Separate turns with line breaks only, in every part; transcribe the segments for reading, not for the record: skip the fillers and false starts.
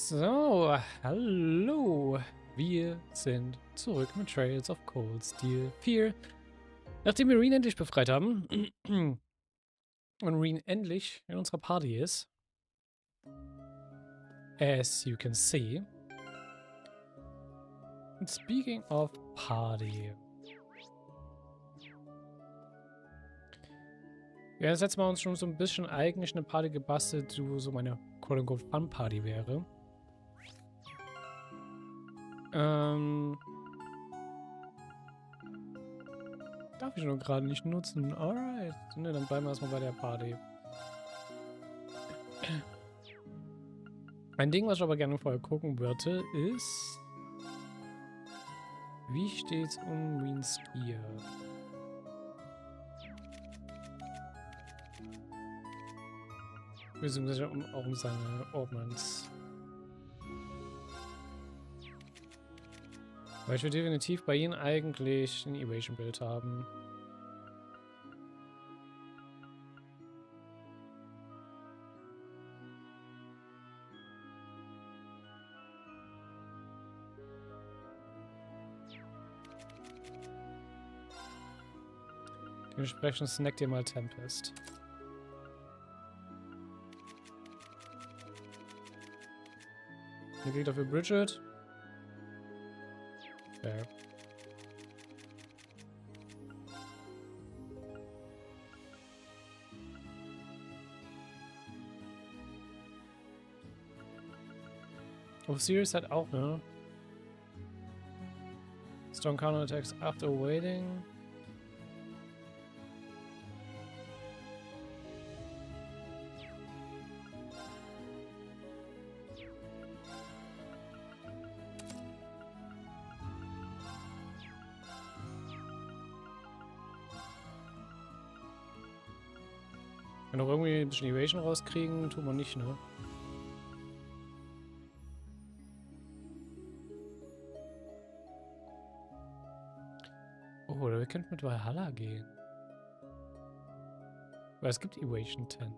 So, hallo. Wir sind zurück mit Trails of Cold Steel 4. Nachdem wir Rean endlich befreit haben und Rean endlich in unserer Party ist, as you can see. And speaking of Party. Wir haben das letzte Mal uns schon so ein bisschen eigentlich eine Party gebastelt, die so meine quote-unquote Fun-Party wäre. Darf ich nur gerade nicht nutzen. Alright. Ne, dann bleiben wir erstmal bei der Party. Ein Ding, was ich aber gerne vorher gucken würde, ist... Wie steht's um Reans Gear? Beziehungsweise auch um seine Ordnance. Weil ich will definitiv bei ihnen eigentlich ein Evasion-Bild haben. Dementsprechend snackt ihr mal Tempest. Ihr kriegt dafür Bridget. Fair. Oh, Sirius hat auch, ne? Strong counter attacks after waiting. Wenn wir noch irgendwie ein bisschen Evasion rauskriegen, tun wir nicht, ne? Oh, oder wir könnten mit Valhalla gehen. Weil es gibt Evasion 10.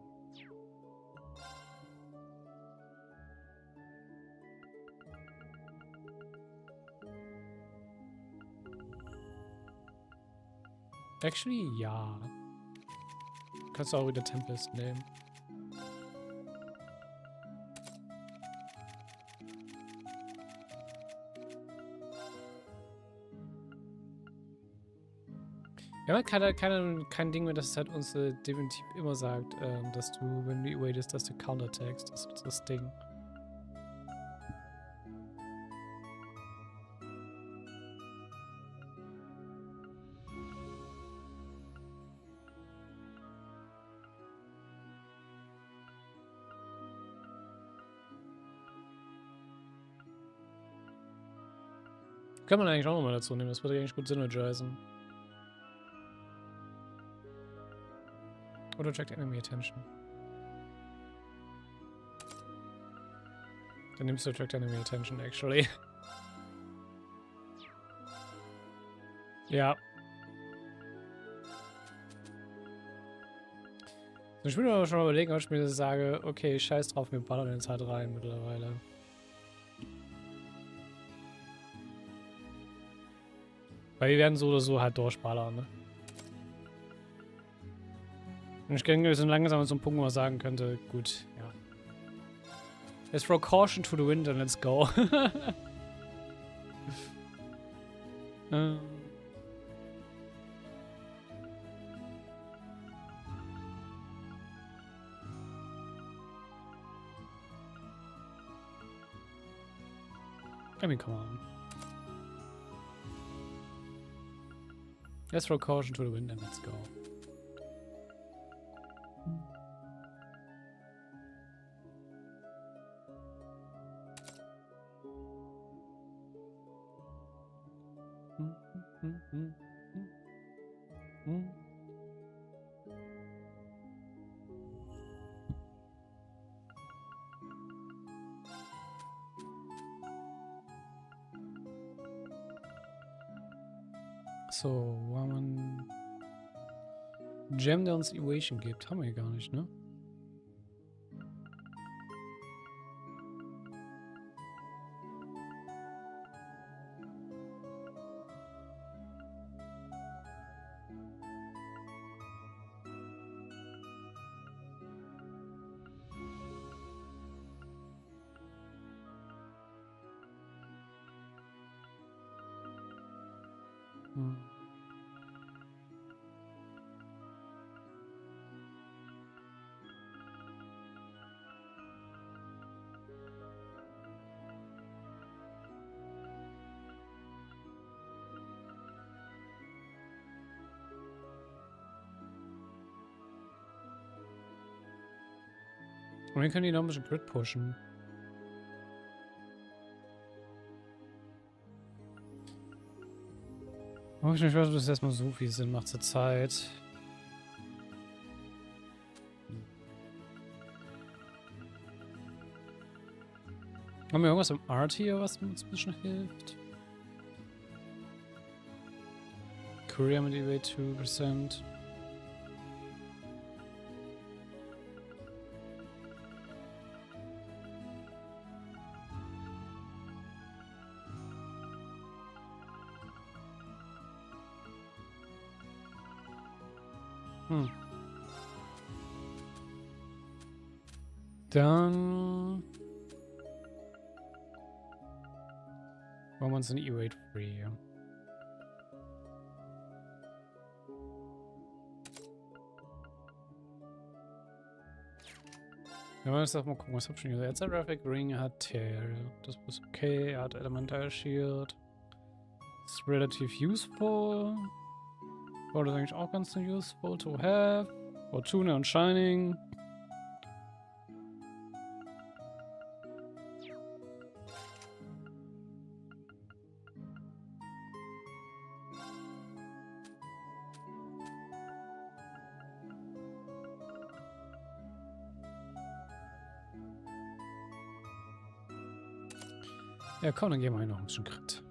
Actually, ja. Kannst du auch wieder Tempest nehmen. Wir haben halt kein Ding mehr, das halt uns definitiv immer sagt, dass du, wenn du evadest, dass du counterattackst. Das ist das Ding. Kann man eigentlich auch nochmal dazu nehmen, das würde eigentlich gut synergisen. Oder attract enemy attention. Dann nimmst du attract enemy attention, actually. Ja. Ich will aber schon mal überlegen, ob ich mir sage, okay, scheiß drauf, wir ballern jetzt halt rein mittlerweile. Weil wir werden so oder so halt durchballern, ne? Und ich denke, wir sind langsam an so einem Punkt, wo man sagen könnte, gut, ja. Let's throw caution to the wind and let's go. I mean, come on. Let's throw caution to the wind and let's go. So, war man Gem, der uns Evasion gibt, haben wir gar nicht, ne? Und wir können die noch ein bisschen Grid pushen. Oh, ich weiß, ob das erstmal so viel Sinn macht zur Zeit. Haben wir irgendwas im Art hier, was uns ein bisschen hilft? Korea mit eBay 2%. Dann wollen wir uns ein E-Rate Free. Ja, wir müssen auch mal gucken, was hab ich schon gesagt. Traffic Ring hat der. Das ist okay. Er hat Elemental Shield. Ist relativ useful. War das eigentlich auch ganz useful to have. Fortuna und Shining. Ja, komm, dann gehen wir noch ein bisschen Crit.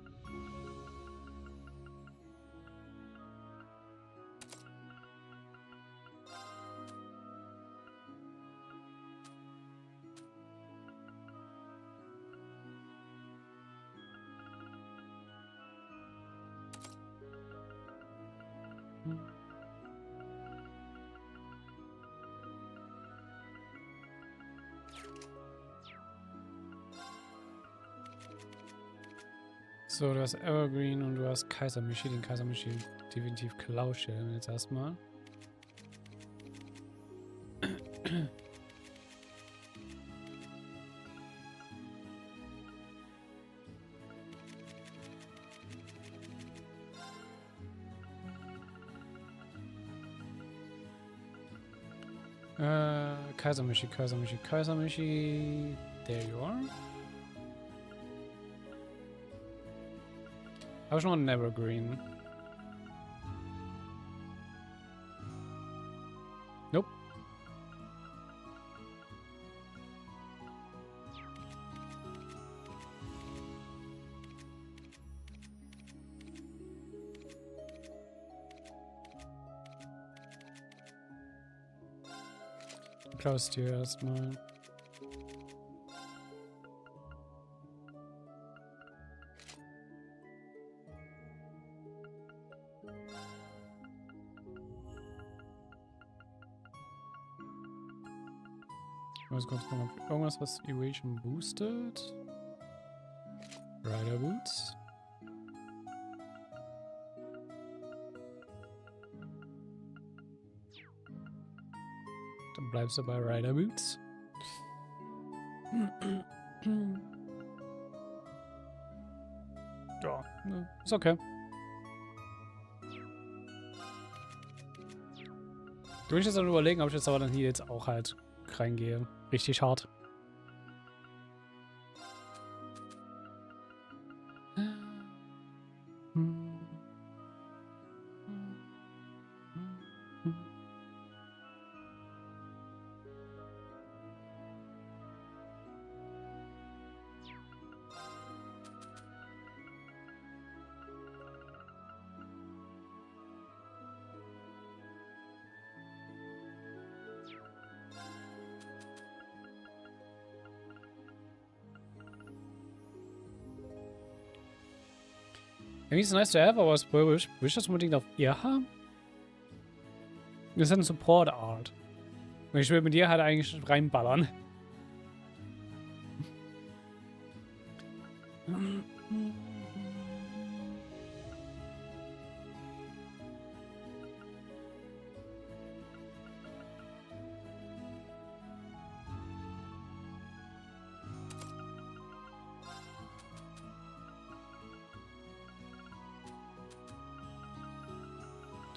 So, du hast Evergreen und du hast Kaisermichi. Den Kaisermichi definitiv Klaustellen jetzt erstmal. Kaisermichi, Kaisermichi, Kaisermichi. There you are. Habe ich noch einen Evergreen? Nope. Klaus dir erstmal. Ich muss kurz gucken, ob irgendwas, was Evasion boostet. Rider Boots. Dann bleibst du bei Rider Boots. Ja, ist okay. Du willst jetzt dann überlegen, ob ich jetzt aber dann hier jetzt auch halt reingehe. Richtig hart. Irgendwie ist es nice to have, aber will ich das unbedingt auf eher haben? Das ist ein Support Art. Und ich will mit dir halt eigentlich reinballern.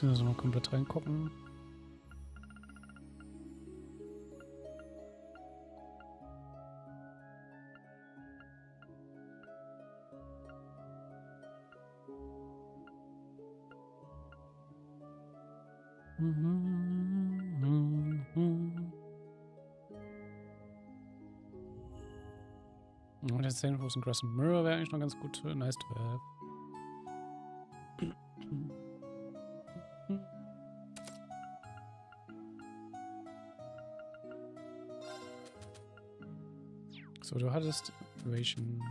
Da müssen wir mal komplett reingucken. Und jetzt sehen, wo es ein Grass and Mirror wäre eigentlich noch ganz gut. Nice to have. So, du hattest Ration.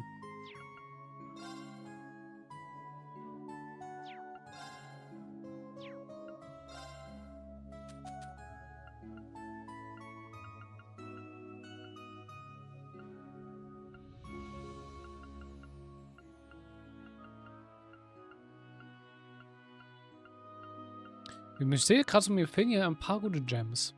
Ich sehe gerade so, mir fehlen hier ein paar gute Gems.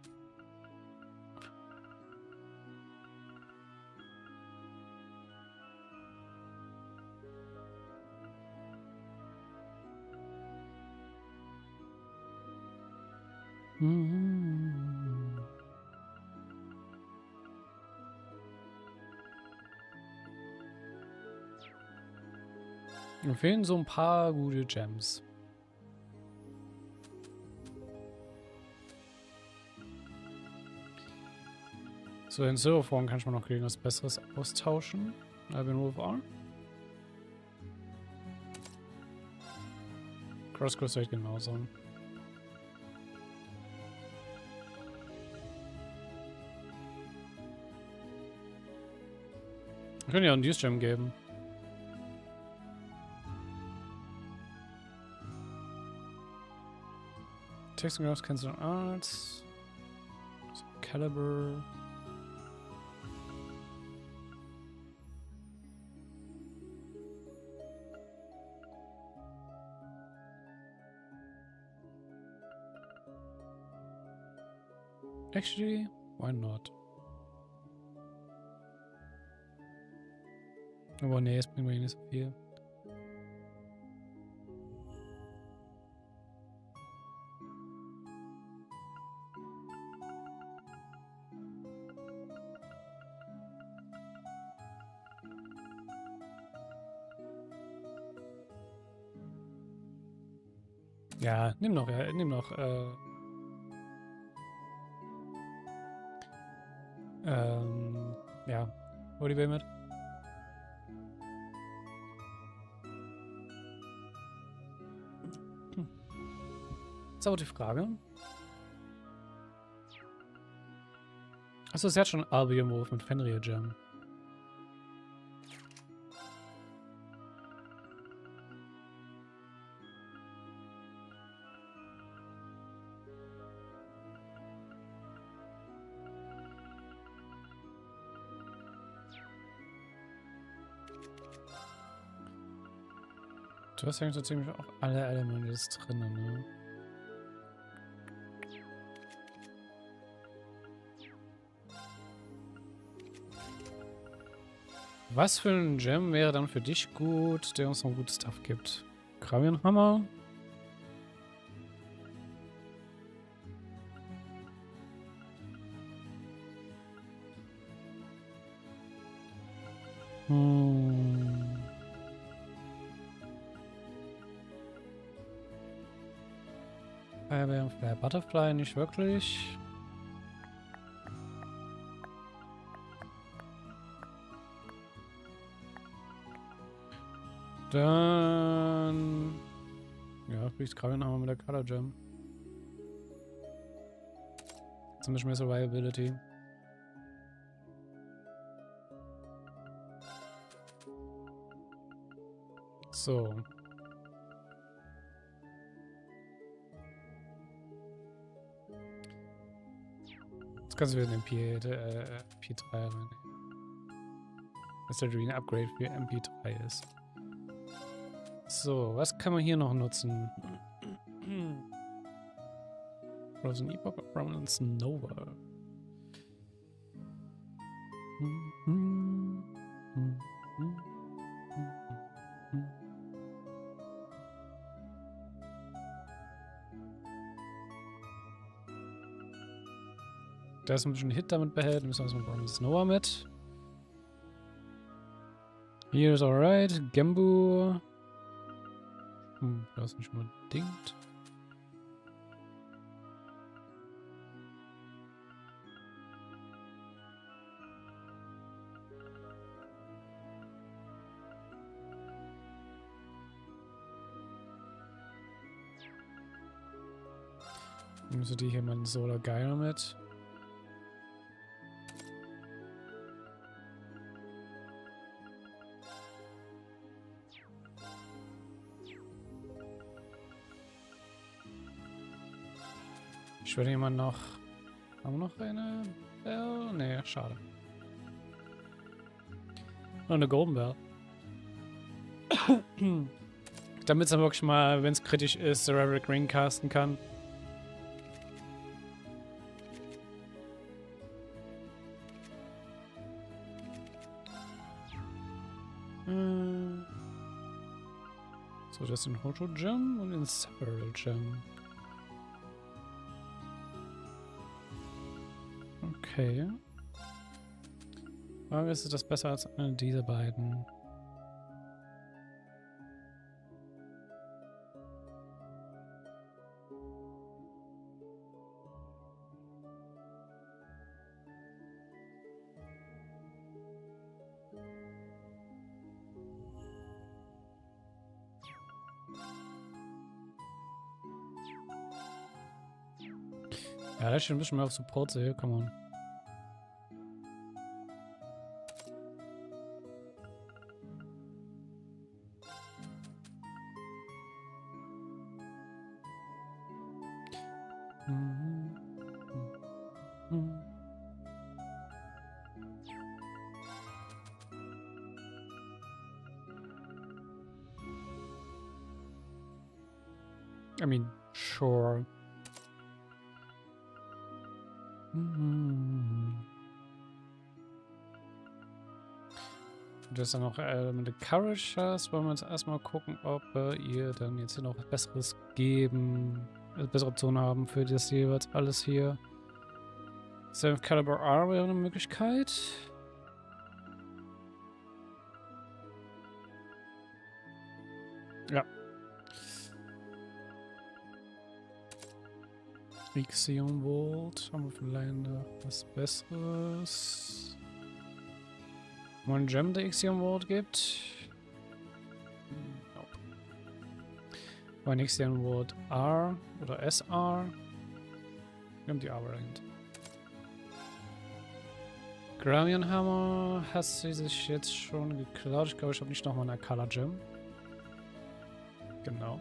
Mir fehlen so ein paar gute Gems. So, den Silverform kann ich mal noch gegen was Besseres austauschen. Überall. Crosskurs echt genauso. Wir können ja einen Use Gem geben. Text and Graphs, Cancel Arts. Caliber. Actually, why not? Aber nee, es bringt mir nicht so viel. Ja, nimm noch, ja, hol die Bill mit. Jetzt aber die Frage. Achso, sie hat schon Albion-Wurf mit Fenrir Gem. Du hast eigentlich so ziemlich auch alle Elemente drin, ne? Was für ein Gem wäre dann für dich gut, der uns noch gutes Stuff gibt? Gravienhammer? Fire Butterfly nicht wirklich. Dann... Ja, kriegst Gravienhammer mit der Color Gem. Zum Beispiel mehr Survivability. So. Jetzt kannst du wieder in den MP3 rein. Dass der Rean Upgrade für MP3 ist. So, was kann man hier noch nutzen? Frozen Epoch of Prominence Nova. Der ist ein bisschen Hit damit behält. Müssen wir erstmal Bronze Noah mit. Hier ist alright. Gembu. Das ist nicht unbedingt. Müssen die hier mal einen Solar Geil mit. Ich würde jemand noch. Haben wir noch eine Bell? Nee, schade. Noch eine Golden Bell. Damit es dann wirklich mal, wenn es kritisch ist, Raric Ring casten kann. So, das ist ein Hojo Gem und ein Several Gem. Okay. Frage ist das besser als eine dieser beiden? Ja, da steht ein bisschen mehr auf Support, so hier, come on. I mean, sure. Du hast dann noch mit der Courage hast, wollen wir uns erstmal gucken, ob ihr dann jetzt hier noch was Besseres geben, bessere Optionen haben für das jeweils alles hier. Self Caliber R wäre eine Möglichkeit. Ja. Ixion Volt. Haben wir vielleicht noch was Besseres? Mal ein Gem, der Ixion Volt gibt. Nope. Ein Ixion Volt R oder SR. Wir haben die Aber-Variante. Gramian Hammer hat sie sich jetzt schon geklaut. Ich glaube, ich habe nicht nochmal eine Color Gem. Genau.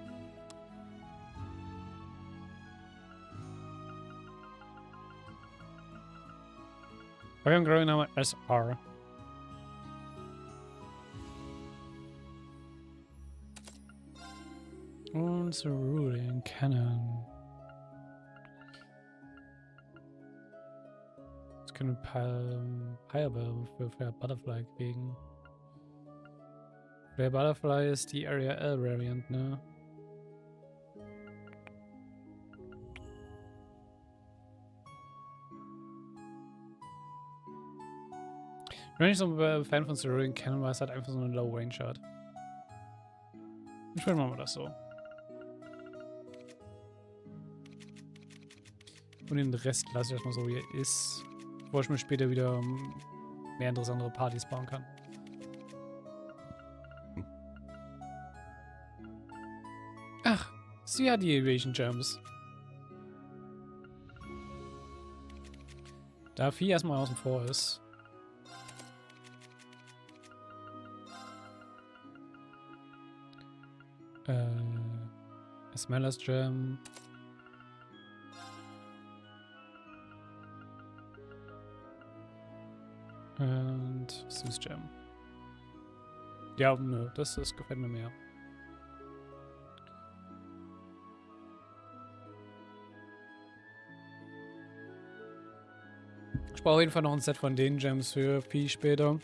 Wir haben Gramian Hammer SR. Und Cerulean Cannon. Jetzt können wir Fireball für Butterfly kriegen. Der Butterfly ist die Area L Variant, ne? Ich bin nicht so ein Fan von Cerulean Cannon, weil es halt einfach so eine Low Range hat. Ich will machen wir das so. Und den Rest lasse ich erstmal so, wie er ist. Bevor ich mir später wieder mehr interessante Partys bauen kann. Ach, sie hat die Evasion Gems. Da Vieh erstmal außen vor ist. Smeller's Gem. Und Süß Gem. Ja, nö, das gefällt mir mehr. Ich brauche auf jeden Fall noch ein Set von den Gems für Vieh später.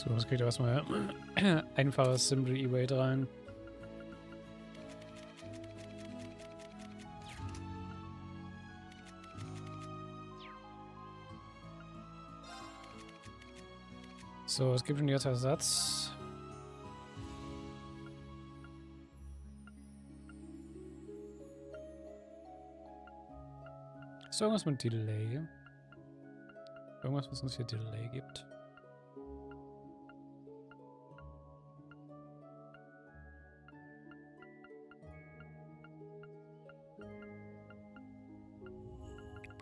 So, es geht erstmal einfaches Simple E-Weight rein. So, es gibt schon jetzt Ersatz. Ist irgendwas mit Delay? Irgendwas, was uns hier Delay gibt?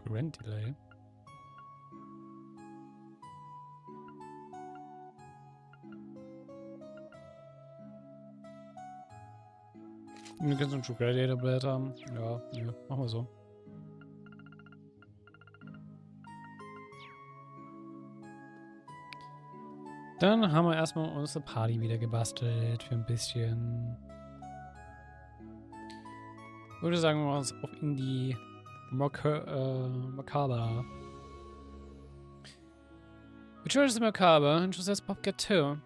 Prevent Delay. Wir können so ein True Gladiator Blade haben. Ja, nö, machen wir so. Dann haben wir erstmal unsere Party wieder gebastelt für ein bisschen. Ich würde sagen, wir machen uns auch in die Macabre. Which is macabre, and just pop get too.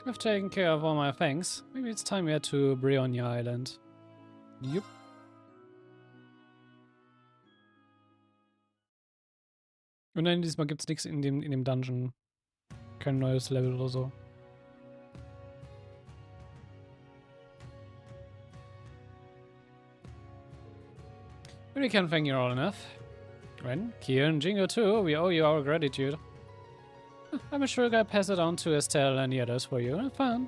I've taken care of all my things. Maybe it's time we head to Brionia Island. Yup. Und nein, diesmal gibt's nichts in dem Dungeon. Kein neues Level oder so. We can't thank you all enough. Ren, Kier, and Jingo too, we owe you our gratitude. I'm sure I'll pass it on to Estelle and the others for you. Have fun.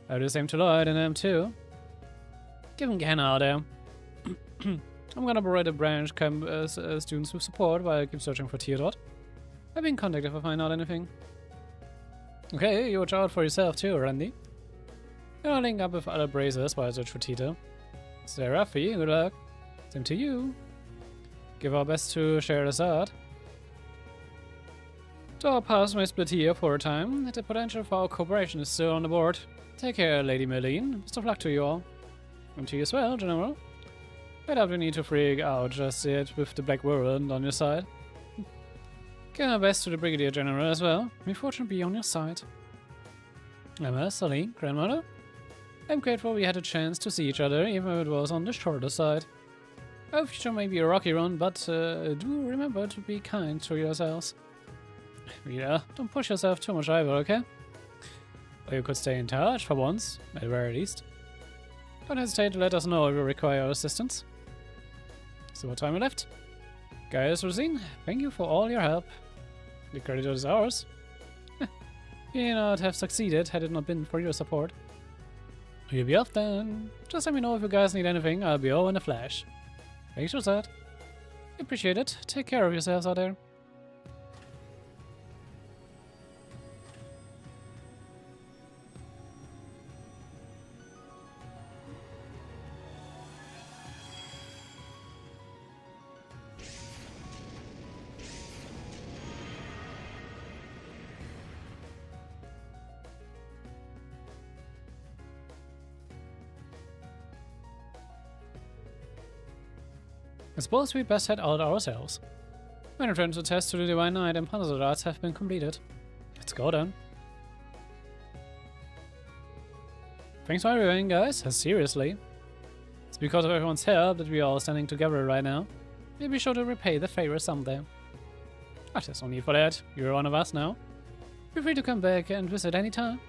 I'll do the same to Lloyd and them too. Give him Kanal there. I'm gonna provide a branch camp students with support while I keep searching for Teardot. I'll be in contact if I find out anything. Okay, you watch out for yourself too, Randy. I'll link up with other brazers while I search for Tita. Stay Ruffy, good luck. Same to you. Give our best to share this out. So our paths may split here for a time. The potential for our cooperation is still on the board. Take care, Lady Million. Best of luck to you all. And to you as well, General. I doubt we need to freak out just yet with the Black Whirlwind on your side. Give our best to the Brigadier General as well. May fortune be on your side. Emma, Sully, Grandmother. I'm grateful we had a chance to see each other, even if it was on the shorter side. Our future may be a rocky run, but do remember to be kind to yourselves. Yeah, don't push yourself too much either, okay? Or you could stay in touch for once, at the very least. Don't hesitate to let us know if you require assistance. So what time we left? Guys, Rosine, thank you for all your help. The credit is ours. You not have succeeded had it not been for your support. You'll be off then. Just let me know if you guys need anything, I'll be all in a flash. Thanks for that. Appreciate it. Take care of yourselves out there. I suppose we'd best head out ourselves. My entrance test to the Divine Knight and Panzer Arts have been completed. Let's go then. Thanks for everything, guys. Seriously. It's because of everyone's help that we are all standing together right now. We'll be sure to repay the favor someday. But there's no need for that. You're one of us now. Feel free to come back and visit anytime.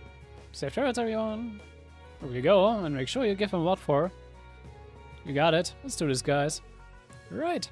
Safe travels, everyone. Here we go, and make sure you give them what for. You got it. Let's do this, guys. Right.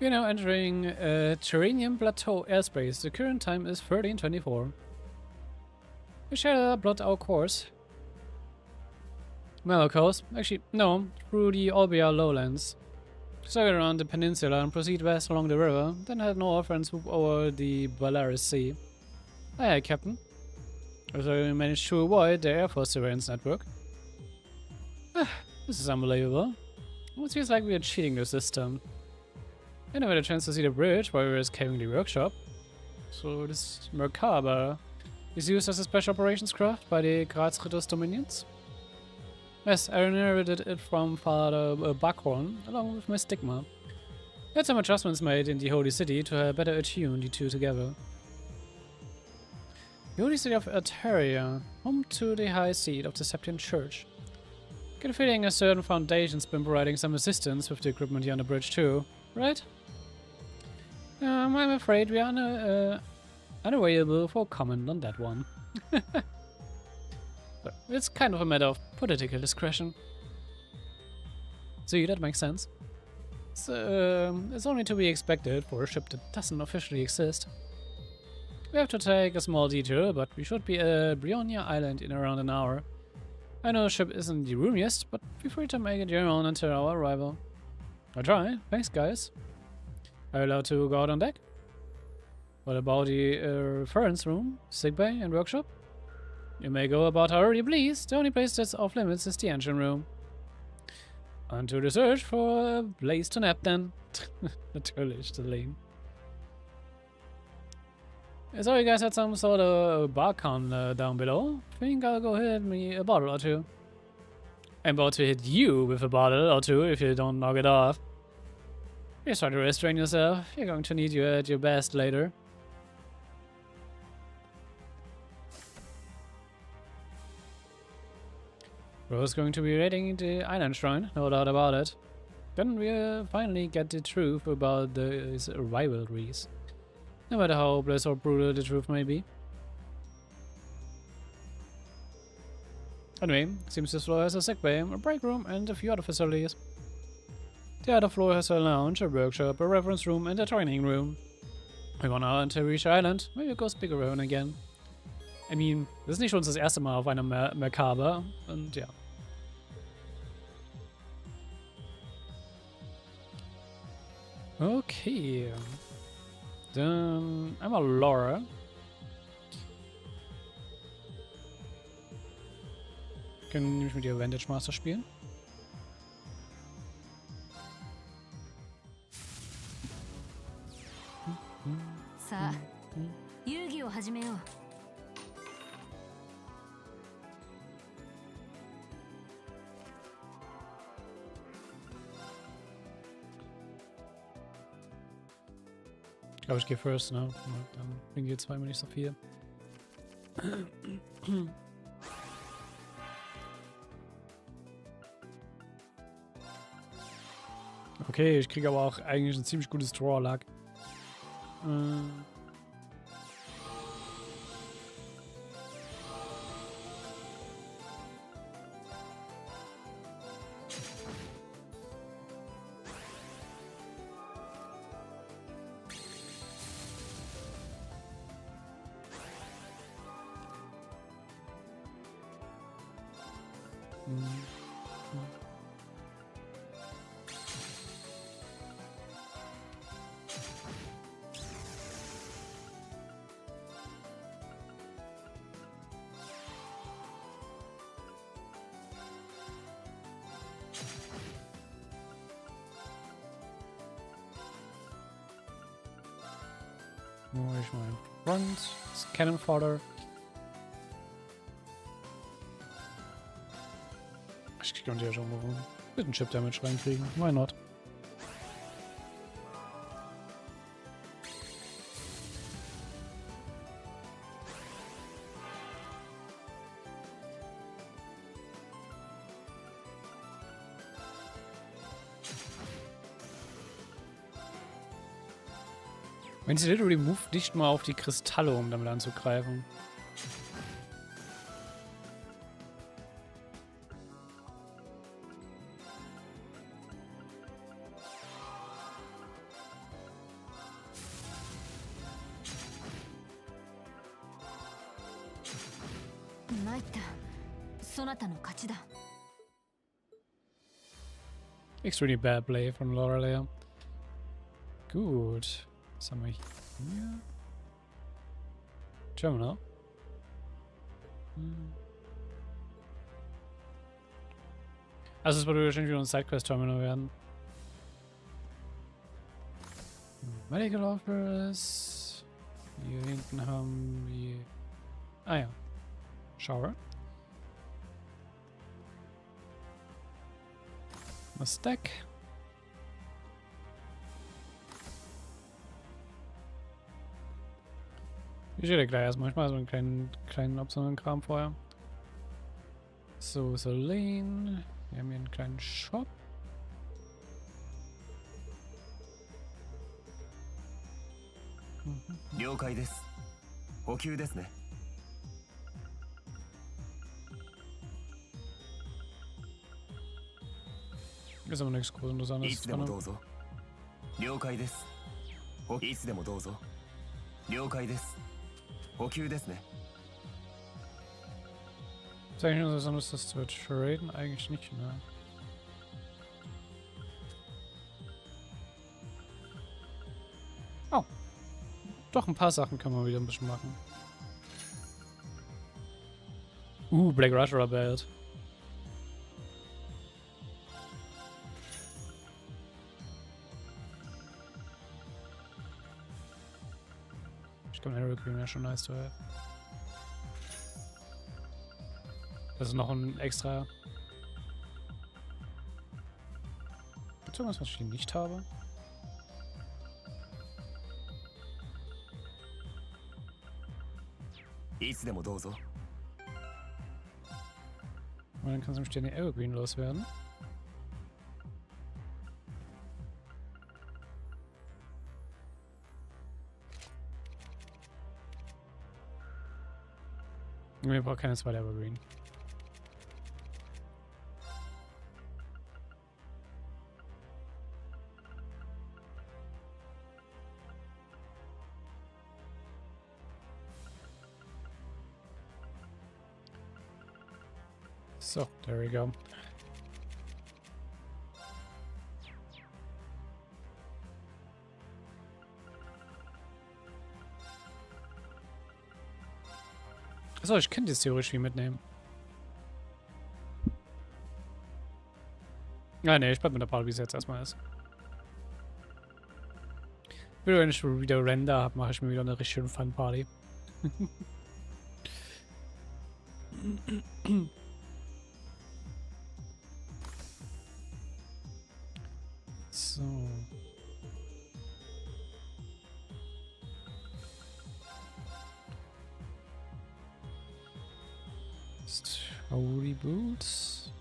We are now entering Terranium Plateau airspace. The current time is 13:24. We shall plot our course. Mellow coast? Actually, no, through the Aber lowlands. Circle around the peninsula and proceed west along the river, then head north and swoop over the Belarus Sea. Aye, Captain. Also, we managed to avoid the Air Force surveillance network. This is unbelievable. It seems like we are cheating the system. I never had a chance to see the bridge while we were escaping the workshop. So this Merkaba is used as a special operations craft by the Grazritter's Dominions. Yes, I inherited it from Father Buckhorn, along with my stigma. We had some adjustments made in the Holy City to better attune the two together. The Holy City of Altaria, home to the high seat of the Septian Church. Get a feeling a certain foundation's been providing some assistance with the equipment here on the bridge too, right? I'm afraid we are unavailable for comment on that one. But it's kind of a matter of political discretion. See, that makes sense. It's only to be expected for a ship that doesn't officially exist. We have to take a small detour, but we should be at Brionia Island in around an hour. I know the ship isn't the roomiest, but feel free to make it your own until our arrival. I'll try. Thanks, guys. Are you allowed to go out on deck? What about the reference room, sickbay, and workshop? You may go about however you please. The only place that's off limits is the engine room. On to the search for a place to nap then. Natürlich, the lane. So you guys had some sort of bar con down below. Think I'll go hit me a bottle or two. I'm about to hit you with a bottle or two if you don't knock it off. Please try to restrain yourself. You're going to need you at your best later. Rose going to be raiding the island shrine, no doubt about it. Then we'll finally get the truth about these rivalries. No matter how hopeless or brutal the truth may be. Anyway, seems this floor has a sickbay, a break room, and a few other facilities. The other floor has a lounge, a workshop, a reference room, and a training room. We're gonna until we reach Island. Maybe go speak around again. I mean, das ist nicht schon das erste Mal auf einer Merkaba, und ja. Okay. Dann einmal Laura. Können nämlich mit ihr Vantage Master spielen. Ich glaube, ich gehe first, ne? Dann bringen die zweimal nicht so viel. Okay, ich kriege aber auch eigentlich ein ziemlich gutes Draw-Luck. Wo ich mal Front, das Cannon Fodder. Ich könnte ja schon mal ein bisschen Chip Damage reinkriegen. Why not? Wenn sie literally move nicht mal auf die Kristalle, um damit anzugreifen.
参った。そなたの勝ちだ。
Extremely bad play von Lorelei. Gut. Was haben wir hier? Terminal. Also es würde wahrscheinlich wieder ein Sidequest-Terminal werden. Medical Office. Hier hinten haben wir... Ah ja. Shower. Das Deck. Ich rede gleich erstmal. Ich mache so einen kleinen optionalen Kram vorher. So, Selene. Wir haben hier einen kleinen Shop. Ist aber nichts groß Interessantes drin. Ist eigentlich interessant, das zu traden? Eigentlich nicht, ne? Oh. Doch, ein paar Sachen kann man wieder ein bisschen machen. Black Rush Belt. Ich glaube, Arrow Queen wäre schon nice to have. Das ist noch ein extra. Gibt es irgendwas, was ich hier nicht habe? Und dann kannst du nämlich den Evergreen loswerden. Wir brauchen keine zweite Evergreen. So, there we go. Achso, ich könnte jetzt theoretisch wie mitnehmen. Ah ne, ich bleib mit der Party, wie es jetzt erstmal ist. Wenn ich wieder Render habe, mache ich mir wieder eine richtig schöne Fun-Party. So. Story Boots.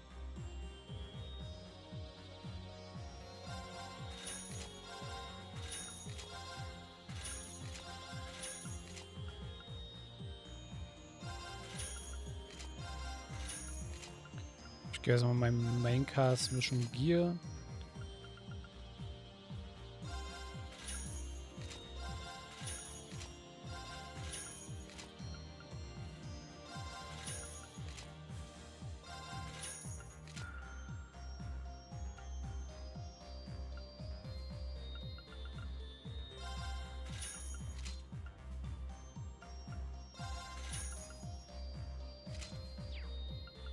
Ich gehe erstmal meinem Maincast Mission Gear.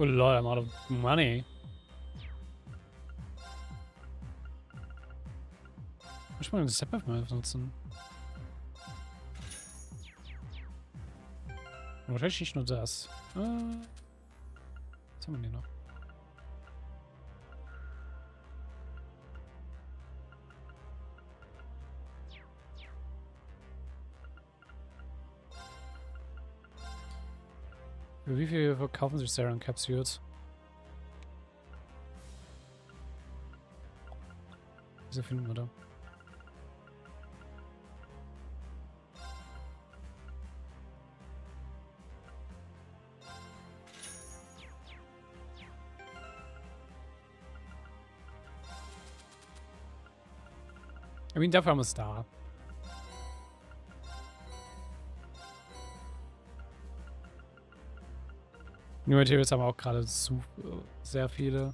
Oh lol, I'm out of money. Muss ich mal den Step mal benutzen? Wahrscheinlich nicht nur das. Was haben wir denn noch? Für wie viel verkaufen sich Serum Capsules? Wieso finden wir da? I mean, dafür haben wir es da. New Materials haben wir auch gerade sehr viele.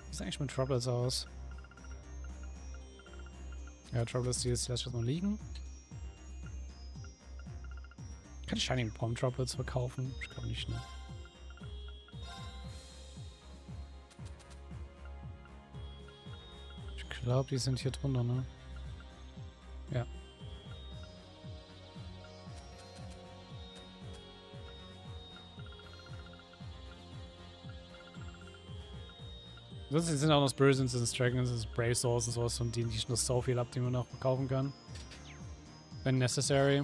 Wie sieht eigentlich mit Troubles aus? Ja, Troubles, die lasse ich jetzt noch liegen. Kann ich Shining Palm Troubles verkaufen? Ich glaube nicht, ne? Ich glaube, die sind hier drunter, ne? Ja. Sonst sind auch noch Spirits, Dragons, Brave Souls und sowas, von denen ich noch so viel habe, die man noch verkaufen kann. Wenn necessary.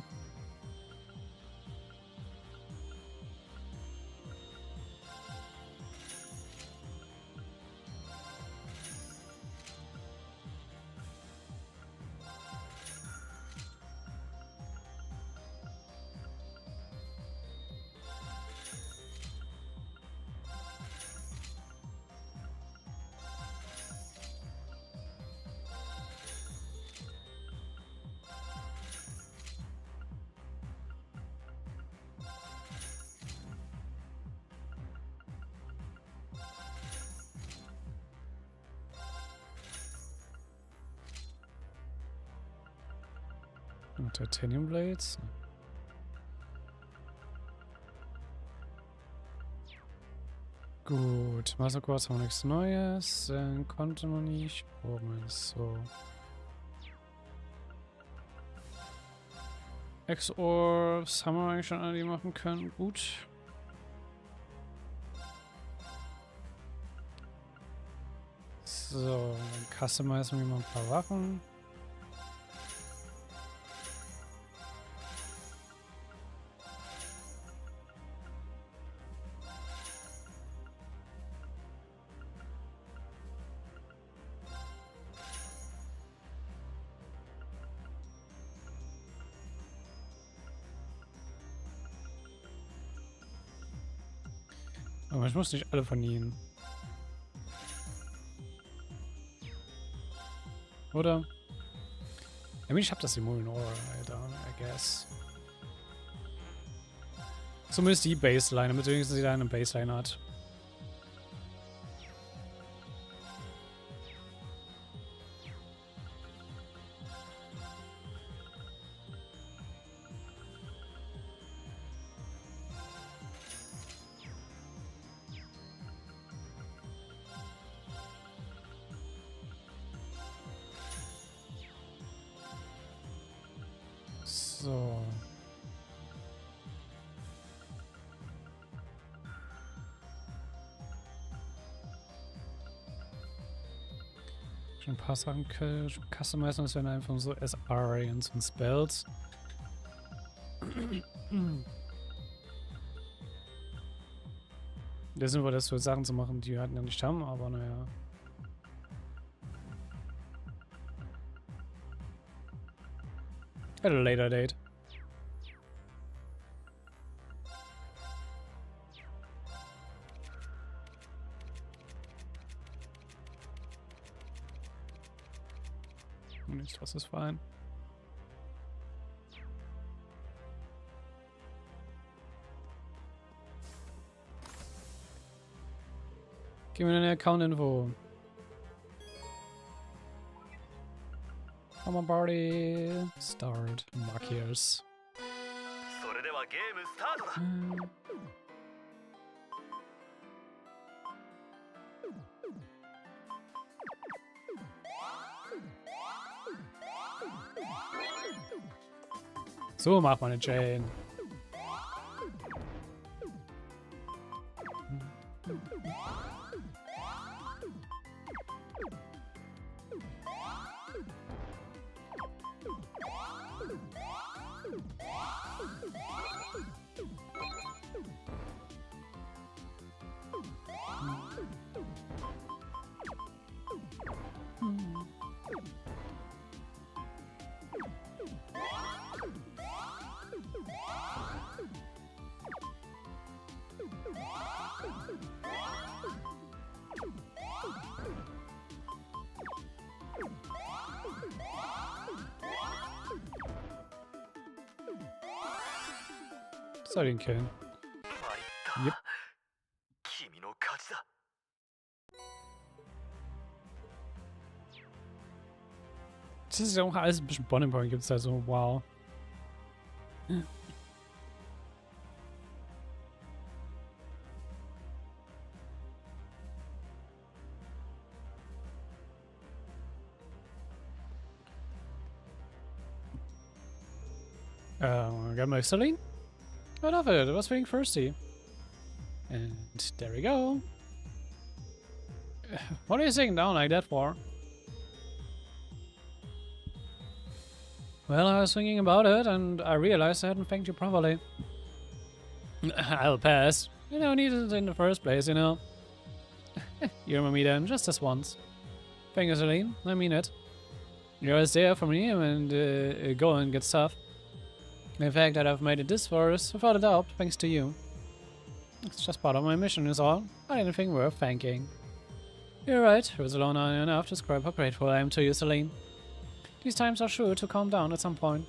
Titanium Blades. Gut, Master Quartz haben wir nichts Neues. Konnten wir nicht. Moment, so. X-Orbs haben wir eigentlich schon alle, die machen können. Gut. So, dann customizen wir mal ein paar Waffen. Aber ich muss nicht alle von ihnen. Oder? Ich hab das Millium, Alter, I guess. Zumindest die Baseline, damit wenigstens jeder eine Baseline hat. So. Schon ein paar Sachen customizen, das wären einfach so SRAs und Spells. Das sind wohl das für Sachen zu machen, die wir halt noch nicht haben, aber naja. At a later date. Nicht, was ist fein. Gib mir eine Account-Info. Come on, party. Start. Markers. So macht man eine Chain. Soll ihn killen. Yep. Das ist ja auch alles ein bisschen Bonnie Point, gibt es da so, wow. Got my Celine? I love it. I was feeling thirsty. And there we go. What are you sitting down like that for? Well, I was thinking about it, and I realized I hadn't thanked you properly. I'll pass. You don't need it in the first place, you know. You remember me then, just this once. Thank you, Celine. I mean it. You're always there for me and go and get stuff. The fact that I've made it this far is without a doubt thanks to you. It's just part of my mission is all. Not anything worth thanking. You're right, it was alone enough to describe how grateful I am to you, Celine. These times are sure to calm down at some point.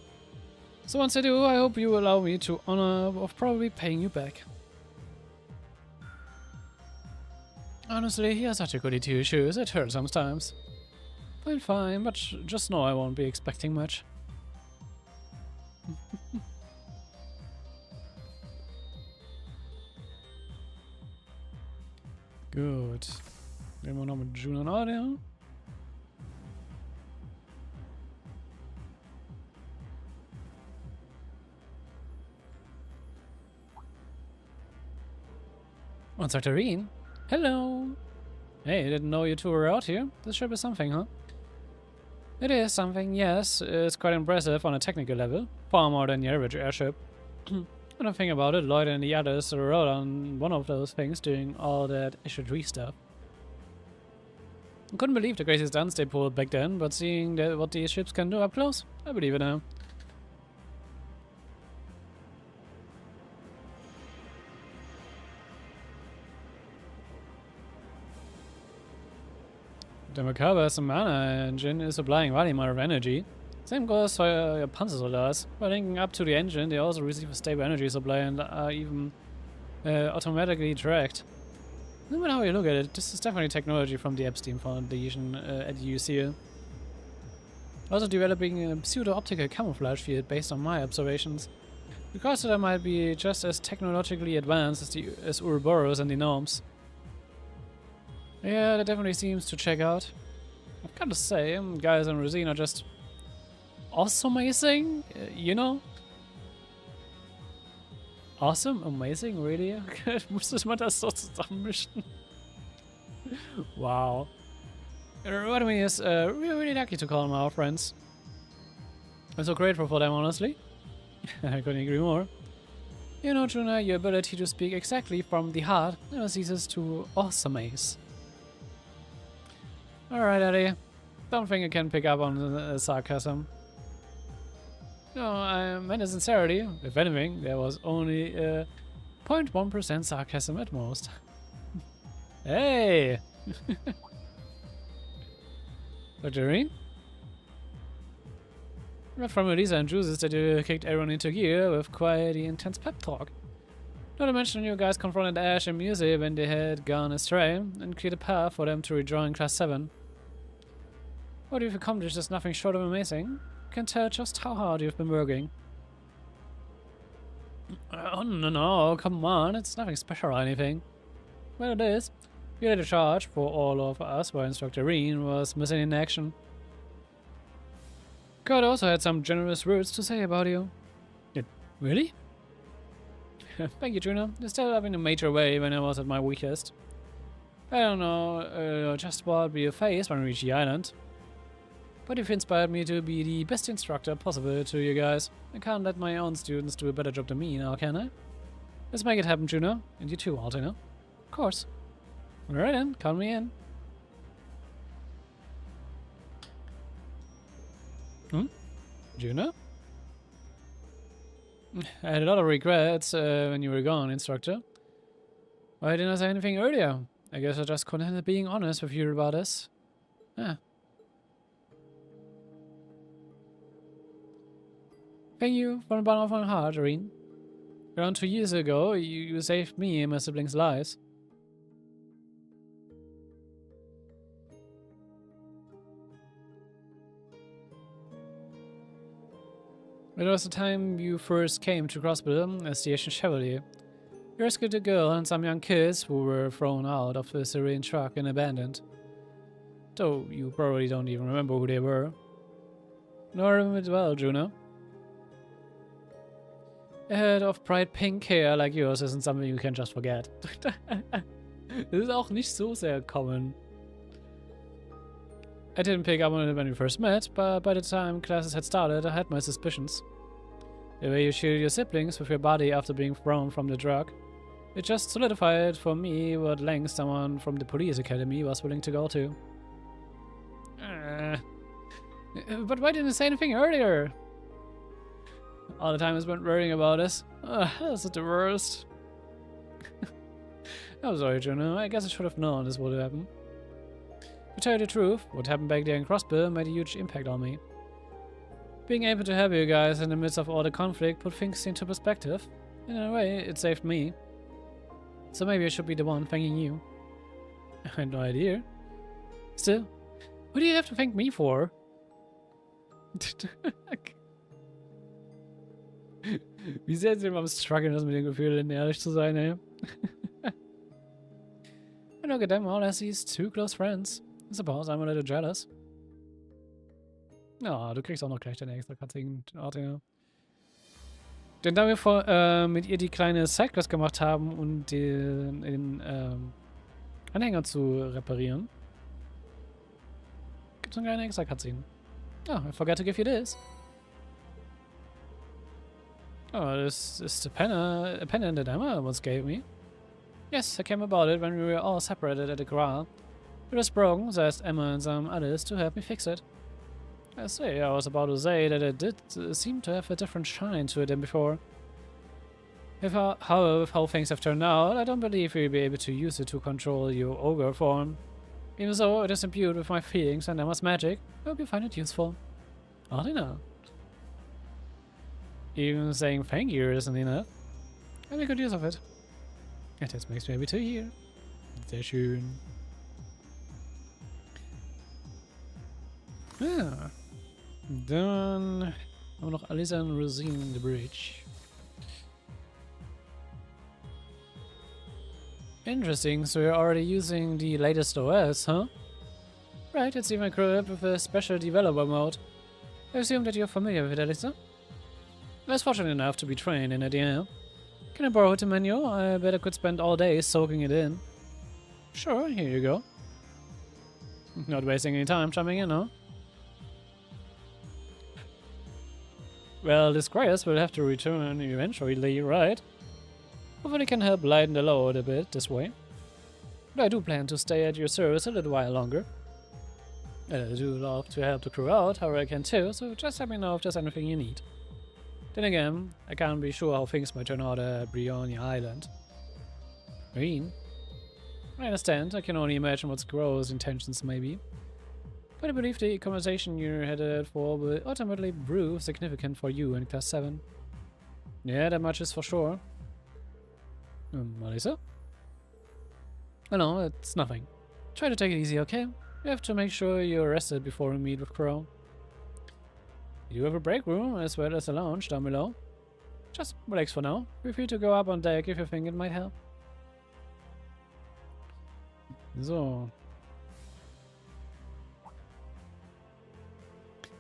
So once I do, I hope you allow me to honor of probably paying you back. Honestly, you're such a goody two shoes, it hurts sometimes. Fine, but just know I won't be expecting much. Gut. Gehen wir noch mit June und Audio. Und sagt Rean. Hello. Hey, didn't know you two were out here. This ship is something, huh? It is something, yes. It's quite impressive on a technical level. Far more than the average airship. I don't think about it, Lloyd and the others rode on one of those things doing all that eschatology stuff. I couldn't believe the crazy stunts they pulled back then, but seeing what these ships can do up close, I believe it now. The Merkaba Mana engine is supplying vast amount of energy. Same goes for your Panzersoldaten. By linking up to the engine, they also receive a stable energy supply and are even automatically tracked. No matter how you look at it, this is definitely technology from the Epstein Foundation at UCL. Also developing a pseudo-optical camouflage field based on my observations. Because they might be just as technologically advanced as Ouroboros and the gnomes. Yeah, that definitely seems to check out. I've got to say, guys and Rean are just awesome, amazing, you know? Awesome, amazing, really? Musste man das so zusammenmischen? Wow. What I mean is, we're really lucky to call them our friends. I'm so grateful for them, honestly. I couldn't agree more. You know, Juna, your ability to speak exactly from the heart never ceases to awesome-ace. Alright, Eddie. Don't think I can pick up on the sarcasm. No, I meant it sincerity. If anything, there was only 0.1% sarcasm at most. Hey! Dr. Rean? Read from Elisa and Juices that you kicked Aaron into gear with quite the intense pep talk. Not to mention you guys confronted Ash and Muse when they had gone astray and cleared a path for them to rejoin Class 7. What you've accomplished is nothing short of amazing. You can tell just how hard you've been working. Oh, no, come on, it's nothing special or anything. Well, it is. You led a charge for all of us while Instructor Rean was missing in action. God also had some generous words to say about you. Really? Thank you, Juno. You're still having a major way when I was at my weakest. I don't know just what we faced when we reached the island. But you've inspired me to be the best instructor possible to you guys. I can't let my own students do a better job than me now, can I? Let's make it happen, Juno. And you too, Altino. Of course. Alright then, count me in. Juno? I had a lot of regrets when you were gone, instructor. Why didn't I say anything earlier? I guess I just couldn't handle being honest with you about this. Ah. Thank you from the bottom of my heart, Rean. Around 2 years ago, you saved me and my siblings' lives. It was the time you first came to Crossbill as the Asian Chevalier. You rescued a girl and some young kids who were thrown out of the Syrian truck and abandoned. Though you probably don't even remember who they were. No, I remember it well, Juno. A head of bright pink hair like yours isn't something you can just forget. Das ist auch nicht so sehr common. I didn't pick up on it when we first met, but by the time classes had started, I had my suspicions. The way you shielded your siblings with your body after being thrown from the truck, it just solidified for me what lengths someone from the police academy was willing to go to. But why didn't you say anything earlier? All the time I spent worrying about this. That's the worst. I'm sorry, Juno. I guess I should have known this would happen. To tell you the truth, what happened back there in Crossbill made a huge impact on me. Being able to have you guys in the midst of all the conflict put things into perspective. In a way, it saved me. So maybe I should be the one thanking you. I had no idea. Still, what do you have to thank me for? Wie sehr sind wir am struggeln, das mit den Gefühlen, ehrlich zu sein, ey. I look at them all as these two close friends. I suppose I'm a little jealous. Ja, du kriegst auch noch gleich deine extra Cutscene. Denn da wir mit ihr die kleine Sidequest gemacht haben und den Anhänger zu reparieren, gibt es noch eine extra Cutscene. Oh, I forgot to give you this. Oh, this is the pendant that Emma once gave me. Yes, I came about it when we were all separated at the corral. It was broken, so I asked Emma and some others to help me fix it. I say, I was about to say that it did seem to have a different shine to it than before. However, with how things have turned out, I don't believe we'll be able to use it to control your ogre form. Even so, it is imbued with my feelings and Emma's magic. I hope you find it useful. I don't know. Even saying thank you isn't enough. I make good use of it. And this makes me happy to hear. Sehr schön. Ja. Dann haben wir noch Alyssa und Rean in the Bridge. Interesting, so you're already using the latest OS, huh? Right, it's even equipped with a special developer mode. I assume that you're familiar with it, Alyssa? I was fortunate enough to be trained in it, yeah. Can I borrow the menu? I bet I could spend all day soaking it in. Sure, here you go. Not wasting any time jumping in, huh? Well, the squires will have to return eventually, right? Hopefully can help lighten the load a bit this way. But I do plan to stay at your service a little while longer. I do love to help the crew out however I can too, so just let me know if there's anything you need. Then again, I can't be sure how things might turn out at Brionia Island. Rean? I understand, I can only imagine what Squirrel's intentions may be. But I believe the conversation you're headed for will ultimately prove significant for you in Class 7. Yeah, that much is for sure. Alyssa? Oh no, it's nothing. Try to take it easy, okay? You have to make sure you're rested before we meet with Crow. You do have a break room as well as a lounge down below. Just relax for now. Feel free to go up on deck if you think it might help. So.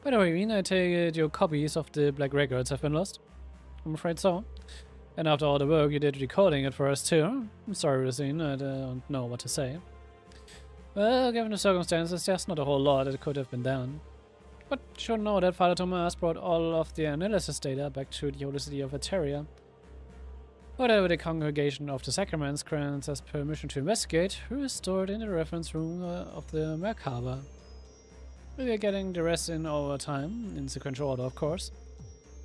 By the way, Rean, I take it your copies of the Black Records have been lost? I'm afraid so. And after all the work you did recording it for us too. I'm sorry, Rean, I don't know what to say. Well, given the circumstances, there's not a whole lot that could have been done. But you should know that Father Thomas brought all of the analysis data back to the holy city of Eteria. Whatever the Congregation of the Sacraments grants us permission to investigate, we is stored in the reference room of the Merkaba. We are getting the rest in over time, in sequential order of course.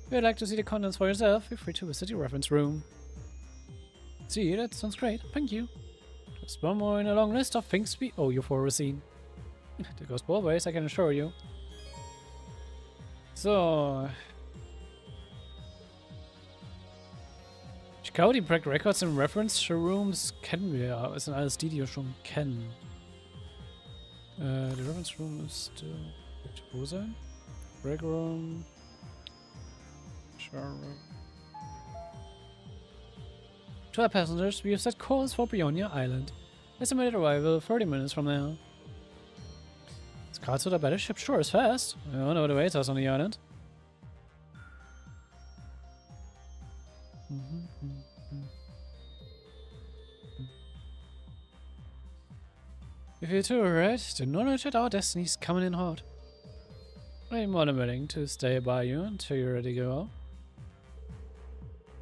If you'd like to see the contents for yourself, feel free to visit the reference room. See, that sounds great, thank you. Just one more in a long list of things we owe you for Rean. That goes both ways, I can assure you. So. Ich glaube, die Break Records im Reference Rooms kennen wir ja. Es sind alles die, die wir schon kennen. Der Reference Room müsste wo sein? Break Room. To our passengers, we have set course for Bionia Island. Estimated arrival 30 minutes from now. Is gerade so the battleship sure is fast. I don't know what awaits us on the island. If you're too right, the knowledge that our destiny is coming in hot. I'm more than willing to stay by you until you're ready to go out.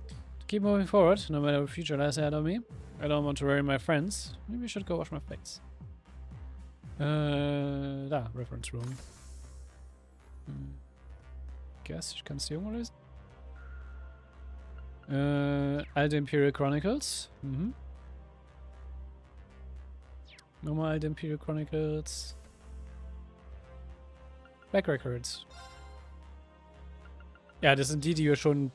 To keep moving forward, no matter what future lies ahead of me. I don't want to worry my friends. Maybe I should go wash my face. Da, Reference Room. Guess ich kann es hier irgendwo lesen. Alte Imperial Chronicles. Nochmal Alte Imperial Chronicles. Back Records. Ja, das sind die, die wir schon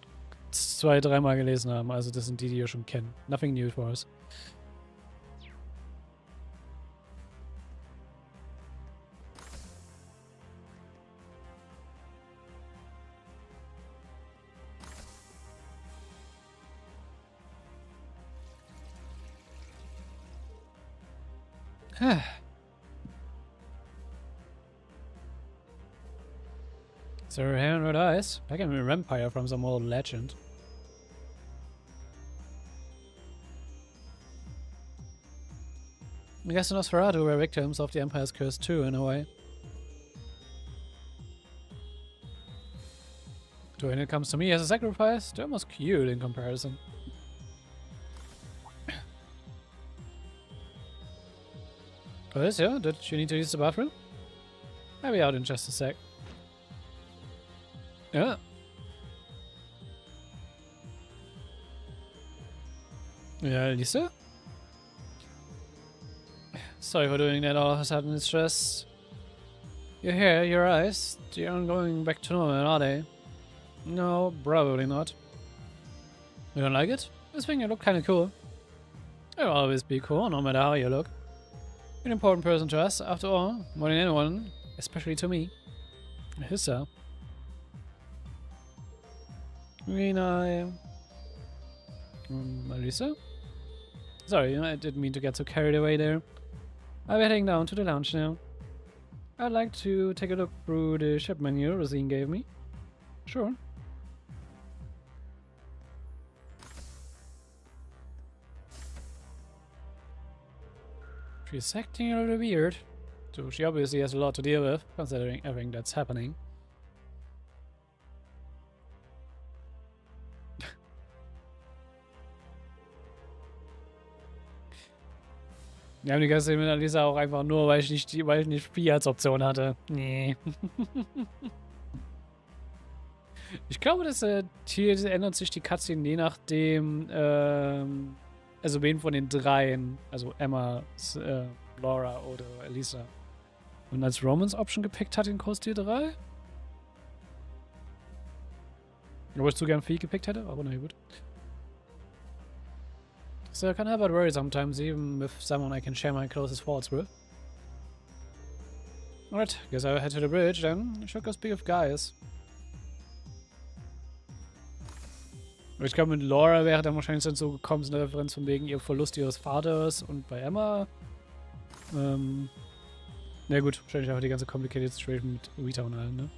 2-3 Mal gelesen haben. Also das sind die, die wir schon kennen. Nothing new for us. Sir Henry Eyes. Like I'm a vampire from some old legend. I guess the Nosferatu were victims of the Empire's curse too, in a way. So when it comes to me as a sacrifice, they're almost cute in comparison. Oh, this here? Did you need to use the bathroom? I'll be out in just a sec. Yeah. Yeah, Lisa? Sorry for doing that all of a sudden, it's just... Your hair, your eyes, they aren't going back to normal, are they? No, probably not. You don't like it? I think you look kinda cool. You'll always be cool, no matter how you look. You're an important person to us, after all, more than anyone, especially to me. Hissa. Rean, Marisa? Sorry, I didn't mean to get so carried away there. I'll be heading down to the lounge now. I'd like to take a look through the ship menu Rean gave me. Sure. She's acting a little weird. So she obviously has a lot to deal with, considering everything that's happening. Wir haben die ganze Zeit mit Alisa auch einfach nur, weil ich nicht Spiel als Option hatte. Nee. Ich glaube, dass hier ändert sich die Cutscene je nachdem, also wen von den dreien, also Emma, Laura oder Alisa. Und als Romans Option gepickt hat in Cold Steel 3? Wo ich zu gern Vieh gepickt hätte, aber na gut. So I can't help but worry sometimes, even with someone I can share my closest thoughts with. Alright, guess I'll head to the bridge then. I should go speak with guys. Ich glaube, mit Laura wäre dann wahrscheinlich dann so gekommen, so eine Referenz von wegen ihr Verlust ihres Vaters und bei Emma. Na gut, wahrscheinlich einfach die ganze complicated situation mit Rita und allen, ne?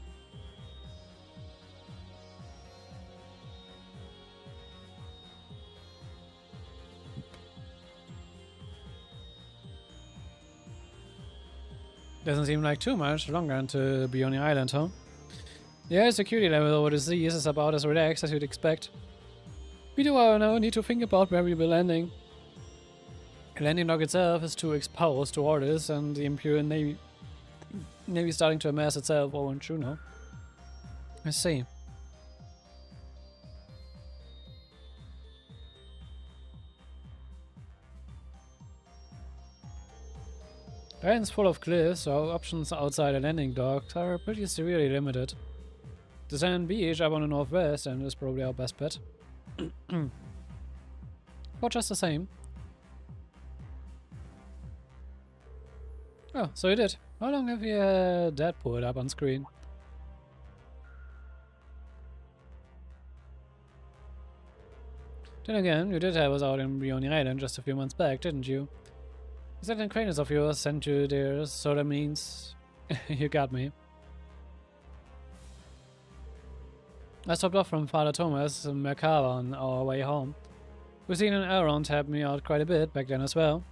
Doesn't seem like too much longer until be on the island, huh? Yeah, security level over the seas is about as relaxed as you'd expect. We do, however, need to think about where we'll be landing. The landing dock itself is too exposed to orders, and the Imperial Navy starting to amass itself over in Juno. I see. The island's full of cliffs, so options outside the landing docks are pretty severely limited. The sand beach up on the northwest and is probably our best bet. But just the same. Oh, so you did. How long have you had that pulled up on screen? Then again, you did have us out in Rean Island just a few months back, didn't you? Is that an acquaintance of yours sent you there, so that means you got me. I stopped off from Father Thomas in Merkava on our way home. Rean and Aaron helped me out quite a bit back then as well.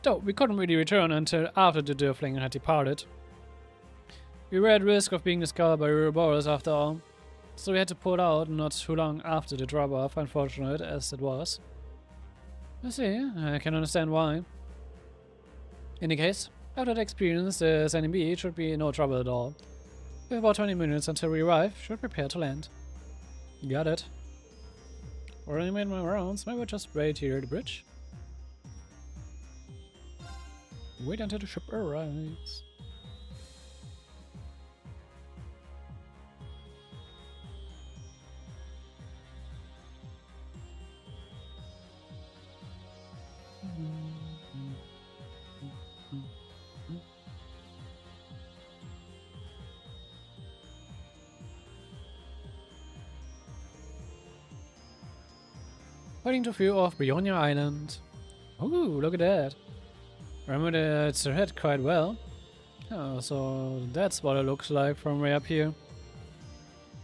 Though we couldn't really return until after the Dörfling had departed. We were at risk of being discovered by Ouroboros after all, so we had to pull out not too long after the drop-off, unfortunate as it was. I see, I can understand why. In any case, after the experience, the sandy beach should be no trouble at all. We have about 20 minutes until we arrive, should prepare to land. Got it. Already made my rounds, maybe I'll just wait here at the bridge. Wait until the ship arrives. Heading to view of Brionia Island. Ooh, look at that. Remember that it's ahead quite well. Oh, so that's what it looks like from way up here.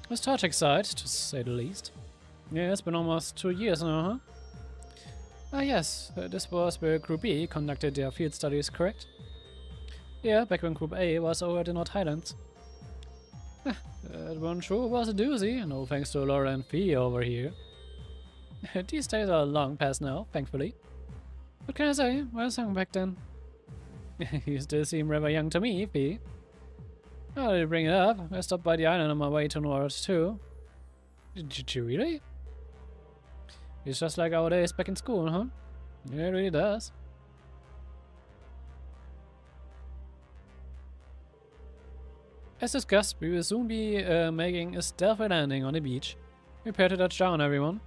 A Star Trek site, to say the least. Yeah, it's been almost 2 years now, huh? Ah yes, this was where Group B conducted their field studies, correct? Yeah, back when Group A was over at the North Highlands. That one sure was a doozy, no thanks to Laura and Fee over here. These days are long past now, thankfully. What can I say? Well sung back then. You still seem rather young to me, Fee. Oh, did you bring it up? I stopped by the island on my way to North too. Did you really? It's just like our days back in school, huh? Yeah, it really does. As discussed, we will soon be making a stealthy landing on the beach. Prepare to touch down, everyone.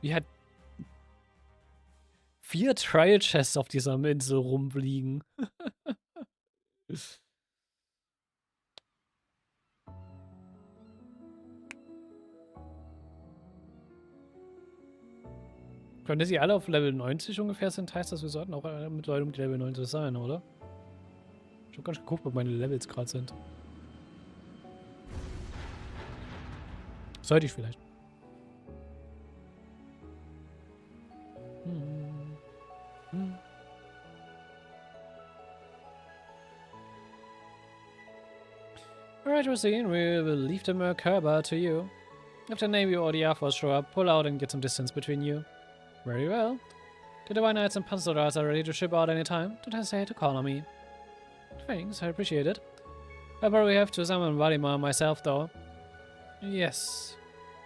Wir hat 4 Trial Chests auf dieser Insel rumfliegen. Wenn sie alle auf Level 90 ungefähr sind, heißt das, wir sollten auch mit Leuten um die Level 90 sein, oder? Ich habe gar nicht geguckt, ob meine Levels gerade sind. Sollte ich vielleicht. Alright, Rean, we will leave the Merkaba to you. If the Navy or the Air Force show up, pull out and get some distance between you. Very well. The Divine Knights and Panzerers are ready to ship out any time. Don't hesitate to call on me. Thanks, I appreciate it. I'll probably have to summon Valimar myself, though. Yes.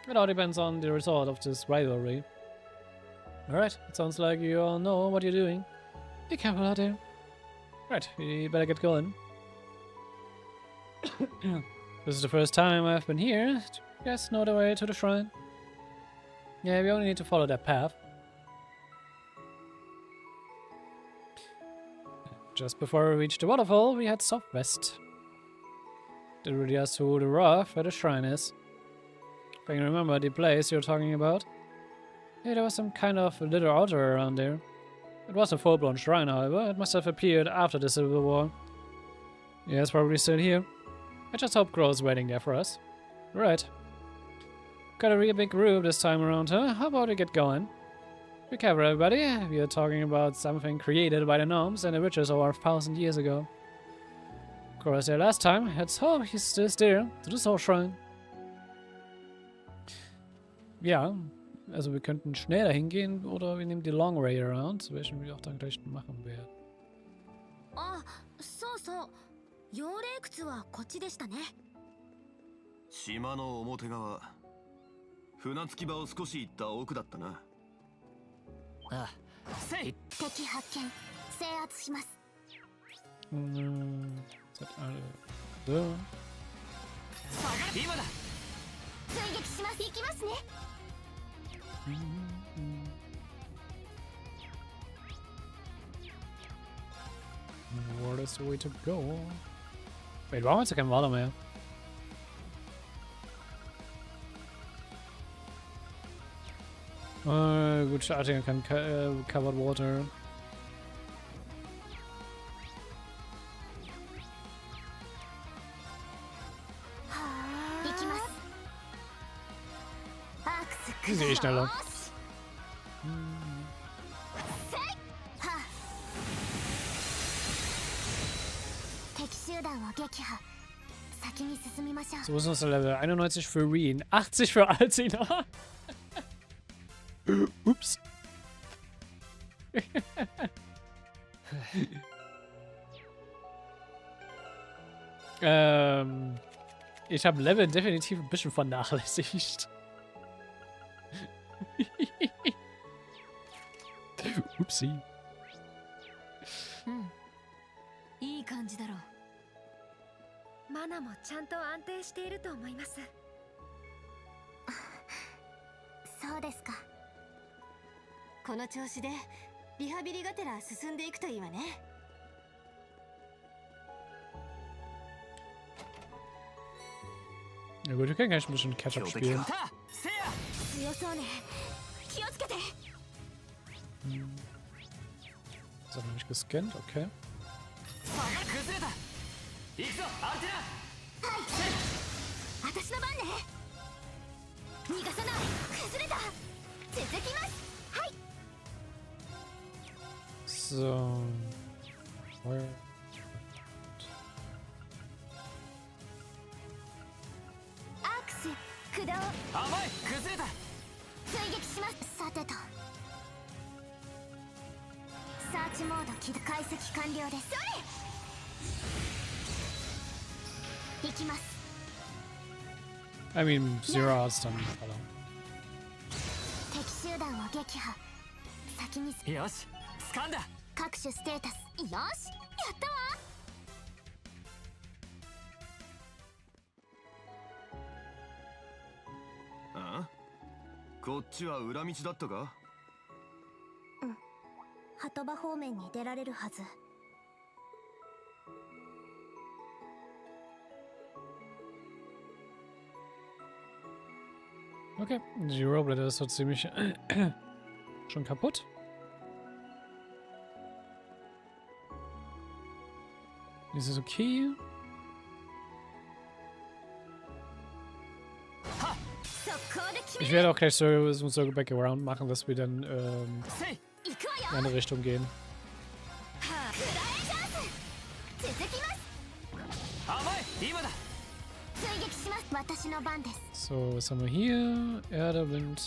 It all depends on the result of this rivalry. Alright, it sounds like you all know what you're doing. Be careful out there. Right, we better get going. This is the first time I've been here. You guys know the way to the shrine? Yeah, we only need to follow that path. Just before we reach the waterfall, we head southwest. That really us to the rough where the shrine is. If I can remember the place you're talking about. Yeah, there was some kind of little altar around there. It was a full-blown shrine, however. It must have appeared after the Civil War. Yeah, it's probably still here. I just hope Grow's waiting there for us. Right. Got a real big group this time around, huh? How about we get going? Be careful, everybody. We are talking about something created by the gnomes and the witches over 1,000 years ago. Grow was there last time. Let's hope he's still there to the Soul Shrine. Ja, also wir könnten schnell dahin gehen oder wir nehmen die Long Way around, welchen wir auch dann gleich machen werden.
Ah, so. 妖霊窟はこっちでしたね。
島の表側、船着き場を少し行った奥だったな。
敵発見。制圧します。
Seid alle so.
今だ。追撃します。行きますね。
What is the way to go? Wait, warum hat sie keinen Water mehr? Gut, Starting kann covered water. Die sehe ich schneller. So ist unser Level. 91 für Rean, 80 für Alcina. Ups. Ich habe Level definitiv ein bisschen vernachlässigt. Upsi.
いい感じだろう。マナもちゃんと安定していると思います。そうですか。この調子でリハビリがてら進んでいくといいわね。
Ja gut, wir können gleich ein bisschen Catch-up spielen. Ist aber nicht gescannt, okay. So. I mean, Zero Arts dann.
Ah? こっちは裏道だったか？
うん。鳩場方面に出られるはず。
Okay, die Rollblätter ist so ziemlich schon kaputt. Ist es okay? Ich werde auch gleich so Background machen, dass wir dann in eine Richtung gehen. So, was haben wir hier? Erde, Wind.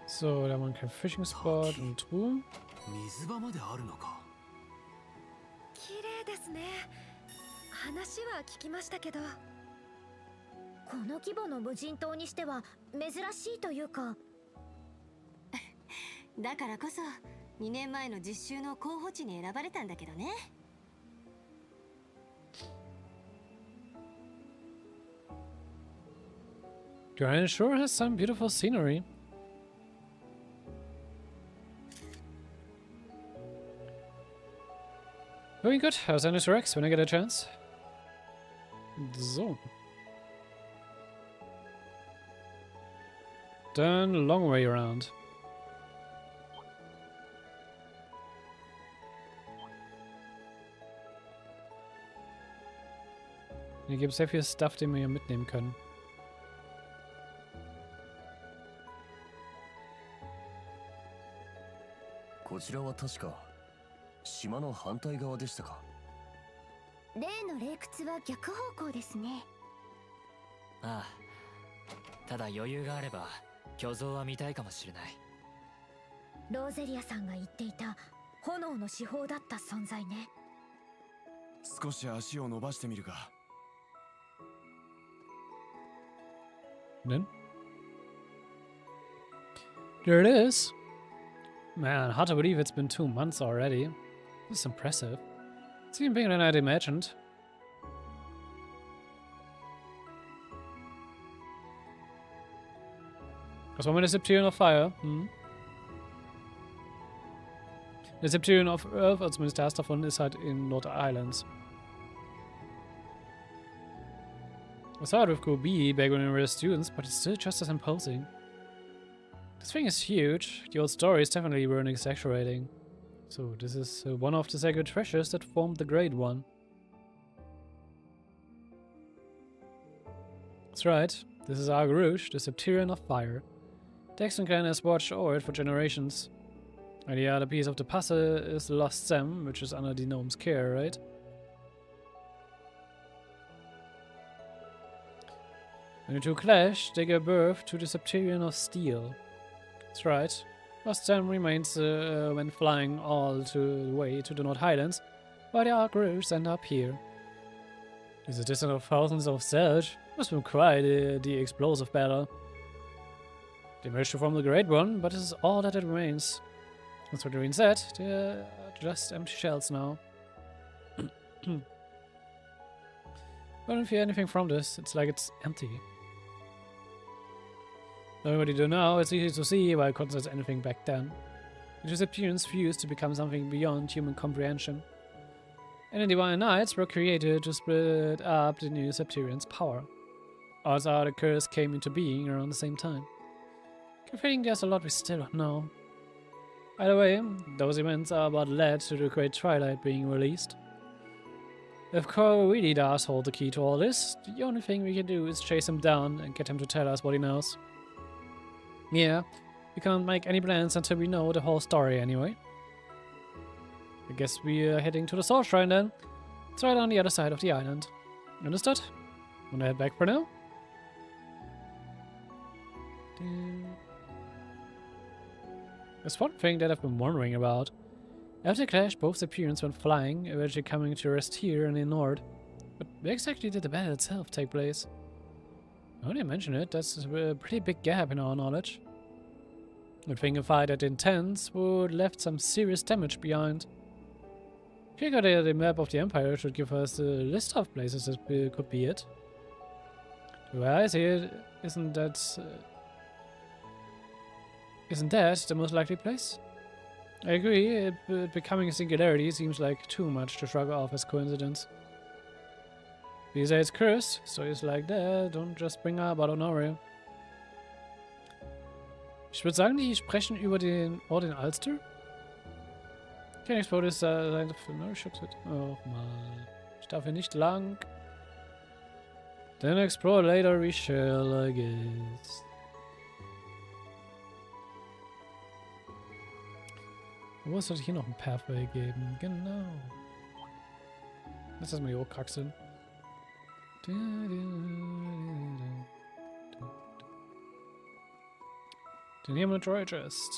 So, da haben wir keinen Fishing Spot und Truhe.
水場まであるのか。
綺麗ですね。話は聞きましたけど、この規模の無人島にしては珍しいというか。だからこそ2年前の実習の候補地に選ばれたんだけどね。
Twilight sure has some beautiful scenery. Doing good. How's Ende Rex when I get a chance? So. Then long way around. Hier gibt es sehr viel Stuff, den wir hier mitnehmen können.
Hier 島の反対側でしたか。
例の霊窟は逆方向ですね。
ああ。ただ余裕があれば巨像は見たいかもしれない。
ローゼリアさんが言っていた炎の至宝だった存在ね。
少し足を伸ばしてみるか。
Then there it is. Man, hard to believe it's been 2 months already. This is impressive. It's even bigger than I'd imagined. Was war mit der Septilion of Fire? Der Septilion of Earth, also zumindest der erste davon, ist halt in North Islands. I saw it with Gobi back when we were students, but it's still just as imposing. This thing is huge. The old stories definitely weren't exaggerating. So this is one of the sacred treasures that formed the Great One. That's right. This is Argarouche, the Septilion of Fire. Dexton Clan has watched over it for generations. And the other piece of the puzzle is the Lost Gem, which is under the gnome's care, right? When the two clash, they give birth to the Septilion of Steel. That's right. Lost Gem remains when flying all the way to the North Highlands, while the Argarouche end up here. Is a distance of thousands of sails. Must have been quite the explosive battle. They managed to form the Great One, but this is all that remains. That's what Rean said. They're just empty shells now. I don't feel anything from this. It's like it's empty. Knowing what you do now, it's easy to see why I couldn't sense anything back then. The two Septilions fused to become something beyond human comprehension. And the Divine Knights were created to split up the new Septilion's power. Odds are the curse came into being around the same time. I think there's a lot we still don't know. Either way, those events are what led to the great Twilight being released. If Cole really does hold the key to all this, the only thing we can do is chase him down and get him to tell us what he knows. Yeah, we can't make any plans until we know the whole story anyway. I guess we are heading to the Soul Shrine then. It's right on the other side of the island. Understood? Wanna head back for now? There's one thing that I've been wondering about. After the clash, both Septilions went flying, eventually coming to rest here and in Nord. But where exactly did the battle itself take place? Now that you mention it, that's a pretty big gap in our knowledge. I'd think a fight that intense would left some serious damage behind. I figure that the map of the Empire should give us a list of places that could be it. The way I see it, isn't that the most likely place? I agree, becoming a singularity seems like too much to shrug off as coincidence. These say it's cursed, stories like that don't just bring up, I don't know. Ich würde sagen, die sprechen über den Ort in Ulster. Can explore this line of it. Oh man. Ich darf hier nicht lang. Then explore later we shall, I guess. Wo sollte ich hier noch ein Pathway geben? Genau. Lass das mal hier hochkraxeln. Den hier mal Troy Chest.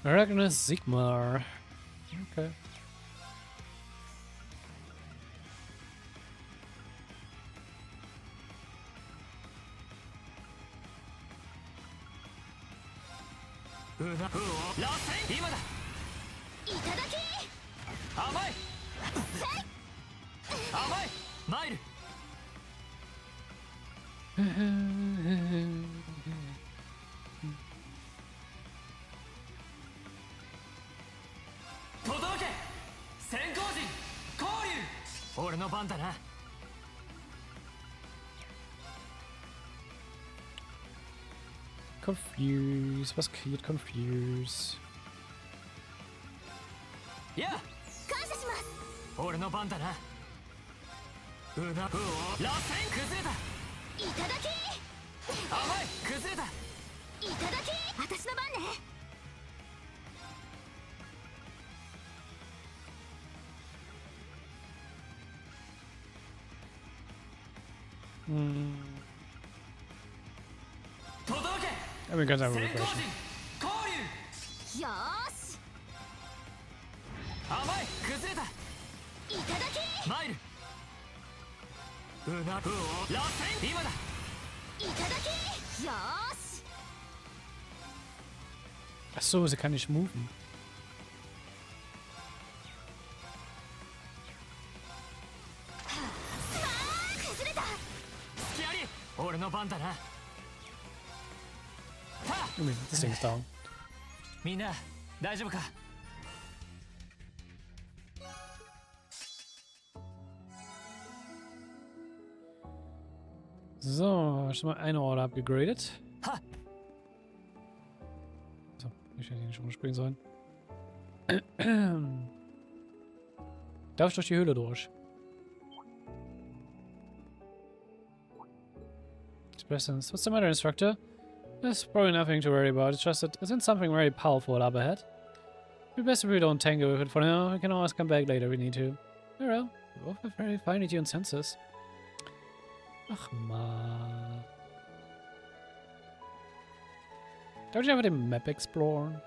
Arachnis Sigmar. Okay. Confuse. Was kreiert Confuse?
Ja! Ore no ban da na. Una Rasen kuzureta. Itadaki. Amai kuzureta. Itadaki. Watashi no ban ne.
I mean, ganz einfach refreshen.
よーし
甘い崩れた
いただき
マイルうなるを螺旋今だ
いただきよーし
Ach so, sie kann nicht moven.
崩れた
隙あり俺の番だな
I mean, this thing's down.
みんな大丈夫か
So, schon mal eine Order abgegradet.
Ha.
So, ich hätte ihn schon spielen sollen. Darf ich durch die Höhle durch? Expressions. What's the matter, Instructor? There's probably nothing to worry about. It's just that isn't something very powerful up ahead. We best if we don't tangle with it for now. We can always come back later if we need to. Oh well, we both have very fine tuned senses. Ach man. Darf ich einfach den Map exploren?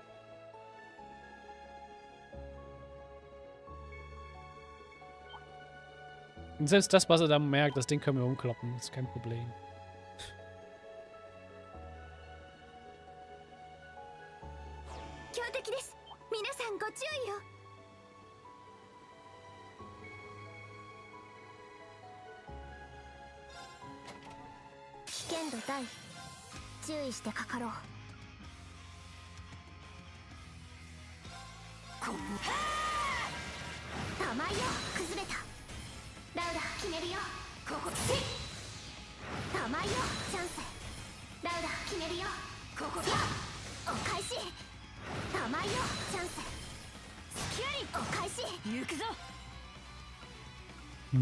Und selbst das, was er da merkt, das Ding können wir umkloppen. Das ist kein Problem.
強敵です皆さんご注意を危険度大注意してかかろうこん玉よ崩れたラウダ決めるよここせ玉よチャンスラウダ決めるよここお返し玉よチャンススキュアリお返し行くぞ燃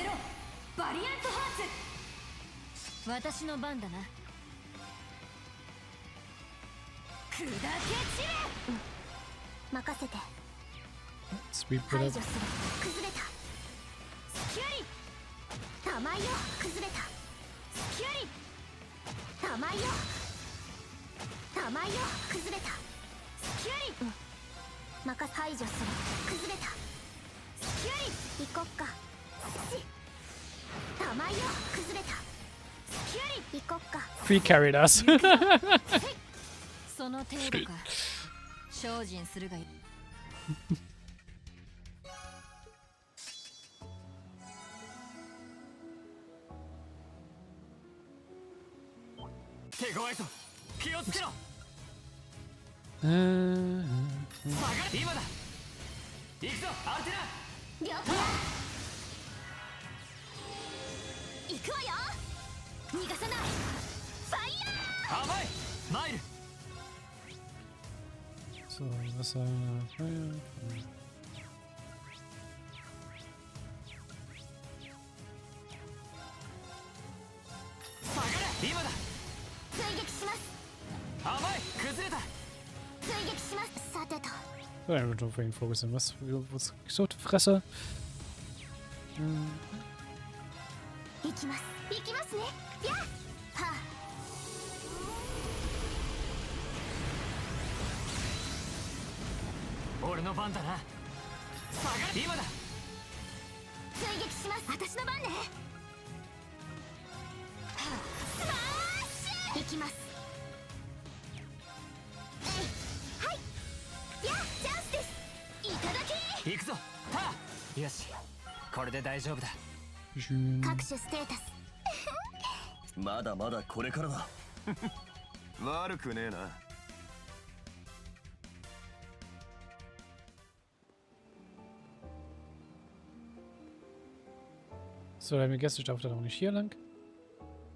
えろバリアントハーツ私の番だな砕け散れ、任せて
Sweep
排
it
除
up.
する崩れたスキュアリ玉よ崩れたスキュアリ玉よ玉よ崩れたスキュアリ排除する崩れたスキュアリ行こっかし玉よ崩れたスキュアリ行こっか
Free carried us.
その程度か精進するがいい
手強いぞ気をつけろ
Äh,
下がれ今だ行くぞアルテナ
了解行くわよ逃がさないファイヤー
甘いマイル
so, Wasser, Feuer.
下がれ今だ
追撃します
甘い崩れた
追撃しますさてと
So, dann wird auf jeden Fall fokussieren. Was gesucht? Fresse.
行きます行きますねやっはあ
俺の番だな下がれ今だ
追撃します私の番ねはあスマッシュ行きますはいやっチャンスですいただき
行くぞタよしこれで大丈夫だ
Schön.
各種ステータス
まだまだこれからだ悪くねえな
So, der Gäste darf dann auch nicht hier lang.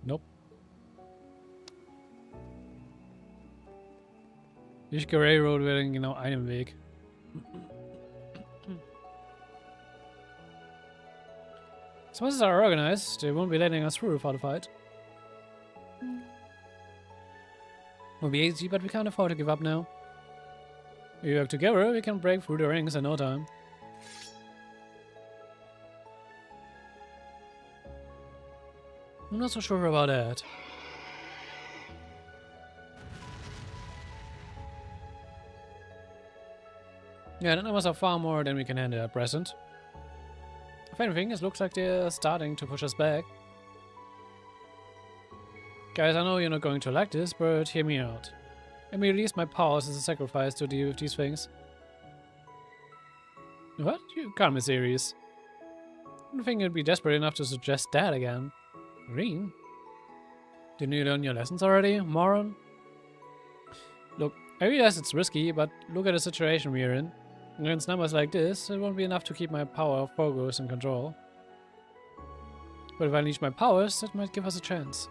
Nope. Ich Railroad wäre in genau einem Weg. So once are organized, they won't be letting us through without a fight. Won't be easy, but we can't afford to give up now. If we work together, we can break through the rings in no time. I'm not so sure about that. Yeah, the numbers are far more than we can handle at present. If anything, it looks like they're starting to push us back. Guys, I know you're not going to like this, but hear me out. Let me release my powers as a sacrifice to deal with these things. What? You can't be serious. I don't think you'd be desperate enough to suggest that again. Rean? Didn't you learn your lessons already, moron? Look, I realize it's risky, but look at the situation we're in. Against numbers like this, it won't be enough to keep my power, focus, and control. But if I unleash my powers, that might give us a chance.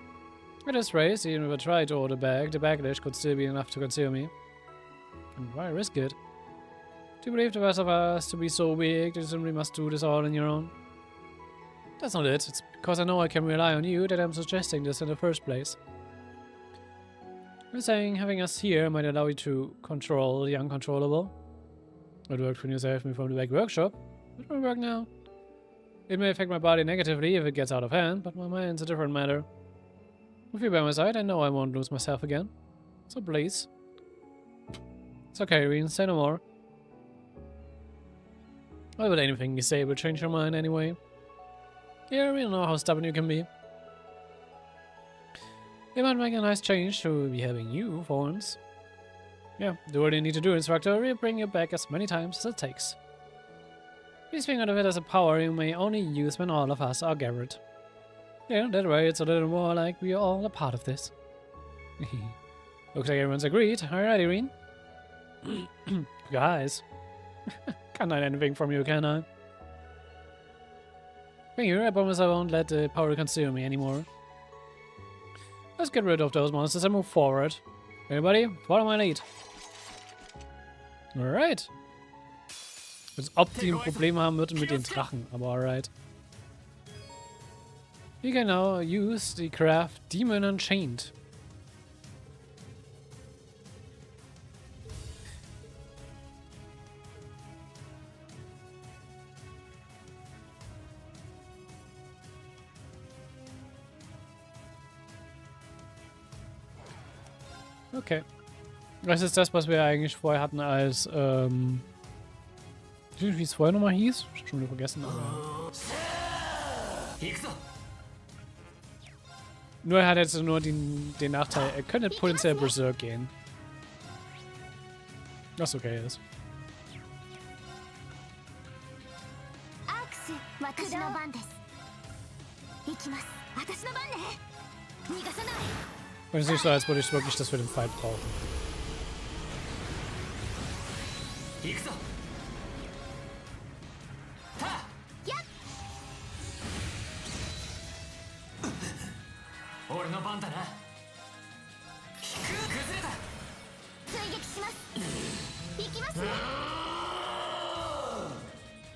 At this rate, even if I try to hold it back, the backlash could still be enough to conceal me. And why risk it? Do you believe the rest of us to be so weak that you simply must do this all on your own? That's not it. It's because I know I can rely on you that I'm suggesting this in the first place. I'm saying having us here might allow you to control the uncontrollable. It worked when you saved me from the back workshop. It won't work now. It may affect my body negatively if it gets out of hand, but my mind's a different matter. With you by my side, I know I won't lose myself again. So please. It's okay, Rean, say no more. Why would anything you say will change your mind anyway? Yeah, we don't know how stubborn you can be. It might make a nice change to be having you for once. Yeah, do what you need to do, instructor. We'll bring you back as many times as it takes. Please think of it as a power you may only use when all of us are gathered. Yeah, that way it's a little more like we are all a part of this. Looks like everyone's agreed. Alrighty, Rean. Guys. Can't hide anything from you, can I? Thank you, I promise I won't let the power consume me anymore. Let's get rid of those monsters and move forward. Everybody, follow my lead. Alright. Als ob die ein Problem haben würden mit den Drachen, aber alright. You can now use the craft Demon Unchained. Okay. Das ist das, was wir eigentlich vorher hatten als, wie es vorher nochmal hieß? Ich hab schon wieder vergessen. Aber nur er hat jetzt nur den Nachteil, er könnte potenziell Berserk gehen. Was okay ist. Und es ist nicht so, als würde ich wirklich das für den Fight brauchen.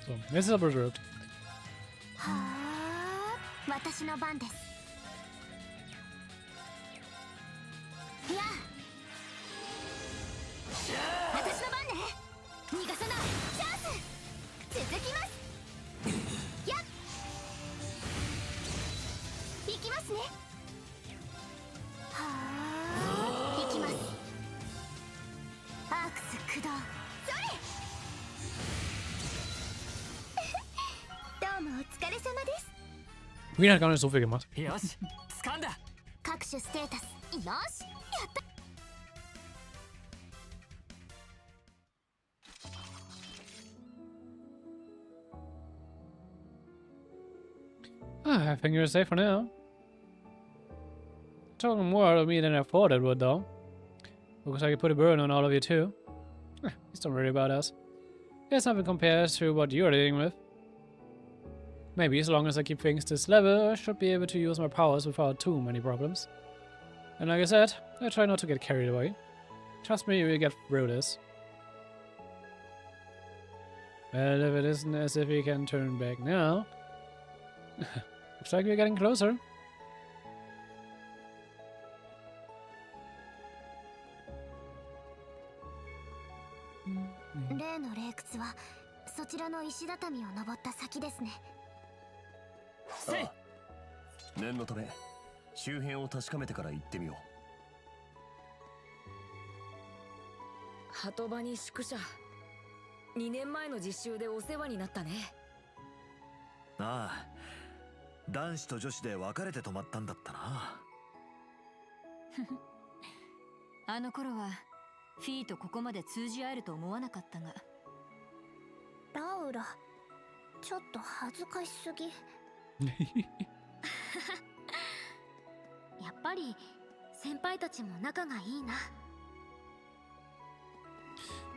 So, jetzt ist er berührt. Rean hat gar nicht so viel gemacht. I think you're safe for now. Talking more out of me than I thought it would, though. Looks like you put a burden on all of you, too. Please don't worry about us. There's nothing compared to what you're dealing with. Maybe as long as I keep things this level, I should be able to use my powers without too many problems. And like I said, I try not to get carried away. Trust me, we'll get through this. Well, if it isn't as if we can turn back now. Looks like we're getting closer.
周辺を確かめてから行ってみよ
鳩場に宿舎。2年前の実習でお世話になったね。
う。ああ、男子と女子で別れて泊まったんだったな。
あの頃はフィーとここまで通じ合えると思わなかったが。ラウラ、ちょっと恥ずかしすぎ。やっぱり先輩たちも仲がいいな。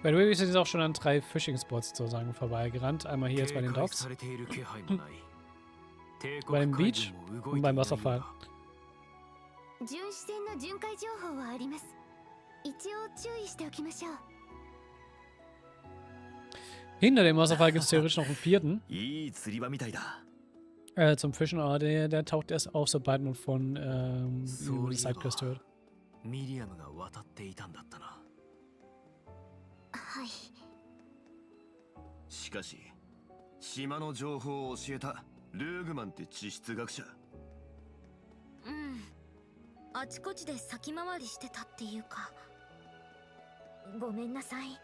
By the way, wir sind jetzt auch schon an 3 Fishing-Spots sozusagen vorbeigerannt. Einmal hier jetzt bei den Docks, bei dem Beach und beim Wasserfall.
巡視船の巡回情報はあります。一応注意しておきましょう。
Hinter dem Wasserfall gibt es theoretisch noch einen 4.
いい釣り場みたいだ。
Zum Fischen, aber der taucht erst auf, sobald man von über die Sidequest hört.
ミリアムが渡っていたんだったな。
はい。
しかし島の情報を教えたルーグマンって地質学者。
うん。あちこちで先回りしてたっていうか。ごめんなさい。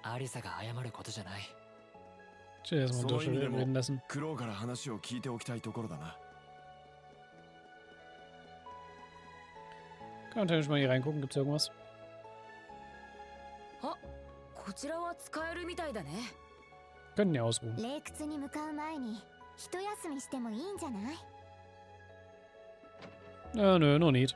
アリサが謝ることじゃない。
Ich will erstmal durchreden lassen.
クローから話を聞いておきたいところだな。
Kann man theoretisch mal hier reingucken, gibt's irgendwas?
あ、こちらは使えるみたいだね。
Können ja ausruhen.
霊窟に向かう前に一休みしてもいいんじゃない？
Nö, no need.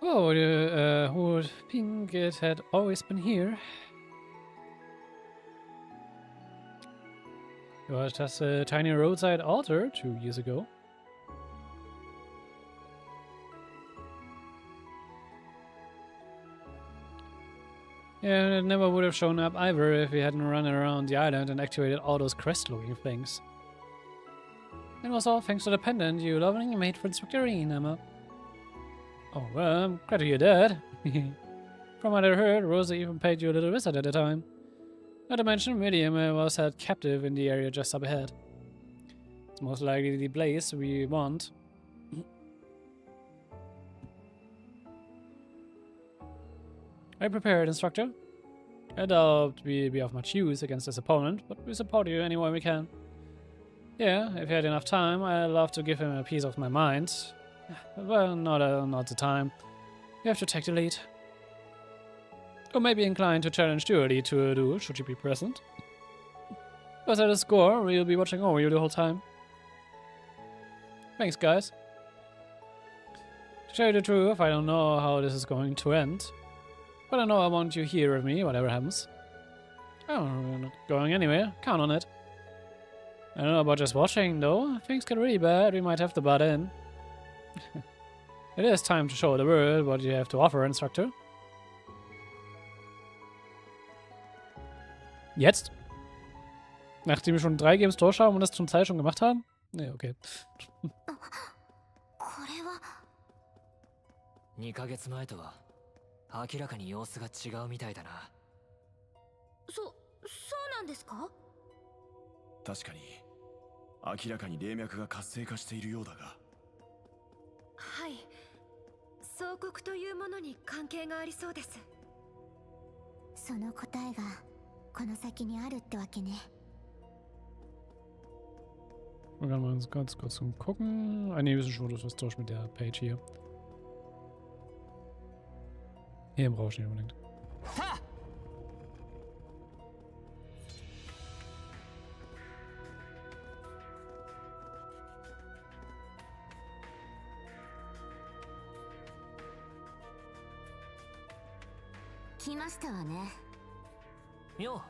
Oh, would think it had always been here. It was just a tiny roadside altar 2 years ago. And it never would have shown up either if we hadn't run around the island and activated all those crest-looking things. It was all thanks to the pendant you lovingly made for Inspector Rean, Emma. Oh, well, I'm glad to hear that. From what I heard, Rosa even paid you a little visit at the time. Not to mention, Millium was held captive in the area just up ahead. It's most likely the place we want. Are you prepared, Instructor? I doubt we'll be of much use against this opponent, but we support you any way we can. Yeah, if you had enough time, I'd love to give him a piece of my mind. Well, not the time. You have to take the lead. Or maybe inclined to challenge dually to a duel, should you be present. But at a score, we'll be watching over you the whole time. Thanks, guys. To tell you the truth, I don't know how this is going to end. But I know I want you here with me, whatever happens. Oh, we're not going anywhere. Count on it. I don't know about just watching, though. If things get really bad, we might have to butt in. It is time to show the world what you have to offer, Instructor. Jetzt? Nachdem wir schon 3 Games durchschauen und das zum Teil schon gemacht haben? Nee, okay.
これは
2ヶ月前とは明らかに様子が違うみたいだな。
そうなんですか？
確かに明らかに霊脈が活性化しているようだが。
はい。総国というものに関係がありそうです。その答えがこの先にあるってわけね。
Wir können mal ganz kurz gucken. Ah ne, wir sind schon was durch mit der Page hier. Hier brauche ich nicht unbedingt.
Ha!
来ましたわね。
よ、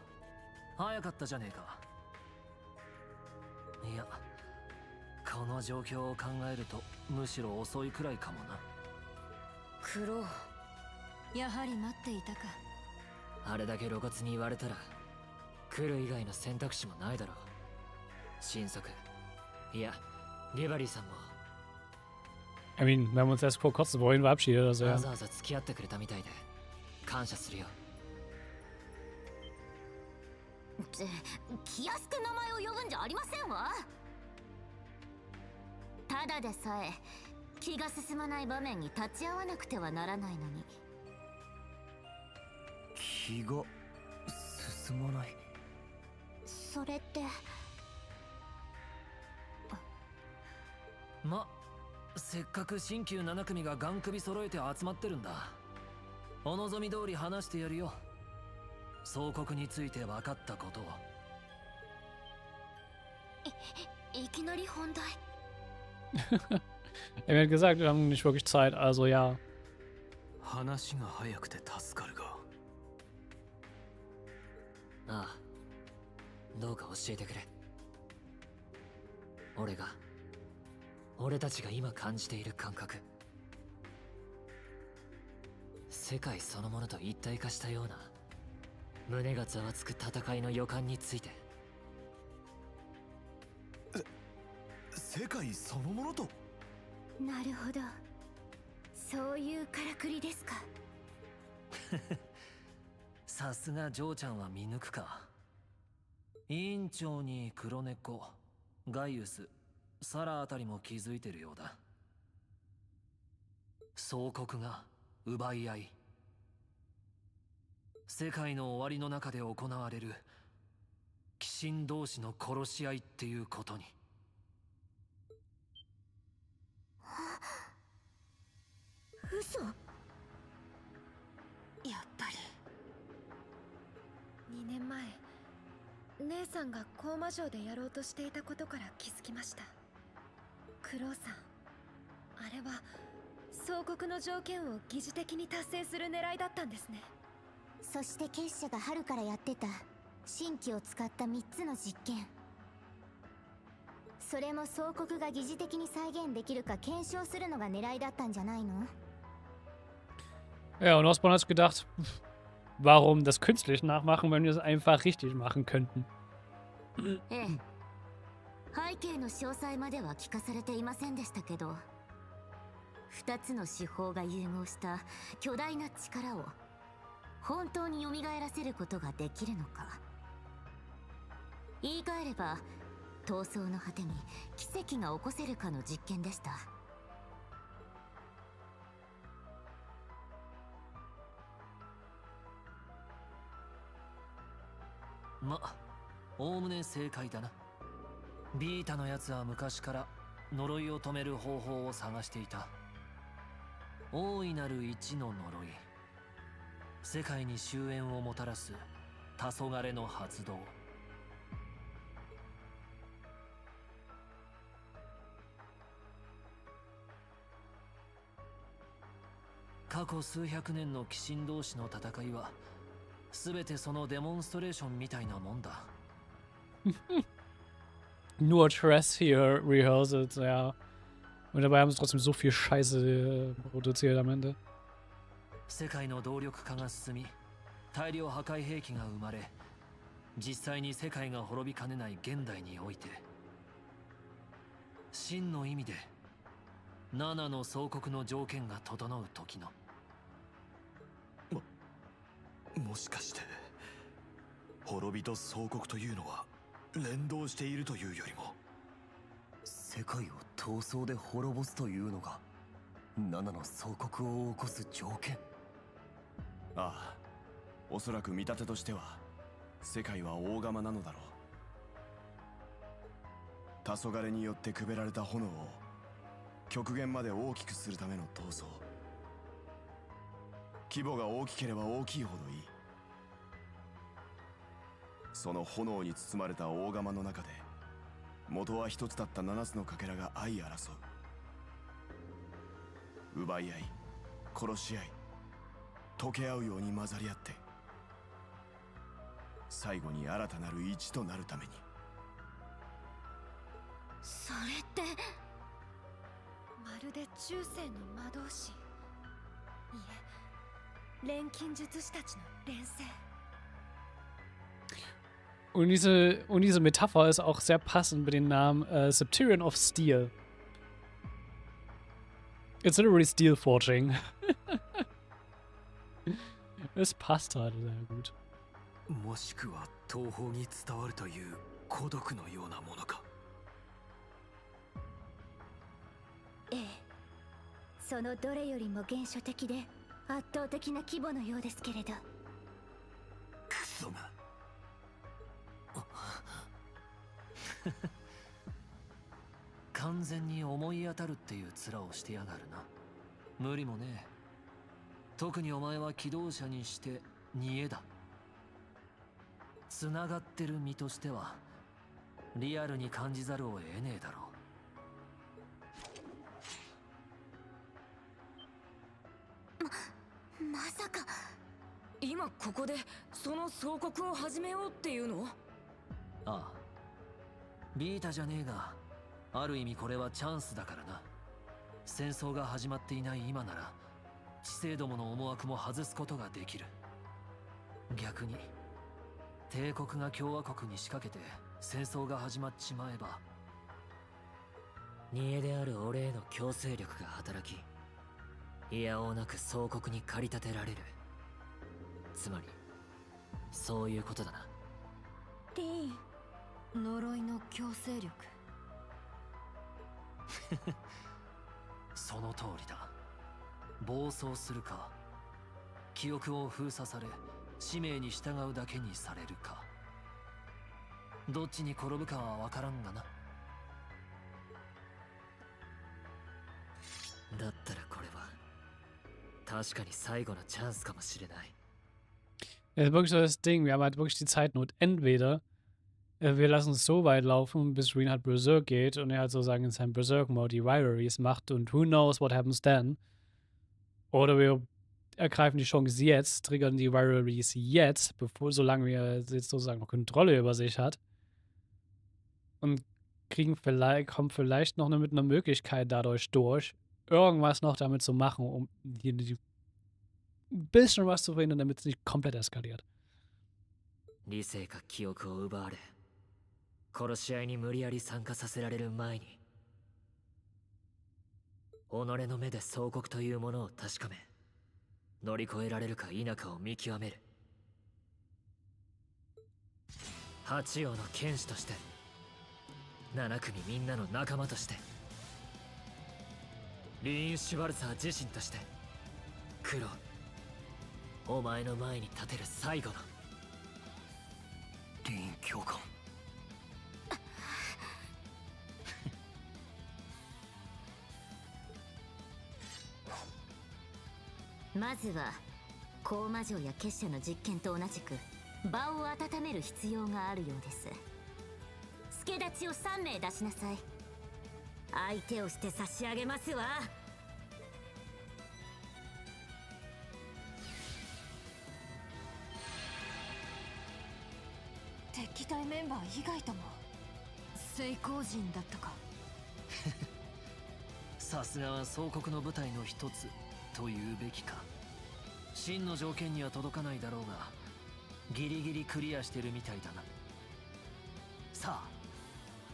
早かったじゃねえか。いや、この状況を考えるとむしろ遅いくらいかもな。
クロウ、
やはり待っていたか。
あれだけ露骨に言われたら来る以外の選択肢もないだろう。新作、いや、リバリーさんも
I mean, wir haben uns erst vor kurzem vorhin verabschiedet, also
わ
ja.
ざわざ付き合ってくれたみたいで感謝するよ。
って気安く名前を呼ぶんじゃありませんわ。ただでさえ気が進まない場面に立ち会わなくてはならないのに。
気が進まない。
それって
ま、せっかく新旧7組がガン首揃えて集まってるんだ。お望み通り話してやるよ。総国について分かったことを。
いきなり本題。
Er hat gesagt, wir haben nicht wirklich Zeit, also ja.
話が早くて助かるが。
ああ、どうか教えてくれ。俺たちが今感じている感覚、世界そのものと一体化したような胸がざわつく戦いの予感について。
世界そのものと。
なるほど、そういうからくりですか。
さすがジョーちゃんは見抜くか。委員長に黒猫、ガイウス、サラあたりも気づいてるようだ。総国が奪い合い、世界の終わりの中で行われる鬼神同士の殺し合いっていうことに。
嘘。やっぱり
2年前姉さんが高魔城でやろうとしていたことから気づきました。クロウさん、あれは総国の条件を疑似的に達成する狙いだったんですね。
そして結社が春からやってた新規を使った3つの実験、それも総国が疑似的に再現できるか検証するのが狙いだったんじゃないの？
Ja, und Osborn hat sich gedacht, warum das künstlich nachmachen, wenn wir es einfach richtig machen könnten.
ええ、背景の詳細までは聞かされていませんでしたけど、2つの手法が融合した巨大な力を本当に蘇らせることができるのか。言い換えれば闘争の果てに奇跡が起こせるかの実験でした。
ま、おおむね正解だな。ビータのやつは昔から呪いを止める方法を探していた。大いなる一の呪い、世界に終焉をもたらす黄昏の発動。過去数百年の鬼神同士の戦いは全てそのデモンストレーションみたいなもんだ。
Nur Tress hier rehearsed, ja. Und dabei haben sie trotzdem so viel Scheiße produziert am Ende.
世界の動力化が進み、大量破壊兵器が生まれ、実際に世界が滅びかねない現代において、真の意味で7の総国の条件が整う時の。
もしかして滅びと総国というのは連動しているというよりも、
世界を闘争で滅ぼすというのが7の総国を起こす条件。ああ、おそらく見立てとしては世界は大釜なのだろう。黄昏によってくべられた炎を極限まで大きくするための闘争。規模が大きければ大きいほどいい。その炎に包まれた大釜の中で元は一つだった7つのかけらが相争う。奪い合い、殺し合い、溶け合うように混ざり合って、最後に新たなる一となるために。
それって
まるで中世の魔導士、いえ錬金術師たちの連成。
Und diese Metapher ist auch sehr passend mit dem Namen Septirion of Steel. It's literally steel forging. Es passt halt sehr gut.
もしくは東方に伝わるという孤独のようなものか。
ええ、そのどれよりも原初的で圧倒的な規模のようですけれど。
クソが。
完全に思い当たるっていう面をしてやがるな。無理もねえ。特にお前は機動車にして煮えだ。つながってる身としてはリアルに感じざるを得ねえだろ
う。まさか
今ここでその総国を始めようっていうの？
ああ、ビータじゃねえが、ある意味これはチャンスだからな。戦争が始まっていない今なら知性どもの思惑も外すことができる。逆に帝国が共和国に仕掛けて戦争が始まっちまえば、煮えである俺への強制力が働き、いやおうなく総国に駆り立てられる。つまりそういうことだな。
リーン、呪いの強制力。
その通りだ。暴走するか、記憶を封鎖され使命に従うだけにされるか、どっちに転ぶかは分からんがな。だったらこれは確かに最後のチャンスかもしれない。
Das ist wirklich so das Ding. Wir haben halt wirklich die Zeitnot. Entweder wir lassen es so weit laufen, bis Rean halt Berserk geht und er halt sozusagen in seinem Berserk-Mode die Rivalries macht und who knows what happens then. Oder wir ergreifen die Chance jetzt, triggern die Rivalries jetzt, solange er jetzt sozusagen noch Kontrolle über sich hat. Und kommen vielleicht noch mit einer Möglichkeit dadurch durch, irgendwas noch damit zu machen, um hier ein bisschen was zu verhindern, damit es nicht komplett eskaliert.
理性か記憶を奪われ、殺し合いに無理やり参加させられる前に、己の目で総国というものを確かめ、乗り越えられるか否かを見極める。八王の剣士として、7組みんなの仲間として、リーン・シュバルサー自身として、クロ、お前の前に立てる最後の。
リーン教官。
まずは高魔女や結社の実験と同じく場を温める必要があるようです。助太刀を3名出しなさい。相手をして差し上げますわ。敵対メンバー以外とも成功人だったか。
さすがは総国の部隊の一つと言うべきか。真の条件には届かないだろうが、ギリギリクリアしてるみたいだな。さあ、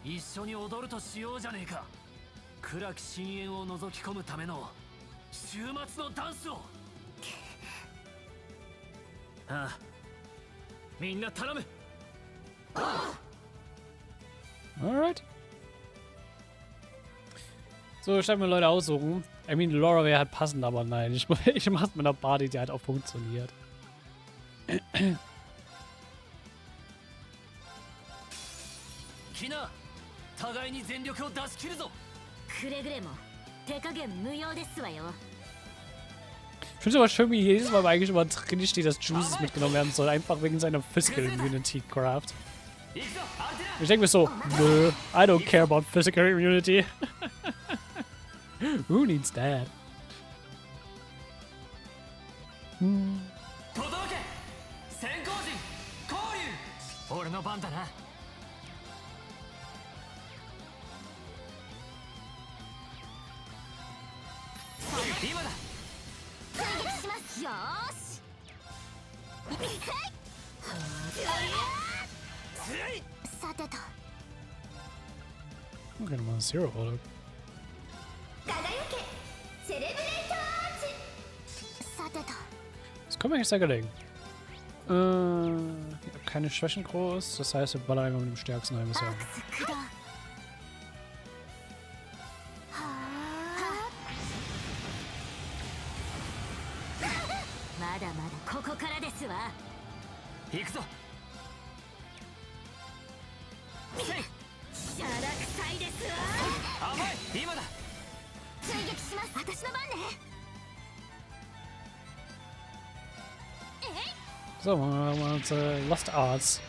一緒に踊るとしようじゃねえか。暗き深淵を覗き込むための終末のダンスを。ああ、みんな頼む。
Alright. So, ich habe mir Leute aussuchen. I mean, Laura wäre halt passend, aber nein. Ich mach's mit einer Party, die halt auch funktioniert.
Kina, 互いに全力を出し切るぞ。
くれぐれも手加減無用ですわよ。
Ich finde es aber schön, wie jedes Mal eigentlich immer drin steht, dass Juices mitgenommen werden soll, einfach wegen seiner Physical Immunity Craft. Ich denke mir so, nö, I don't care about physical immunity. Who needs that?
届け、先行陣降臨。俺の番だな。今だ。
攻撃します。よーし。さてと
I'm gonna want zero hold.
輝けセレブレートアーチさてと
Das kommt mir eigentlich sehr gelegen. Ich habe keine Schwächen groß, das heißt, wir ballern einfach mit dem stärksten rein bisher.
アクス駆動はあまだまだここからですわ
行くぞ。
シャラ臭いですわ
甘い、今だ。
追撃します私の番ね
So, machen wir uns Lost Arts.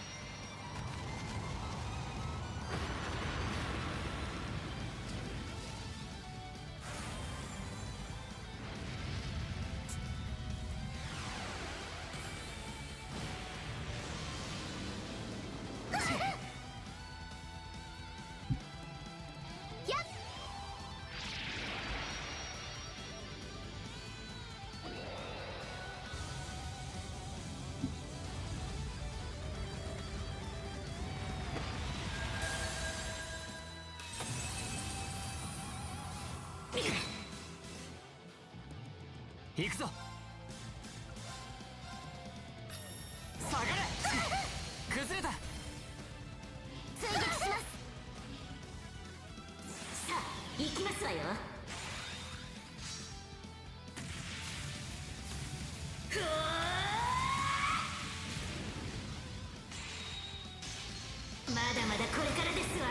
行くぞ。下がれ。崩れた。
追撃しますさあ行きますわよふわーまだまだこれからですわ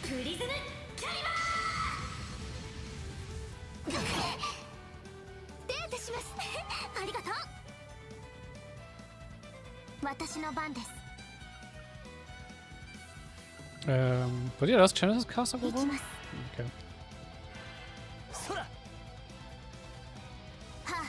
プリズムキャリバーデートしますありがとう私の番です
Wollt ihr das Genesis Caster
行き
gewonnen?
ます
Okay.
そら。
はあ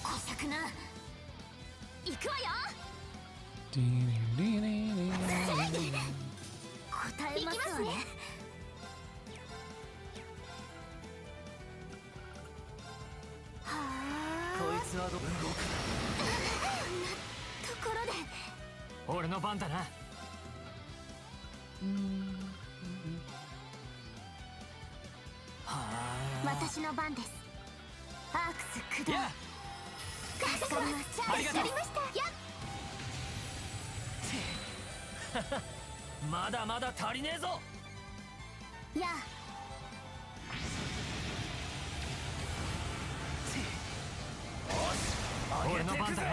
こさくな行くわよ答えますわねは
こいつはどこ
あところで
俺の番だな。
私の番ですアークス駆動
や
助かりますチャージやりましたや
まだまだ足りねえぞ。
や
俺の番だな。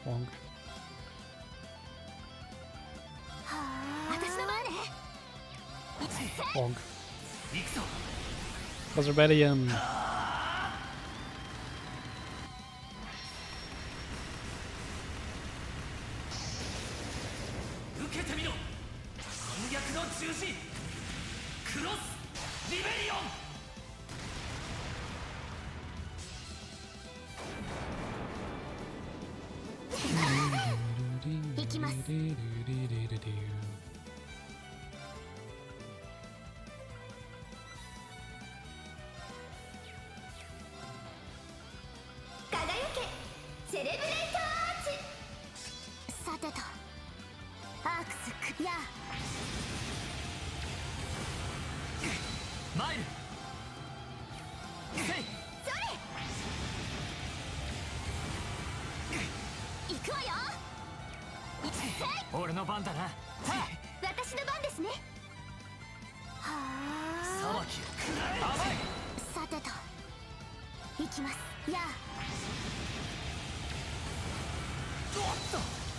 Bonk.
私の番ね
Bonk.
行くぞ。
Was Rebellion.
受けてみろ。反逆の十字クロスリベリオン。
行きます輝けセレブレートアーチさてとアークスクや
マイル。せい。
それ行くわよ
俺の番だな。
私の番ですねは
裁
あ
きを食らえ。甘い。
さてと行きますや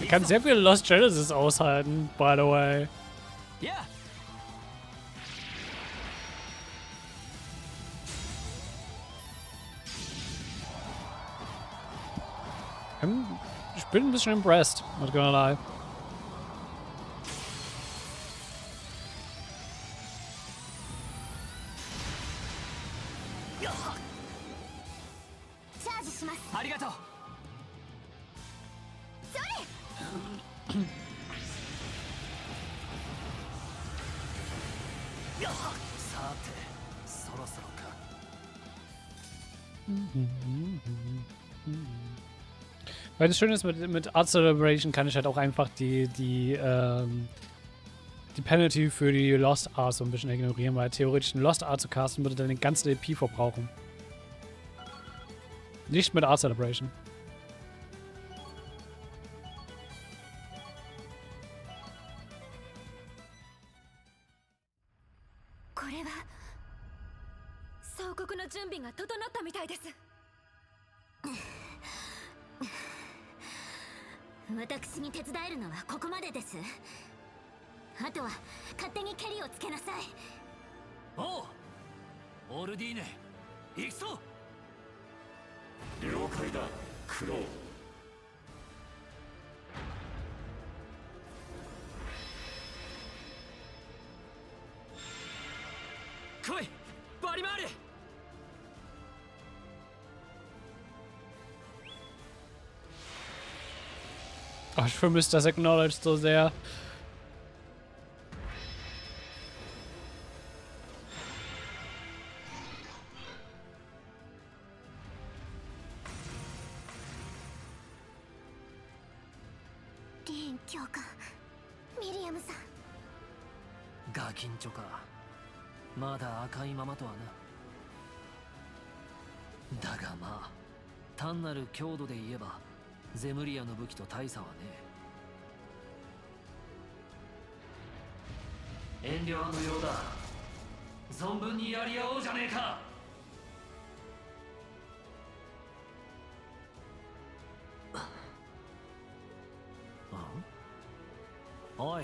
Ich kann sehr viel Lost Genesis aushalten, by the way.
や
Ich bin ein bisschen impressed, not gonna lie.
チャージします
ありがとう。さて、そろそろか。
Weil das Schöne ist, mit Art Celebration kann ich halt auch einfach die Penalty für die Lost Art so ein bisschen ignorieren, weil theoretisch eine Lost Art zu casten würde dann den ganzen EP verbrauchen. Nicht mit Art Celebration.
これは総国の準備が整ったみたいです。
私に手伝えるのはここまでです。あとは勝手にケリをつけなさい。
おう、オルディーネ、行くぞ。
了解だ、クロウ。
来い、バリ回り。
Oh, ich vermisse das Acknowledged so sehr.
Rean 教官、ミリアムさん。
ガキンチョか。まだ赤いままとはな。だがまあ、単なる強度で言えばゼムリアの武器と大差はねえ。遠慮は無用だ。存分にやり合おうじゃねえか。おい、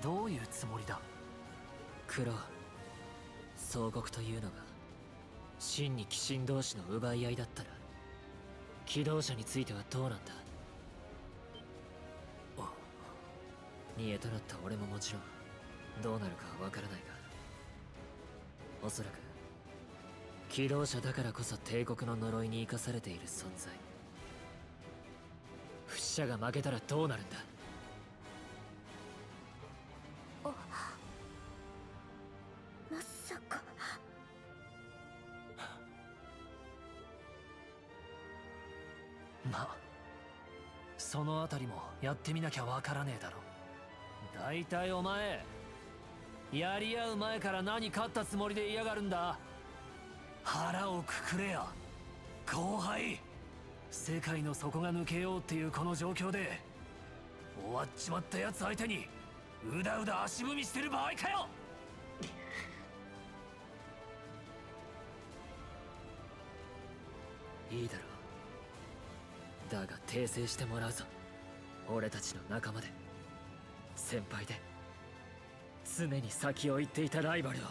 どういうつもりだ。クロウ、総国というのが真に鬼神同士の奪い合いだったら機動車についてはどうなんだ。煮えとなった俺ももちろんどうなるかはわからないが、おそらく機動車だからこそ帝国の呪いに生かされている存在。不死者が負けたらどうなるんだ。
まさか。
まあ、そのあたりもやってみなきゃわからねえだろ。だいたいお前、やり合う前から何勝ったつもりで嫌がるんだ。腹をくくれや後輩。世界の底が抜けようっていうこの状況で終わっちまったやつ相手にうだうだ足踏みしてる場合かよ。いいだろう。だが訂正してもらうぞ。俺たちの仲間で先輩で常に先を行っていたライバルを。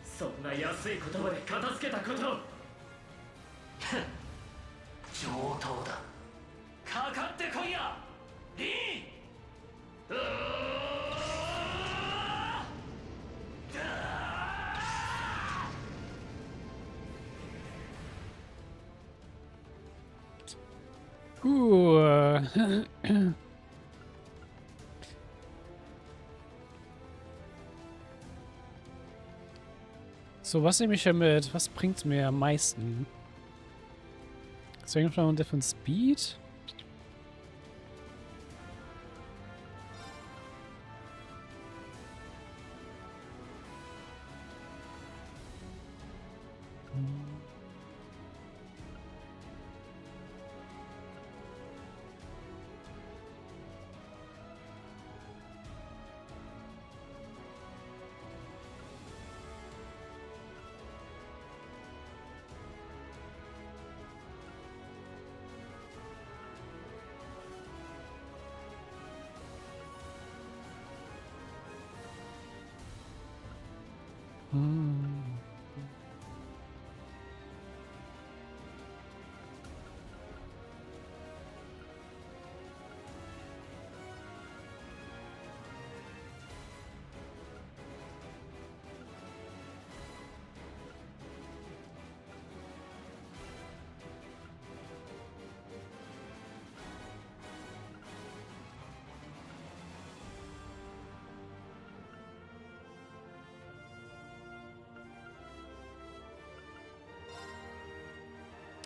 そんな安い言葉で片付けたことを上等だ。かかってこいやリーン。
So, was nehme ich hier mit? Was bringt mir am meisten? Deswegen noch Different Speed.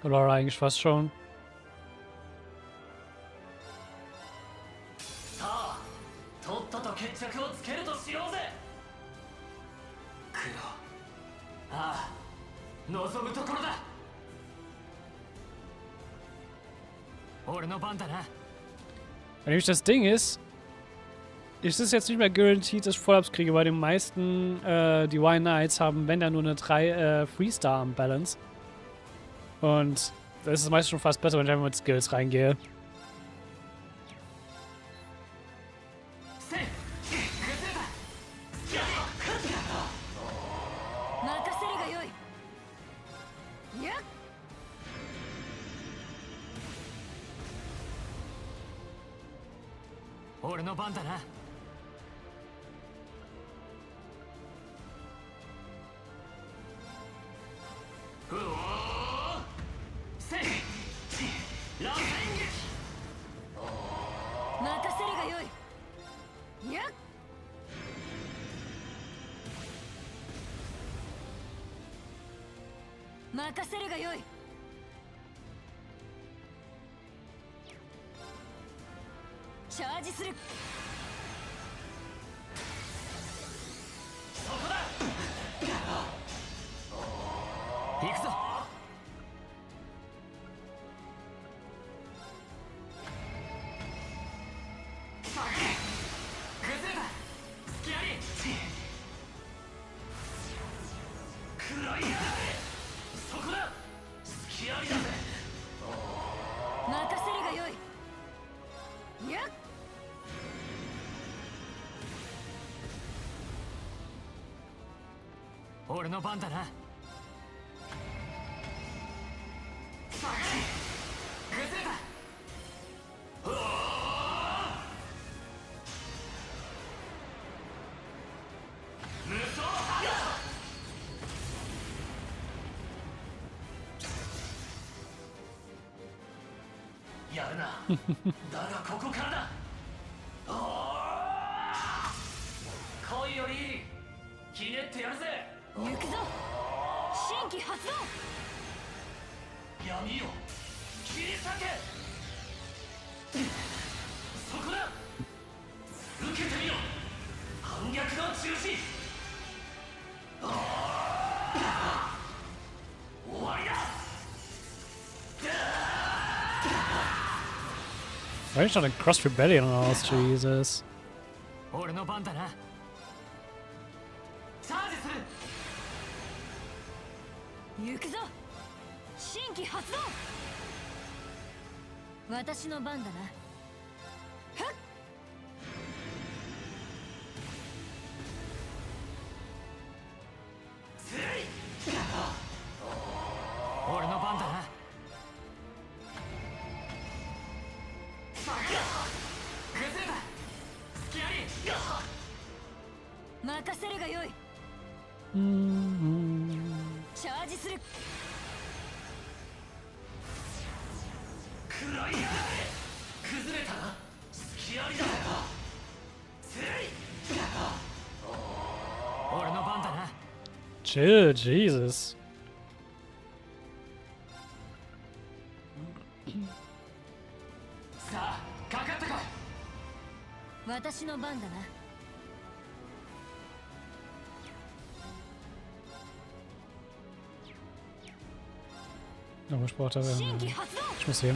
Oder eigentlich fast schon.
さあとっとと決着をつけるとしようぜ。黒、ああ望むところだ。俺の番だな。
Nämlich das Ding ist es jetzt nicht mehr guaranteed, dass ich Vollabs kriege, weil die meisten Divine Knights haben, wenn dann nur eine 3 Freestar am Balance. Und das ist meistens schon fast besser, wenn ich einfach mit Skills reingehe.
Ore no ban da na. Ore no ban da na. Yaru na. Daga koko kara da. Koi yori hinette yaru ze. 行くぞ新規発動闇よ切り裂けそこだ受けてみろ反逆の中止終わりだ
Why is not a cross rebellion aus? Jesus.
俺の番だなチャージする行くぞ新規発動私の番だなはっつい俺の番だな崩れた隙あり任せるがよいチャージする暗いやれ崩れたな隙ありだつい俺の番だな
Chill, Jesus.
さあかかってこい私の番だな
Oh, ich brauche da. Ich muss hier.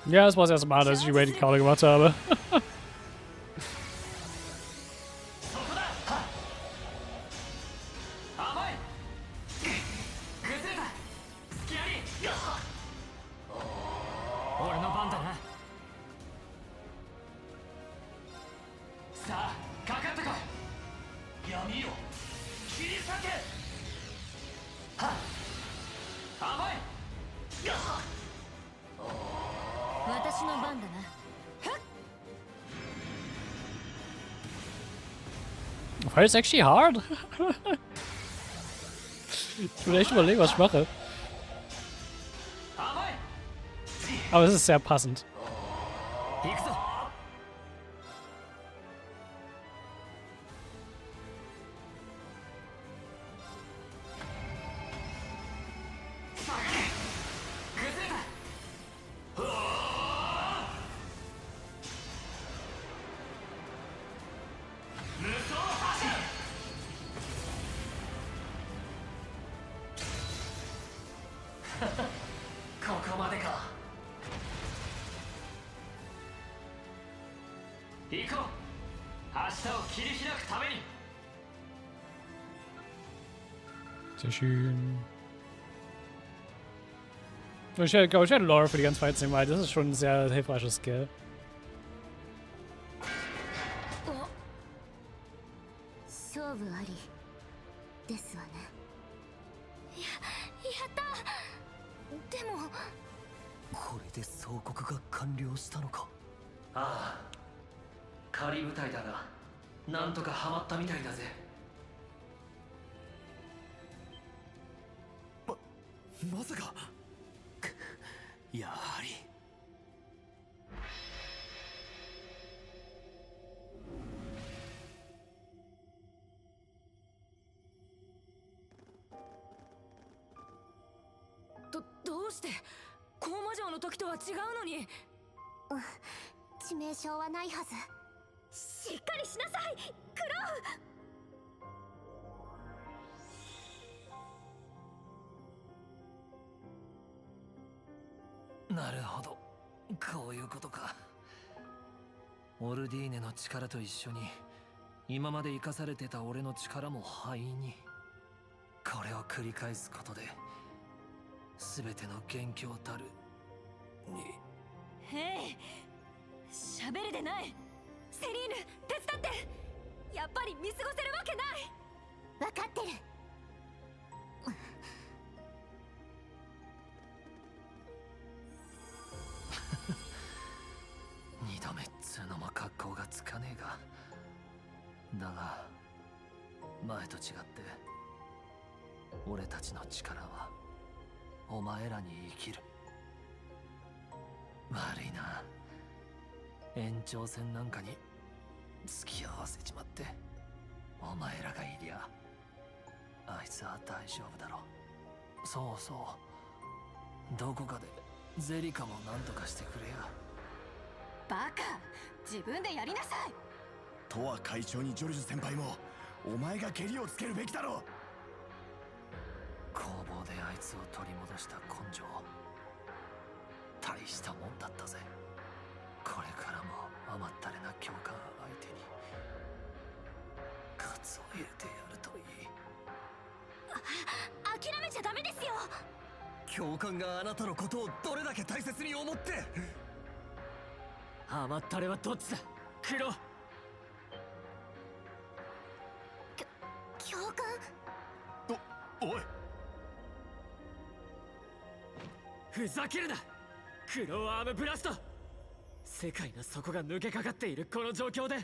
Ja, das war das erste Mal, dass ich die Rating Counter gemacht habe. It's actually hard. Ich will echt überlegen, was ich mache. Aber es ist sehr passend.
とまでか。行こう、明日を切り開くために。
Sehr schön. Ich werde Lore für die ganze Fights nehmen, weil das ist schon ein sehr hilfreiches Skill.
勝負ありですわね。
やったでも
これで総国が完了したのか。
ああ、仮舞台だがなんとかハマったみたいだぜ。
まさか。やはり。
どうして高魔城の時とは違うのに。
致命傷はないはず。
しっかりしなさいクロ
なるほど、こういうことか。オルディーネの力と一緒に今まで生かされてた俺の力も灰に。これを繰り返すことで全ての元凶たるに。
へえ、喋るでない。セリーヌ手伝って。やっぱり見過ごせるわけない。
分かってる。
二度目っつうのも格好がつかねえが。だが前と違って俺たちの力はお前らに生きる。悪いな、延長戦なんかに付き合わせちまって。お前らがいりゃあいつは大丈夫だろう。そうそう、どこかでゼリカもなんとかしてくれや。
バカ、自分でやりなさい。
とは会長にジョルジュ先輩もお前が蹴りをつけるべきだろう。
工房であいつを取り戻した根性、大したもんだったぜ。これからも甘ったれな教官相手にカツを入れてやるといい。
諦めちゃダメですよ。
教官があなたのことをどれだけ大切に思って。
甘ったれはどっちだ、クロ。
教官。
おい、
ふざけるな、クローアームブラスト。世界の底が抜けかかっているこの状況で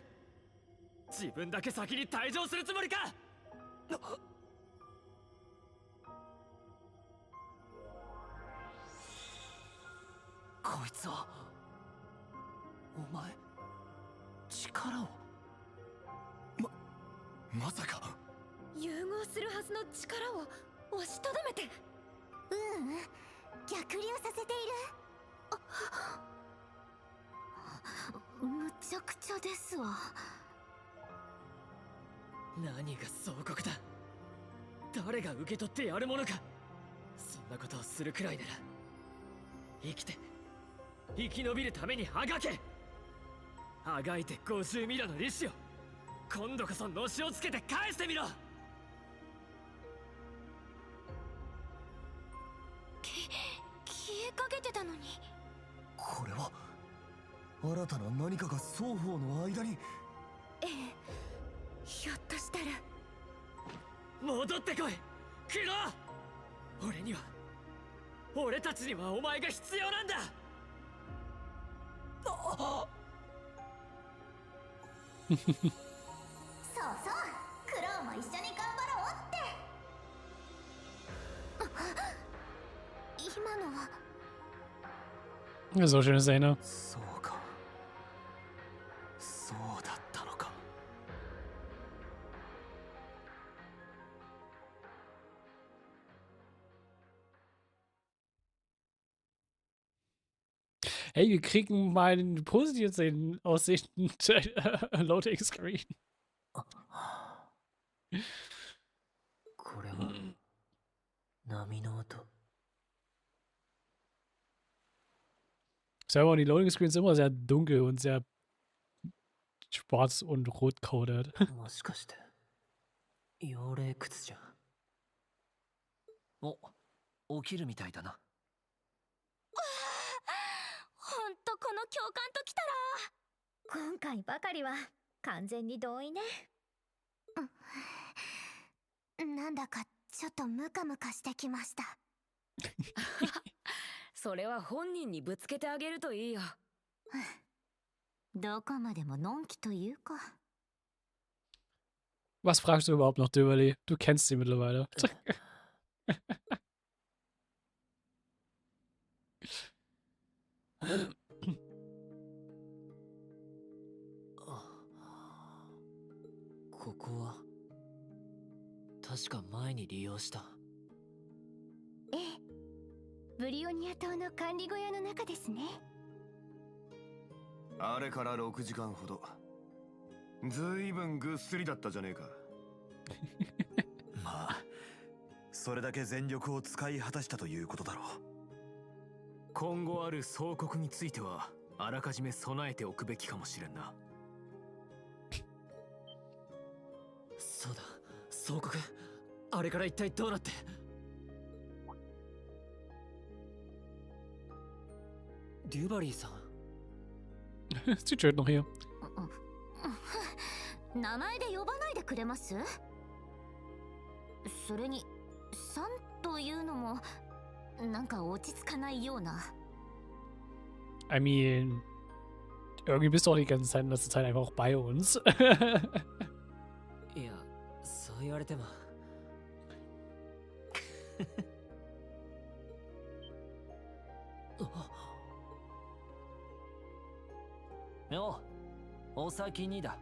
自分だけ先に退場するつもりか。こいつはお前、力を。
まさか。
融合するはずの力を押しとどめて。
逆流させている。むちゃくちゃですわ。
何が総国だ。誰が受け取ってやるものか。そんなことをするくらいなら生きて生き延びるためにあがけ。あがいて50ミラの利子を今度こそのしをつけて返してみろ。
消えかけてたのに。
これは新たな何かが双方の間に。
ええ、ひょっとしたら。
戻ってこいクロ。俺には、俺たちにはお前が必要なんだ。
そうそう、クロウも一緒に頑張ろうって。今のは。
So schöne Szene.
そうか、そうだったのか。
Hey, wir kriegen mal einen positiv aussehenden Loading Screen.
これは波の音。
Bisher waren die Loading Screens immer sehr dunkel und sehr schwarz und rot coded.
もしかして妖霊靴じゃん。お、起きるみたいだな。
ほんとこの教官と来たら今回ばかりは完全に同意ね。なんだかちょっとムカムカしてきました。
それは本人にぶつけてあげるといいよ。
どこまでものんきというか。
Was fragst du überhaupt noch, Döberli? Du kennst sie mittlerweile.
ここは確か前に利用した。
ええ、ブリオニア島の管理小屋の中ですね。
あれから6時間ほど。ずいぶんぐっすりだったじゃねえか。
まあそれだけ全力を使い果たしたということだろう。
今後ある総国についてはあらかじめ備えておくべきかもしれんな。
そうだ、総国。あれから一体どうなって。デュバリーさん。
Sie chillt noch hier.
名前で呼ばないでくれます？それにさんというのもなんか落ち着かないような。
I mean, irgendwie bist du auch die ganze Zeit in letzter Zeit einfach auch bei uns.
いや、そう言われても。よう、お先にだ。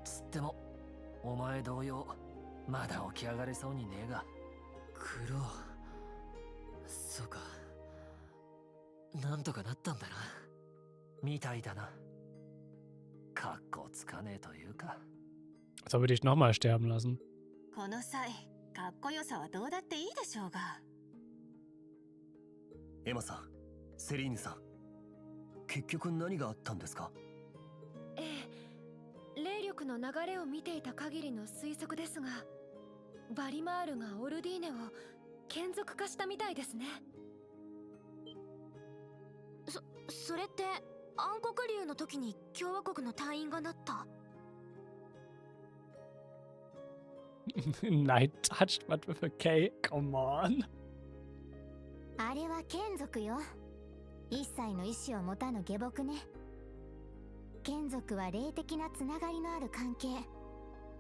つってもお前同様まだ起き上がれそうにねえが。クロウ、そうか、なんとかなったんだな。みたいだな。かっこつかねえというか。
Soll wir dich nochmal sterben lassen?
この際かっこよさはどうだっていいでしょうが。
エマさん、セリーヌさん、結局何があったんですか？
ええ、霊力の流れを見ていた限りの推測ですが、バリマールがオルディーネを眷属化したみたいですね。
それって暗黒竜の時に共和国の隊員がなった。
Night touched, but with a K? Come on.
あれは眷属よ。一切の意志を持たぬ下僕ね。眷属は霊的なつながりのある関係。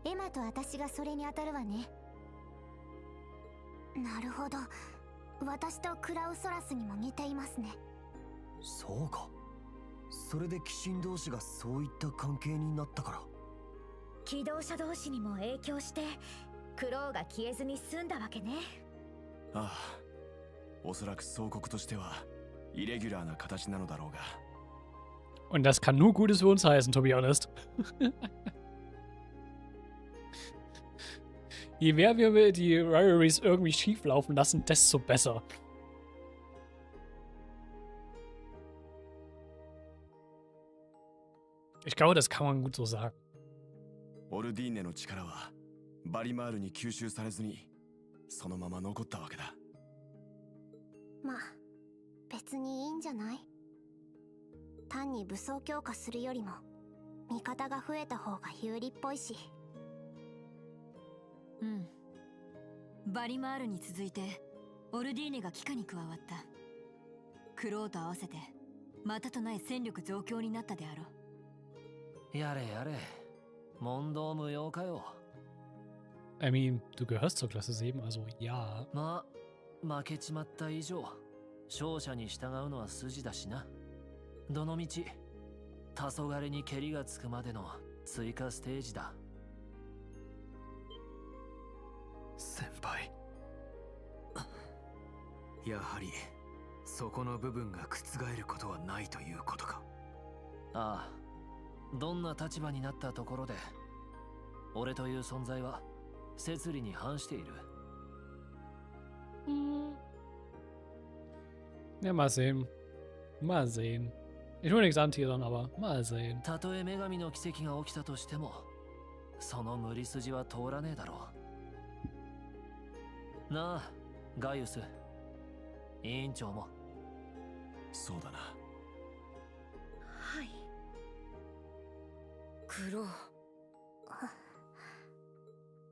エマと私がそれに当たるわね。なるほど。私とクラウソラスにも似ていますね。
そうか。それで鬼神同士がそういった関係になったから。
機動車同士にも影響してクロウが消えずに済んだわけね。
ああ、おそらく総国としてはイレギュラーな形なのだろうが。
Und das kann nur Gutes für uns heißen, to be honest. Je mehr wir die Rivalries irgendwie schief laufen lassen, desto besser. Ich glaube, das kann man gut so sagen.
オルディーネの力はバリマールに吸収されずにそのまま残ったわけだ。
まあ別にいいんじゃない？単に武装強化するよりも味方が増えた方が有利っぽいし。
うん。バリマールに続いてオルディーネが機下に加わった。クロウと合わせてまたとない戦力増強になったであろう。
やれやれ、問答無用かよ。
I mean, du gehörst zur Klasse 7, also ja.
まあ、負けちまった以上勝者に従うのは筋だしな。どのみち黄昏に蹴りがつくまでの追加ステージだ。
先輩、
やはりそこの部分が覆ることはないということか。
ああ、どんな立場になったところで俺という存在は摂理に反している。
Ja, mal sehen. Mal sehen. Ich will nichts anteasern, aber mal sehen.
たとえ女神の奇跡が起きたとしても、その無理筋は通らねえだろう。なあ、ガイウス。委員長も。
そうだな。
はい。クロウ。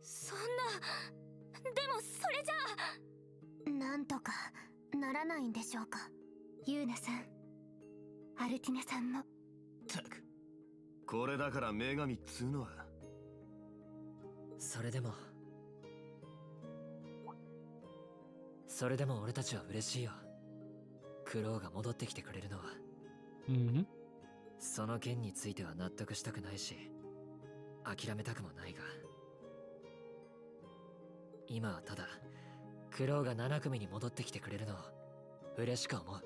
そんな、でもそれじゃ
なんとかならないんでしょうか。ユーナさん、アルティナさんも。
たく、これだから女神っつうのは。
それでも俺たちは嬉しいよ。クロウが戻ってきてくれるのは。
Mhm.
その件については納得したくないし、諦めたくもないが、今はただクロウが7組に戻ってきてくれるのを嬉しく思う。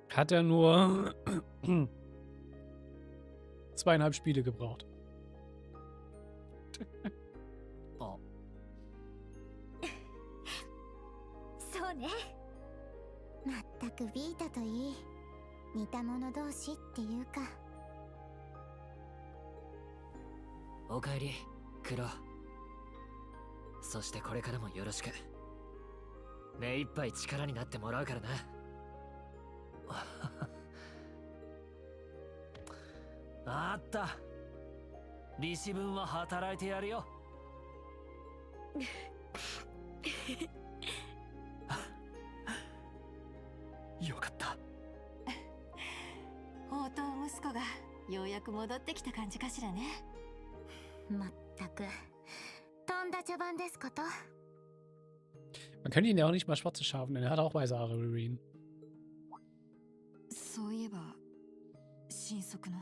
Hat er nur 2,5 Spiele gebraucht.
あ、
そうね。まったくビータといい、似た者同士っていうか。
おかえりクロウ。そしてこれからもよろしく。目いっぱい力になってもらうからな。あった。利子分は働いてやるよ。
よかった。
宝刀息子がようやく戻ってきた感じかしらね。
まったくとんだ茶番ですこと。
Man könnte ihn ja auch nicht mal schwarze Schafe nennen. Er hat auch weiße Haare, Rean.
そういえば神速の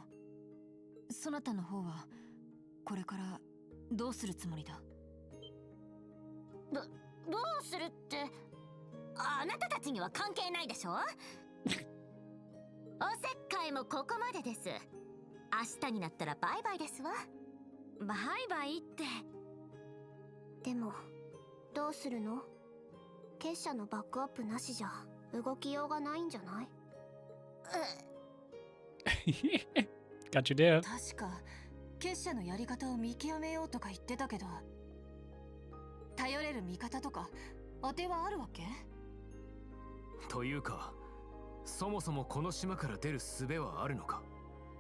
そなたの方はこれからどうするつもりだ。
どうするって、あなたたちには関係ないでしょ。おせっかいもここまでです。明日になったらバイバイですわ。
バイバイって。
でもどうするの。結社のバックアップなしじゃ動きようがないんじゃない。
Got you there.
確か結社のやり方を見極めようとか言ってたけど、頼れる味方とか当てはあるわけ？
というか、そもそもこの島から出る術はあるのか？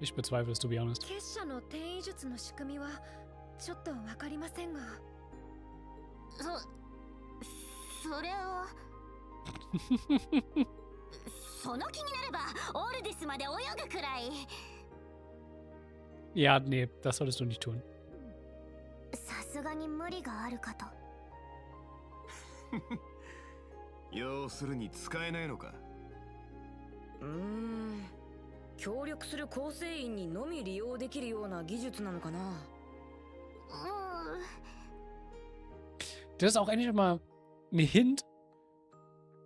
Ich bezweifle es, to be honest.
結社の転移術の仕組みはちょっとわかりませんが。
それはその気になればオールディスまで泳ぐくらい。
Ja, nee, das solltest du nicht tun.
さすがに無理があるかと。
要するに使えないのか。
協力する構成員にのみ利用できるような技術なのかな。
Das ist auch endlich mal ein Hint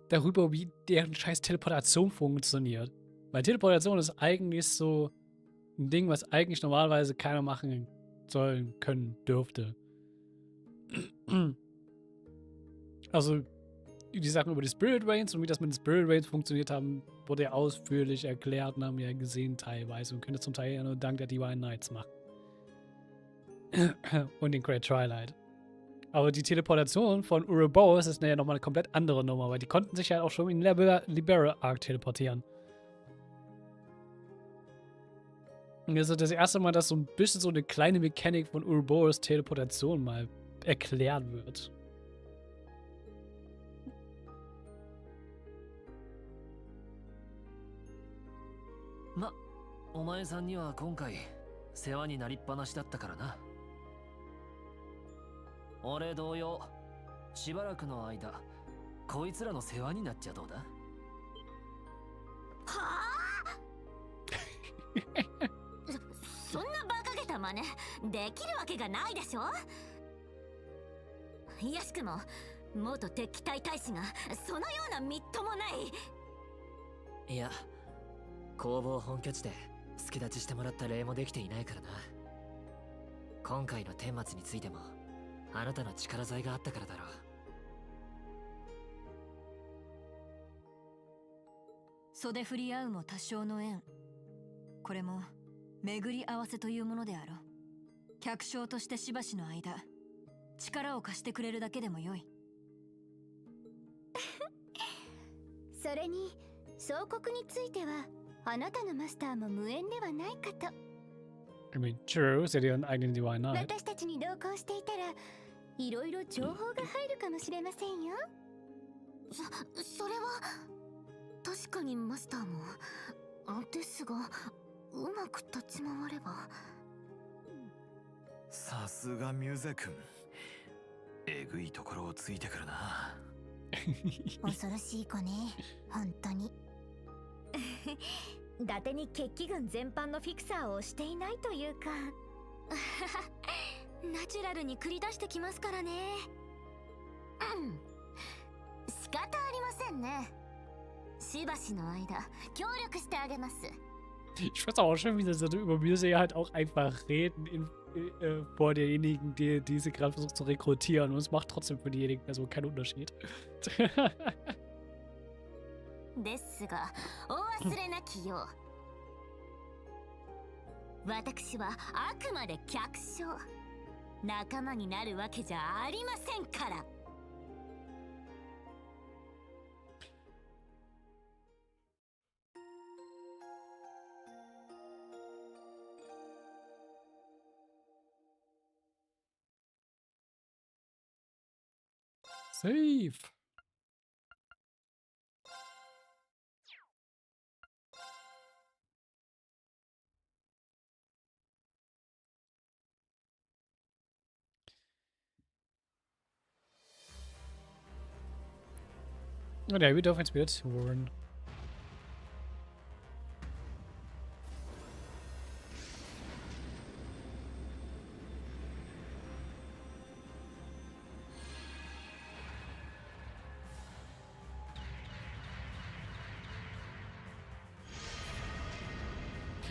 darüber, wie deren scheiß Teleportation funktioniert. Weil Teleportation ist eigentlich so ein Ding, was eigentlich normalerweise keiner machen sollen, können, dürfte. Also, die Sachen über die Spirit Rains und wie das mit den Spirit Rains funktioniert haben, wurde ja ausführlich erklärt und haben wir ja gesehen teilweise und könnte zum Teil ja nur dank der Divine Knights machen. Und den Great Twilight. Aber die Teleportation von Ouroboros ist ja nochmal eine komplett andere Nummer, weil die konnten sich ja auch schon in Liberal Arc teleportieren. Und das ist das erste Mal, dass so ein bisschen so eine kleine Mechanik von Ouroboros Teleportation mal erklärt wird.
Ma, お前さんには今回世話になりっぱなしだったからな。俺同様、しばらくの間、こいつらの世話になっちゃどうだ？
はあそんな馬鹿げた真似できるわけがないでしょ。いやしくも元敵機隊大使がそのようなみっともない。
いや、工房本拠地で好き立ちしてもらった礼もできていないからな。今回の顛末についてもあなたの力添えがあったからだろう。
袖振り合うも多少の縁。これも巡り合わせというものであろう。客商としてしばしの間、力を貸してくれるだけでもよい。
それに総国についてはあなたのマスターも無縁ではないかと。
I mean, true, sie hat ihren eigenen Divine Knight.
私たちに同行していたらいろいろ情報が入るかもしれませんよ。それは確かにマスターもですが、うまく立ち回れば。
さすがミュゼ君、えぐいところをついてくるな。
恐ろしい子ね、本当に。伊達に決起軍全般のフィクサーをしていないというか。ナチュラルに繰り出してきますからね。仕方ありませんね。しばしの間協力してあげます。
Ich find's auch schön, wie sie so über Muse halt auch einfach reden vor derjenigen, die sie gerade versucht zu rekrutieren. Und es macht trotzdem für diejenigen Person keinen Unterschied.
ですが、お忘れなきよう。私はあくまで客商。仲間になるわけじゃありませんから。
Safe. Und ja, wir dürfen jetzt wieder touren.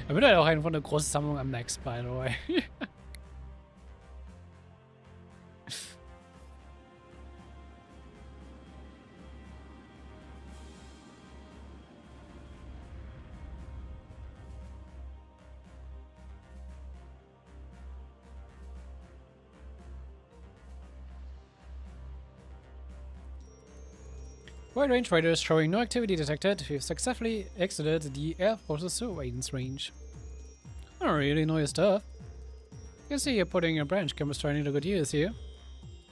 Da wird halt auch eine von der großen Sammlung am Next, by the way. Wide range raiders showing no activity detected. We've successfully exited the Air Force's surveillance range. I don't really know your stuff. You can see you're putting your branch cameras turning to good use here.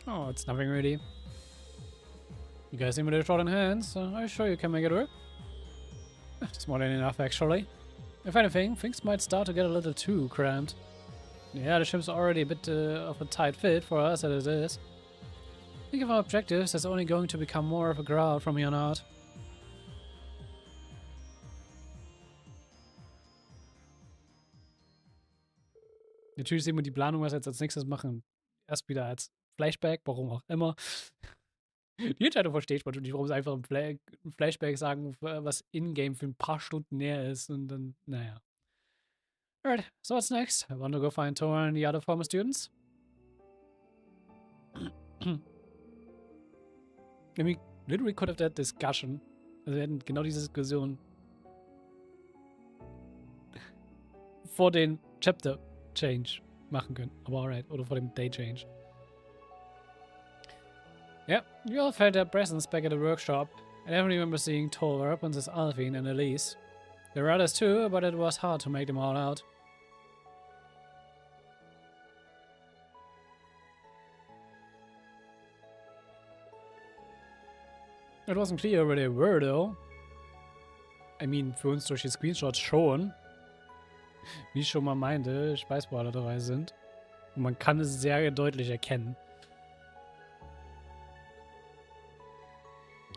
Oh, it's nothing really. You guys seem a little short on hands, so I'm sure you can make it work. It's more than enough, actually. If anything, things might start to get a little too cramped. Yeah, the ship's already a bit of a tight fit for us as it is. Think of our objectives as only going to become more of a crowd from here on out. Natürlich sehen wir die Planung, was wir jetzt als nächstes machen. Erst wieder als Flashback, warum auch immer. Die Entscheidung verstehe ich natürlich nicht, warum sie einfach ein Flashback sagen, was in-game für ein paar Stunden näher ist und dann, naja. Alright, so what's next? I want to go find Tora and the other former students. We literally could have that discussion. Also wir hätten genau diese Diskussion vor den Chapter Change machen können. Aber alright, oder vor dem Day Change. Yep, you all felt their presence back at the workshop. I never remember seeing Tora, Princess Alphine, and Elise. There were others too, but it was hard to make them all out. It wasn't clear where they were, though. I mean, für uns durch die Screenshots schon. Wie ich schon mal meinte, ich weiß, wo alle dabei sind. Und man kann es sehr deutlich erkennen.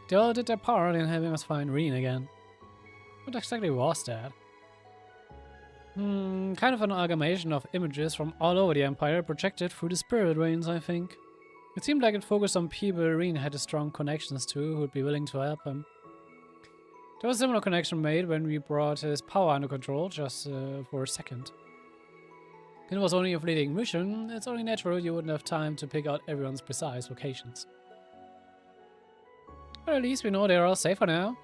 They all did their part in having us find Rean again. What exactly was that? Kind of an amalgamation of images from all over the Empire projected through the spirit reins, I think. It seemed like it focused on people Rean had strong connections to who would be willing to help him. There was a similar connection made when we brought his power under control, just for a second. It was only a fleeting mission, it's only natural you wouldn't have time to pick out everyone's precise locations. But at least we know they're all safer now.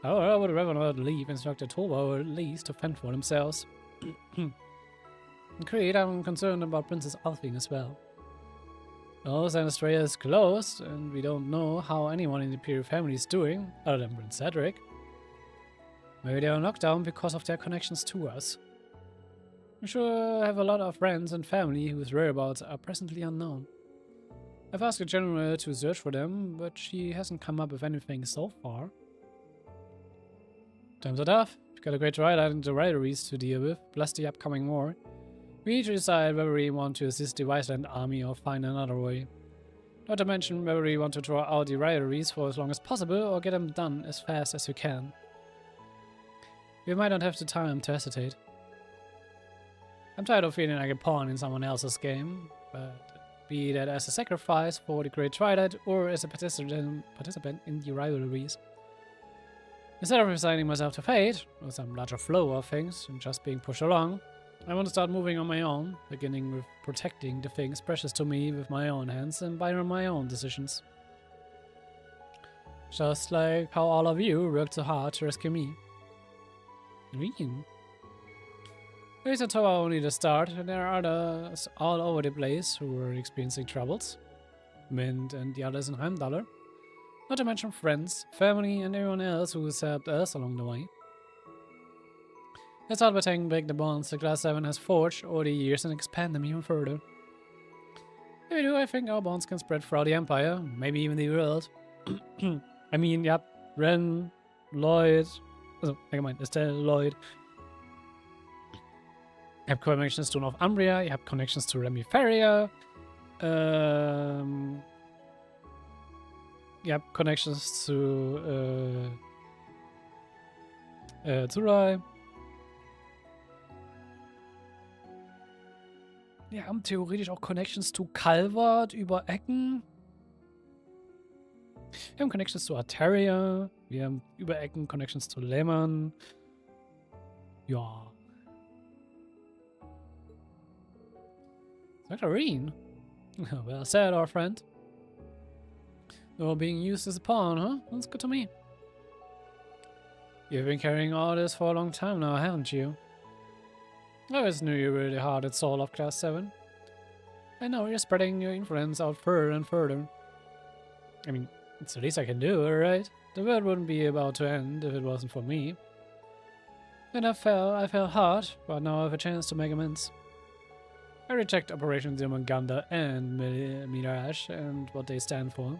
However, I would rather not leave Instructor Toba, or at least to fend for themselves. In Crete, I'm concerned about Princess Alfine as well. Well, Sanastraya is closed, and we don't know how anyone in the Imperial family is doing, other than Prince Cedric. Maybe they are knocked down because of their connections to us. I'm sure I have a lot of friends and family whose whereabouts are presently unknown. I've asked the general to search for them, but she hasn't come up with anything so far. Times are tough. We've got a great Twilight and the rivalries to deal with, plus the upcoming war. We need to decide whether we want to assist the Viceland army or find another way. Not to mention whether we want to draw out the rivalries for as long as possible or get them done as fast as we can. We might not have the time to hesitate. I'm tired of feeling like a pawn in someone else's game, but be that as a sacrifice for the Great Twilight or as a participant in the rivalries. Instead of resigning myself to fate, or some larger flow of things, and just being pushed along, I want to start moving on my own, beginning with protecting the things precious to me with my own hands and by my own decisions. Just like how all of you worked so hard to rescue me. Rean. These are only the start, and there are others all over the place who are experiencing troubles. Mint and the others in Heimdallr. Not to mention friends, family, and everyone else who has helped us along the way. Let's start by taking back the bonds that Class 7 has forged over the years and expand them even further. If we do, I think our bonds can spread throughout the Empire, maybe even the world. I mean, yep, Ren, Lloyd, oh, never mind, Estelle, Lloyd. You have connections to Northumbria, you have connections to Remiferia, you have connections to Zurai. Wir haben theoretisch auch Connections to Calvert über Ecken. Wir haben Connections to Arteria. Wir haben über Ecken Connections to Lehmann. Ja. Dr. Rean? Well said, our friend. You're being used as a pawn, huh? That's good to me. You've been carrying all this for a long time now, haven't you? I always knew you were the heart and soul of Class 7. I know you're spreading your influence out further and further. I mean, it's the least I can do, right? The world wouldn't be about to end if it wasn't for me. Then I fell hard, but now I have a chance to make amends. I reject Operation Zimmerganda and Mirage and what they stand for.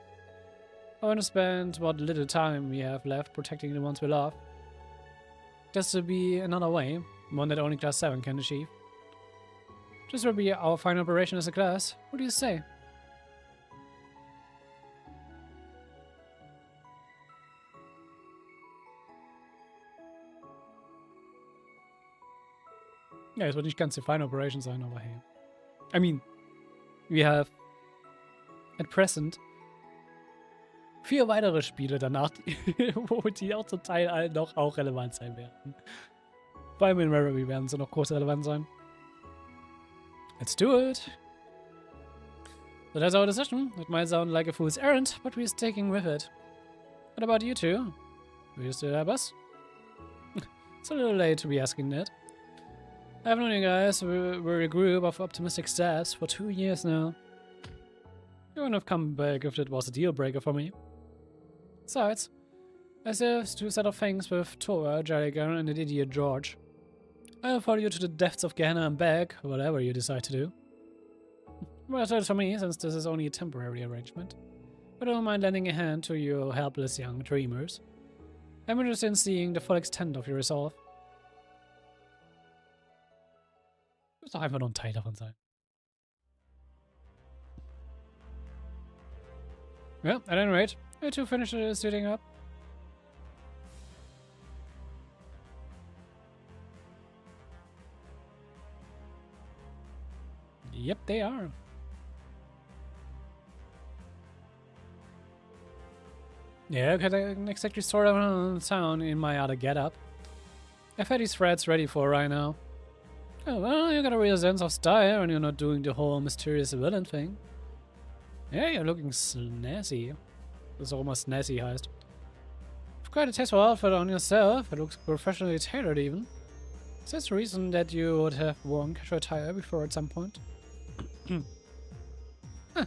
I want to spend what little time we have left protecting the ones we love. There's to be another way, one that only Class 7 can achieve. This will be our final operation as a class. What do you say? Ja, es wird nicht ganz die Final Operation sein, aber hey. I mean, we have at present 4 weitere Spiele danach, wo die auch zum Teil noch auch relevant sein werden. Vor allem in Rarity werden sie noch groß relevant sein. Let's do it! So that's our decision. It might sound like a fool's errand, but we're sticking with it. What about you two? Will you still have us? It's a little late to be asking that. I've known you guys, we're a group of optimistic staffs for 2 years now. You wouldn't have come back if it was a deal breaker for me. Besides, I still have to settle things with Tora, Jelliger, and the idiot George. I'll follow you to the depths of Gehenna and back, whatever you decide to do. Well, that's for me, since this is only a temporary arrangement. But I don't mind lending a hand to your helpless young dreamers. I'm interested in seeing the full extent of your resolve. Du musst doch einfach nur ein Teil davon sein. Well, at any rate, you two finished suiting up. Yep, they are. Yeah, I couldn't exactly sort of sound in my other getup. I've had these threads ready for right now. Oh, well, you got a real sense of style and you're not doing the whole mysterious villain thing. Yeah, you're looking snazzy. Das ist auch immer snazzy heißt. quite a tasteful outfit on yourself. It looks professionally tailored even. Is this the reason that you would have worn casual attire before at some point? Huh.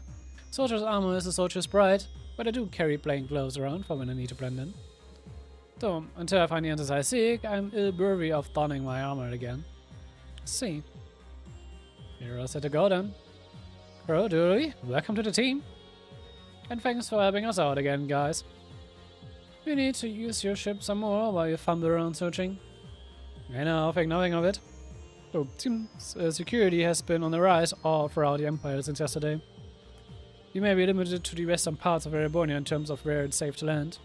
Soldier's armor is a soldier's pride, but I do carry plain clothes around for when I need to blend in. Though, until I find the answers I seek, I'm ill worthy of donning my armor again. See. You're all set to go then. Crow Dooley, welcome to the team. And thanks for helping us out again, guys. You need to use your ship some more while you fumble around searching. I know, think nothing of it. So, team security has been on the rise all throughout the Empire since yesterday. You may be limited to the western parts of Erebornia in terms of where it's safe to land.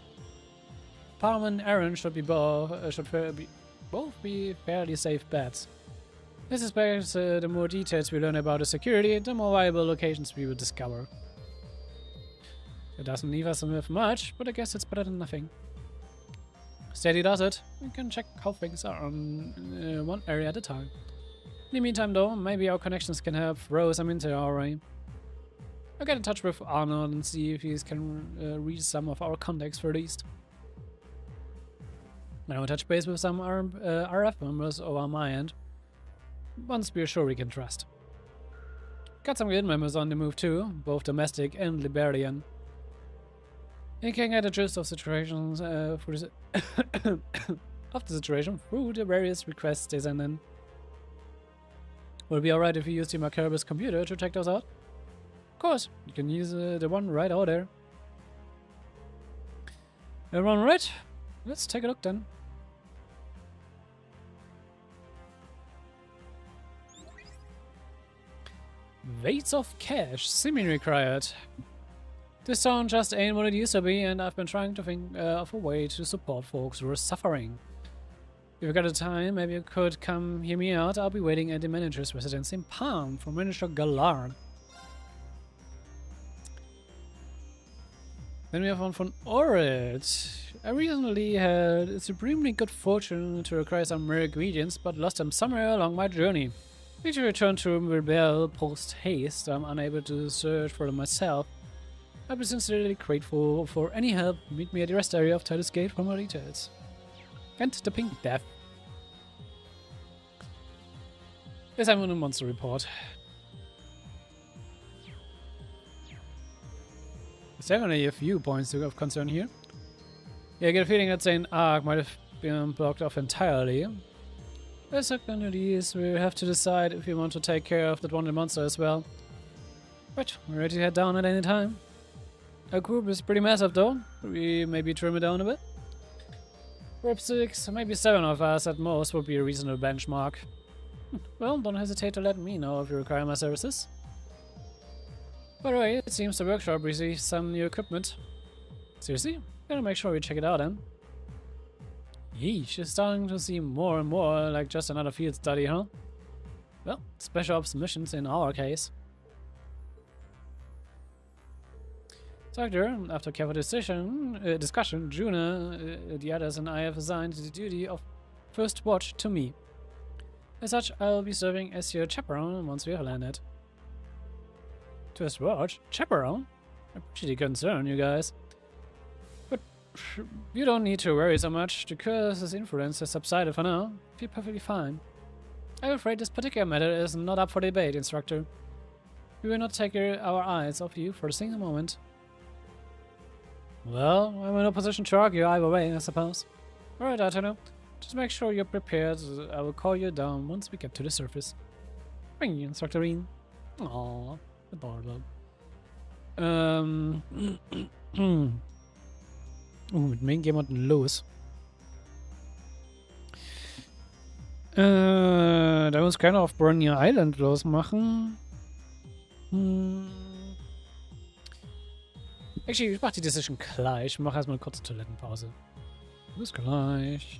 Palm and Aaron should both be fairly safe bets. This is because the more details we learn about the security, the more viable locations we will discover. It doesn't leave us with much, but I guess it's better than nothing. Steady does it. We can check how things are on one area at a time. In the meantime though, maybe our connections can help throw some into our way. I'll get in touch with Arnold and see if he can reach some of our contacts for at least. Then I will touch base with some RF members over my end. Once we're sure we can trust. Got some guild members on the move too, both domestic and Liberian. You can get a gist of situations of the situation through the various requests they send in. Will it be alright if you use the Macabrous computer to check those out? Of course, you can use the one right out there. Everyone right? Let's take a look then. Weights of cash, seemingly required. This town just ain't what it used to be, and I've been trying to think of a way to support folks who are suffering. If you've got the time, maybe you could come hear me out. I'll be waiting at the manager's residence in Palm for Manager Gallard. Then we have one from Orit. I recently had a supremely good fortune to acquire some rare ingredients, but lost them somewhere along my journey. I need to return to Rebel post-haste, so I'm unable to search for them myself. I'd be sincerely grateful for any help. Meet me at the rest area of Titus Gate for more details. And the Pink Death. Yes, I'm on a monster report. There's definitely a few points of concern here. Yeah, I get a feeling that St. Ark might have been blocked off entirely. As securities, we have to decide if we want to take care of that wanted monster as well. Right, we're ready to head down at any time. Our group is pretty massive though. We maybe trim it down a bit. Perhaps 6, maybe 7 of us at most would be a reasonable benchmark. Well, don't hesitate to let me know if you require my services. By the way, it seems the workshop received some new equipment. Seriously? Gotta make sure we check it out then. Yeesh, it's starting to seem more and more like just another field study, huh? Well, special ops missions in our case. Doctor, after careful discussion, Juna, the others and I have assigned the duty of first watch to me. As such, I'll be serving as your chaperone once we have landed. First watch? Chaperone? I'm pretty concerned, you guys. But you don't need to worry so much. The curse's influence has subsided for now. I feel perfectly fine. I'm afraid this particular matter is not up for debate, Instructor. We will not take our eyes off you for a single moment. Well, I'm in no position to argue either way, I suppose. Alright, Artano. Just make sure you're prepared. I will call you down once we get to the surface. Thank you, Instructor Rean. Aww, adorable. Mit wem gehen wir denn los? Da muss keiner auf Borneo Island losmachen. Actually, ich mach die Decision gleich. Ich mache erstmal eine kurze Toilettenpause. Bis gleich.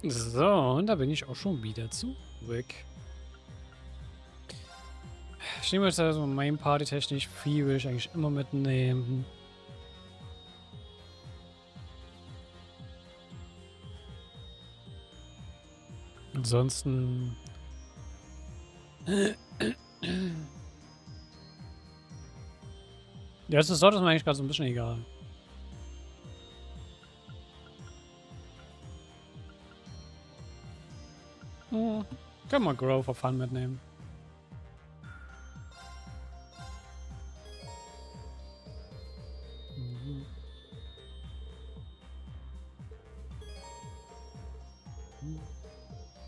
So, und da bin ich auch schon wieder zurück. Ich nehme jetzt also mein Party-technisch viel, will ich eigentlich immer mitnehmen. Ansonsten... Ja, das ist mir eigentlich gerade so ein bisschen egal. Kann man Grow for Fun mitnehmen.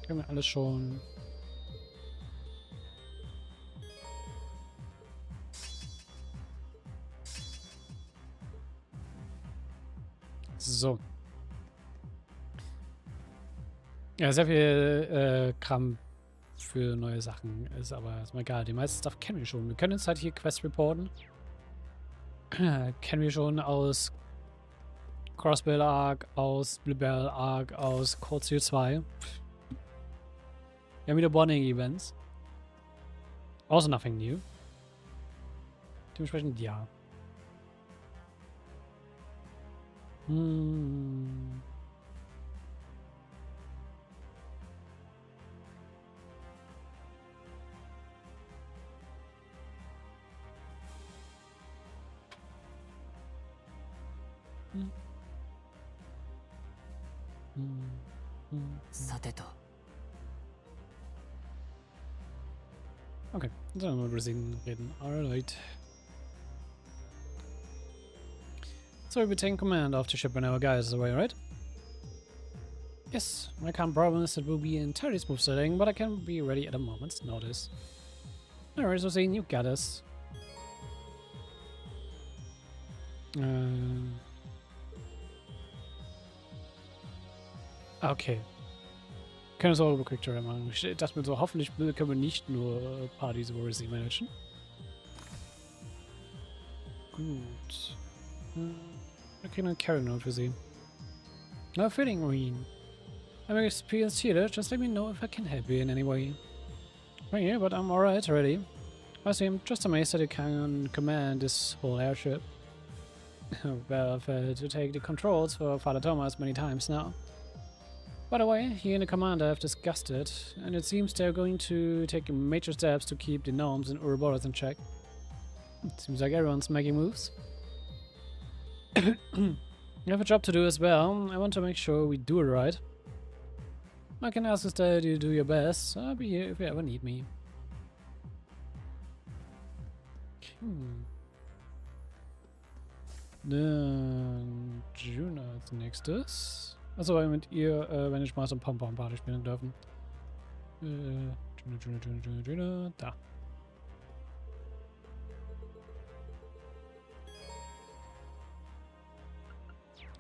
Können wir alles schon. So. Ja, sehr viel Kram für neue Sachen ist aber erstmal egal. Die meisten Stuff kennen wir schon. Wir können jetzt halt hier Quest reporten. Kennen wir schon aus Crossbill Arc, aus Bluebell Arc, aus Cold Steel 2. Wir haben wieder Bonding Events. Also nothing new. Dementsprechend ja. Okay, dann sollen wir mal über Rean reden. Alright. So we take command of the ship when our guys is away, right? Yes, my current problem is it will be entirely smooth sailing, but I can be ready at a moment's notice. No worries, Rean, you got us. Okay. Können wir es auch über Quick Travel machen. Ich dachte mir so, hoffentlich können wir nicht nur Partys über Rean managen. Gut. Wir kriegen einen Carry Note für sie. No feeling, Rean. I'm an experienced healer, just let me know if I can help you in any way. Right here, but I'm alright already. I see, I'm just amazed that you can command this whole airship. Well, I've had to take the controls for Father Thomas many times now. By the way, he and the commander have discussed it, and it seems they're going to take major steps to keep the gnomes and Ouroboros in check. It seems like everyone's making moves. You have a job to do as well. I want to make sure we do it right. I can ask instead you do your best. I'll be here if you ever need me. Dann Juna als nächstes. Achso, weil mit ihr, wenn ich mal so ein Pom-Pom-Party spielen dürfen. Juna, da.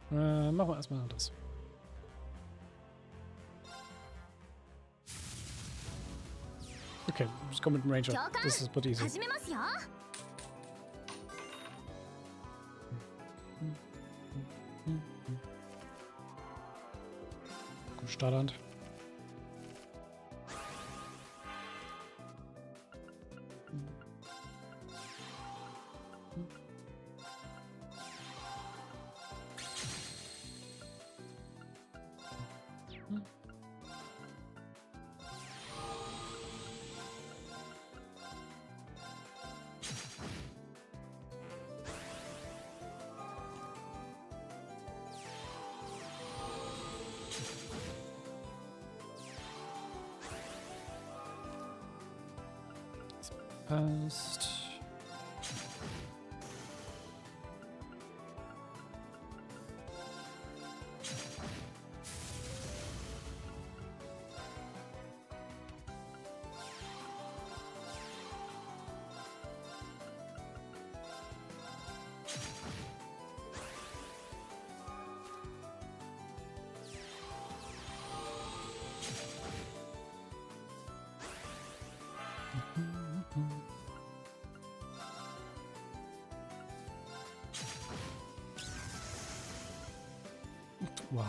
Machen wir erstmal das. Okay, ich komme mit dem Ranger. Das ist pretty easy. Gut startend. Passt. Wow.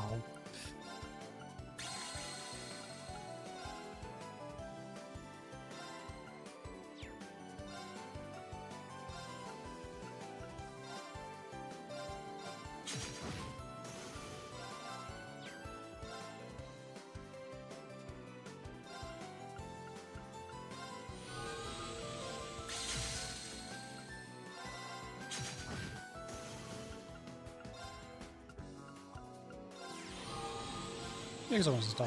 Nächste Mal ist es da.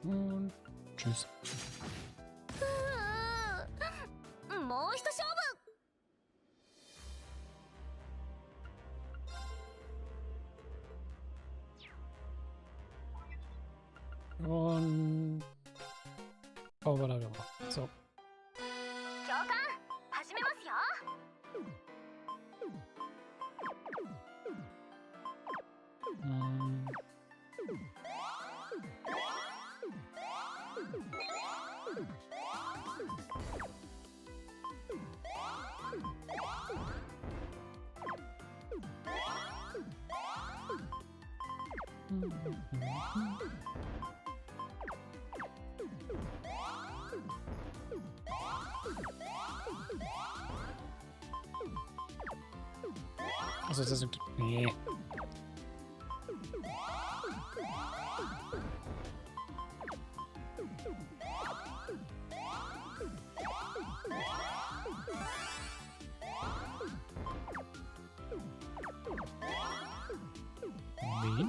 Und tschüss.
もう一勝負
Und Aber da doch. So.
教官始めますよ
Also das sind... Nee. Nee.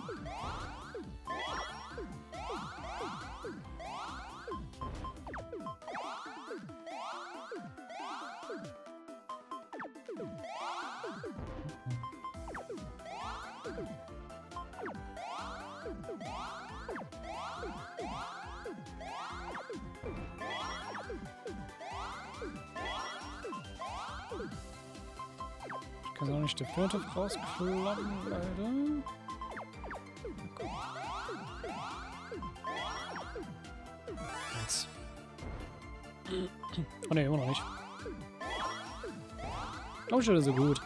Ich kann auch nicht definitiv rausklappen, leider. Jetzt. Oh ne, immer noch nicht. Oh, schon so gut.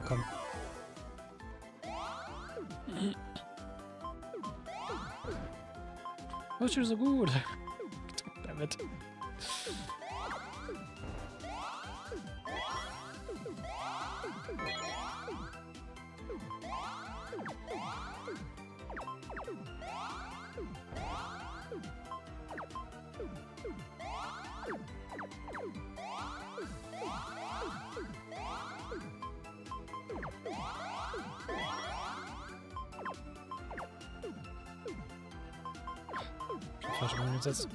Komm. Das ist schon so gut. Damit. falsch umgesetzt.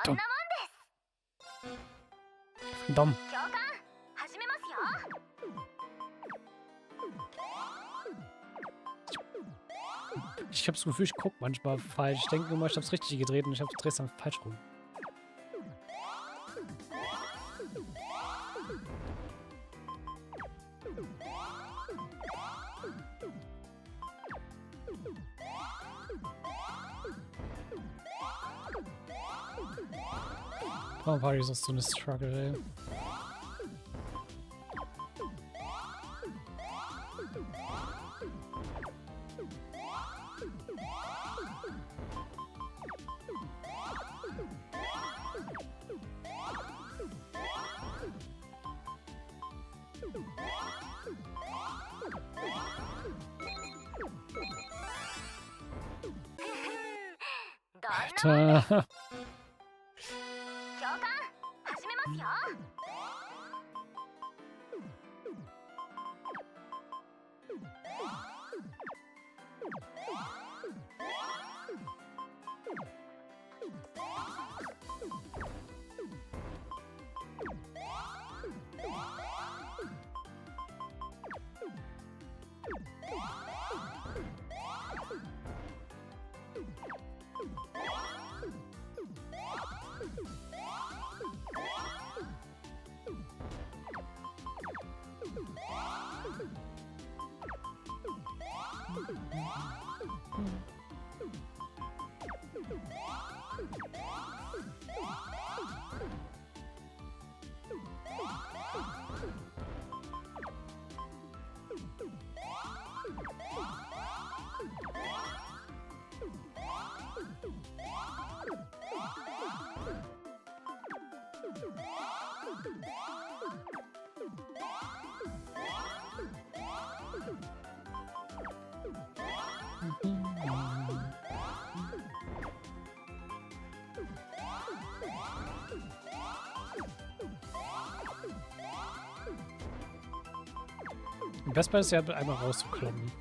Dumm. Dumm. Ich habe das Gefühl, ich gucke manchmal falsch. Ich denke immer, ich habe es richtig gedreht und ich drehe es dann falsch rum. Power Party ist so eine Struggle, ey. Alter. Das Beste ist ja einmal rauszukloppen.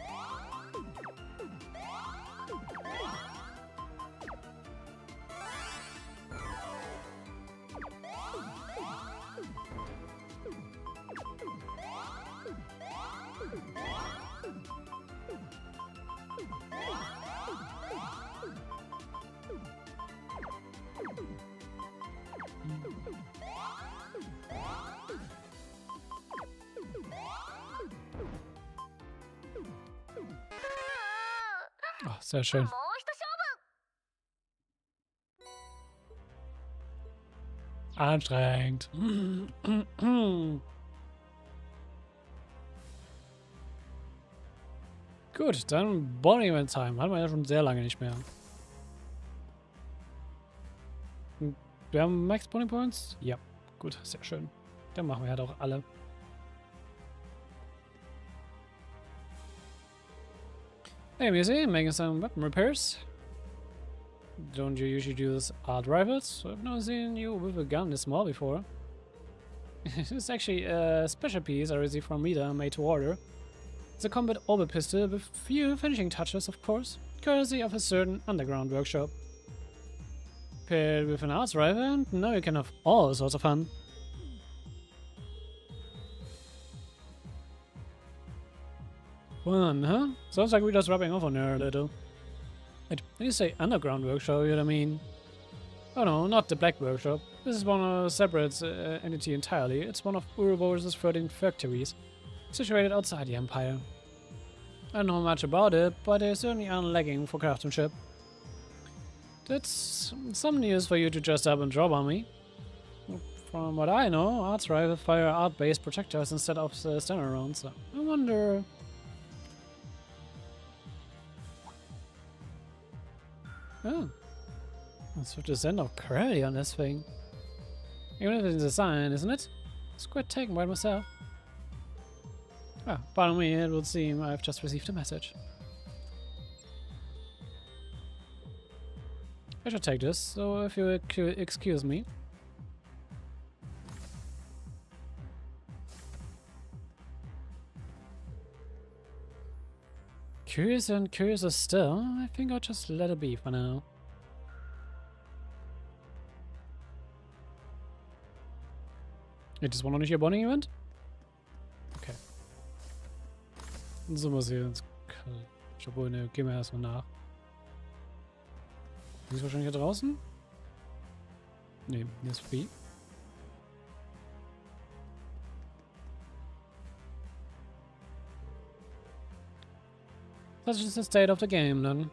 Oh, sehr schön. Anstrengend. Gut, dann Bonding Event Time. Hatten wir ja schon sehr lange nicht mehr. Wir haben Max Bonding Points? Ja, gut, sehr schön. Dann machen wir halt auch alle. Hey, Musi, making some weapon repairs. Don't you usually do this odd rivals? I've never seen you with a gun this small before. It's actually a special piece I received from Mida, made to order. It's a combat orbit pistol with few finishing touches, of course, courtesy of a certain underground workshop. Paired with an arts rifle, and now you can have all sorts of fun. Fun, huh? Sounds like we're just rubbing off on her a little. Wait, when you say underground workshop, you know what I mean? Oh no, not the Black Workshop. This is one of a separate entity entirely. It's one of Uroboros' 13 factories, situated outside the Empire. I don't know much about it, but they certainly aren't lagging for craftsmanship. That's some news for you to just up and drop on me. From what I know, arts rifle fire art-based projectiles instead of the standard rounds, so I wonder... Oh. Let's put the scent of curly on this thing. Even if it's a sign, isn't it? It's quite taken by myself. Ah, pardon me, it would seem I've just received a message. I should take this, so if you excuse me. Curious and curiouser still. I think I'll just let it be for now. Das war noch nicht ihr Bonding-Event? Okay. So muss ich ins Kalt. Obwohl, ne, gehen wir erstmal nach. Die ist wahrscheinlich hier draußen? Ne, hier ist free. That's just the state of the game, then.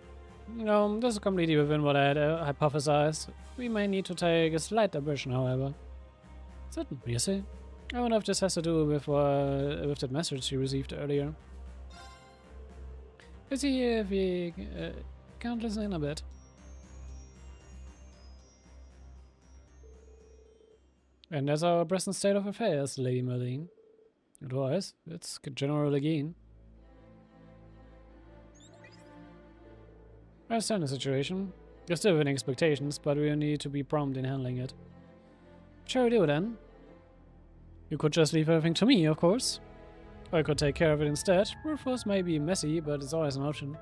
No, this is completely within what I had hypothesized. We may need to take a slight diversion, however. Certainly, you see. I wonder if this has to do with that message you received earlier. Let's see if we can't listen in a bit. And that's our present state of affairs, Lady Merlin. Otherwise, it's general again. I understand the situation. You're still within expectations, but we need to be prompt in handling it. Shall we do then? You could just leave everything to me, of course. Or I could take care of it instead. Brute force may be messy, but it's always an option.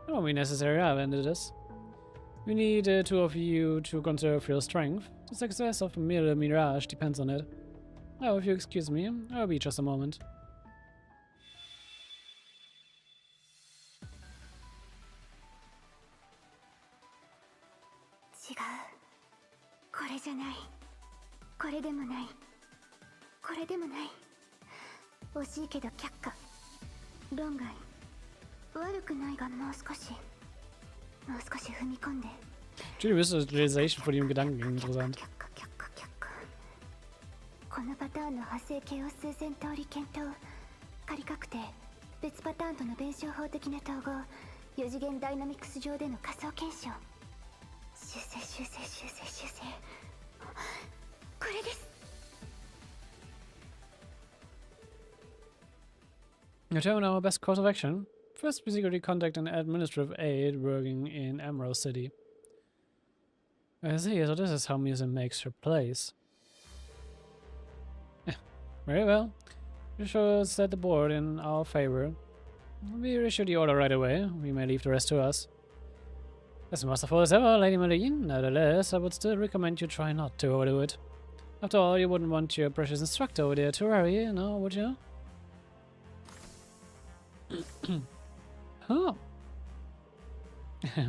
It won't be necessary, I've ended this. We need two of you to conserve your strength. The success of Mirage depends on it. Now, if you excuse me, I'll be just a moment.
違う。これじゃない。これでもない。これでもない。惜しいけど却下。論外。悪くないがもう少し踏み込んで。
Die Visualisation von ihrem Gedanken interessant.
このパターンの派生形を数千通り検討。仮確定。別パターンとの弁証法的な統合。4次元ダイナミクス上での仮想検証。修正。これです。
Determine our best course of action. First, we secretly contact an administrative aide working in Emerald City. I see, so this is how Museum makes her place. Very well. You should set the board in our favor. We issue the order right away. We may leave the rest to us. As masterful as ever, Lady Millium. Nevertheless, I would still recommend you try not to overdo it. After all, you wouldn't want your precious instructor over there to worry, no, would you? Huh.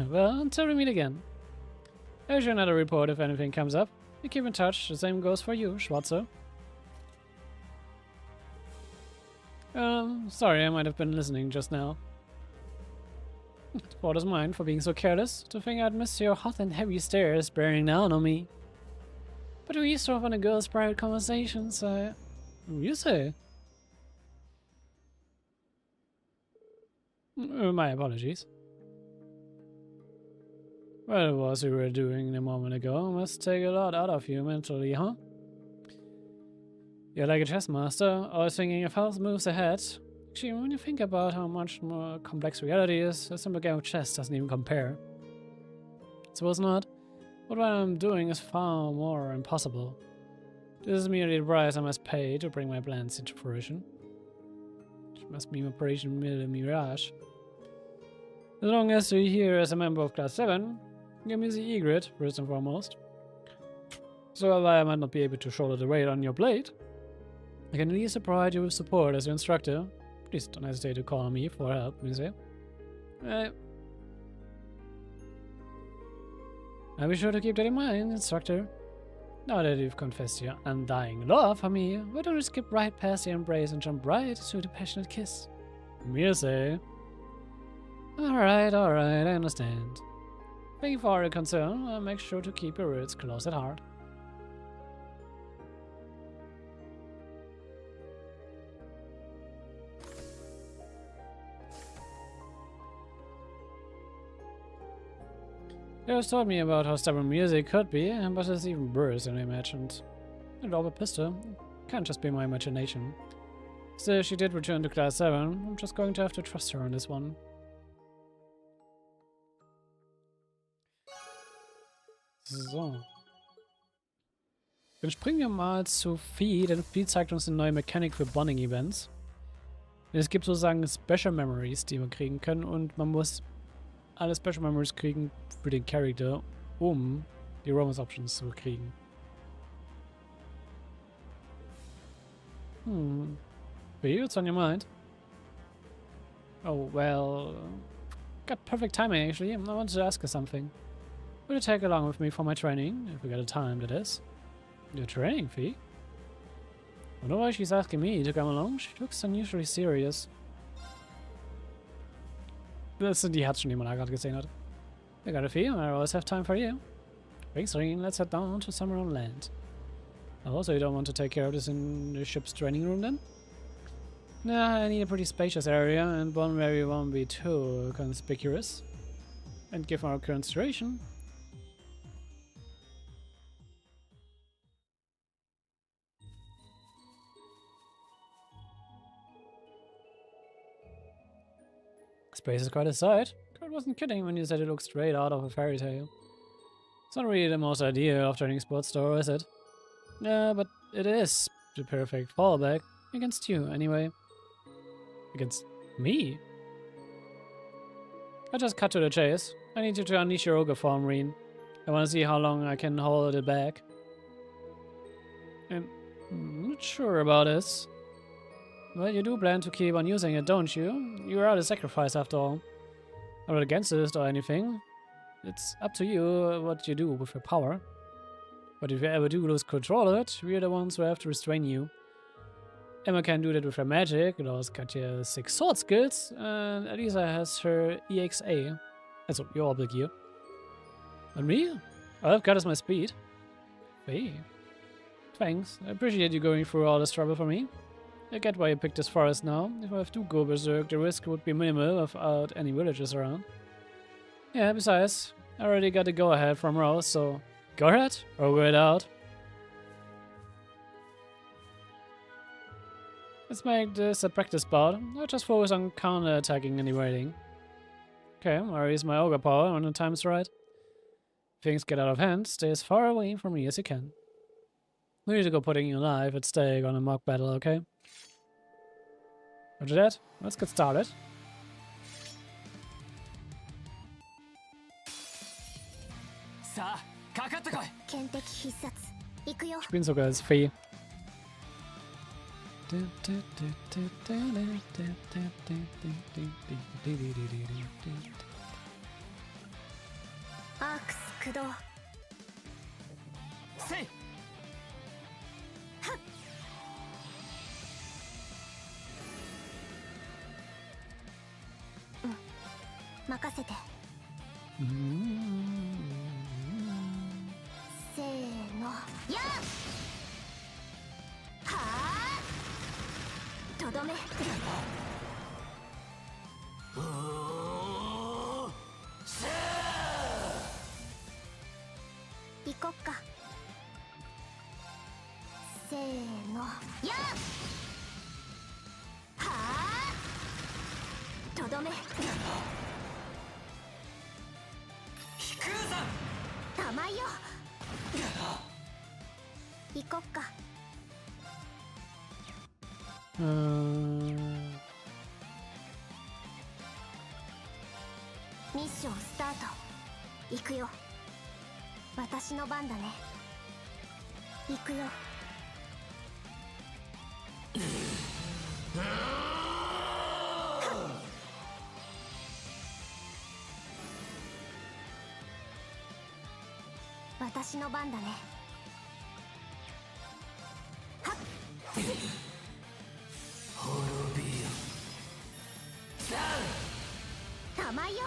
Well, until we meet again. I'll issue another report if anything comes up. We keep in touch. The same goes for you, Schwarzer. Sorry, I might have been listening just now. The fault is mine for being so careless. To think I'd miss your hot and heavy stares bearing down on me. But we eavesdrop on a girl's private conversations, you say? My apologies. What it was we were doing a moment ago must take a lot out of you mentally, huh? You're like a chess master, always thinking of health moves ahead. Actually, when you think about how much more complex reality is, a simple game of chess doesn't even compare. Suppose not, but what I'm doing is far more impossible. This is merely the price I must pay to bring my plans into fruition. It must be Operation Mirage. As long as you're here as a member of Class 7, give me the egret, first and foremost. So while I might not be able to shoulder the weight on your plate, I can at least provide you with support as your instructor. Please don't hesitate to call on me for help, you say. I'll be sure to keep that in mind, instructor. Now that you've confessed your undying love for me, why don't you skip right past the embrace and jump right to the passionate kiss? You say. Alright, I understand. Thank you for your concern. I'll make sure to keep your words close at heart. You have told me about how stubborn music could be, but it's even worse than I imagined. And all the pistol can't just be my imagination. Still, she did return to Class 7. I'm just going to have to trust her on this one. So. Dann springen wir mal zu Vieh, denn Vieh zeigt uns eine neue Mechanik für Bonding-Events. Es gibt sozusagen Special Memories, die wir kriegen können, und man muss alle Special Memories kriegen für den Charakter, um die Romance Options zu kriegen. Vieh, what's on your mind? Oh, well, got perfect timing actually. I wanted to ask you something. Would you take along with me for my training, if we got a time, that is? Your training, Fee? I don't know why she's asking me to come along. She looks unusually serious. Das sind die Herzchen, die man da gerade gesehen hat. I got a Fee, I always have time for you. Thanks, Rean. Let's head down to somewhere on land. Oh, so you don't want to take care of this in the ship's training room then? Nah, I need a pretty spacious area, and one where we won't be too conspicuous. And given our current situation, space is quite a sight. Kurt wasn't kidding when you said it looks straight out of a fairy tale. It's not really the most ideal of training sports though, is it? Yeah, but it is the perfect fallback. Against you, anyway. Against me? I just cut to the chase. I need you to unleash your ogre form, Rean. I want to see how long I can hold it back. I'm not sure about this. Well, you do plan to keep on using it, don't you? You are the sacrifice, after all. I'm not against it or anything. It's up to you what you do with your power. But if you ever do lose control of it, we're the ones who have to restrain you. Emma can do that with her magic, Laura's got your 6 sword skills, and Elisa has her EXA. Also, your oblig gear. And me? All I've got is my speed. Hey. Thanks. I appreciate you going through all this trouble for me. I get why you picked this forest now. If I have to go berserk, the risk would be minimal without any villagers around. Yeah, besides, I already got the go-ahead from Rose, so go ahead, or go it out. Let's make this a practice bout. I'll just focus on counter-attacking and evading. Okay, I'll use my ogre power when the time's right. If things get out of hand, stay as far away from me as you can. No need to go putting your life at stake on a mock battle, okay? Roger that. Let's get started. Ich bin sogar als Fee.
Mission start. 行くよ。私の番だね。行くよ。私の番だね。はっ。滅びよ。玉よ。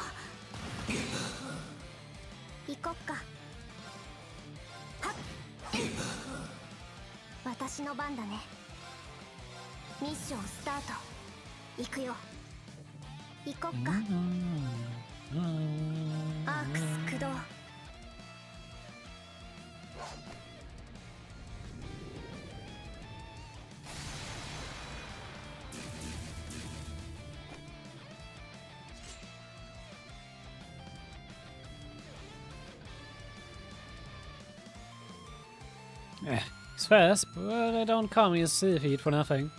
行こっか。はっ。私の番だね。ミッションスタート。行くよ。行こっか。アークス駆動。
He's fast, but I don't call me a seaweed for nothing.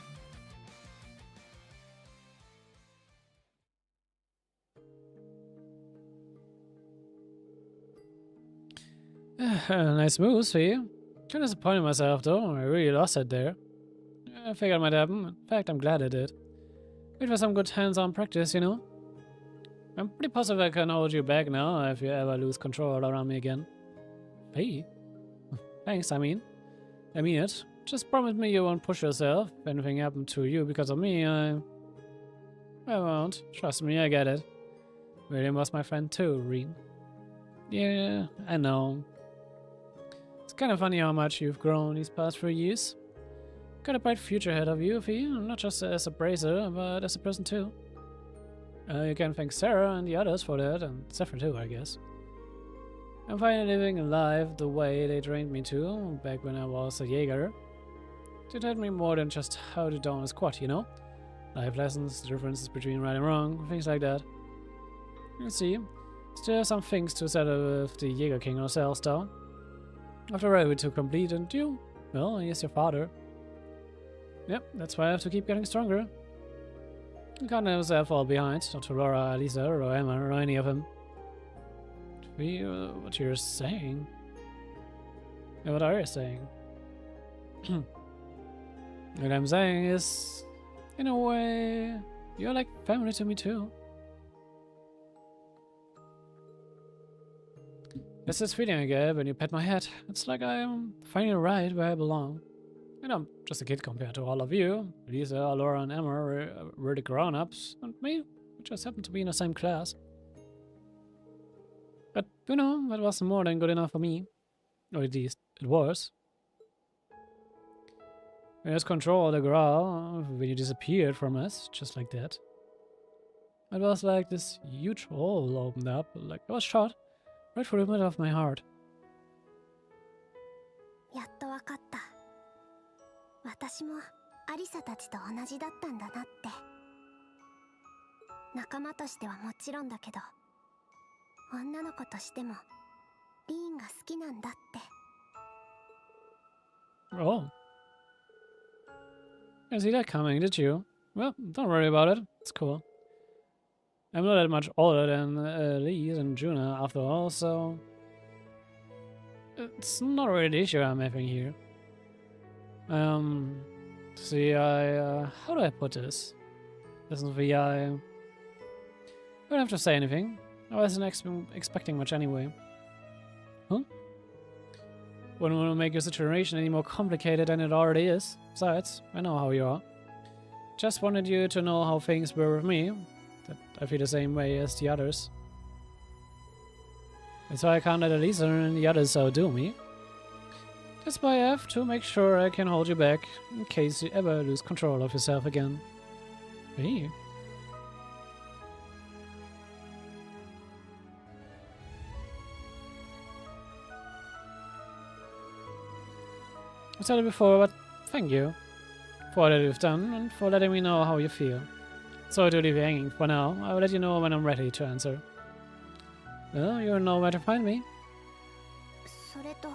Nice moves for you. Kinda disappointed myself though, I really lost it there. I figured it might happen. In fact, I'm glad I did. Wait for some good hands-on practice, you know? I'm pretty positive I can hold you back now if you ever lose control around me again. Hey. Thanks, I mean it. Just promise me you won't push yourself. If anything happened to you because of me, I won't. Trust me, I get it. Millium was my friend too, Rean. Yeah, I know. It's kind of funny how much you've grown these past 3 years. Got a bright future ahead of you, Fee. Not just as a bracer, but as a person too. You can thank Sarah and the others for that, and Zephyr too, I guess. I'm finally living a life the way they trained me to, back when I was a Jaeger. They taught me more than just how to down a squad, you know? Life lessons, differences between right and wrong, things like that. You see, still have some things to settle with the Jaeger King ourselves, though. After all, we to complete, and you, well, he is your father. Yep, that's why I have to keep getting stronger. You can't let yourself fall behind, not to Laura, Lisa, or Emma, or any of them. What you're saying? Yeah, what are you saying? What I'm saying is, in a way, you're like family to me too. It's this feeling I get when you pat my head. It's like I am finally right where I belong. And I'm just a kid compared to all of you. Lisa, Laura, and Emma were the grown-ups, and me, we just happened to be in the same class. But, you know, that was more than good enough for me. Or at least, it was. I just controlled the growl when you disappeared from us, just like that. It was like this huge hole opened up, like I was shot right through the middle of my heart.
やっとわかった。私もアリサたちと同じだったんだなって。仲間としてはもちろんだけど、女の子としてもリーンが好きなんだって。
Oh. I see that coming, did you? Well, don't worry about it. It's cool. I'm not that much older than Lee and Juna after all, so it's not really the issue I'm having here. See, how do I put this? Listen, I don't have to say anything. I wasn't expecting much anyway. Huh? Wouldn't want to make your situation any more complicated than it already is. Besides, I know how you are. Just wanted you to know how things were with me. That I feel the same way as the others. That's why I can't let Elisa and the others outdo me. That's why I have to make sure I can hold you back, in case you ever lose control of yourself again. Hey. I said it before, but thank you for all that you've done and for letting me know how you feel. Sorry to leave you hanging for now. I will let you know when I'm ready to answer. Well, you know where to find me.
それと、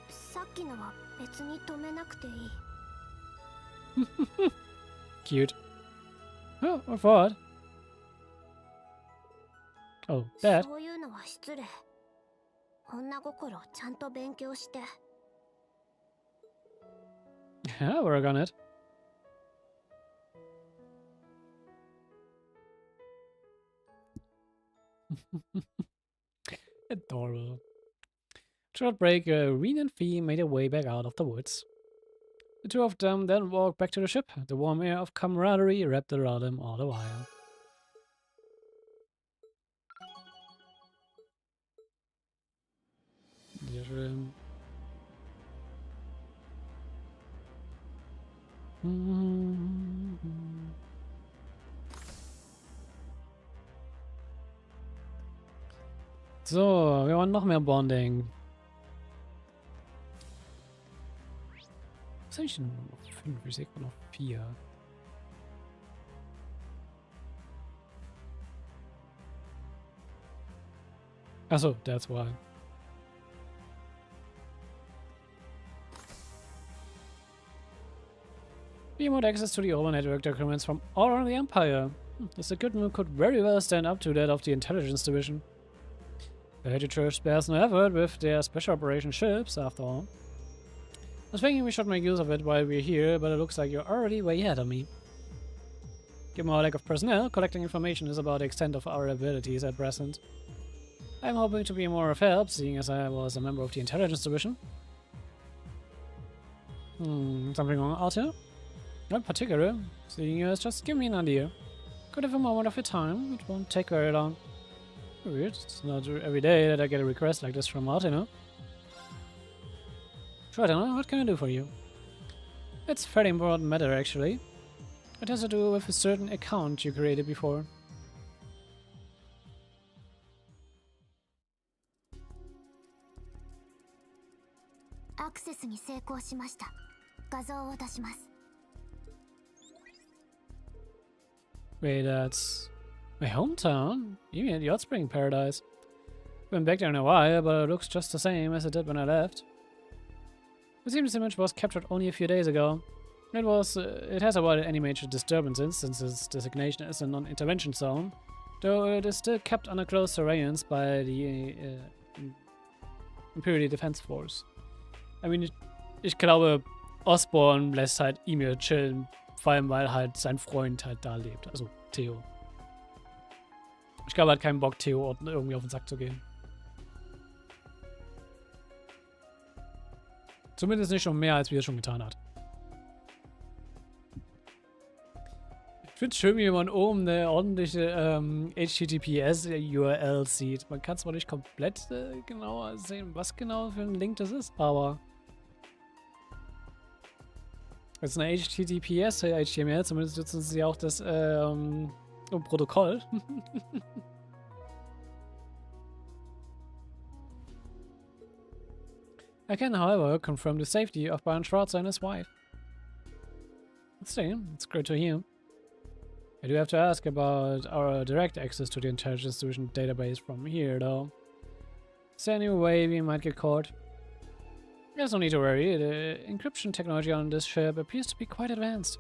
さっきのは別に止めなくていい。
Cute. Oh, what for? Oh, that.
そういうのは失礼。女心をちゃんと勉強して。
I'll work on it. Adorable. Short break, Rean and Fee made their way back out of the woods. The two of them then walked back to the ship. The warm air of camaraderie wrapped around them all the while. So, wir wollen noch mehr Bonding. Was habe ich denn noch 5? Ich sehe noch 4. Achso, that's why. Remote access to the over network documents from all around the Empire. This equipment could very well stand up to that of the Intelligence Division. The Church spares no effort with their special operation ships, after all. I was thinking we should make use of it while we're here, but it looks like you're already way ahead of me. Given our lack of personnel, collecting information is about the extent of our abilities at present. I'm hoping to be more of help, seeing as I was a member of the Intelligence Division. Something wrong out here? Not particular. Seeing you has just given me an idea. Could have a moment of your time. It won't take very long. Weird. It's not every day that I get a request like this from Martina. Sure, Martina, what can I do for you? It's a fairly important matter, actually. It has to do with a certain account you created before.
Access に成功しました。画像を出します。
Wait, that's my hometown? You mean the Outspring Paradise? Been back there in a while, but it looks just the same as it did when I left. It seems this image was captured only a few days ago. It has avoided any major disturbances since its designation as a non-intervention zone, though it is still kept under close surveillance by the Imperial Defense Force. I mean, ich glaube, Osborn lässt halt Emir chillen, vor allem weil halt sein Freund halt da lebt, also Theo. Ich glaube, er hat keinen Bock, Theo irgendwie auf den Sack zu gehen. Zumindest nicht schon mehr, als wie er schon getan hat. Ich finde es schön, wie man oben eine ordentliche HTTPS-URL sieht. Man kann zwar nicht komplett genau sehen, was genau für ein Link das ist, aber es ist eine HTTPS-HTML, zumindest nutzen sie auch das Protokoll. I can, however, confirm the safety of Baron Schwarzer and his wife. Let's see, it's great to hear. I do have to ask about our direct access to the Intelligence Division database from here, though. Is there any way we might get caught? There's no need to worry, the encryption technology on this ship appears to be quite advanced.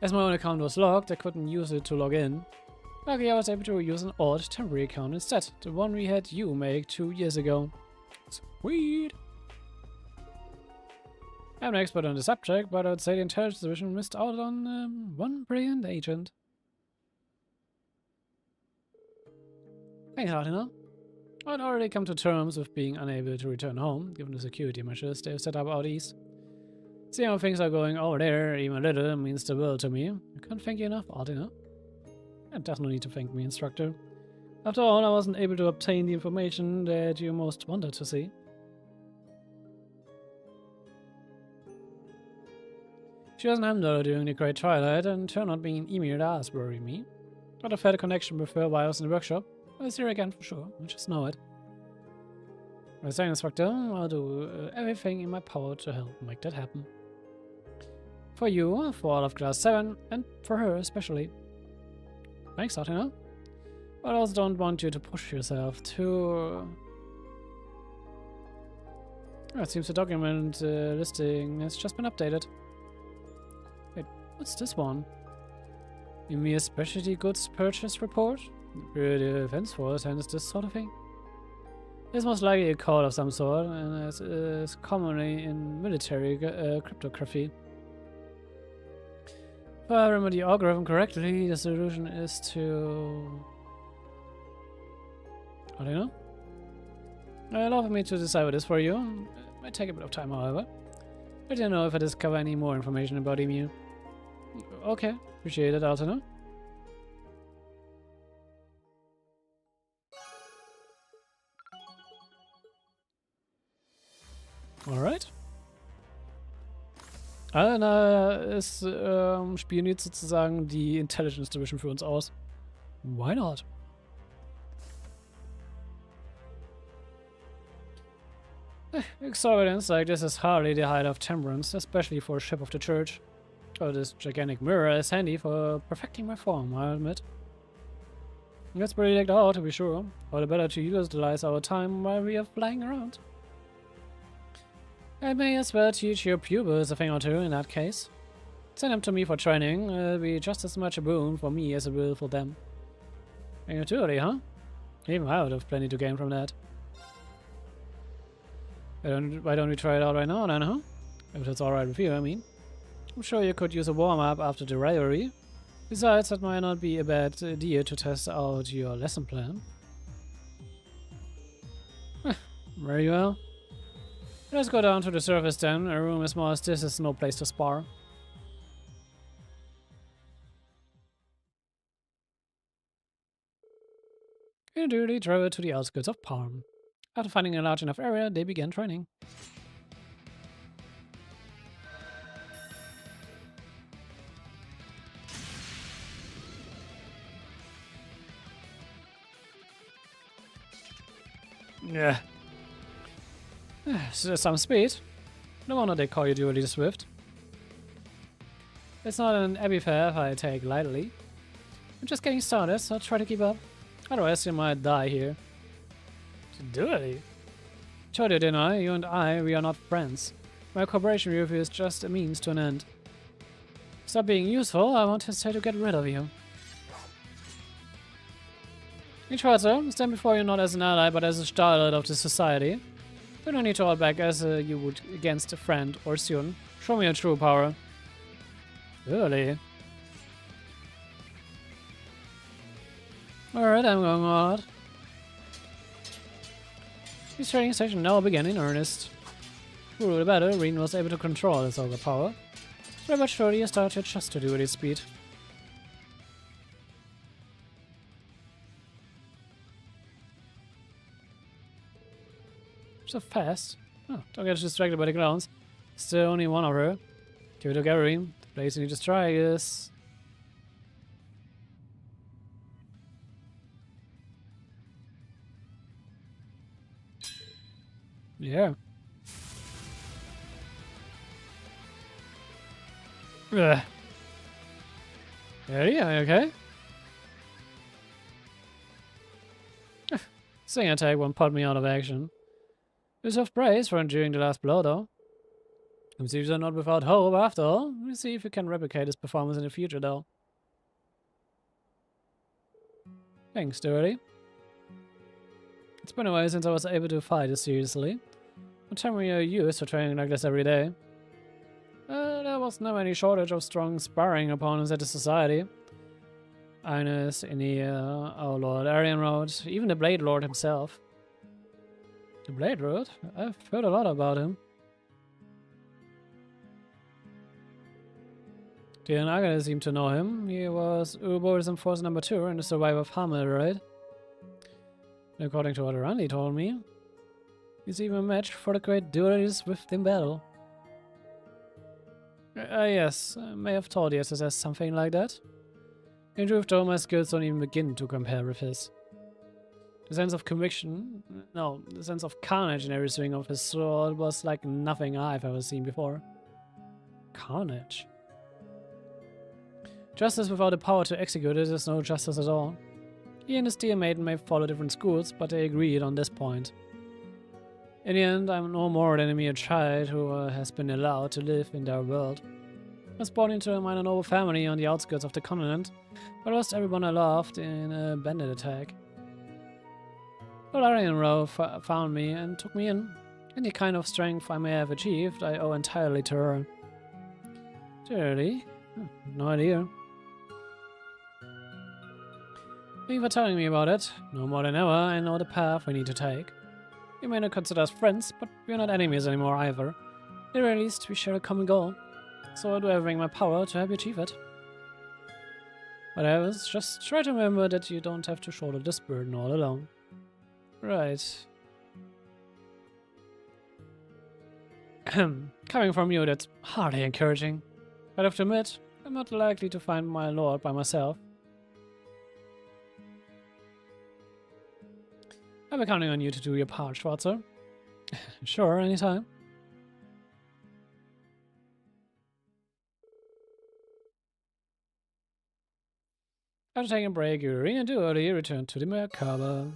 As my own account was locked, I couldn't use it to log in. Luckily, I was able to use an old temporary account instead, the one we had you make 2 years ago. Sweet! I'm an expert on the subject, but I'd say the Intelligence Division missed out on one brilliant agent. Thanks, Martina. I'd already come to terms with being unable to return home, given the security measures they've set up out east. Seeing how things are going over there, even a little, means the world to me. I can't thank you enough, Martina. And there's no need to thank me, Instructor. After all, I wasn't able to obtain the information that you most wanted to see. She wasn't handled during the Great Twilight, and her not being Emir does worry me. But I've had a connection with her while I was in the workshop. I'll see her again for sure, I just know it. As an Instructor, I'll do everything in my power to help make that happen. For you, for all of Class 7, and for her especially. Thanks, Martina. But I also don't want you to push yourself too... Oh, it seems the document listing has just been updated. Wait, what's this one? Emir Specialty Goods Purchase Report? The Defense Force handles this sort of thing? It's most likely a code of some sort, and as is commonly in military cryptography. If I remember the algorithm correctly, the solution is to... I don't know. Allow me to decide what it is for you. It might take a bit of time, however. Let you know if I discover any more information about Emir. Okay, appreciate it, Altena. Alright. Es spioniert sozusagen die Intelligence Division für uns aus. Why not? Exorbitance like this is hardly the height of temperance, especially for a ship of the church. Oh, this gigantic mirror is handy for perfecting my form, I'll admit. It's pretty decked out, to be sure. All the better to utilize our time while we are flying around. I may as well teach your pupils a thing or two in that case. Send them to me for training. It'll be just as much a boon for me as it will for them. Ain't it too early, huh? Even I would have plenty to gain from that. Why don't we try it out right now, then, huh? If that's alright with you, I mean. I'm sure you could use a warm-up after the rivalry. Besides, that might not be a bad idea to test out your lesson plan. Very well. Let's go down to the surface then. A room as small as this is no place to spar. In duty, travel to the outskirts of Parm. After finding a large enough area, they began training. Yeah. Some speed. No wonder they call you dually swift. It's not an epithet I take lightly. I'm just getting started, so try to keep up. Otherwise you might die here. Dually? Told you, didn't I? You and I, we are not friends. My cooperation with you is just a means to an end. Stop being useful, I want to say to get rid of you. Schwarzer, stand before you not as an ally, but as a starlet of the society. You don't need to hold back as you would against a friend or student. Show me your true power. Really? Alright, I'm going all out. This training session now began in earnest. Through the battle, Rean was able to control his ogre power. Slowly but surely he started to adjust to duty speed. So fast. Oh, don't get distracted by the clowns. Still only one of her. Give it to Rean. The place you need to strike is... Yeah. Ugh. Eddie, are you okay? Sing attack won't put me out of action. You deserve praise for enduring the last blow, though. It seems you're not without hope, after all. We'll see if you can replicate his performance in the future, though. Thanks, Dirty. It's been a while since I was able to fight this seriously. What time were you used to training like this every day? There was never any shortage of strong sparring opponents at the society. Einer, eher, our Lord Arian Road, even the Blade Lord himself. The Blade Lord? I've heard a lot about him. The Naga seem to know him. He was Urborism Force number 2 and the survivor of Hamel, right? According to what Randy told me, he's even a match for the great duelists within battle. Yes, I may have told the SSS something like that. In truth though, my skills don't even begin to compare with his. The sense of conviction, no, the sense of carnage in every swing of his sword was like nothing I've ever seen before. Carnage? Justice without the power to execute it is no justice at all. He and his dear maiden may follow different schools, but they agreed on this point. In the end, I'm no more than a mere child who has been allowed to live in their world. I was born into a minor noble family on the outskirts of the continent, but lost everyone I loved in a bandit attack. Valerian Rowe found me and took me in. Any kind of strength I may have achieved, I owe entirely to her. Really? No idea. Thank you for telling me about it. No more than ever, I know the path we need to take. You may not consider us friends, but we're not enemies anymore either. At the very least, we share a common goal. So I'll do everything in my power to help you achieve it. Whatever, just try to remember that you don't have to shoulder this burden all alone. Right. Coming from you, that's hardly encouraging. But I have to admit, I'm not likely to find my lord by myself. I'll be counting on you to do your part, Schwarzer. Sure, anytime. After taking a break, Rean and early returned to the Merkaba.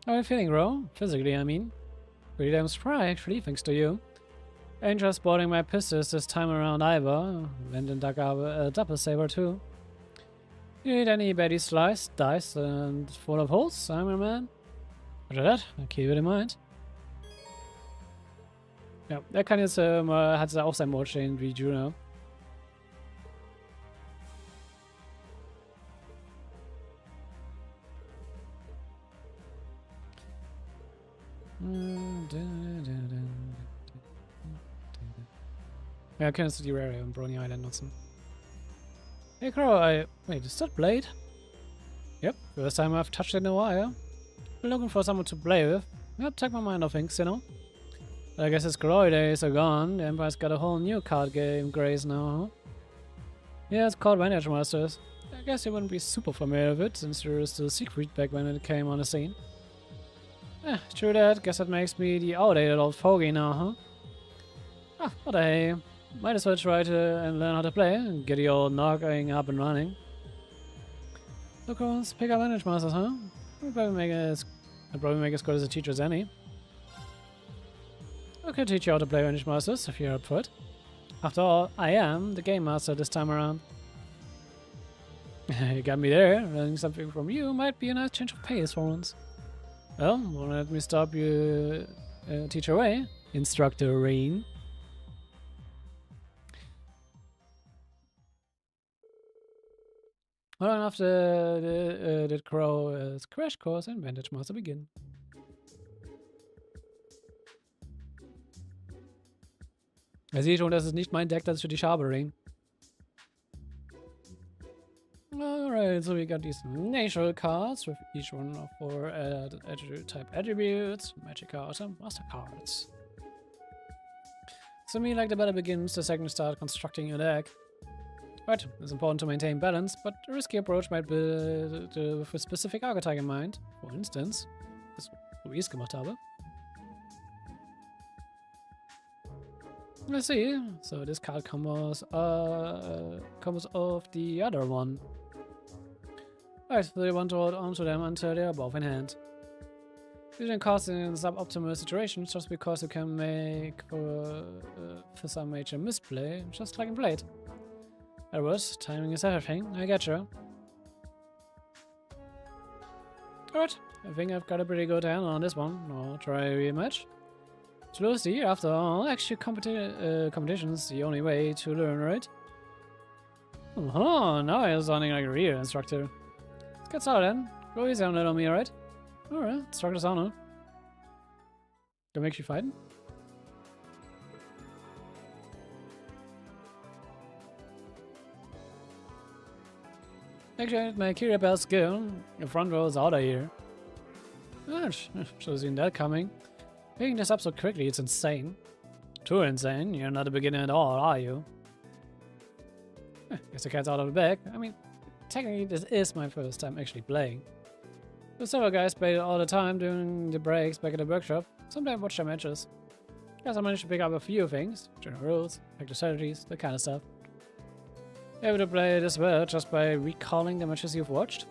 How are you feeling, bro? Physically, I mean. Pretty damn spry, actually, thanks to you. Angel sporting my pistols this time around either. Went and dug up a double saber too. You need any baddie slice, dice, and full of holes? I'm your man. Roger that, I'll keep it in mind. Ja, er kann jetzt, hat auch sein Mode stehen wie Juno. Ja, kannst du die Rare und Brony Island nutzen. Hey Crow, wait, is that Blade? Yep, first time I've touched it in a while. Been looking for someone to play with. Yep, take my mind off things, you know. I guess his glory days are gone. The Empire's got a whole new card game craze now, huh? Yeah, it's called Vantage Masters. I guess you wouldn't be super familiar with it, since you're still secret back when it came on the scene. Eh, true that. Guess that makes me the outdated old fogey now, huh? Ah, what a hey. Might as well try to learn how to play and get the old knocking up and running. Look, let's pick up Vantage Masters, huh? I'll probably make as good as a teacher as any. I can teach you how to play Vantage Masters if you're up for it. After all, I am the game master this time around. You got me there. Learning something from you might be a nice change of pace for once. Well, won't let me stop you teach away, Instructor Rean. Well, after the Crow's crash course and Vantage Master begin. Ich sehe schon, das ist nicht mein Deck, das ist für dich habe, Rean. Alright, so we got these natural cards with each one of 4 type attributes, magic cards, and master cards. So me like the battle begins, the second start constructing your deck. Right, it's important to maintain balance, but a risky approach might be with a specific archetype in mind. For instance, das, so wie ich es gemacht habe. Let's see. So this card comes off the other one. Right, so you want to hold on to them until they are both in hand. Using cards in suboptimal situations just because you can make for some major misplay, just like in Blade. That was, timing is everything, I getcha. Alright, I think I've got a pretty good handle on this one. I'll try a rematch. To lose the after all, actually competition's the only way to learn, right? Oh, now you're sounding like a real instructor. Let's get started then. Go easy on it on me, alright? Alright, start us on, huh? That makes you fighting? Actually, my Kyria Bell skill, the front row is out of here. Gosh, should've seen that coming. Picking this up so quickly, it's insane. Too insane, you're not a beginner at all, are you? Guess the cat's out of the bag. I mean, technically this is my first time actually playing. The several guys play it all the time during the breaks back at the workshop. Sometimes watch their matches. Guess I managed to pick up a few things. General rules, factor strategies, that kind of stuff. Able to play it as well just by recalling the matches you've watched.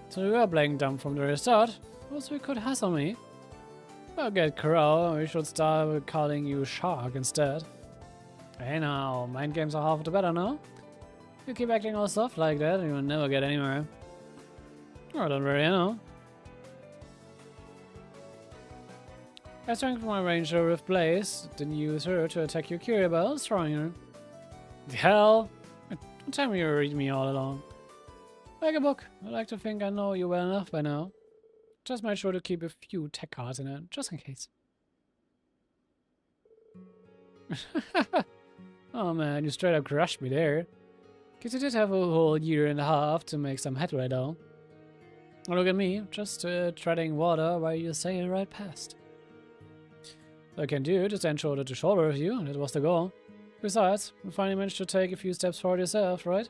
So you are playing dumb from the very start. Also you could hassle me. I'll get Crow, we should start with calling you Shark instead. Hey now, mind games are half the better now. You keep acting all soft like that, you will never get anywhere. Oh, don't worry, I know. I strengthened my ranger with Blaze, then use her to attack your Kyria Bell, destroying her. The hell? Don't tell me you read me all along. Like a book, I like to think I know you well enough by now. Just made sure to keep a few tech cards in it, just in case. Oh man, you straight up crushed me there. Guess you did have a whole year and a half to make some headway though. Look at me, just treading water while you sail right past. All I can do is stand shoulder to shoulder with you, and that was the goal. Besides, you finally managed to take a few steps forward yourself, right?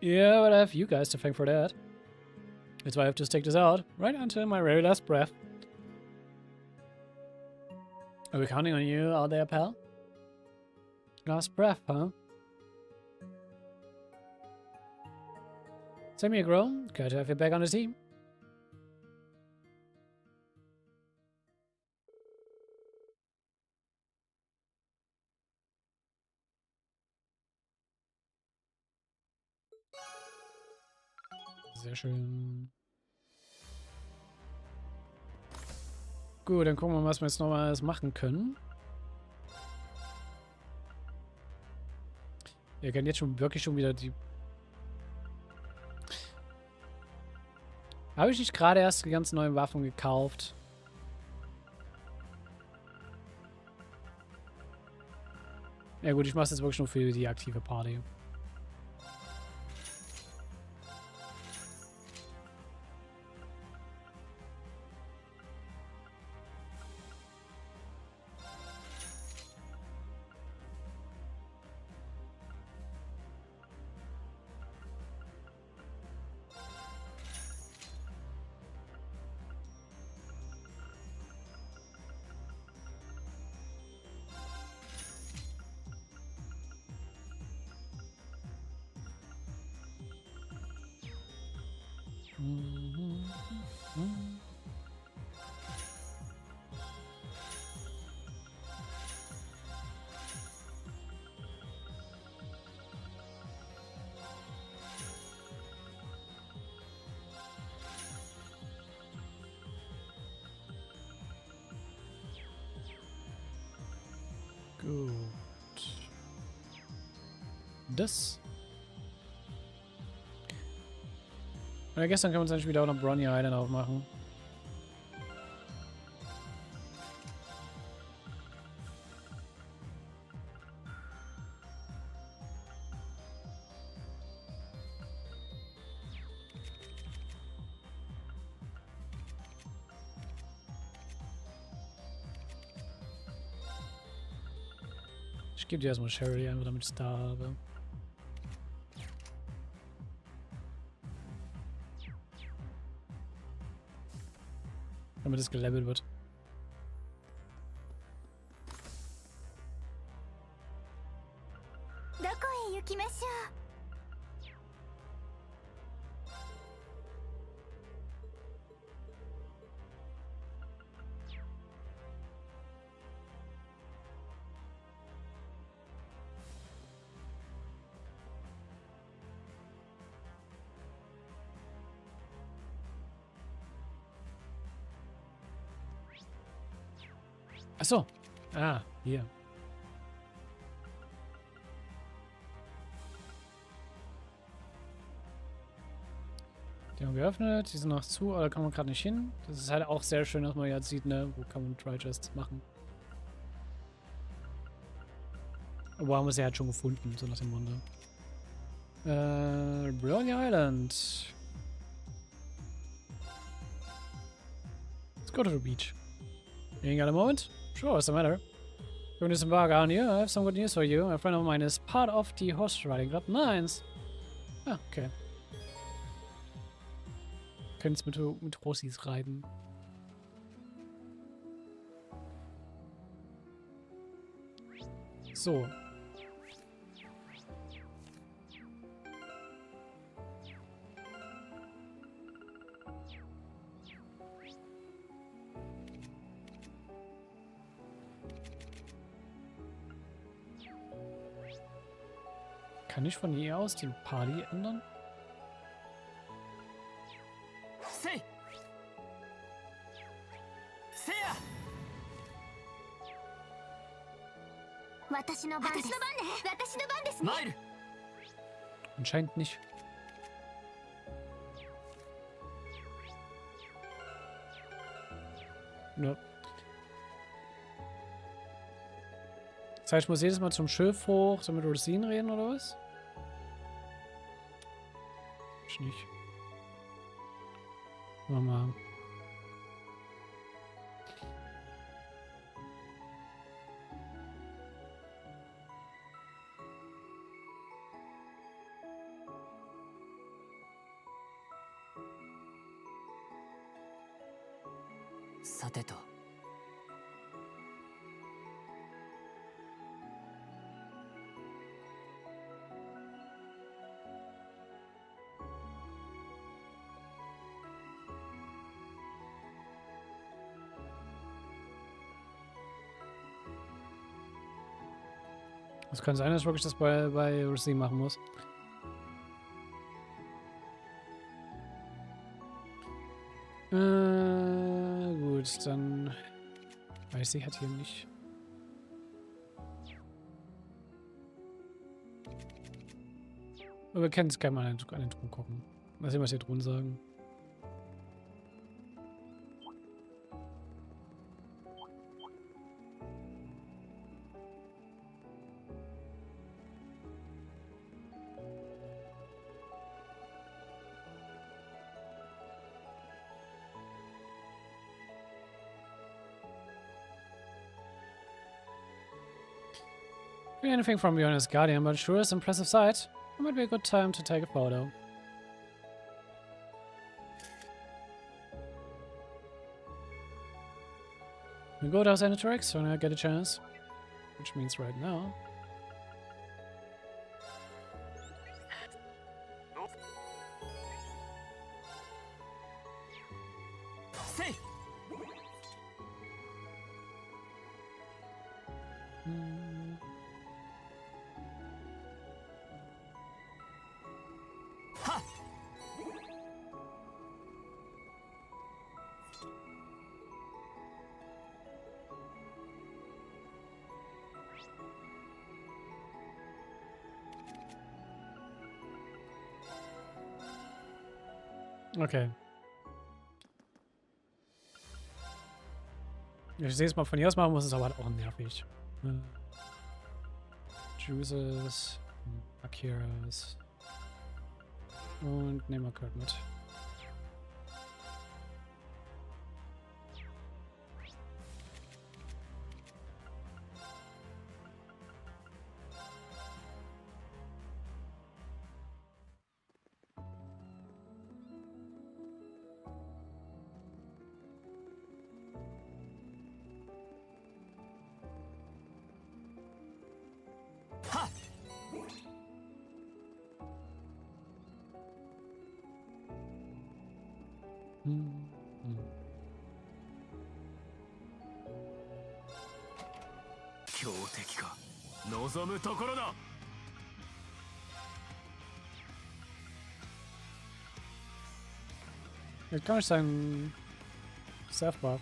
Yeah, but I have you guys to thank for that. That's why I have to stick this out, right until my very last breath. Are we counting on you out there, pal? Last breath, huh? Same here, Gro. Glad to have you back on the team. Sehr schön. Gut, dann gucken wir mal, was wir jetzt nochmal alles machen können. Wir können jetzt schon wirklich schon wieder die... Habe ich nicht gerade erst die ganzen neuen Waffen gekauft? Ja gut, ich mache es jetzt wirklich nur für die aktive Party. Gut. Das. Ja, gestern können wir uns dann wieder auch noch Bronny Island aufmachen. Ich gebe dir erstmal Sherry, einfach damit ich es da habe. Damit es gelevelt wird. Achso. Ah, hier. Die haben geöffnet, die sind noch zu, aber da kann man gerade nicht hin. Das ist halt auch sehr schön, dass man jetzt sieht, ne, wo kann man Try-Chests machen. Aber haben wir sie halt schon gefunden, so nach dem Munde. Brony Island. Let's go to the beach. You ain't got a moment? Sure, what's the matter? Doing this embargo on you, I have some good news for you. A friend of mine is part of the horse riding club. Nice. Ah, okay. Können es mit Rossis reiten. So. Kann ich von hier aus die Party ändern?
Sei! Seia!
私の番ですね。私の番ですね。
マイル!
Anscheinend nicht. Ja. Das heißt, ich muss jedes Mal zum Schiff hoch, damit wir mit Rean reden, oder was? Ich nicht. Mal.
Sateto.
Es kann sein, dass ich wirklich das bei Rean machen muss. Weil sie hat hier nicht... Aber wir können jetzt gerne mal an den Thron gucken. Mal sehen, was die Thron sagen. Anything from beyond his guardian, but sure is impressive sight. It might be a good time to take a photo. We go to house Ende when I get a chance, which means right now. Okay. Ich sehe es mal von hier aus machen, muss es aber halt auch nervig. Juices, Akiras und nehmen wir Kurt mit. Ich kann nicht sagen, Self-Buff.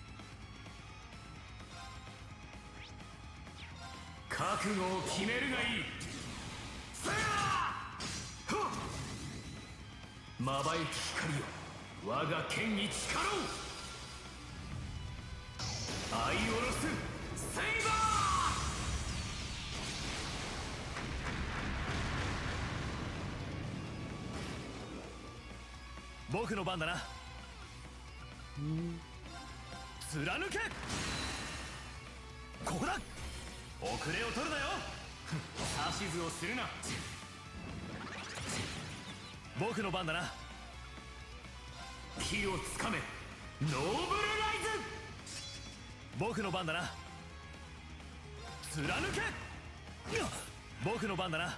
貫け。ここだ。遅れを取るなよ。指図をするな。僕の番だな。火をつかめ。ノーブルライズ。僕の番だな。貫け。僕の番だな。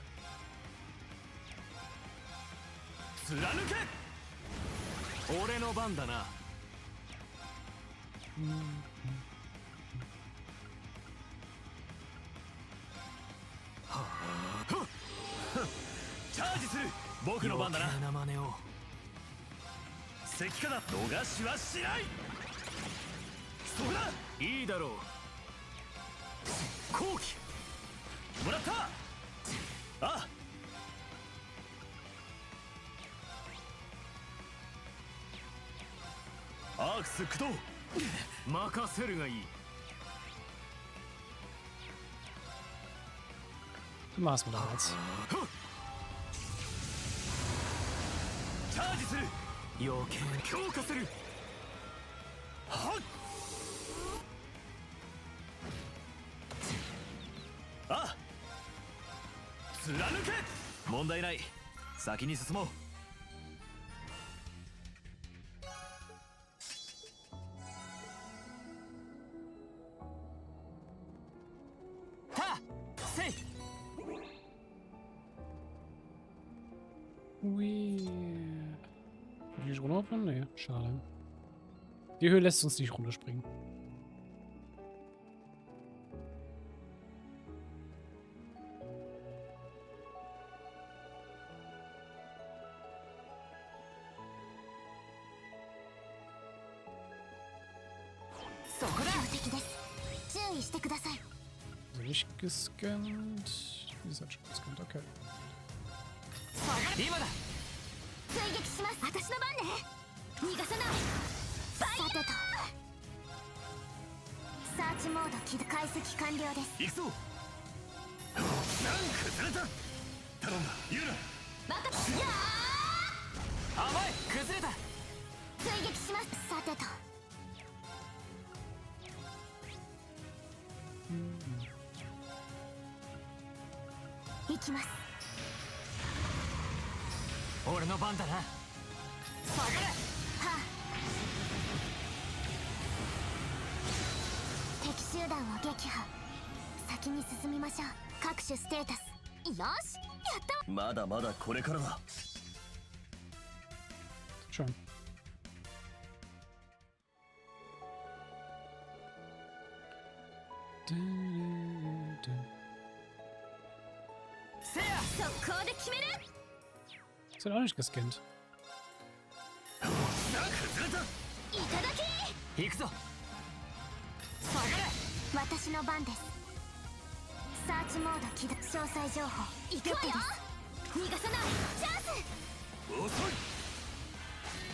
貫け。俺の番だな。チャージする。僕の番だな。余計な真似を。石化だ。逃しはしない。そこだ。いいだろう。後期もらった。あアークス駆動。任せるがいい。
Maß mit damals.
チャージする。余計強化する。はっ。あ。貫け。問題ない。先に進もう。
Ui. Die ist runter? Nee, schade. Die Höhe lässt uns nicht runterspringen.
意してください。
Also nicht gescannt. Die ist halt schon gescannt, okay.
今だ。
追撃します。私の番ね。逃がさない。さてとサーチモード起動。解析完了です。
行くぞ。なん崩れた。頼んだ。言うな。
また
甘い。崩れた。
追撃します。さてと行きます。
俺の番だな。下がれ。
はあ、敵集団を撃破。先に進みましょう。各種ステータス。よし、やった。
まだまだこれからだ。
Schon.
速攻で決める。
Ist halt auch nicht gescannt.
いただき。
行くぞ。下がれ。
私の番です。サーチモード起動。詳細情報行くわよ。逃がさない。チャンス。
遅い。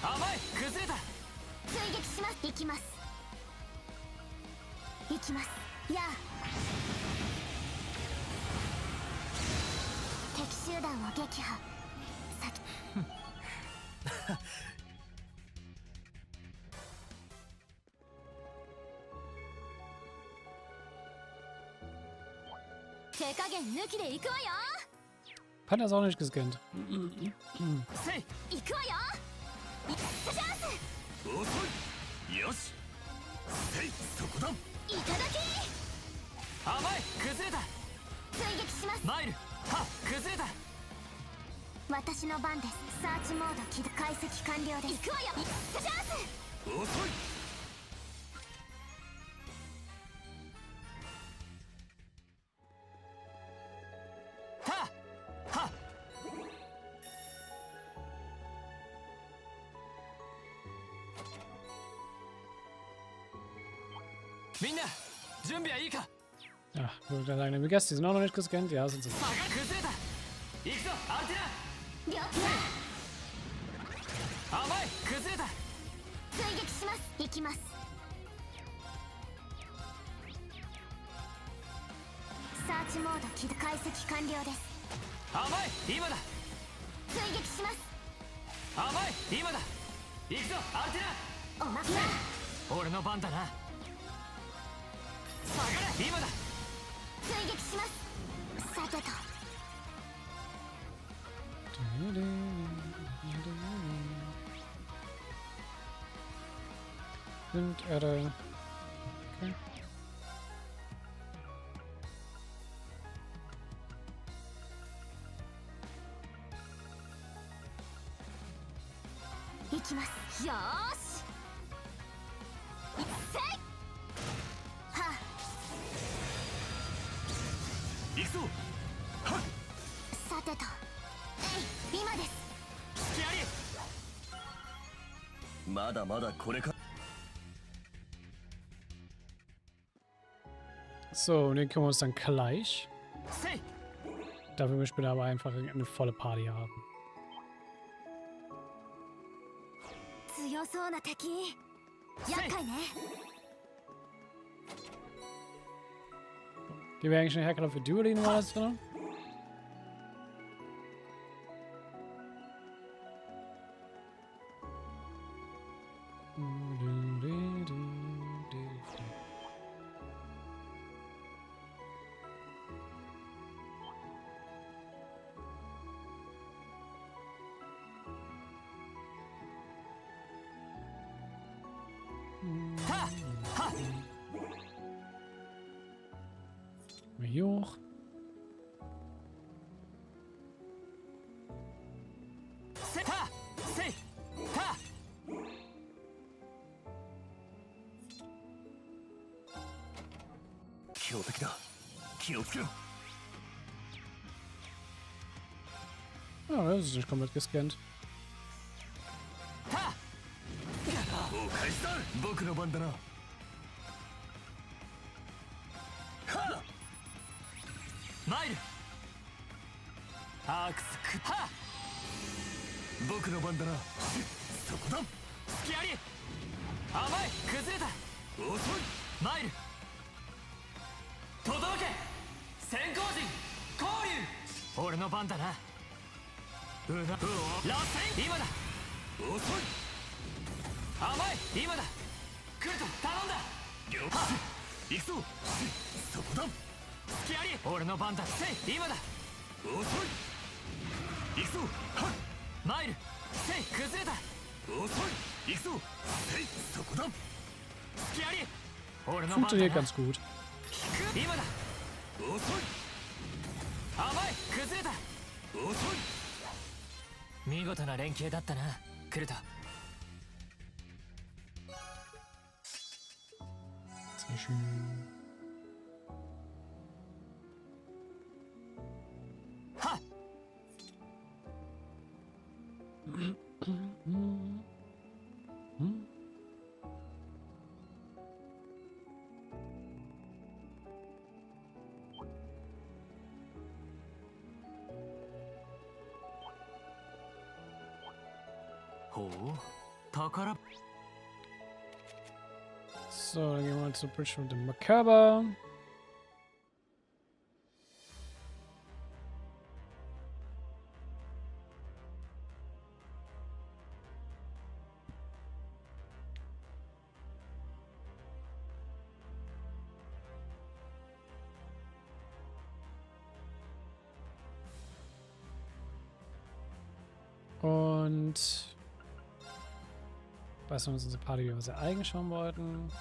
甘い。崩れた。
追撃します。行きます。行きます。やあ、敵集団を撃破。先手加減抜きで行くわよ。
Panda ist auch nicht gescannt.
せい。
行くわよ。チャンス。
遅い。よし。せい、そこだ。
いただき。
甘い。崩れた。
追撃します。
マイル。はっ。崩れた。
私の番です。サーチモード起動。解析完了です。行くわよ。チャンス。
遅い。
はっ。はっ。みんな準備はいいか。
Ja, ich würde sagen, die Gäste sind auch noch nicht gescannt. Ja, sind sie.
崩れた。行くぞアルテナ。
了解。
甘い。崩れた。
追撃します。行きます。サーチモード起動。解析完了です。
甘い。今だ。
追撃します。
甘い。今だ。行くぞアルテナ。
おまけだ。
俺の番だな。下がれ。今だ。
追撃します。さてと
Sind Erde. Okay.
行きます。よーし。せい。はあ。
行くぞ。はっ。
さてと。今です。
付き合い。
まだまだこれから。
So, und den können wir uns dann gleich.
せい。
Dafür möchten wir aber einfach eine volle Party haben.
強そうな敵。厄介ね。
Gehen wir eigentlich einen Herkeller für Dueling oder was drin? Hier hoch. Oh, das ist nicht komplett gescannt.
僕の番だな。
参る。アークスクハ
僕の番だな。そこだ。
隙あり。甘い。崩れた。
遅い。
参る。轟け先行陣交流。俺の番だな。うな螺旋今だ。
遅い。
甘い。今だ。来ると頼んだ。
よし行くぞ。そこだ。
隙あり。俺の番だ。せい今だ。
遅い。行くぞ。はっ
参る。せい崩れた。
遅い。行くぞ。せいそこだ。
隙あり。俺の番だ。
Funktioniert ganz gut.
今だ。
遅い。
甘い。崩れた。
遅い。
見事な連携だったなクルト。
Sehr schön.
Ha!
Oh, Takara.
So, dann gehen wir mal zur Bridge mit dem Makaber. Und was wir uns unsere Party über sehr eigen schauen wollten.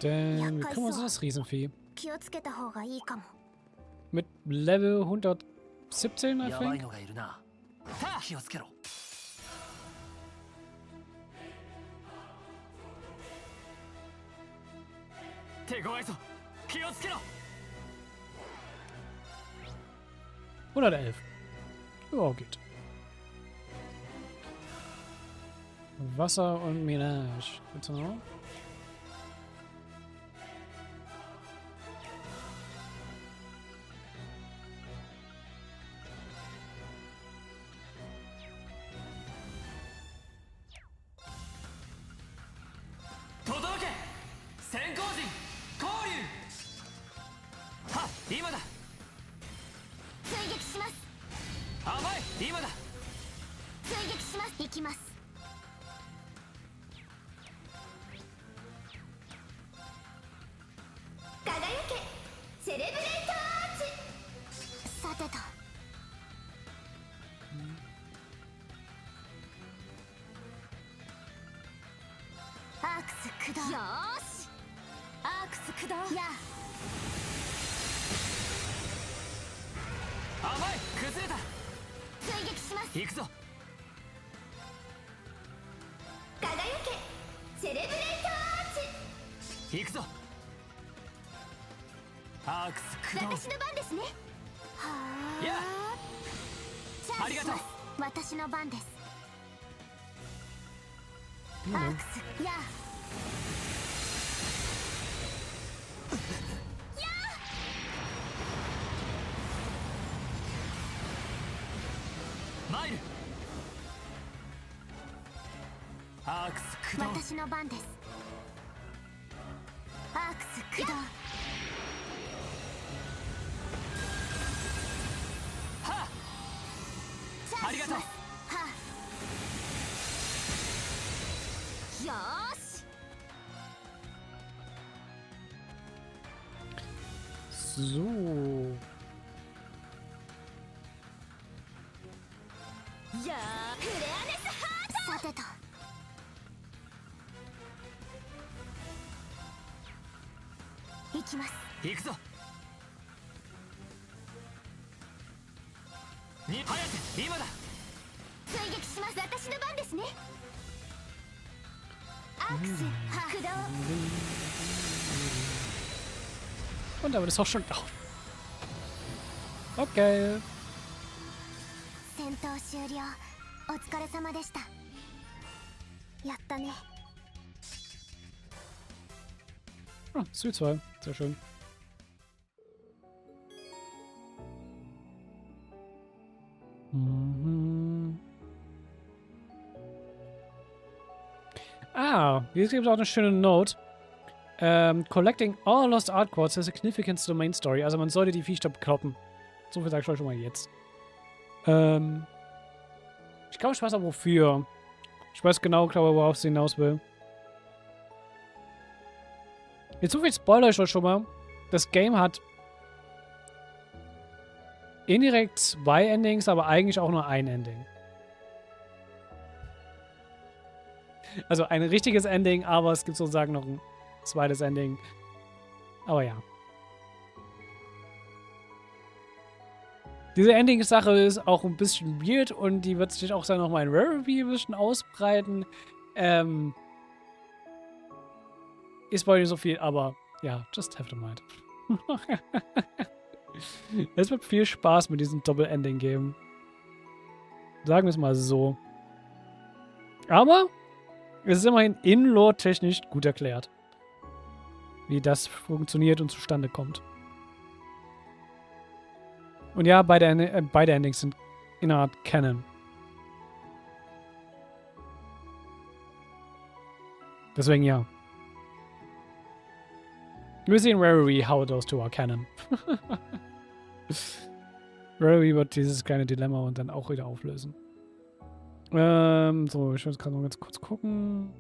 Denn wir kümmern uns um das Riesenvieh.
気をつけた方がいいかも。
Mit Level 117, I
やばい
think.
のがいるな。さあ気をつけろ。手強いぞ。気をつけろ。
111. Ja, geht. Wasser und Ménage. Bitte noch?
行くぞ。
輝けセレブレートアーチ。
行くぞ。アークス駆動。
私の番ですね。はあ。
や
チャージします。私の番です。アークスや
マイル。アークス駆動。
私の番です。アークス駆動。
はあ。ありがとう。はあ。よーし。
So.
やあ、フレアネスハート。さてと。行きます。
行くぞ。に早く今だ。
追撃します。私の番ですね。ア
Und damit ist auch schon auf. Okay.
戦闘終了。お疲れ様でした。やったね。
Ah, Süd 2. Sehr schön. Mhm. Ah, hier gibt es auch eine schöne Note. Collecting all lost art quartz has significance to the main story. Also man sollte die Viecher kloppen. So viel sage ich euch schon mal jetzt. Ich glaube, ich weiß auch wofür. Ich weiß genau, glaube worauf sie hinaus will. Jetzt so viel Spoiler ich euch schon mal. Das Game hat indirekt 2 Endings, aber eigentlich auch nur ein Ending. Also ein richtiges Ending, aber es gibt sozusagen noch ein zweites Ending. Aber ja. Diese Ending-Sache ist auch ein bisschen weird und die wird sich auch dann nochmal in Rare Review ein bisschen ausbreiten. Ist bei nicht so viel, aber ja, just have to mind. Es wird viel Spaß mit diesem Doppel-Ending geben. Sagen wir es mal so. Aber es ist immerhin in-lore-technisch gut erklärt, wie das funktioniert und zustande kommt. Und ja, beide Endings sind in einer Art Canon. Deswegen ja. Wir sehen Rarely how those two are canon. Rarely wird dieses kleine Dilemma und dann auch wieder auflösen. So, ich will jetzt gerade noch ganz kurz gucken.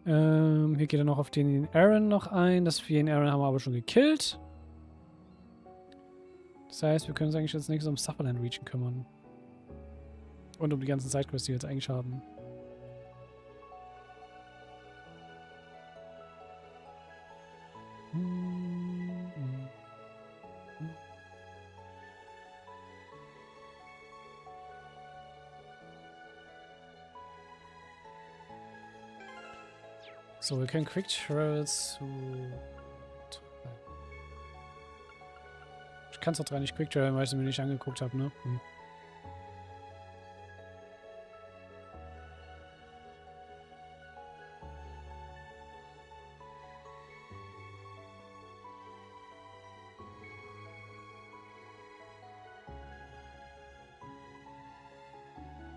Hier geht er noch auf den Aaron noch ein. Das Vieh in Aaron haben wir aber schon gekillt. Das heißt, wir können uns eigentlich jetzt nichts um Sutherland Region kümmern. Und um die ganzen Sidequests, die wir jetzt eigentlich haben. So, wir können Quick Travel zu... Ich kann es doch dran nicht Quick Travel, weil ich es mir nicht angeguckt habe, ne?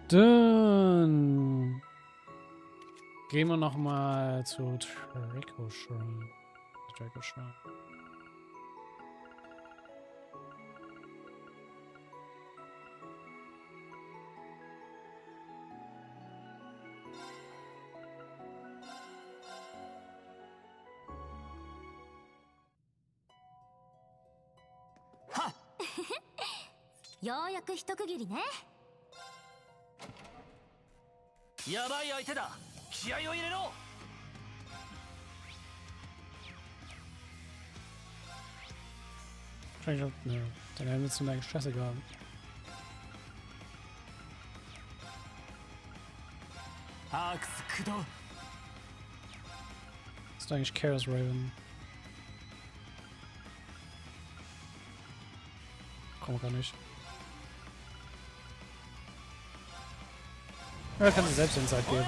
Dann gehen wir nochmal zu Draco Shrine. Draco Shrine.
Ha! ようやく一区切りね。
やばい相手だ。気合を入れろ。
Wahrscheinlich auch, ne, dann werden wir es zum eigentlich scheißegal haben. Das ist eigentlich Chaos Raven. Komm gar nicht. Ja, kann sie selbst den Zeit geben.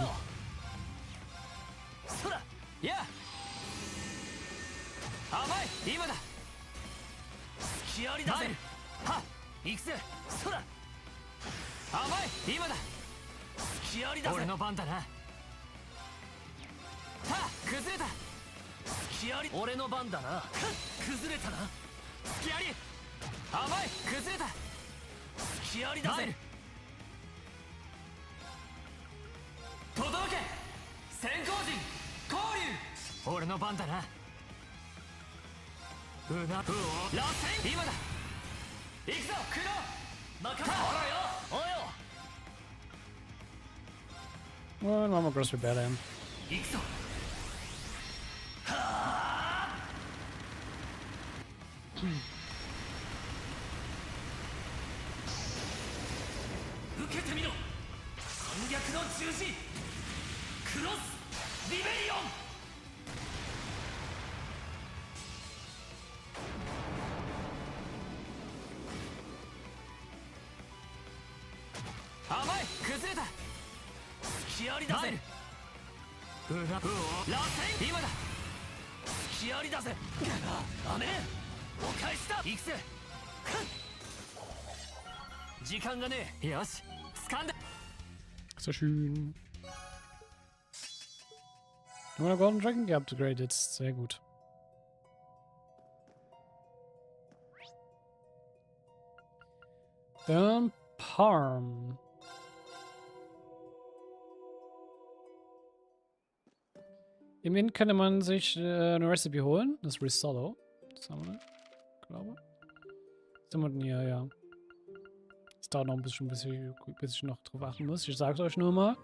Well, dann machen wir Gross Rebellion.
逆の十字クロスリベリオン。甘い崩れた。隙ありだぜ。螺旋今だ。隙ありだぜ。雨お返しだ。行くぜ。時間がねえ。よし掴んだ。
So schön. Oder Golden Dragon geupgradet. Sehr gut. Dann Parm. Im Wind könnte man sich eine Recipe holen. Das Risotto. Das haben wir, glaube ich. Sind wir hier, ja. Es dauert noch ein bisschen, bis ich noch drauf achten muss. Ich sag's euch nur mal.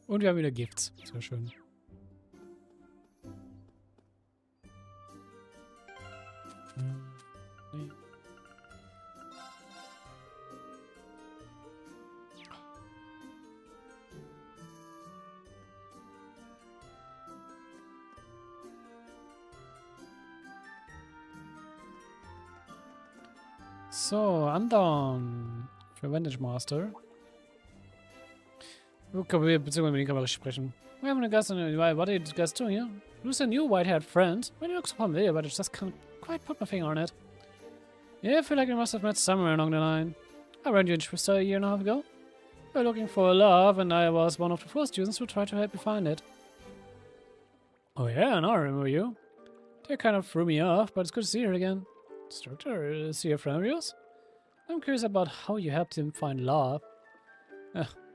Und wir haben wieder Gifts. Sehr schön. Nee. So, Andon. Für Vantage Master. Okay, beziehungsweise mit denen kann man richtig sprechen. We haven't a guest on what are you guys doing here? Who's a new white-haired friend? Well, you look so familiar, but I just can't quite put my finger on it. Yeah, I feel like we must have met somewhere along the line. I ran you into a year and a half ago. You were looking for love, and I was one of the first students who tried to help you find it. Oh yeah, now I remember you. They kind of threw me off, but it's good to see her again. Instructor, is he a friend of yours? I'm curious about how you helped him find love.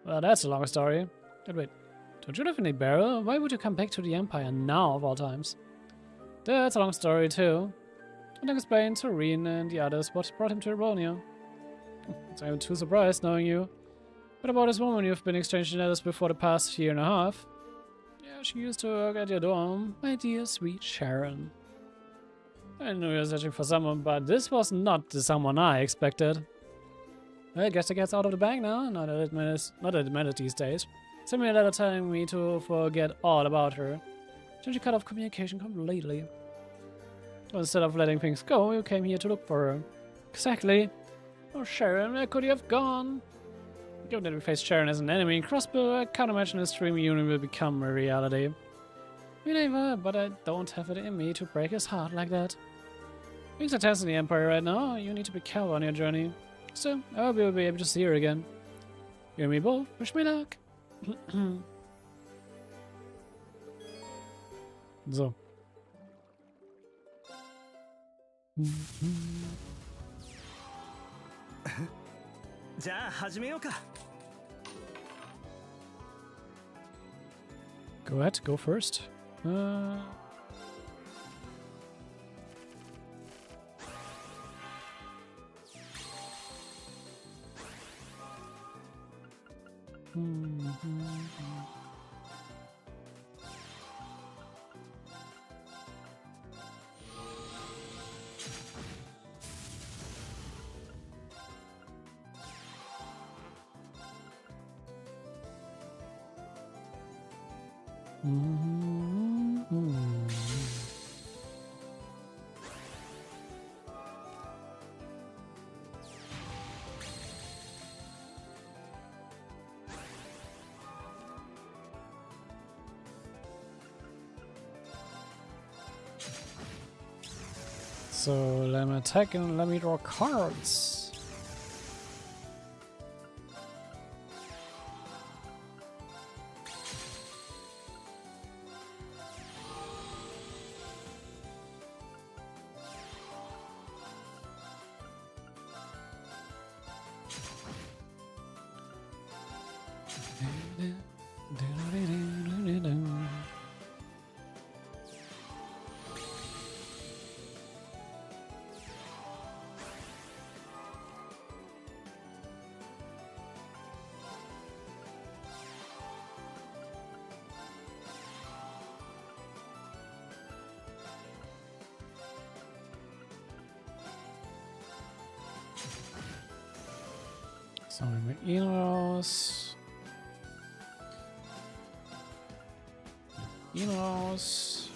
Well, that's a long story. But wait, don't you live in a barrel? Why would you come back to the Empire now, of all times? That's a long story, too. And I explained to Rean and the others what brought him to Eronia. So I'm too surprised knowing you. What about this woman you've been exchanging letters with for the past year and a half? Yeah, she used to work at your dorm. My dear, sweet Sharon. I knew you were searching for someone, but this was not the someone I expected. I guess the cat's out of the bag now, not that it matters these days. Send me a letter telling me to forget all about her. Did you cut off communication completely? Well, instead of letting things go, you came here to look for her. Exactly. Oh, Sharon, where could you have gone? Given that we face Sharon as an enemy in Crossbow, I can't imagine this dream union will become a reality. Me neither, but I don't have it in me to break his heart like that. Things are tense in the Empire right now. You need to be careful on your journey. So, I hope you'll be able to see her again. You and me both. Wish me luck. So.
じゃあ始めようか。
Go ahead, go first. So let me attack and let me draw cards. So, mit ihn raus. Mit ihn raus.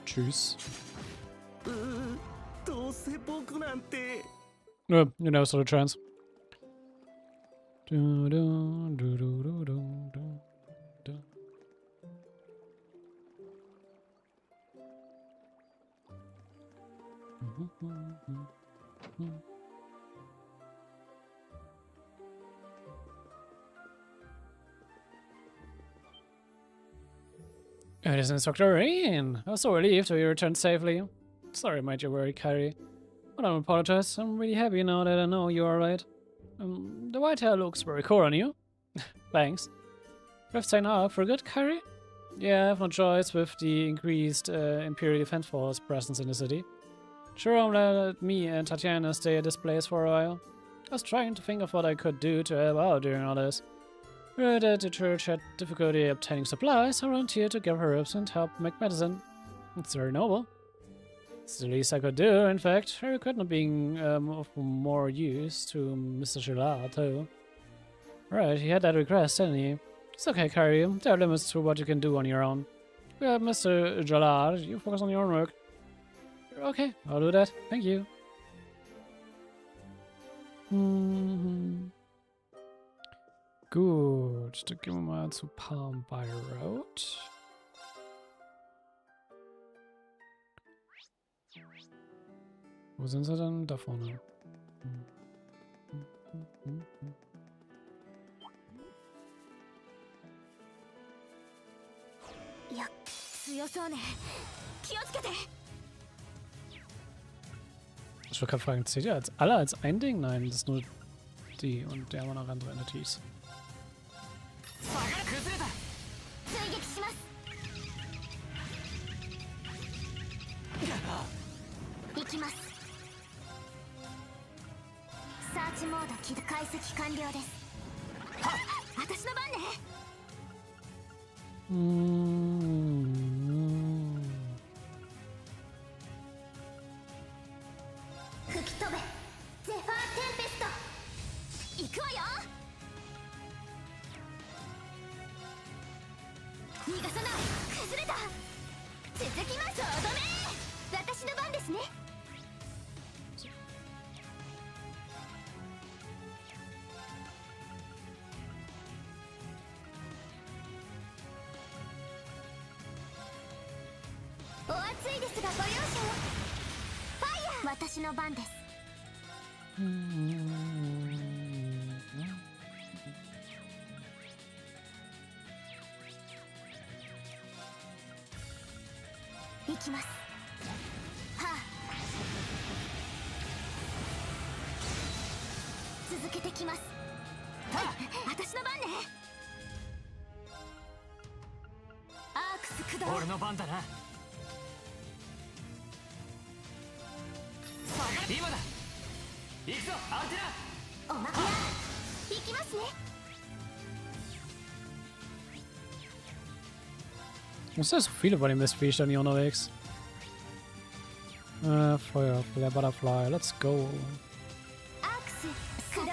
Tschüss.
どうせ僕なんて
You know, sort of chance. Do, do, do, do, do, do, do. It is Instructor Rean. I was so relieved to you returned safely. Sorry, made you worry, Carrie. I don't apologize. I'm really happy now that I know you're alright. The white hair looks very cool on you. Thanks. You have taken out for good, Carrie? Yeah, I have no choice with the increased Imperial Defense Force presence in the city. Sure, let me and Tatiana stay at this place for a while. I was trying to think of what I could do to help out during all this. Heard that the church had difficulty obtaining supplies. I volunteered to give her herbs and help make medicine. It's very noble. It's the least I could do, in fact. I regret not being of more use to Mr. Gillard, too. Right, he had that request, didn't he? It's okay, Carrie. There are limits to what you can do on your own. Yeah, Mr. Gillard, you focus on your own work. Okay, I'll do that. Thank you. Gut, dann gehen wir mal zu Palm by Road. Wo sind sie denn? Da vorne.
Ja, 強そうね。気をつけて。
Ich wollte gerade fragen, zählt ihr als alle als ein Ding? Nein, das ist nur die und der haben noch andere Entities.
追撃します。行きます。サーチモード起動。解析完了です。私の番ね。吹き飛べゼファーテンペスト。行くわよ。逃がさない。崩れた。続きます。とどめ。私の番ですね。お熱いですがご容赦を。ファイヤー。私の番です。行きます。はあ。続けてきます。はあ、私の番ね。アークス駆動。
俺の番だな。今だ。行くぞ、アンテナ。
おまけや。行きますね。
Muss ja so viele bei dem Mistviech dann hier unterwegs. Feuer, der Butterfly, let's go.
アークス駆動。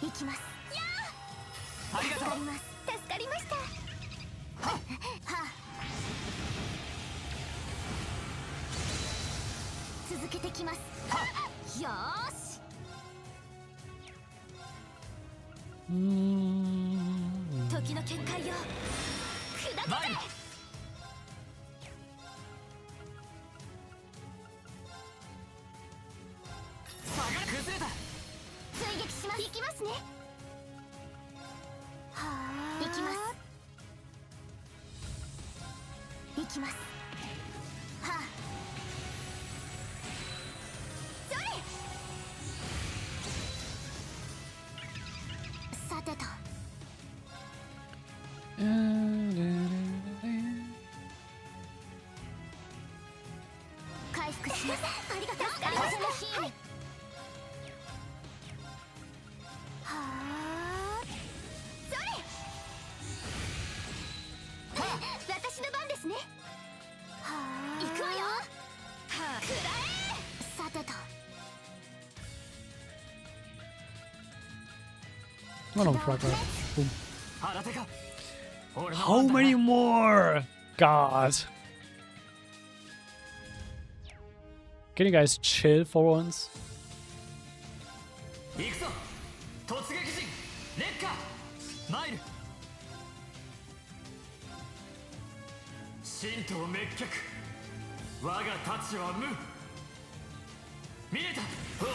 行きます。やあ。ありがとう。助かりました。はあ。続けてきます。よーし。時の見解よ。砕けて。
崩れた。
追撃します。行きますね。はあ。行きます。行きます。はあ。 さてと。回復します。ありがとう。助かりました。はい。はあ。それ。私の番ですね。はあ。行くわよ。さてと
Oh, noch ein Fragment. Boom.
腹手か俺の
How
番だな
many more? God. Can you guys chill for once?
行くぞ突撃陣烈火参る神道滅却我が太刀は無見えたおー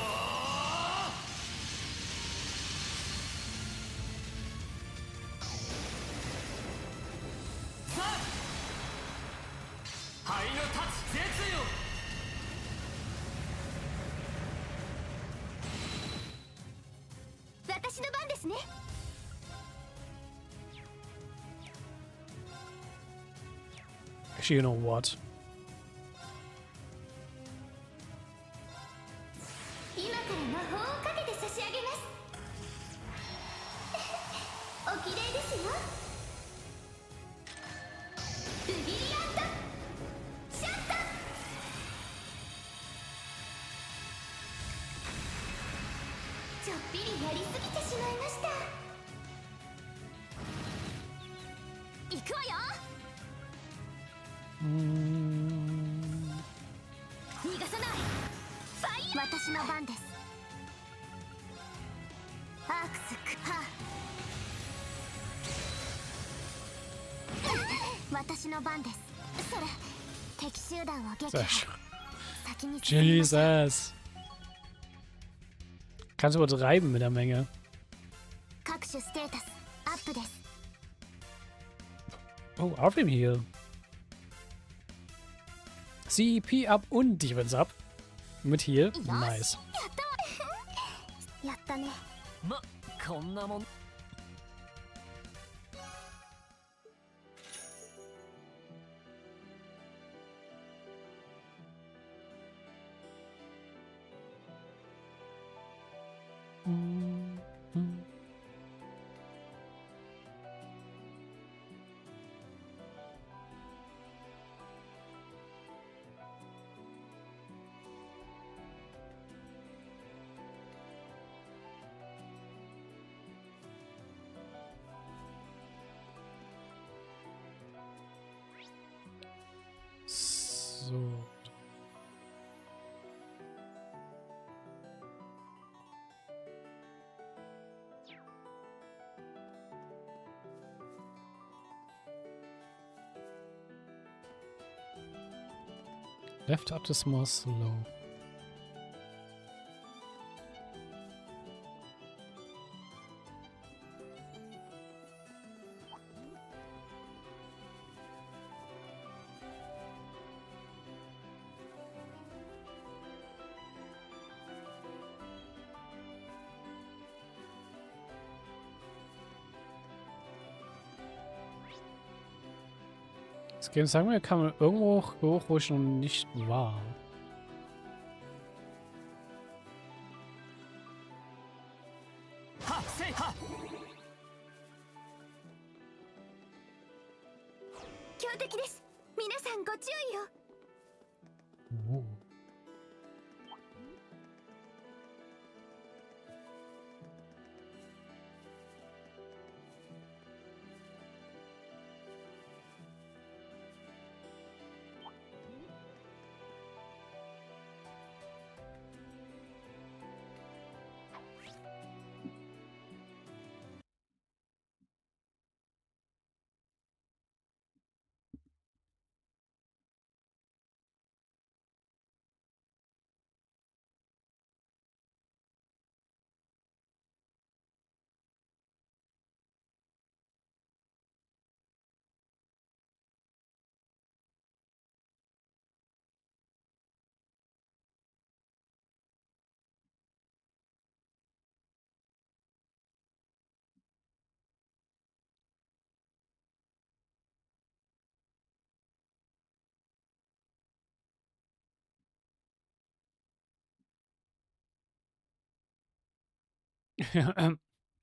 さあ灰の太刀絶よ
私の番ですね
Actually, you know what?
今から魔法をかけて差し上げますおきれいですよブリリアントシャットちょっぴりやりすぎてしまいました行くわよ逃がさないファイヤー私の番ですアークスクハ私の番ですそれ敵集団を撃破
Sehr
先に進みましょう
Jesus. Kannst übertreiben mit der Menge.
各種ステータスアップです
Oh, auf ihm hier. CP up und Defense up. Mit hier. Nice.
やったね
まこんなもん
So. Left up is more slow. Das Game, sagen wir, kann man irgendwo hoch, wo ich noch nicht war. Oh.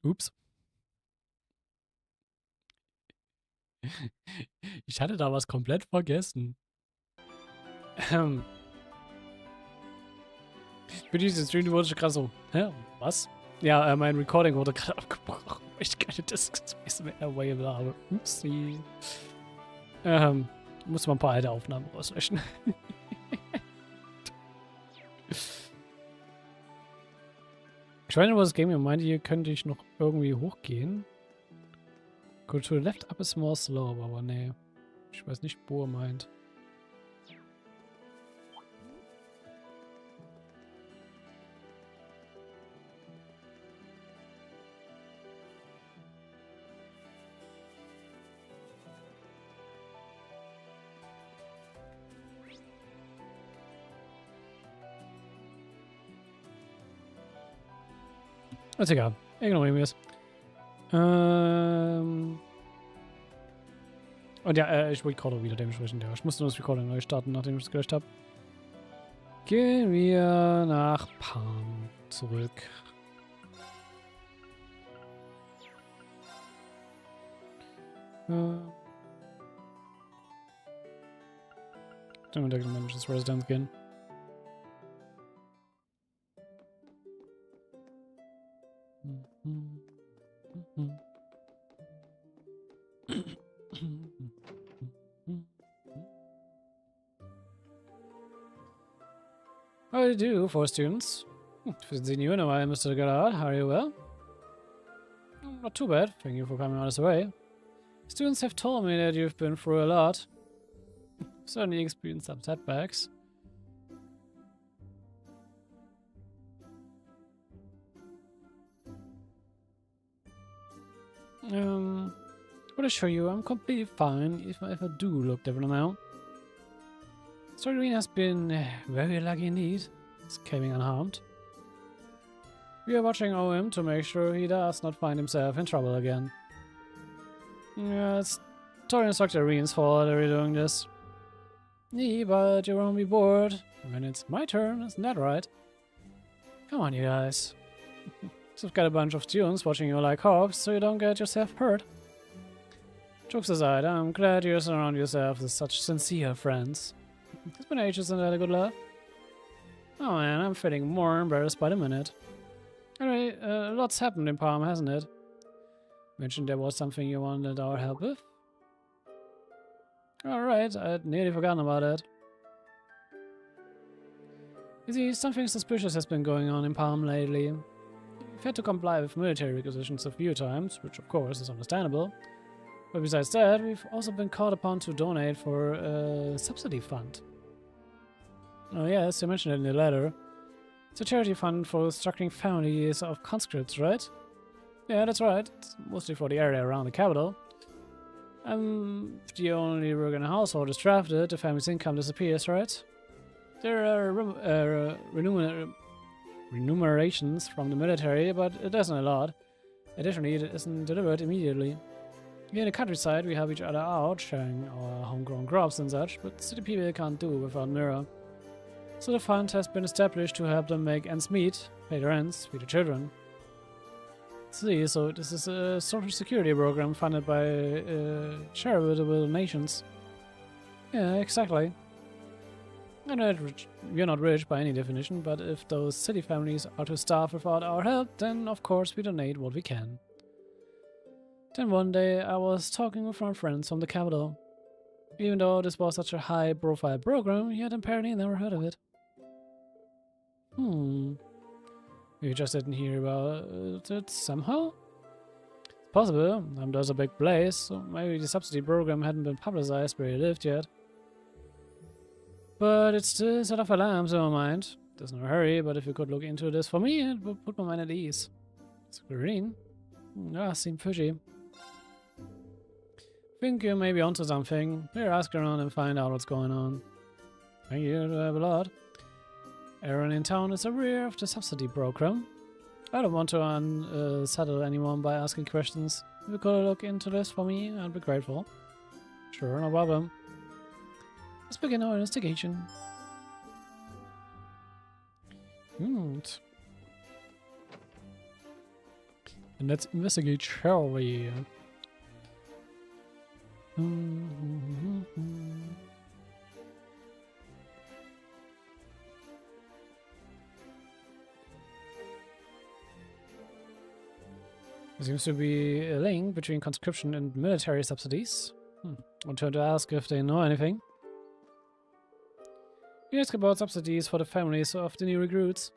Ups. Ich hatte da was komplett vergessen. Für diesen Stream wurde ich gerade so, hä, was? Ja, mein Recording wurde gerade abgebrochen, weil ich keine Discs mehr available habe. Upsi. Muss man ein paar alte Aufnahmen rauslöschen. Ich weiß nicht, was das Game hier meinte. Hier könnte ich noch irgendwie hochgehen. Go to the left up is more slow, aber nee. Ich weiß nicht, wo er meint. Ist egal. Ignorieren wir es. Und ja, ich recorde wieder dementsprechend. Ja, ich musste nur das Recording neu starten, nachdem ich es gelöscht habe. Gehen wir nach Palm zurück. Dann wir da Manager's Residence gehen. How do you do, four students? Haven't seen you in a while, Mr. Gerard. How are you well? Not too bad. Thank you for coming all this way. Students have told me that you've been through a lot. Certainly experienced some setbacks. But I assure you, I'm completely fine if I do look different now. Rean has been very lucky indeed, escaping unharmed. We are watching over him to make sure he does not find himself in trouble again. Yeah, it's Tori Instructor Rean's fault that we're doing this. Nee, but you won't be bored when it's my turn, isn't that right? Come on, you guys. So I've got a bunch of students watching you like hawks, so you don't get yourself hurt. Jokes aside, I'm glad you surround yourself with such sincere friends. It's been ages since I had a good laugh. Oh man, I'm feeling more embarrassed by the minute. Anyway, lots happened in Palm, hasn't it? Mentioned there was something you wanted our help with? Alright, I'd nearly forgotten about it. You see, something suspicious has been going on in Palm lately. We've had to comply with military requisitions a few times, which of course is understandable. But besides that, we've also been called upon to donate for a subsidy fund. Oh yes, you mentioned it in the letter. It's a charity fund for struggling families of conscripts, right? Yeah, that's right. It's mostly for the area around the capital. If the only worker in the household is drafted, the family's income disappears, right? There are remunerations from the military, but it isn't a lot. Additionally, it isn't delivered immediately. Here in the countryside, we help each other out, sharing our homegrown crops and such, but city people can't do without Mirror. So the fund has been established to help them make ends meet, pay their rents, feed their children. See, so this is a social security program funded by charitable nations. Yeah, exactly. I know we're not rich by any definition, but if those city families are to starve without our help, then of course we donate what we can. Then one day I was talking with my friends from the capital. Even though this was such a high-profile program, he had apparently never heard of it. You just didn't hear about it somehow? It's possible. There's a big place, so maybe the subsidy program hadn't been publicized where he lived yet. But it's still set off alarms in my mind. There's no hurry, but if you could look into this for me, it would put my mind at ease. It's green. Ah, seemed fishy. Think you may be onto something. Here, ask around and find out what's going on. Thank you, to have a lot. Everyone in town is aware of the subsidy program. I don't want to unsettle anyone by asking questions. If you could look into this for me, I'd be grateful. Sure, no problem. Let's begin our investigation. And let's investigate, shall we? There seems to be a link between conscription and military subsidies. I turn to ask if they know anything. You ask about subsidies for the families of the new recruits.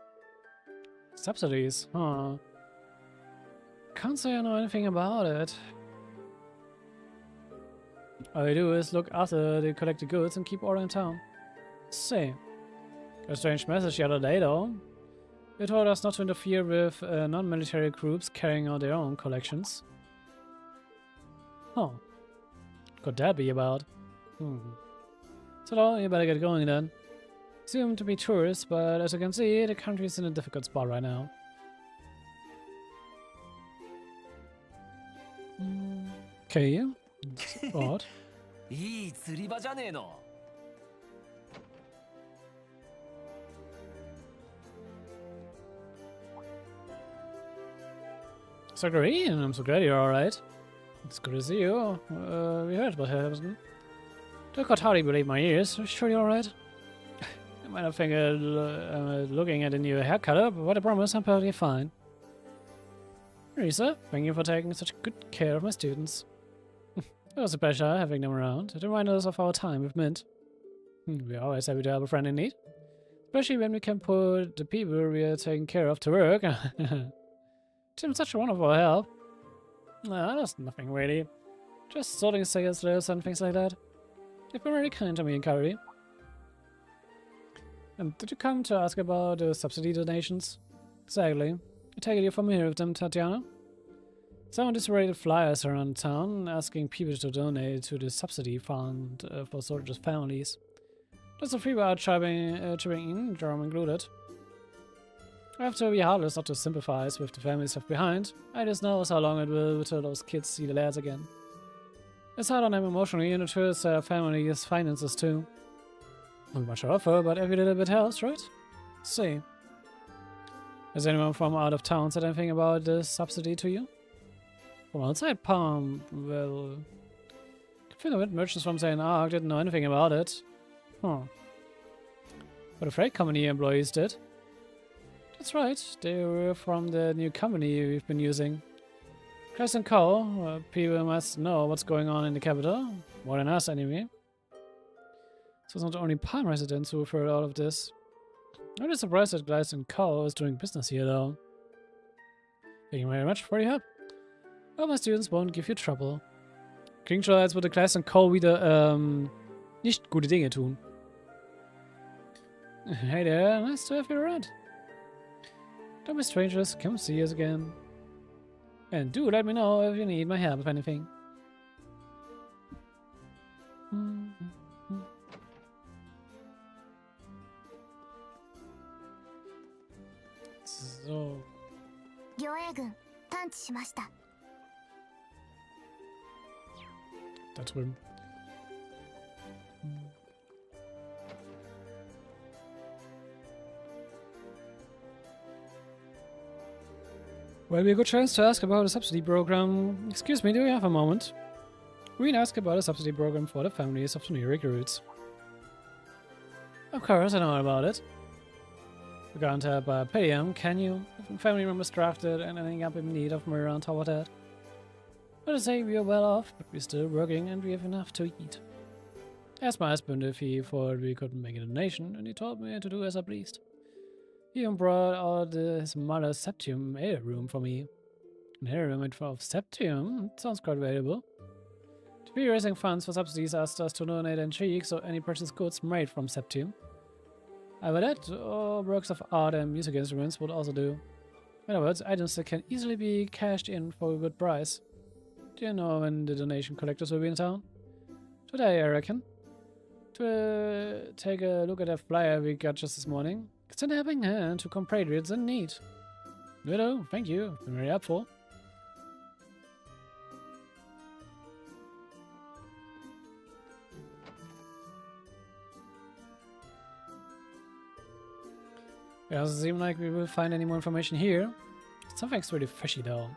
Subsidies? Huh. Can't say I know anything about it. All I do is look after the collected goods and keep order in town. Say, got a strange message the other day though. They told us not to interfere with non-military groups carrying out their own collections. Huh. Could that be about? So you better get going then. Seem to be tourists, but as you can see, the country is in a difficult spot right now. Okay. Odd.
いい釣り場じゃねえの。
So Rean, I'm so glad you're alright. It's good to see you. We heard what happened. I could hardly believe my ears. Sure you're alright? I might have figured looking at a new haircut, but what I promise, I'm perfectly fine. Risa, thank you for taking such good care of my students. It was a pleasure having them around. It reminded us of our time with Mint. We're always happy to help a friend in need. Especially when we can put the people we are taking care of to work. It's been such a wonderful help. No, that's nothing really. Just sorting sales lists and things like that. You've been really kind to me, Kari. And did you come to ask about the subsidy donations? Exactly. I take it you're familiar with them, Tatiana? Someone distributed flyers around town asking people to donate to the subsidy fund for soldiers' families. There's a free bar chipping in, Darum included. I have to be heartless not to sympathize with the families left behind. I just know how long it will till those kids see the lads again. It's hard on them emotionally and it hurts their family's finances too. Not much to offer, but every little bit helps, right? See. Has anyone from out of town said anything about this subsidy to you? From outside Palm, well... I can think of it, merchants from St. Ark didn't know anything about it. Huh. But the freight company employees did. That's right, they were from the new company we've been using. Chris and Co. People must know what's going on in the capital. More than us, anyway. So it's not only Palm residents who've heard all of this. I'm really surprised that Gleis and Co. is doing business here, though. Thank you very much for your help. Well, my students won't give you trouble. Klingt schon, als würde Gleis und Co. wieder, nicht gute Dinge tun. Hey there, nice to have you around. Don't be strangers, come see us again. And do let me know if you need my help with anything. So.
両英軍探知しました。
Da drüben. Well, be a good chance to ask about a subsidy program. Excuse me, do you have a moment? We can ask about a subsidy program for the families of the new recruits. Of course, I know all about it. We can't help but pay him, can you? If a family member's drafted and ending up in need of more on top of that. Let us say we are well off, but we're still working and we have enough to eat. I asked my husband if he thought we could make a donation, and he told me to do as I pleased. He even brought out his mother's septium ale room for me. An ale room of septium? It sounds quite valuable. To be raising funds for subsidies asked us to donate antiques or any precious goods made from septium. Either that, or works of art and music instruments would also do. In other words, items that can easily be cashed in for a good price. Do you know when the donation collectors will be in town? Today, I reckon. To take a look at that flyer we got just this morning. It's a helping hand to compatriots in need. Hello, thank you. Been very helpful. It doesn't seem like we will find any more information here. Something's really fishy though.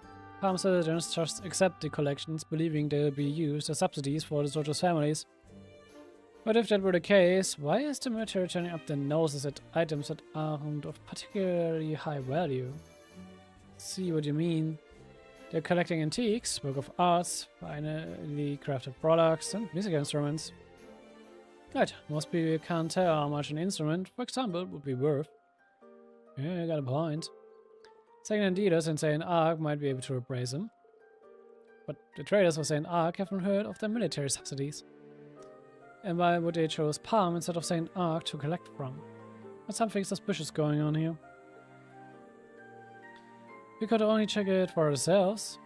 Palm citizens just accept the collections, believing they'll be used as subsidies for the soldiers' families. But if that were the case, why is the military turning up their noses at items that aren't of particularly high value? See what you mean. They're collecting antiques, work of arts, finely crafted products, and music instruments. Right, most people can't tell how much an instrument, for example, would be worth. Yeah, you got a point. Second-hand dealers in St. Ark might be able to appraise them. But the traders for St. Ark haven't heard of their military subsidies. And why would they choose Palm instead of St. Ark to collect from? There's something suspicious going on here. We could only check it for ourselves.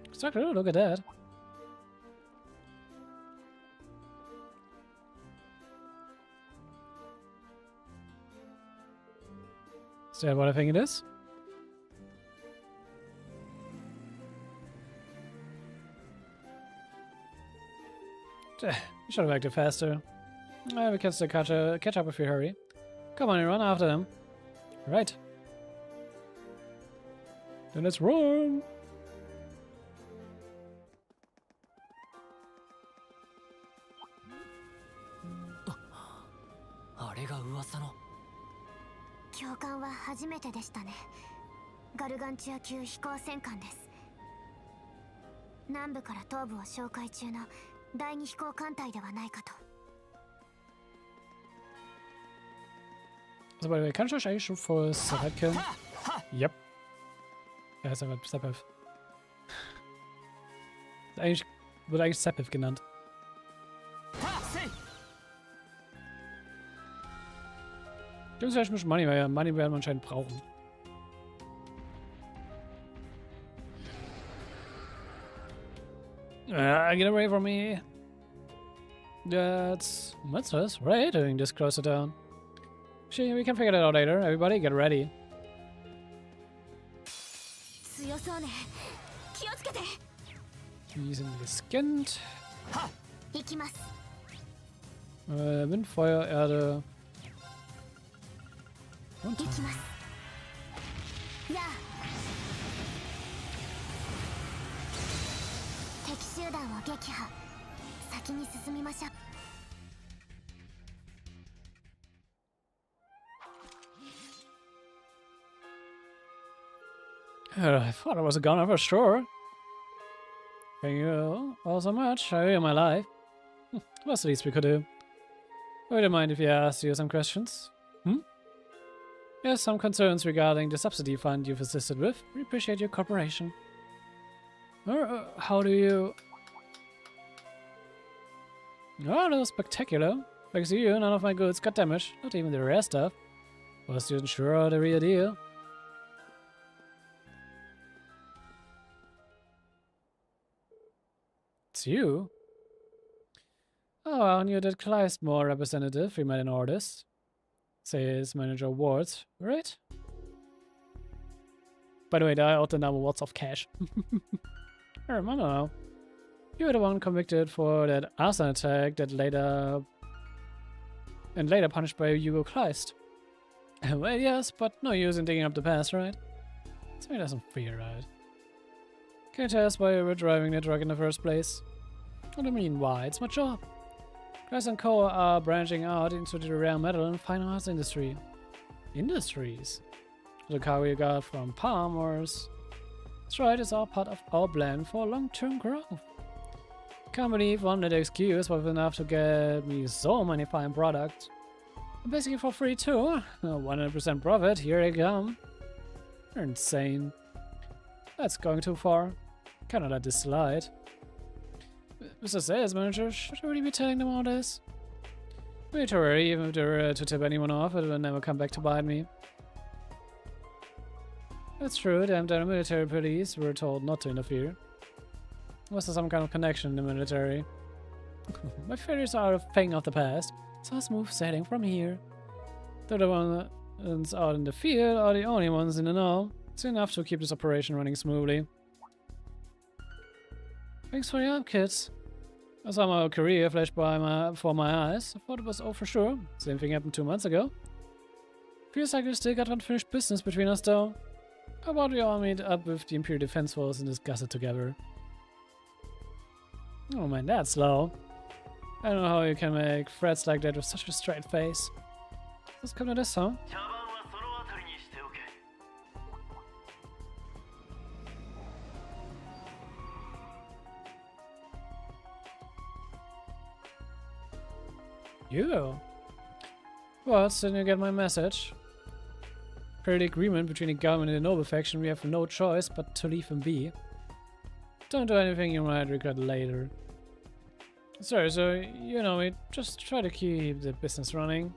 Exactly, look at that. Is that what I think it is? We should have acted faster. We can still catch up if we hurry. Come on, run after them. Right. Then let's run!
あれが噂の。
教官は初めてでしたね。ガルガンチア級飛行戦艦です。南部から東部を紹介中の第二飛行艦隊ではないかと。
Also, by the way, kann ich euch eigentlich schon vor Setup killen? Yep. Er ist einfach Sepiv. Wird eigentlich Sepiv genannt. Gibt es vielleicht ein bisschen Money, weil ja Money werden wir anscheinend brauchen. Get away from me. That's monsters, right? Doing this closer down. We can figure that out later. Everybody, get ready. Die sind gescannt. Wind, Feuer, Erde. Und I thought I was a gunner for sure. Thank you all so much. I owe you my life. What's the least we could do? I wouldn't mind if you asked you some questions. Yes, some concerns regarding the subsidy fund you've assisted with. We appreciate your cooperation. How do you... Oh, that was spectacular. Thanks to you, none of my goods got damaged. Not even the rare stuff. Was you sure of the real deal? It's you? Oh, I knew that Kleistmore representative we met in Ordis. Sales manager Wards, right? By the way, I ought to know lots of cash. I don't know. You were the one convicted for that arson attack that later punished by Hugo Kleist. Well, yes, but no use in digging up the past, right? Something doesn't feel right. Can you tell us why you were driving the truck in the first place? What do you mean, why? It's my job. Kleist and Co. are branching out into the rare metal and fine arts industry. Industries? The cargo you got from Palm Wars. That's right, it's all part of our plan for long-term growth. Can't believe one that excuse was enough to get me so many fine products. And basically for free too. 100% profit, here they come. You're insane. That's going too far. Cannot let this slide. Mr. Sales Manager, should I really be telling them all this? Way too early, even if they were to tip anyone off, it will never come back to bite me. That's true, the military police were told not to interfere. Was there some kind of connection in the military? My failures are a thing of the past, so smooth sailing from here. Though the ones out in the field are the only ones in the know. It's enough to keep this operation running smoothly. Thanks for your help, kids. I saw my career flash before my eyes. I thought it was all for sure. Same thing happened 2 months ago. Feels like we still got unfinished business between us though. How about we all meet up with the Imperial Defense Force and discuss it together? Oh man, that's slow. I don't know how you can make threats like that with such a straight face. Let's come to this, huh? You. Well, didn't you get my message? Per the agreement between the government and the noble faction, we have no choice but to leave him be. Don't do anything you might regret later. Sorry, so you know me, just try to keep the business running.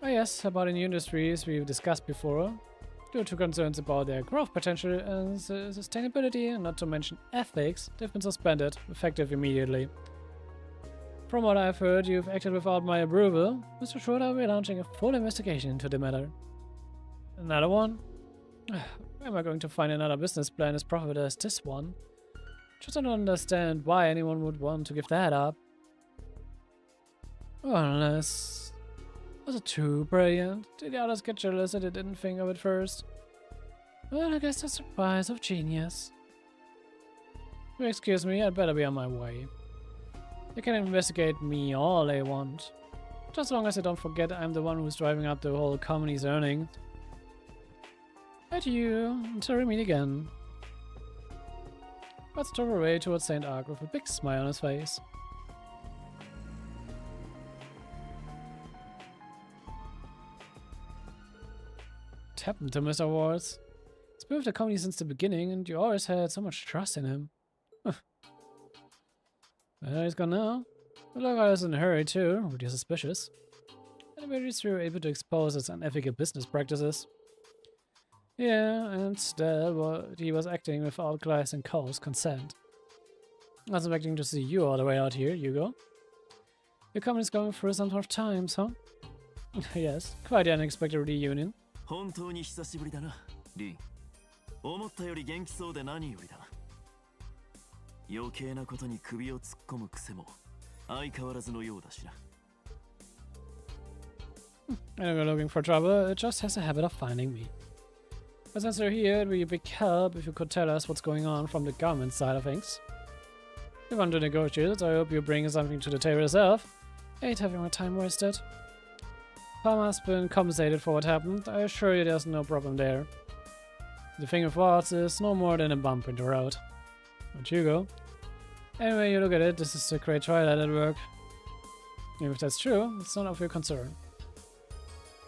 Oh yes, about the new industries we've discussed before. Due to concerns about their growth potential and sustainability, and not to mention ethics, they've been suspended, effective immediately. From what I've heard, you've acted without my approval. Mr. Schroeder will be launching a full investigation into the matter. Another one? Where am I going to find another business plan as profitable as this one? Just don't understand why anyone would want to give that up. Well, unless... Was it too brilliant? Did the others get jealous that they didn't think of it first? Well, I guess that's the price of genius. If you excuse me, I'd better be on my way. They can investigate me all they want. Just as long as they don't forget I'm the one who's driving up the whole company's earnings. Adieu, until we meet again. Bud drove away towards St. Ark with a big smile on his face. What happened to Mr. Wards? He's been with the company since the beginning, and you always had so much trust in him. Well, he's gone now. But look, I was in a hurry too, really suspicious. Anyway, we were able to expose his unethical business practices. Yeah, and still, he was acting without Glass and Cole's consent. I was expecting to see you all the way out here, Hugo. Your company's going through some tough times, huh? Yes, quite the unexpected reunion.
本当に久しぶりだな、リン。思ったより元気そうで何よりだ。余計なことに首を突っ込む癖も相変わらずのようだしな。
I don't go looking for trouble, it just has a habit of finding me. But since you're here, it would be a big help if you could tell us what's going on from the government side of things. If you want to negotiate, I hope you bring something to the table yourself. I hate having my time wasted. Palmer's been compensated for what happened. I assure you there's no problem there. The thing with Watts is no more than a bump in the road. But Hugo. Anyway, you look at it, this is a great Twilight at work. Even if that's true, it's none of your concern.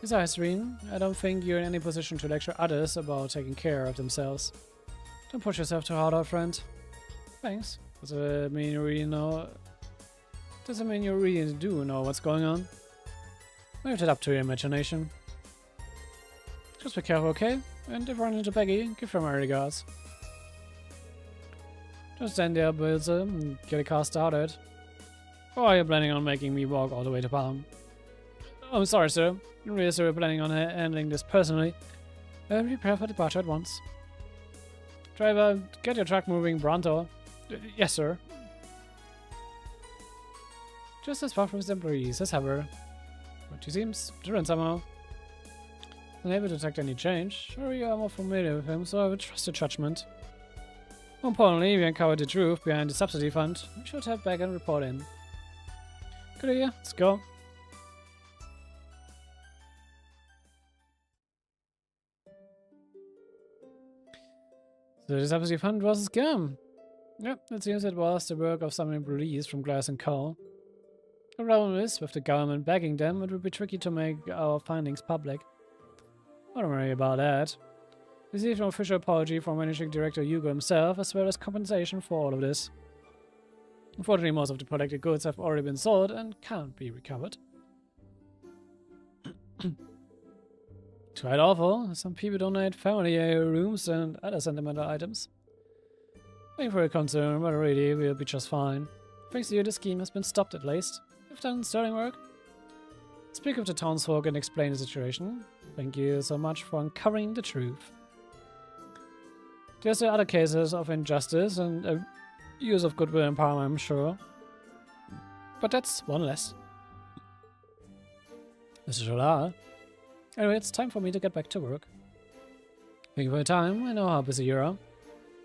Besides, Rean, I don't think you're in any position to lecture others about taking care of themselves. Don't push yourself too hard, old friend. Thanks. Does it mean you really know... Does it mean you really do know what's going on? Leave it up to your imagination. Just be careful, okay? And if you run into Peggy, give her my regards. Just stand there, Bilze, and get a car started. Or are you planning on making me walk all the way to Palm? Oh, I'm sorry, sir. You really are planning on handling this personally. Prepare for departure at once. Driver, get your truck moving, pronto. Yes, sir. Just as far from his employees as ever. But he seems different somehow. Unable to detect any change. Sure, you are more familiar with him, so I would trust your judgment. More importantly, we uncovered the truth behind the subsidy fund. We should head back and report in. Good idea, let's go. So the subsidy fund was a scam. Yep, it seems it was the work of some employees from Glass and Co. The problem is, with the government backing them, it would be tricky to make our findings public. Don't worry about that. We received an official apology from Managing Director Hugo himself, as well as compensation for all of this. Unfortunately, most of the protected goods have already been sold and can't be recovered. Quite awful. Some people donate family heirlooms and other sentimental items. Thank you for your concern, but really, we'll be just fine. Thanks to you, the scheme has been stopped at least. You've done sterling work. Speak with the townsfolk and explain the situation. Thank you so much for uncovering the truth. There's other cases of injustice and use of goodwill and power, I'm sure. But that's one less. This is all. Anyway, it's time for me to get back to work. Thank you for your time. I know how busy you are.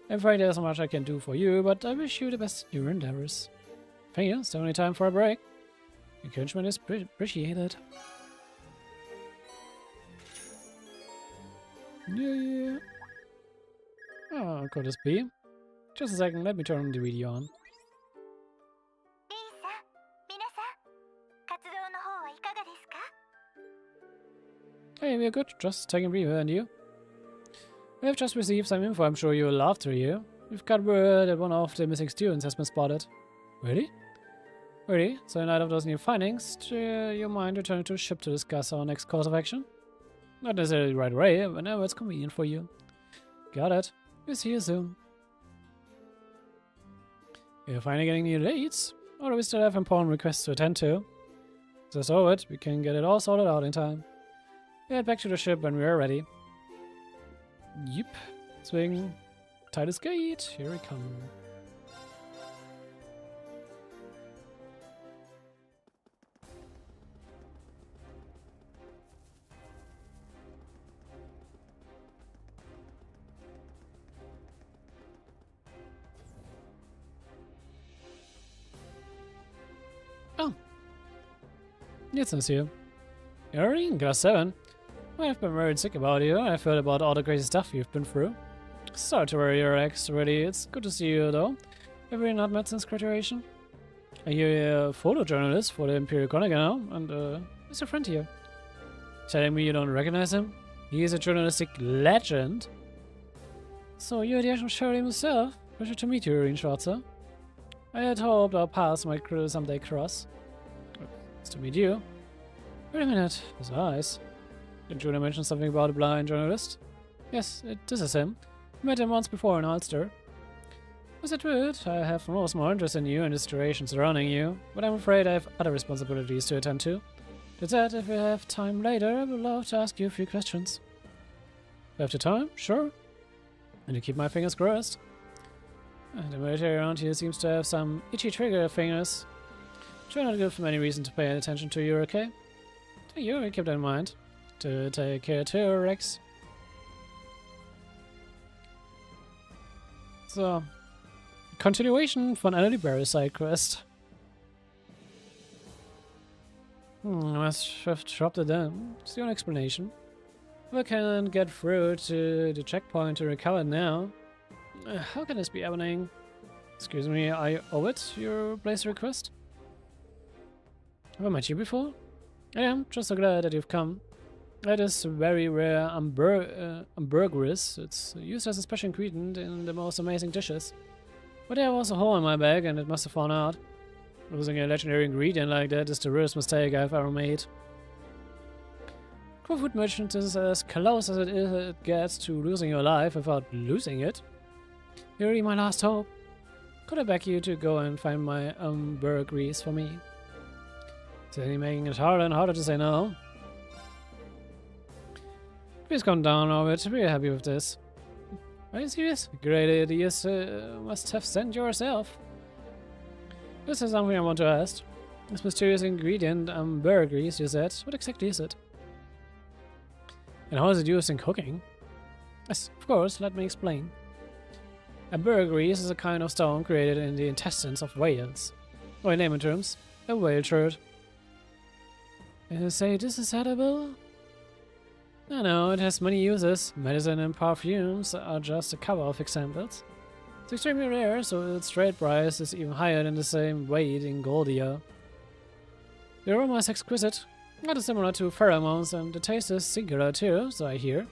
I'm afraid there's not much I can do for you, but I wish you the best in your endeavors. Thank you. It's the only time for a break. Encouragement is appreciated. Yeah. Oh, could this be? Just a second, let me turn the video on. Hey, we're good. Just taking a breather, and you? We have just received some info I'm sure you'll love to hear. We've got word that one of the missing students has been spotted. Really? Really? So in light of those new findings, do you mind returning to the ship to discuss our next course of action? Not necessarily right away, whenever it's convenient for you. Got it. We'll see you soon. We're finally getting near late, although we still have important requests to attend to. Just so it, we can get it all sorted out in time. We'll head back to the ship when we are ready. Yep. Swing. Titus Gate. Here we come. Oh. It's here. You're in class 7. I've been worried sick about you. I've heard about all the crazy stuff you've been through. Sorry to worry your ex already. It's good to see you though. Have we not met since graduation? I hear you're a photojournalist for the Imperial Chronicle now, and there's a friend here. Telling me you don't recognize him? He is a journalistic legend. So you're the actual Shirley himself. Pleasure to meet you, Rean Schwarzer. I had hoped our paths might someday cross. Nice to meet you. Wait a minute, his eyes. Didn't you mention something about a blind journalist? Yes, this is him. Met him once before in Ulster. Was it good? I have most more interest in you and the situation surrounding you, but I'm afraid I have other responsibilities to attend to. That said, if we have time later, I would love to ask you a few questions. If you have the time? Sure. And you keep my fingers crossed. The military around here seems to have some itchy trigger fingers. Try not to give them any reason to pay attention to you, okay? To you, keep that in mind. To take care too, Rex. So, continuation von einer Liberty side quest. I must have dropped it in. It's the only explanation. If I can't get through to the checkpoint to recover it now, how can this be happening? Excuse me, I owe it your place request? Have I met you before? I am just so glad that you've come. That is very rare ambergris. It's used as a special ingredient in the most amazing dishes. But there was a hole in my bag and it must have fallen out. Losing a legendary ingredient like that is the worst mistake I've ever made. Crow Food Merchant is as close as it gets to losing your life without losing it. You're really my last hope. Could I beg you to go and find my ambergris for me? It's only making it harder and harder to say no. Please calm down, Orbit. We're happy with this. Are you serious? Great ideas must have sent yourself. This is something I want to ask. This mysterious ingredient, ambergris, you said. What exactly is it? And how is it used in cooking? Yes, of course, let me explain. Ambergris is a kind of stone created in the intestines of whales. Or in layman terms, a whale turd. You say this is edible? I know, it has many uses. Medicine and perfumes are just a couple of examples. It's extremely rare, so its trade price is even higher than the same weight in Goldia. The aroma is exquisite, not similar to pheromones, and the taste is singular too, so I hear.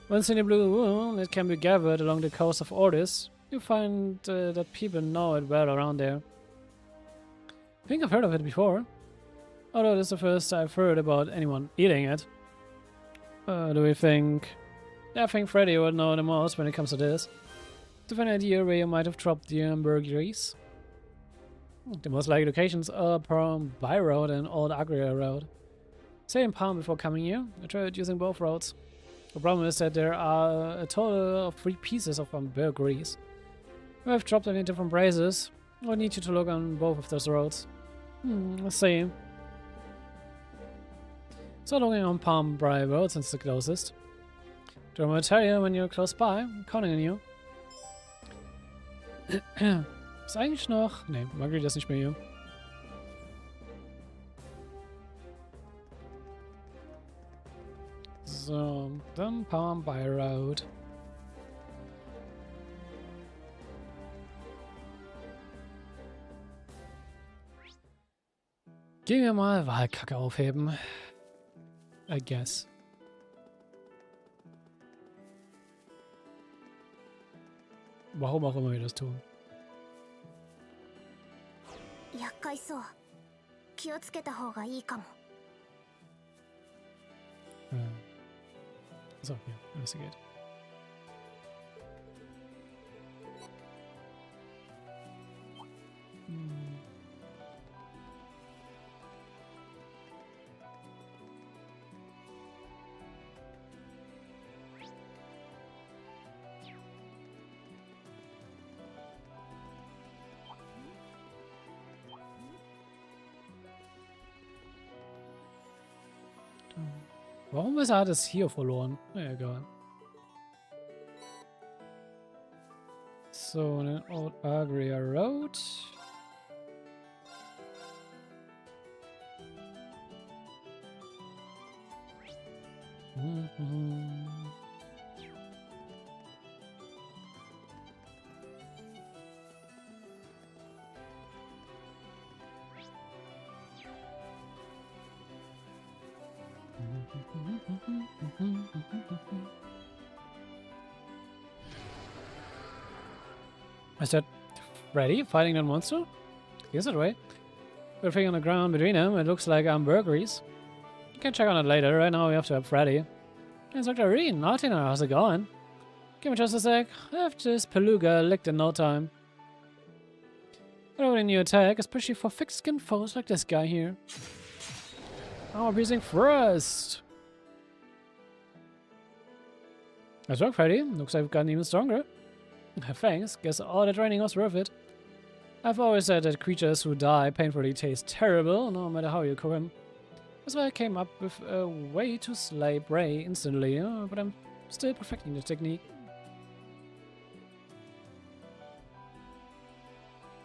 Once in the Blue Moon, it can be gathered along the coast of Ordis. You find that people know it well around there. I think I've heard of it before, although this is the first I've heard about anyone eating it. Do we think... I think Freddy would know the most when it comes to this. Do you have an idea where you might have dropped the ambergris? The most likely locations are Palm By Road and Old Agria Road. Say in Palm before coming here. I tried using both roads. The problem is that there are a total of 3 pieces of ambergris. If I've dropped them in different places, I would need you to look on both of those roads. Let's see. So looking on Palm By Road since the closest. Darum will tell you when you're close by. I'm counting on you. Ist eigentlich noch... Ne, Marguerite ist nicht mehr hier. So, dann Palm By Road. Gehen wir mal Wahlkacke aufheben. I guess. Warum auch immer wir das tun.
厄介そう。気をつけた方がいいかも。
So, hier, investigate. Warum ist er das hier verloren? Na egal. So, an old Agria Road. Is that Freddy fighting that monster? Yes, that way. We're thing on the ground between them. It looks like burglaries. You can check on it later. Right now we have to have Freddy. It's Dr. Rean. Martina, how's it going? Give me just a sec. I have this Peluga licked in no time. I don't need a new attack, especially for thick-skinned foes like this guy here. Oh, piercing thrust. Nice work, Freddy. Looks like we've gotten even stronger. Thanks. Guess all the training was worth it. I've always said that creatures who die painfully taste terrible, no matter how you cook them. That's why I came up with a way to slay prey instantly, but I'm still perfecting the technique.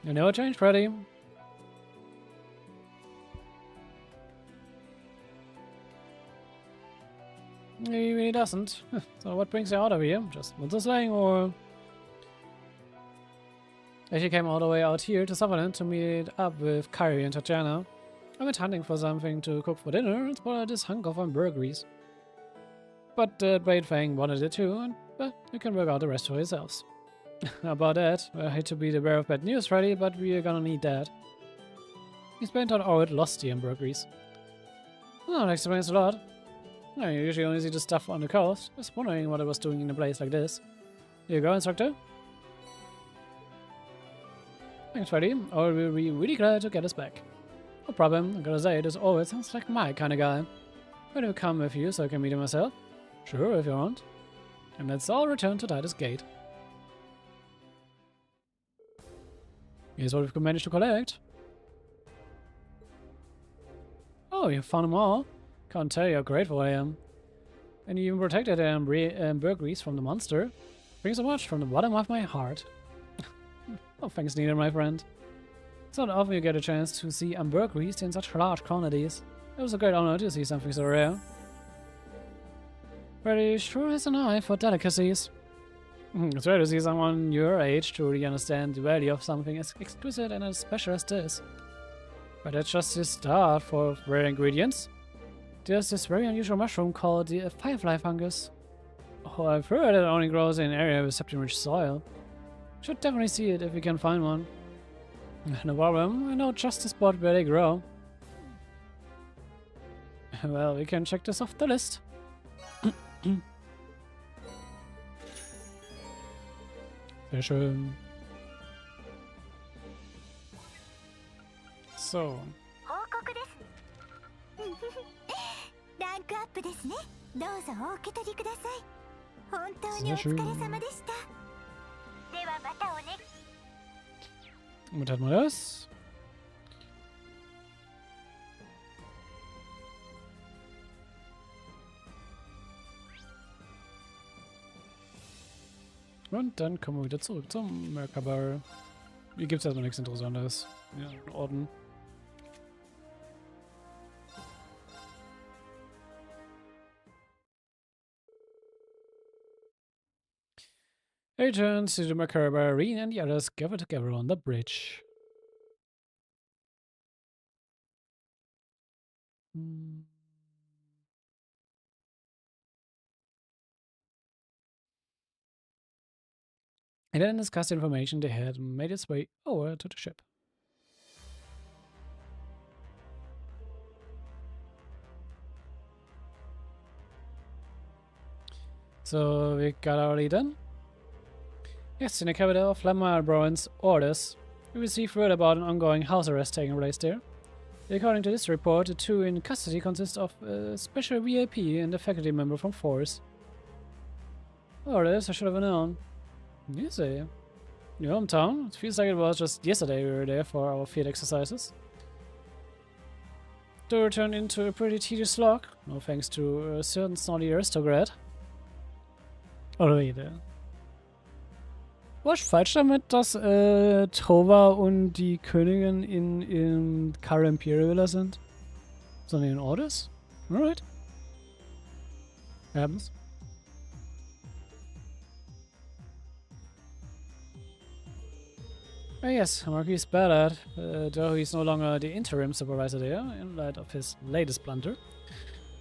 You never change, Freddy. He really doesn't. So what brings you out of here? Just monster slaying, or... She came all the way out here to Sutherland to meet up with Kyrie and Tatjana. I went hunting for something to cook for dinner and spotted this hunk of hamburgeries. But Braid Fang wanted it too, and well, you can work out the rest for yourselves. About that, I hate to be the bearer of bad news, Freddy, but we're gonna need that. We spent on Orid lost the hamburgeries. Oh, that explains a lot. I usually only see the stuff on the coast. I was wondering what it was doing in a place like this. Here you go, instructor. Thanks, Freddy. Orid will be really glad to get us back. No problem. I gotta say, this Orid sounds like my kind of guy. Why don't you come with you so I can meet him myself? Sure, if you want. And let's all return to Titus Gate. Here's what we've managed to collect. Oh, you found them all. Can't tell you how grateful I am. And you even protected the hamburgeries from the monster. Thanks so much from the bottom of my heart. Oh, thanks neither, my friend. It's not often you get a chance to see hamburgeries in such large quantities. It was a great honor to see something so rare. Freddy sure has an eye for delicacies. It's rare to see someone your age truly understand the value of something as exquisite and as special as this. But that's just the start for rare ingredients. There's this very unusual mushroom called the firefly fungus. Oh, I've heard it only grows in an area with septum-rich soil. Should definitely see it if we can find one. No problem, I know just the spot where they grow. Well, we can check this off the list. Sehr schön. So.
報告です。ランクアップですね。どうぞお受け取りください。本当にお疲れ様でした。ではまたおね。
Womit hat man das? Und dann kommen wir wieder zurück zum Merkaba. Hier gibt es also nichts Interessantes. Ja, in Orden. Agents to the Merkaba, Rean and the others gather together on the bridge. and then discussed the information they had and made its way over to the ship. So we got already done. Yes, in the capital of Browen's orders, we received word about an ongoing house arrest taking place there. According to this report, the two in custody consist of a special VIP and a faculty member from Force. Orders, I should have known. You say. Your hometown? It feels like it was just yesterday we were there for our field exercises. The tour turned into a pretty tedious slog, no thanks to a certain snotty aristocrat. Oder Rede. Was falsch damit, dass Tova und die Königin in Cara Imperial sind? Sondern in Orders? Alright. Happens. Oh yes, Marquis Ballard, though he's no longer the interim supervisor there, in light of his latest blunder.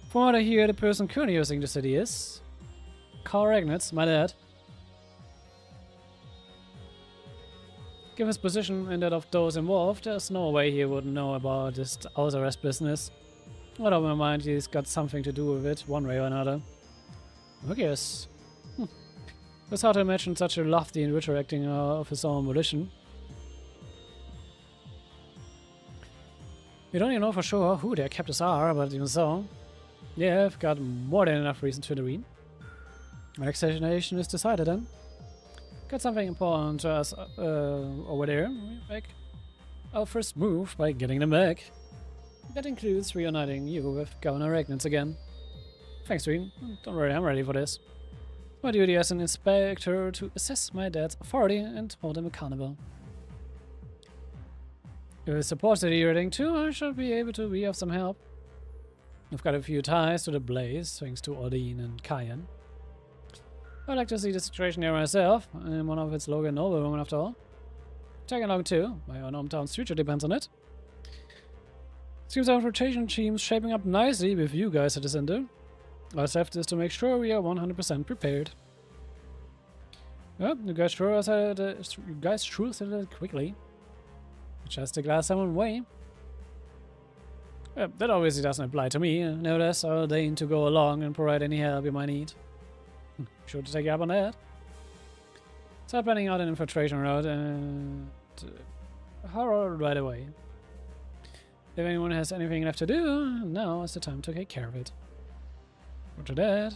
From what I hear, the person currently using the city is Carl Ragnitz, my dad. Given his position and that of those involved, there's no way he wouldn't know about this house arrest business. Out of my mind, he's got something to do with it, one way or another. I guess. It's hard to imagine such a lofty individual acting of his own volition. We don't even know for sure who their captors are, but even so, yeah, I've got more than enough reason to intervene. My next destination is decided then. Got something important to us over there. We make our first move by getting them back. That includes reuniting you with Governor Ragnitz again. Thanks, Rean. Don't worry, I'm ready for this. My duty as an inspector to assess my dad's authority and hold him accountable. If it supports the reuniting too, I should be able to be of some help. I've got a few ties to the Blaze, thanks to Odin and Kayan. I'd like to see the situation here myself. I'm one of its local noblewomen after all. Tagging along too. My own hometown's future depends on it. Seems our rotation team's shaping up nicely with you guys at the center. All left is to make sure we are 100% prepared. Well, you guys sure said it quickly. Just a glass someone way. That obviously doesn't apply to me. No less I'll deign to go along and provide any help you might need. Sure to take you up on that. Start planning out an infiltration route and horror right away. If anyone has anything left to do, now is the time to take care of it. Roger that.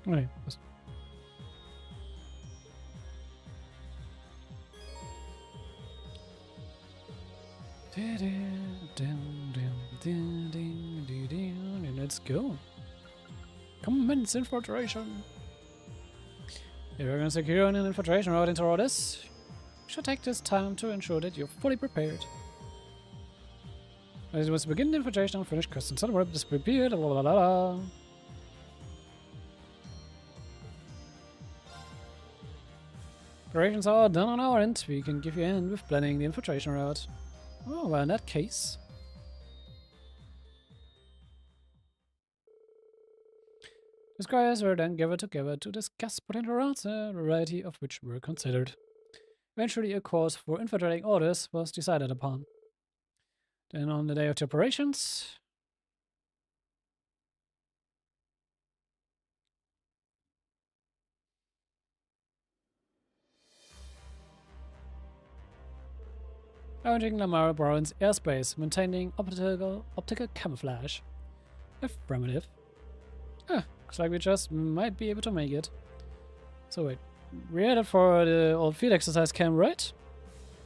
Okay. Let's go. Commence infiltration. If you're going to secure an infiltration route into all this, you should take this time to ensure that you're fully prepared. As it was to begin the infiltration and finish questions, so the web is prepared. Blah, blah, blah, blah. Operations are done on our end. We can give you a hand with planning the infiltration route. Oh, well, in that case. The squires were then gathered together to discuss potential routes, a variety of which were considered. Eventually, a course for infiltrating orders was decided upon. Then, on the day of the operations, managing Lamar Browen's airspace, maintaining optical camouflage. Affirmative. Looks like we just might be able to make it. So wait, we're headed for the old field exercise camp, right?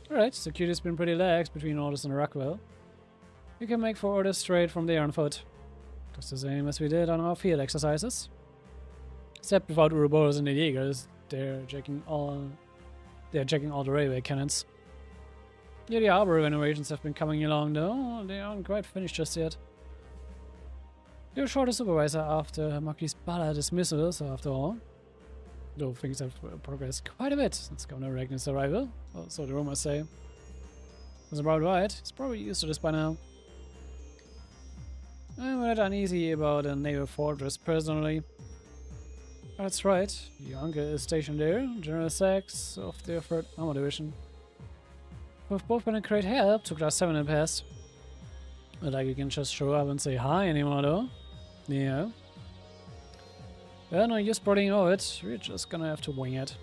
Alright, security's been pretty lax between Orders and Rockwell. We can make for Orders straight from there on foot. Just the same as we did on our field exercises. Except without Ouroboros and the Jaegers, they're checking all the railway cannons. Yeah, the Arbor renovations have been coming along though. They aren't quite finished just yet. You're short a supervisor after Marquis Ballard dismissal, so after all. Though things have progressed quite a bit since Governor Ragnar's arrival, or so the rumors say. Was about right. He's probably used to this by now. I'm not uneasy about a naval fortress personally. That's right. Your uncle is stationed there, General Sachs of the 3rd Armor Division. We've both been a great help to Class 7 in the past. Not like you can just show up and say hi anymore though. Yeah. Well, no use boarding over it. We're just gonna have to wing it.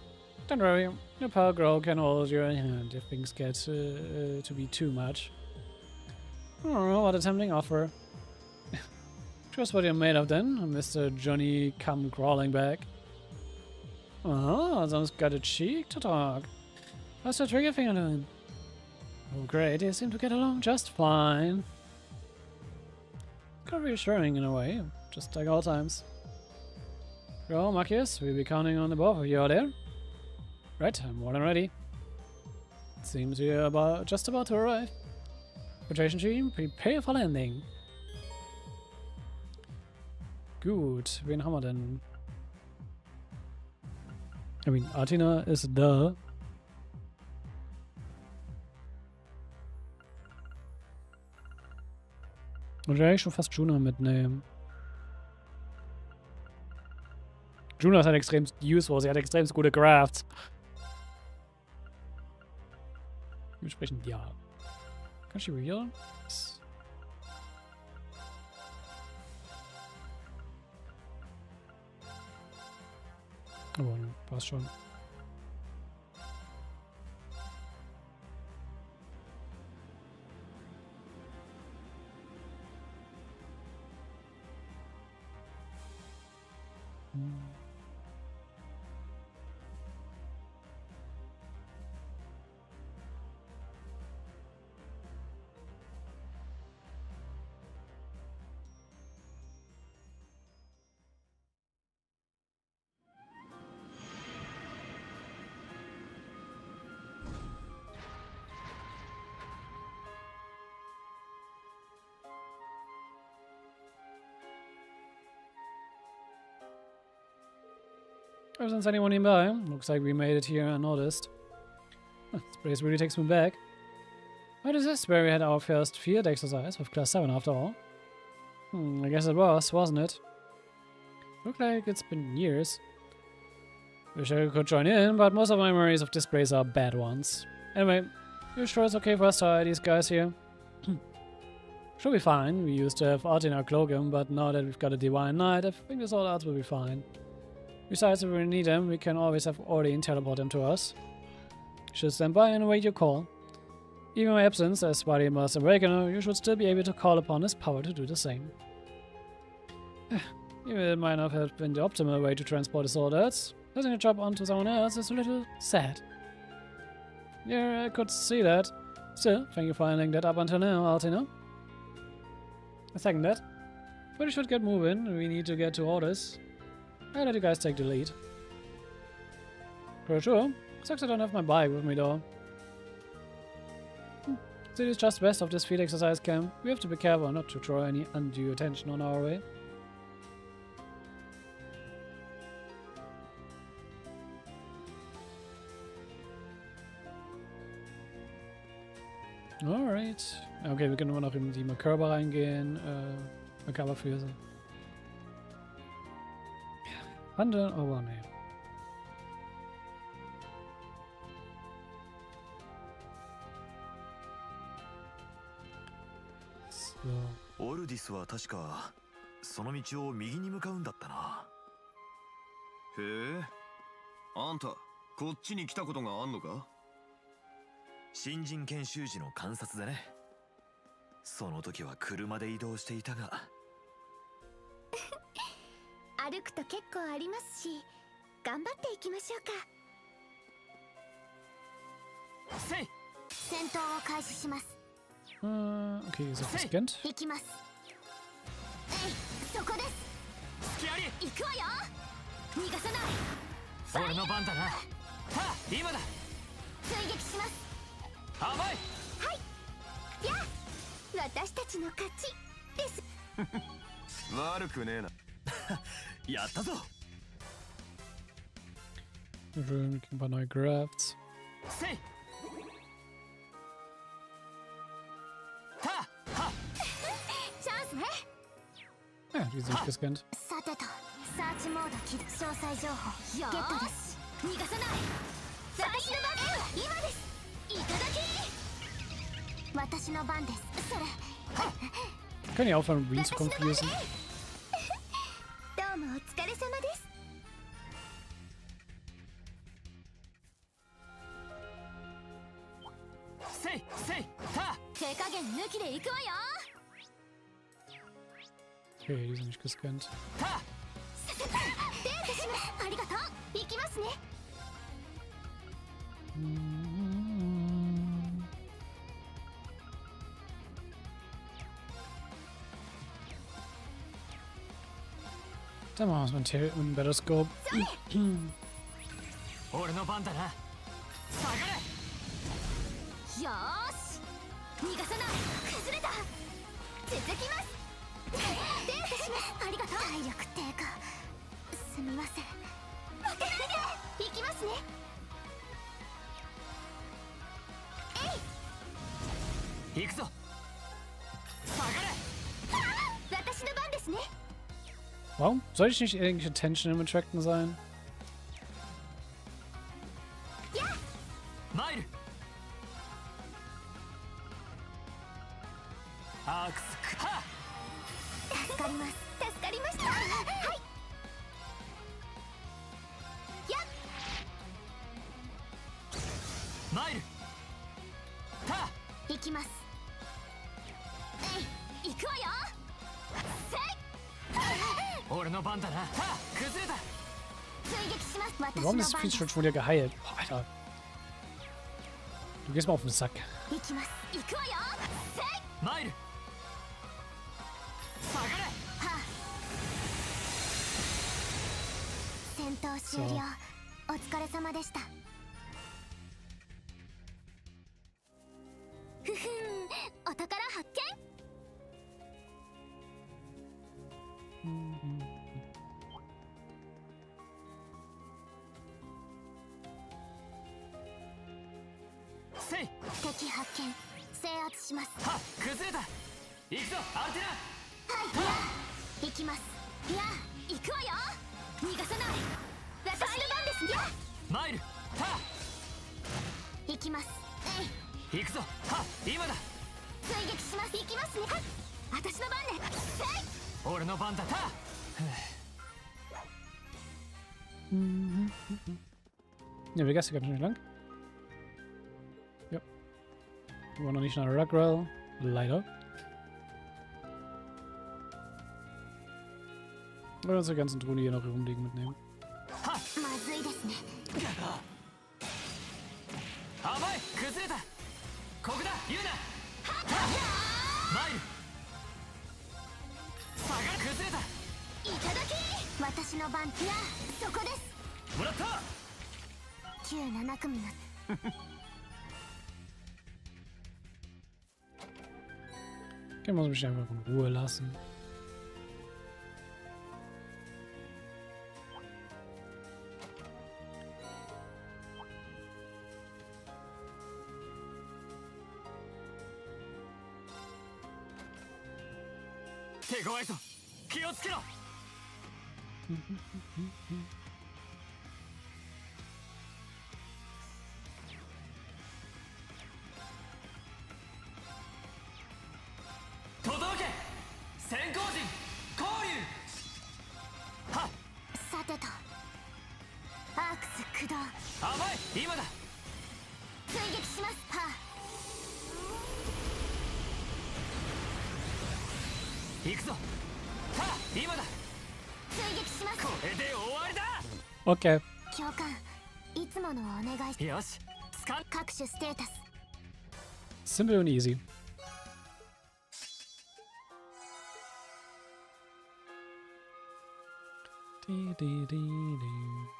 Don't worry, your power grow can hold your hand if things get to be too much. Oh, what a tempting offer. Just what you're made of then, Mr. Johnny come crawling back. Oh, someone's got a cheek to talk. How's the trigger finger doing? Oh great, they seem to get along just fine. Kind of reassuring in a way, just like all times. Well, Marcus, we'll be counting on the both of you out there. Right, I'm more than ready. It seems we're just about to arrive. Rotation team, prepare for landing. Gut, wen haben wir denn? I mean, Athena is da. Und eigentlich schon fast Juno mitnehmen. Juno ist halt extrem useful, sie hat extrem gute Crafts. Dementsprechend ja. Kann ich real? Aber passt schon. Isn't anyone nearby? Looks like we made it here unnoticed. This place really takes me back. What is this, where we had our first field exercise with Class 7 after all? I guess it was, wasn't it? Looked like it's been years. Wish I could join in, but most of my memories of this place are bad ones. Anyway, you sure it's okay for us to hire these guys here? Should be fine. We used to have Athena cloak him, but now that we've got a Divine Knight, I think this all else will be fine. Besides, if we need them, we can always have Ordean teleport them to us. Just stand by and await your call. Even in my absence as Body Master Awakener, you should still be able to call upon his power to do the same. Even it might not have been the optimal way to transport the soldiers, letting the job onto someone else is a little sad. Yeah, I could see that. Still, thank you for handling that up until now, Athena. I second that. But we should get moving, we need to get to orders. I'll let you guys take the lead. For sure. Sucks I don't have my bike with me though. City's just west of this field exercise camp. We have to be careful not to draw any undue attention on our way. Alright. Okay, wir können immer noch in die Macabre reingehen. Macabre für sie. Handeln, aber nee. So.
オルディスは確かその道を右に向かうんだったな。へえ、あんたこっちに来たことがあんのか？新人研修時の観察でね。その時は車で移動していたが。
歩くと結構ありますし、頑張っていきましょうか。
せい。
戦闘を開始します。
Okay, ist das gescannt?
行きます。そこです。
隙あり。
行くわよ。逃がさない。
俺の番だな。はあ、今だ。
追撃します。
甘い。
はい。やあ、私たちの勝ちです。
悪くねえな。やったぞ。
Schön, ein paar neue Crafts. Ja, die sind nicht gescannt.
さてとサーチモード起動詳細情報ゲットです。逃がさない。私の番今です。いただき。私の番です。それ
Können ja aufhören, Rean zu confusen.
どうもお疲れ様です。手加減抜きで行くわよ。
Okay, die sind nicht gescannt.
デートします。ありがとう。行きますね。
Dann machen wir es mit dem Battlescope.
俺の番だな。下がれ。
よーし。逃がさない。崩れた。続きます。デートします。ありがとう。体力低下。すみません。負けないで。行きますね。
行くぞ。下がれ。
私の番ですね。
Warum? Soll ich nicht irgendwelche Tension im Attracten sein?
マイル。アークスクハ。
助かります。助かりました。はい。やっ。
マイル。タ。
行きます。行くわよ。せい。
俺の番だな。崩れた。
追撃します。私
Warum
の
ist
番
das
です。
Viech schon wieder geheilt? Boah, Alter. Du gehst mal auf den Sack.
行きます。行くわよ。せい。
マイル。下がれ。
戦闘終了。お疲れ様でした。ふふん、お宝発見。
せい。
敵発見。制圧します。
は、崩れた。行くぞ、アルテナ。
行きます。いや、行くわよ。逃がさない。私の番ですよ。
マイル。タ。
行きます。
行くぞ。は、今だ。
追撃します。行きますね。はい。私の番ね。せい。
俺の番だ。タ。
Ja, wir gehen ganz schön lang. Ja. Wir wollen noch nicht nach Rugwell. Leider. Wir werden uns die ganzen Drohnen hier noch rumliegen mitnehmen.
まずいですね。
甘い。崩れた。ここだ。言うな。マイル。下がれ。崩れた。
いただき。私の番。いや、そこです。
もらった。
旧7組の。
Okay, muss mich einfach in Ruhe lassen.
さてと。アークス駆動。
甘い。今だ。
追撃します。はあ。
行くぞ。はあ、今だ。
追撃します。
これで終わりだ。
Okay.
教官、いつものをお願いし。
よし。
各種ステータス。
Simple und easy. Die, die, die, die.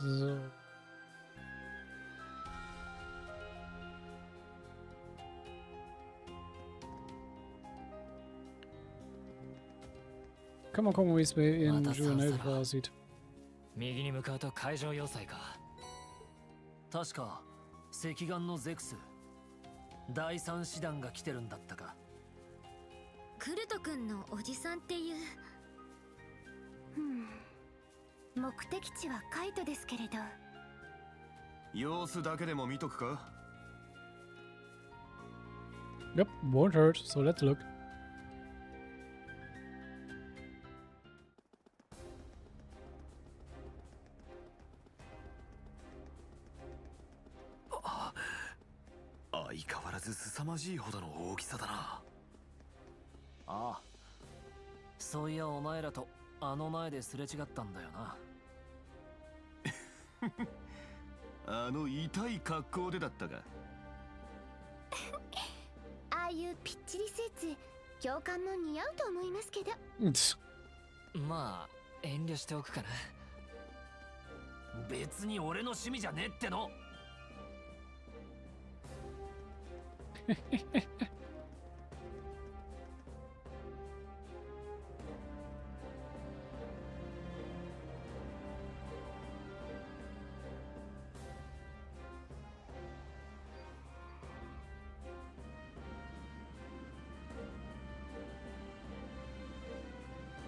So. Kann man gucken, wie es in Juvenile aussieht.
右に向かうと海上要塞か。確か赤岩のゼクス第三師団が来てるんだったか。
クルト君のおじさんっていう目的地はカイトですけれど。
様子だけでも見とくか。
Yep, won't hurt, so let's look.
Ah, 相変わらず凄まじいほどの大きさだな。
ああ、そういやお前らとあの前ですれ違ったんだよな。
あの痛い格好でだったか。
ああいうぴっちりスーツ教官も似合うと思いますけど。
まあ遠慮しておくかな。別に俺の趣味じゃねえっての。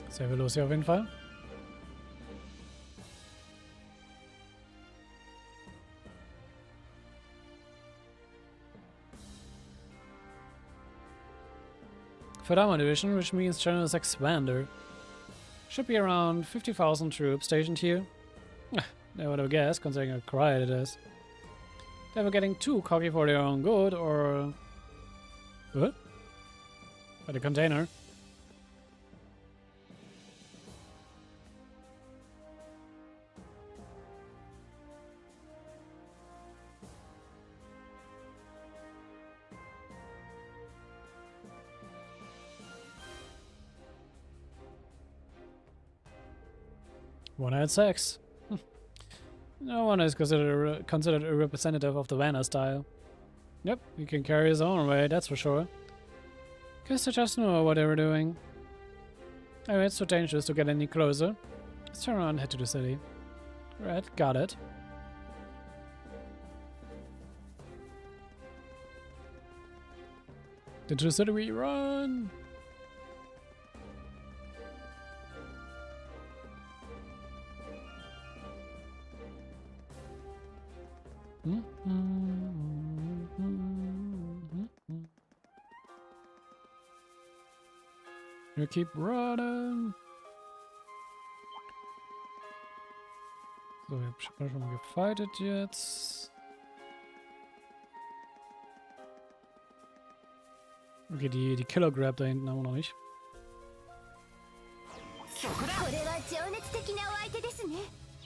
Sehr los hier auf jeden Fall. Furthermore division, which means General's Expander. Should be around 50,000 troops stationed here. I would have guessed, considering how quiet it is. They were getting too cocky for their own good, or... What? By the container. One had sex. No one is considered a representative of the Vanna style. Yep, he can carry his own weight, that's for sure. Guess they just know what they were doing. Anyway, it's too dangerous to get any closer. Let's turn around and head to the city. Right, got it. Into the city we run! You keep running. So, ich hab schon mal gefightet jetzt. Okay, die Killer Grab da hinten haben wir noch nicht.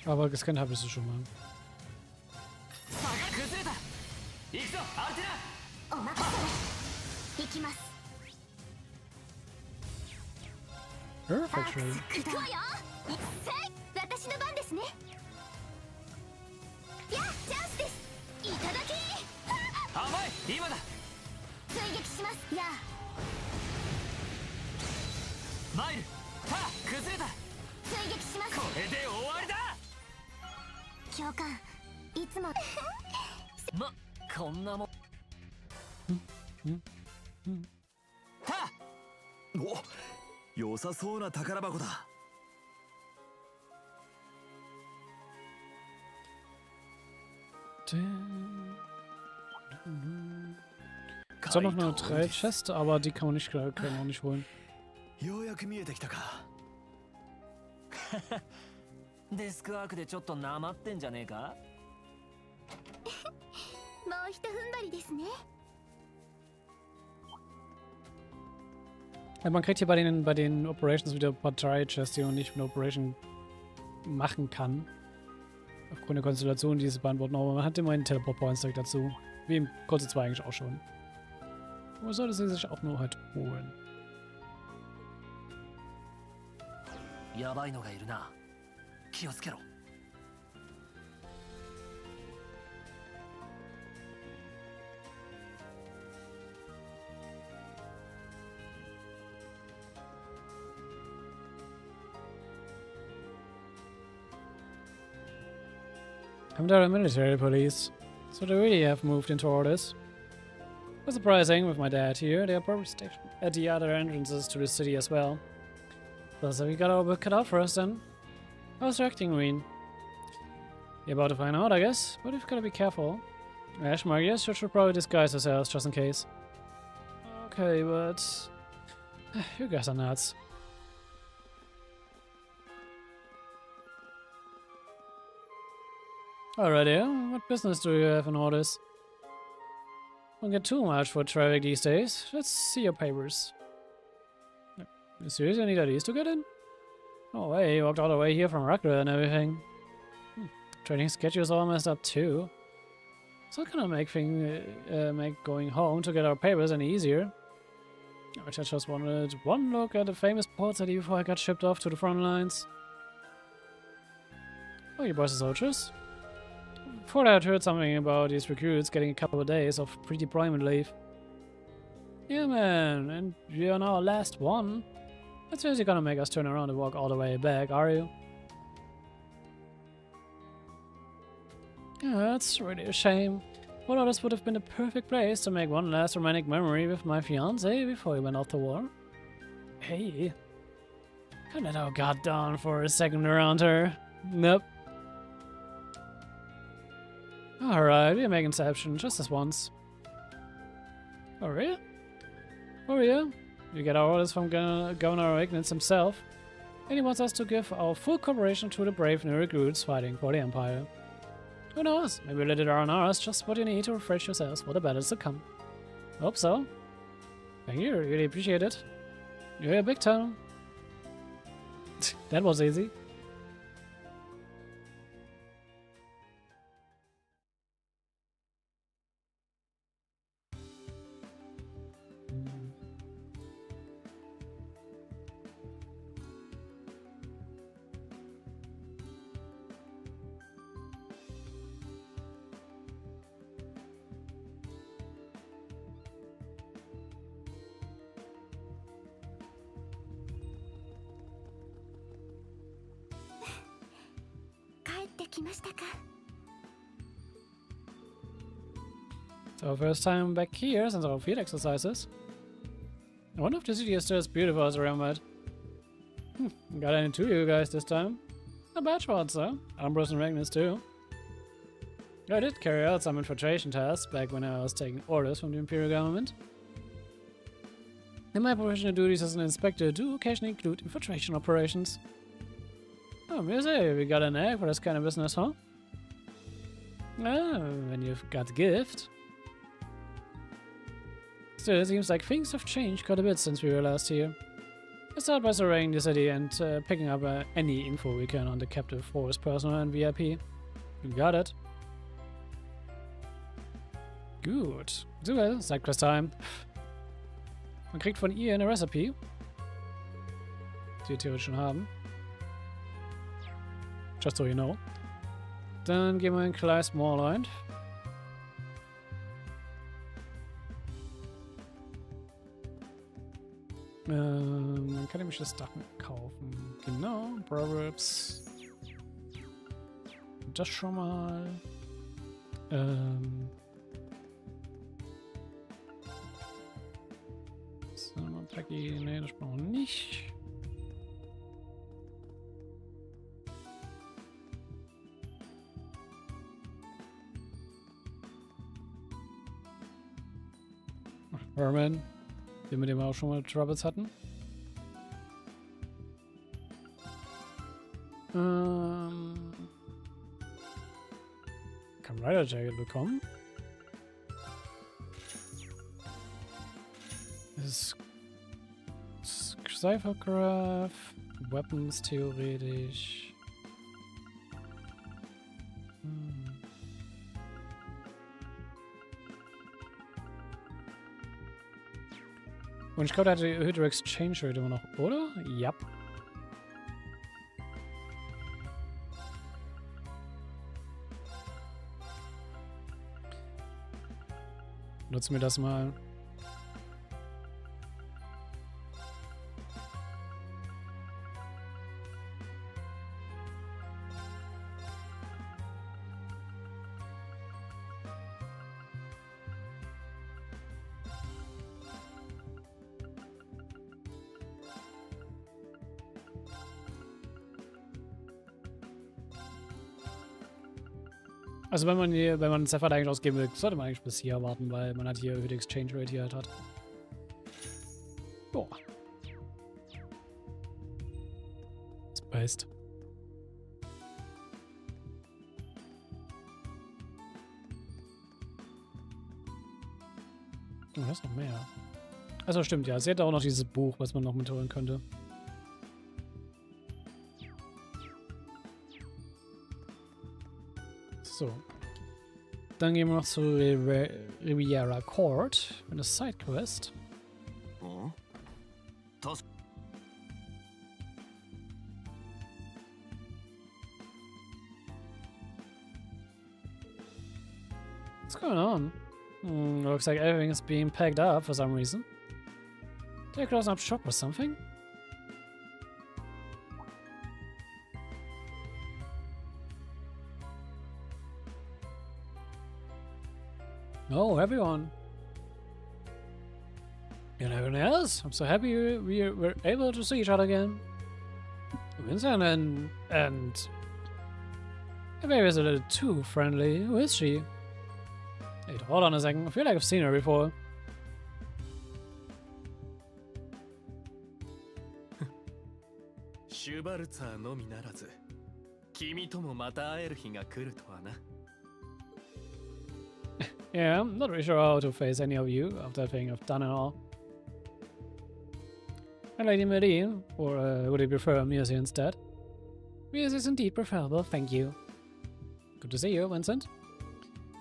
Aber gescannt habe ich sie schon mal. Perfect.
Oh, 良さそうな宝箱だ。
Ist doch noch eine 3 Chest, aber die kann man nicht, kann man auch nicht holen.
ようやく見えてきたか。
デスクワークでちょっとなまってんじゃねえか。
もうひと踏ん張りですね。
Ja, man kriegt hier bei den Operations wieder ein paar Try-Chests, die man nicht mit der Operation machen kann. Aufgrund der Konstellation dieses Bahnbord noch. Aber man hat immer einen Teleport-Points dazu. Wie im Kurze 2 eigentlich auch schon. Wo sollte sie sich auch nur halt holen?
やばいのがいるな。気をつけろ。
I'm the military police, so they really have moved into orders. It was surprising with my dad here. They are probably stationed at the other entrances to the city as well. So we got our work cut out for us then. How's your acting, Rean? You're about to find out, I guess, but you've got to be careful. Ashmark, yes, you should probably disguise yourselves just in case. Okay, but you guys are nuts. Alrighty, what business do you have in orders? Don't get too much for traffic these days. Let's see your papers. You seriously need IDs to get in? Oh way, you walked all the way here from Rockler and everything. Training schedule's all messed up too. So can I make going home to get our papers any easier? I just wanted one look at the famous port city before I got shipped off to the front lines. Oh, you boys are soldiers? Before that, I heard something about these recruits getting a couple of days of pre-deployment leave. Yeah, man, and you're now our last one. That's seriously gonna make us turn around and walk all the way back, are you? Yeah, that's really a shame. Well, this would have been the perfect place to make one last romantic memory with my fiancé before we went off to war. Hey, couldn't let our guard down for a second around her. Nope. Alright, we're making Inception just this once. Oh, really? Oh, yeah? We get our orders from Governor Ignatz himself, and he wants us to give our full cooperation to the brave new recruits fighting for the Empire. Who knows? Maybe a little R&R is just what you need to refresh yourselves for the battles to come. Hope so. Thank you, really appreciate it. You're a big time. That was easy. So first time back here since our field exercises. I wonder if the city is still as beautiful as around that. Got into you guys this time. Not bad shots though. Ambrose and Magnus too. I did carry out some infiltration tasks back when I was taking orders from the Imperial government. And my professional duties as an inspector do occasionally include infiltration operations. Oh, Muse, we got an egg for this kind of business, huh? Ah, when you've got gift. Still, it seems like things have changed quite a bit since we were last here. Let's start by surveying the city and picking up any info we can on the captive force personnel and VIP. You got it. Gut. Super, Sidequest time. Man kriegt von ihr eine Recipe, die wir theoretisch schon haben. Just so you know. Dann gehen wir in Kleist Moorland. Dann kann ich mich das Dach kaufen. Genau, Proverbs. Das schon mal. Packi, nee, das brauchen wir nicht. Herman, den mit dem wir auch schon mal Troubles hatten. Kann Rider Jacket bekommen. Das ist Cyphergraph, Weapons theoretisch. Und ich glaube, der hat die erhöhte Exchange Rate immer noch, oder? Ja. Nutzen wir das mal. Also wenn man Zephyr eigentlich ausgeben will, sollte man eigentlich bis hier warten, weil man hat hier erhöhte Exchange Rate hier halt hat. Boah. Spaced. Oh, da ist noch mehr. Also stimmt, ja. Sie hätte auch noch dieses Buch, was man noch mitholen könnte. So. Dann gehen wir noch zu Riviera Court. Eine Sidequest.
Oh?
What's going on? Looks like everything is being packed up for some reason. They're closing up shop or something? Oh, everyone. And everyone else. I'm so happy we were able to see each other again. Vincent and maybe it's a little too friendly. Who is she? Wait, hold on a second. I feel like I've seen her before.
シュバルツァーのみならず、君ともまた会える日が来るとはな。
Yeah, I'm not really sure how to face any of you after everything I've done and all. And Lady Millium, or would you prefer Mirzi instead? Mirzi is indeed preferable, thank you. Good to see you, Vincent.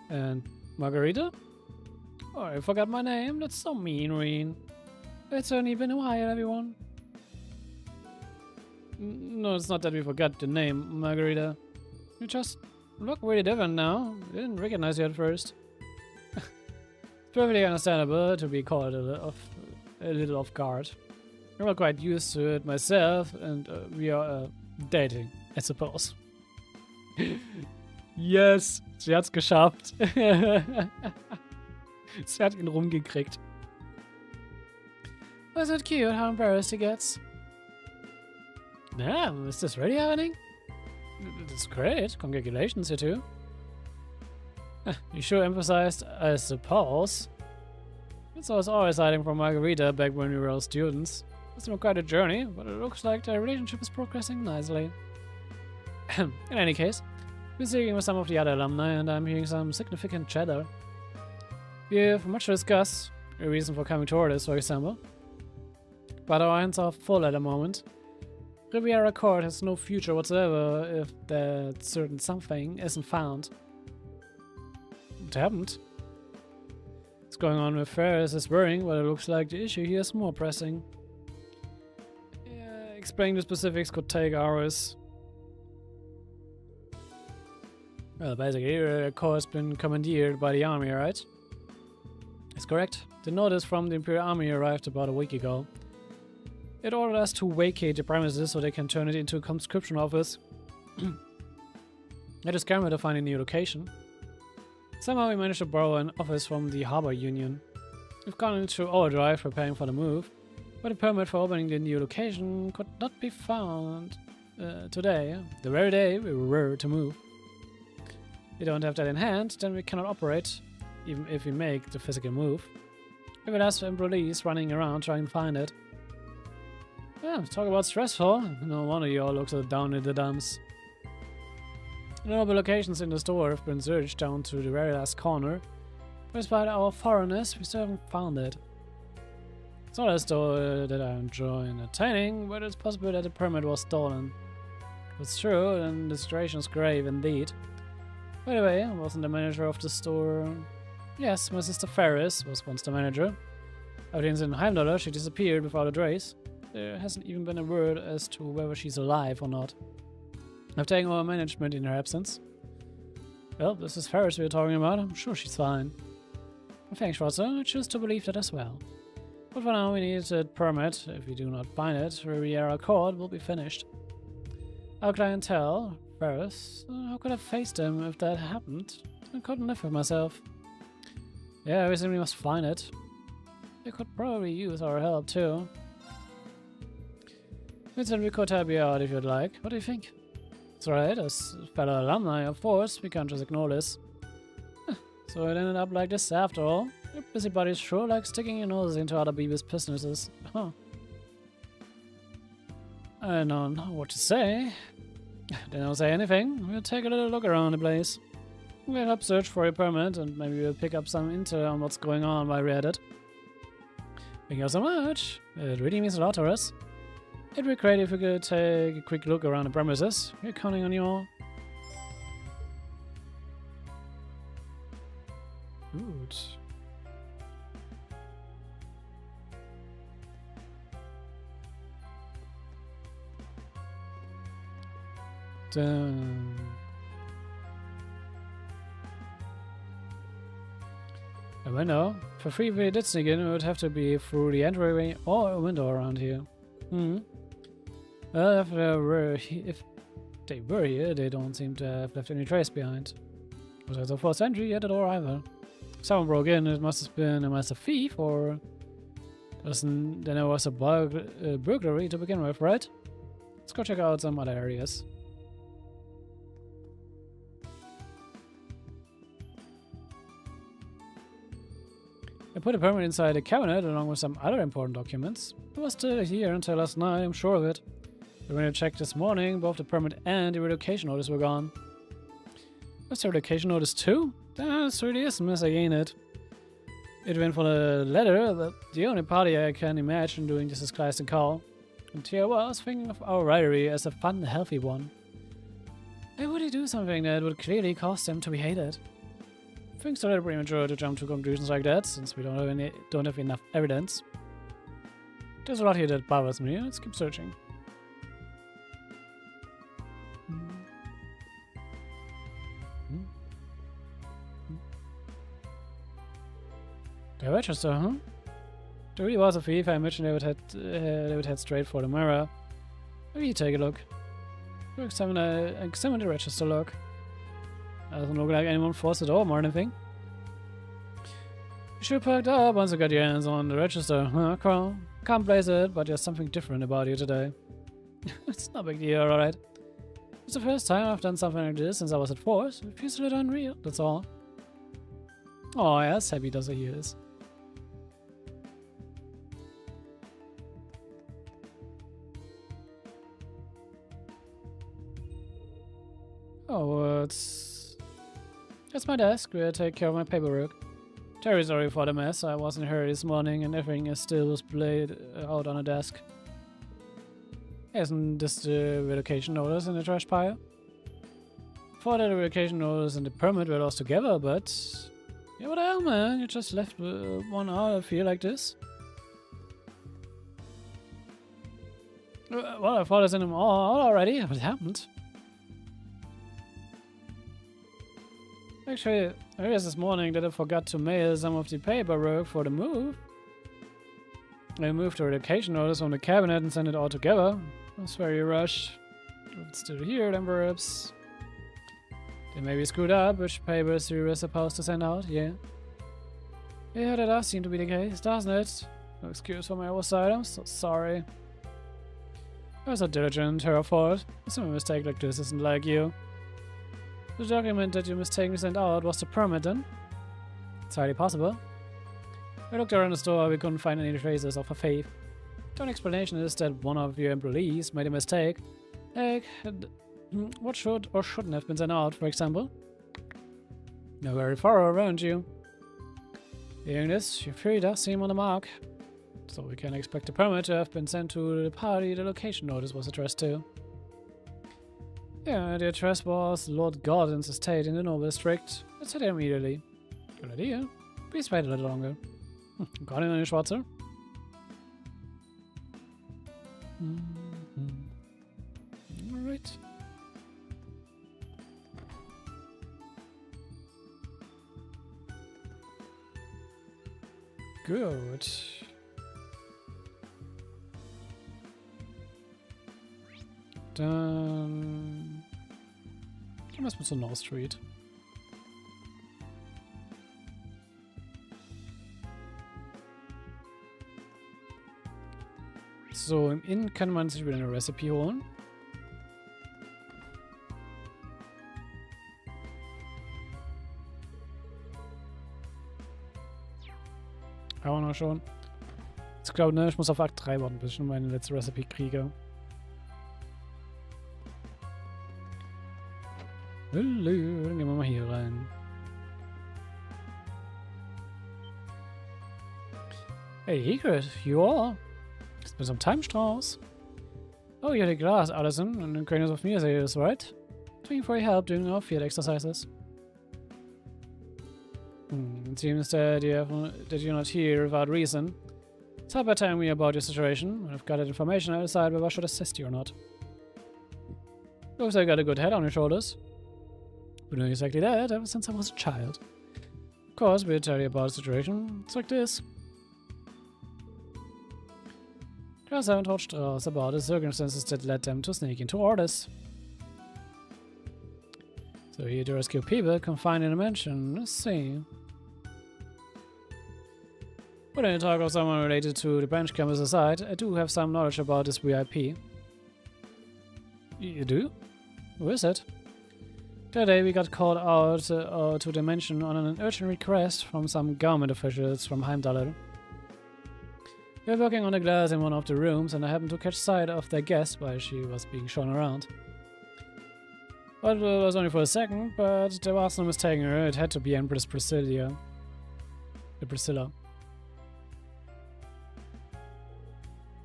And Margarita? Oh, I forgot my name, that's so mean, Rean. It's only been a while, everyone. No, it's not that we forgot the name, Margarita. You just look really different now. I didn't recognize you at first. It's perfectly understandable to be caught a little off guard. I'm not quite used to it myself, and we are dating, I suppose. Yes, sie hat's geschafft. Sie hat ihn rumgekriegt. Wasn't it cute how embarrassed he gets? Damn, is this really happening? That's great. Congratulations, you two. You sure emphasized, I suppose. It's always hiding from Margarita back when we were all students. It's been quite a journey, but it looks like the relationship is progressing nicely. In any case, we're speaking with some of the other alumni, and I'm hearing some significant chatter. We have much to discuss, a reason for coming toward us, for example. But our hands are full at the moment. Riviera Court has no future whatsoever if that certain something isn't found. What happened? What's going on with Ferris is worrying, but it looks like the issue here is more pressing. Explaining the specifics could take hours. Well, basically, Riviera Court has been commandeered by the army, right? That's correct. The notice from the Imperial Army arrived about a week ago. It ordered us to vacate the premises so they can turn it into a conscription office. It is scrambled to find a new location. Somehow we managed to borrow an office from the Harbor Union. We've gone into overdrive preparing for the move, but a permit for opening the new location could not be found today, the very day we were to move. We don't have that in hand, then we cannot operate, even if we make the physical move. We will have employees running around trying to find it. Yeah, talk about stressful. No wonder you all look so down in the dumps. The noble locations in the store have been searched down to the very last corner, but despite our foreignness, we still haven't found it. It's not as though that I enjoy entertaining, but it's possible that the permit was stolen. If it's true, then the situation is grave indeed. By the way, I wasn't the manager of the store. Yes, my sister Ferris was once the manager. Evidence in Heimdallr, she disappeared without a trace. There hasn't even been a word as to whether she's alive or not. I've taken over management in her absence. Well, this is Ferris we're talking about. I'm sure she's fine. Thanks, Schwarzer. I choose to believe that as well. But for now, we need a permit. If we do not find it, Riviera Court will be finished. Our clientele, Ferris, how could I face them if that happened? I couldn't live with myself. Yeah, we simply must find it. They could probably use our help too. Vincent, we could help you out if you'd like. What do you think? That's right, as fellow alumni, of course, we can't just ignore this. So it ended up like this after all. Your busybodies sure like sticking your noses into other people's businesses. Huh. I don't know what to say. They don't say anything. We'll take a little look around the place. We'll help search for your permit and maybe we'll pick up some intel on what's going on while we're at it. Thank you so much. It really means a lot to us. It'd be great if we could take a quick look around the premises. We're counting on you all. Good. A window? For free if we did sneak in, it would have to be through the entryway or a window around here. Well, if they were here, they don't seem to have left any trace behind. Was there a forced entry at the door either? If someone broke in, it must have been a master thief, or then there was a burglary to begin with, right? Let's go check out some other areas. I put a permit inside a cabinet along with some other important documents. It was still here until last night, I'm sure of it. When I checked this morning, both the permit and the relocation notice were gone. Was the relocation notice too? That's really is messy, ain't it? It went for the letter, but the only party I can imagine doing this is Kleist and Carl. And here I was thinking of our rivalry as a fun, healthy one. Why would he do something that would clearly cause them to be hated? Things are a little premature to jump to conclusions like that, since we don't have enough evidence. There's a lot here that bothers me. Let's keep searching. The register, huh? There really was a thief. I imagine they would head straight for the mirror. Maybe take a look. Examine the register log. Doesn't look like anyone forced it open or anything. You should have perked up once you got your hands on the register, huh, Carl? Can't place it, but there's something different about you today. It's no big deal, alright. It's the first time I've done something like this since I was at Force. It feels a little unreal, that's all. Oh, yes, happy does he is. Oh, it's my desk where I take care of my paperwork. Terribly sorry for the mess. I was in a hurry this morning and everything is still displayed out on a desk. Isn't this the relocation notice in the trash pile? Thought that the relocation notice and the permit were lost together, but... Yeah, what the hell, man? You just left one out, I feel like this. Well, I thought I sent them all out already. What happened? Actually, I realized this morning that I forgot to mail some of the paperwork for the move. I moved the relocation notice from the cabinet and sent it all together. It was very rushed. It's still here, then perhaps. They may be screwed up. Which papers you were supposed to send out? Yeah. Yeah, that does seem to be the case, doesn't it? No excuse for my oversight. I'm so sorry. I was so diligent, her fault. Some mistake like this isn't like you. The document that you mistakenly sent out was the permit then? It's highly possible. We looked around the store, we couldn't find any traces of a thief. The only explanation is that one of your employees made a mistake. Like, what should or shouldn't have been sent out, for example? You're very thorough, aren't you? Hearing this, your theory does seem on the mark. So we can expect the permit to have been sent to the party the location notice was addressed to. Yeah, the address was Lord Gordon's estate in the Noble District. Let's head there immediately. Good idea. Please wait a little longer. Got it on your Schwarzer? Alright. Good. Dann gehen wir erstmal zur North Street. So, im Inn kann man sich wieder eine Recipe holen. Haben wir noch schon. Ich glaube, ne, ich muss auf Akt 3 warten, bis ich schon meine letzte Recipe kriege. Hallo, dann gehen wir mal hier rein. Hey, Egret, you all. It's been some time, Strauss. Oh, you're the glass, Allison, and the acquaintance of me, is right? Thank you for your help doing our field exercises. It seems that you're not here without reason. So by telling me about your situation. When I've got that information, I'll decide whether I should assist you or not. Looks like you got a good head on your shoulders. Been doing exactly that ever since I was a child. Of course, we'll tell you about the situation. It's like this. Just haven't told Strauss about the circumstances that led them to sneak into Ordis. So here to rescue people confined in a mansion. Let's see. Putting the talk of someone related to the bench campus aside, I do have some knowledge about this VIP. You do? Who is it? Today we got called out to the mansion on an urgent request from some government officials from Heimdall. We were working on the glass in one of the rooms and I happened to catch sight of their guest while she was being shown around. Well, it was only for a second, but there was no mistaking her. It had to be Empress Priscilla.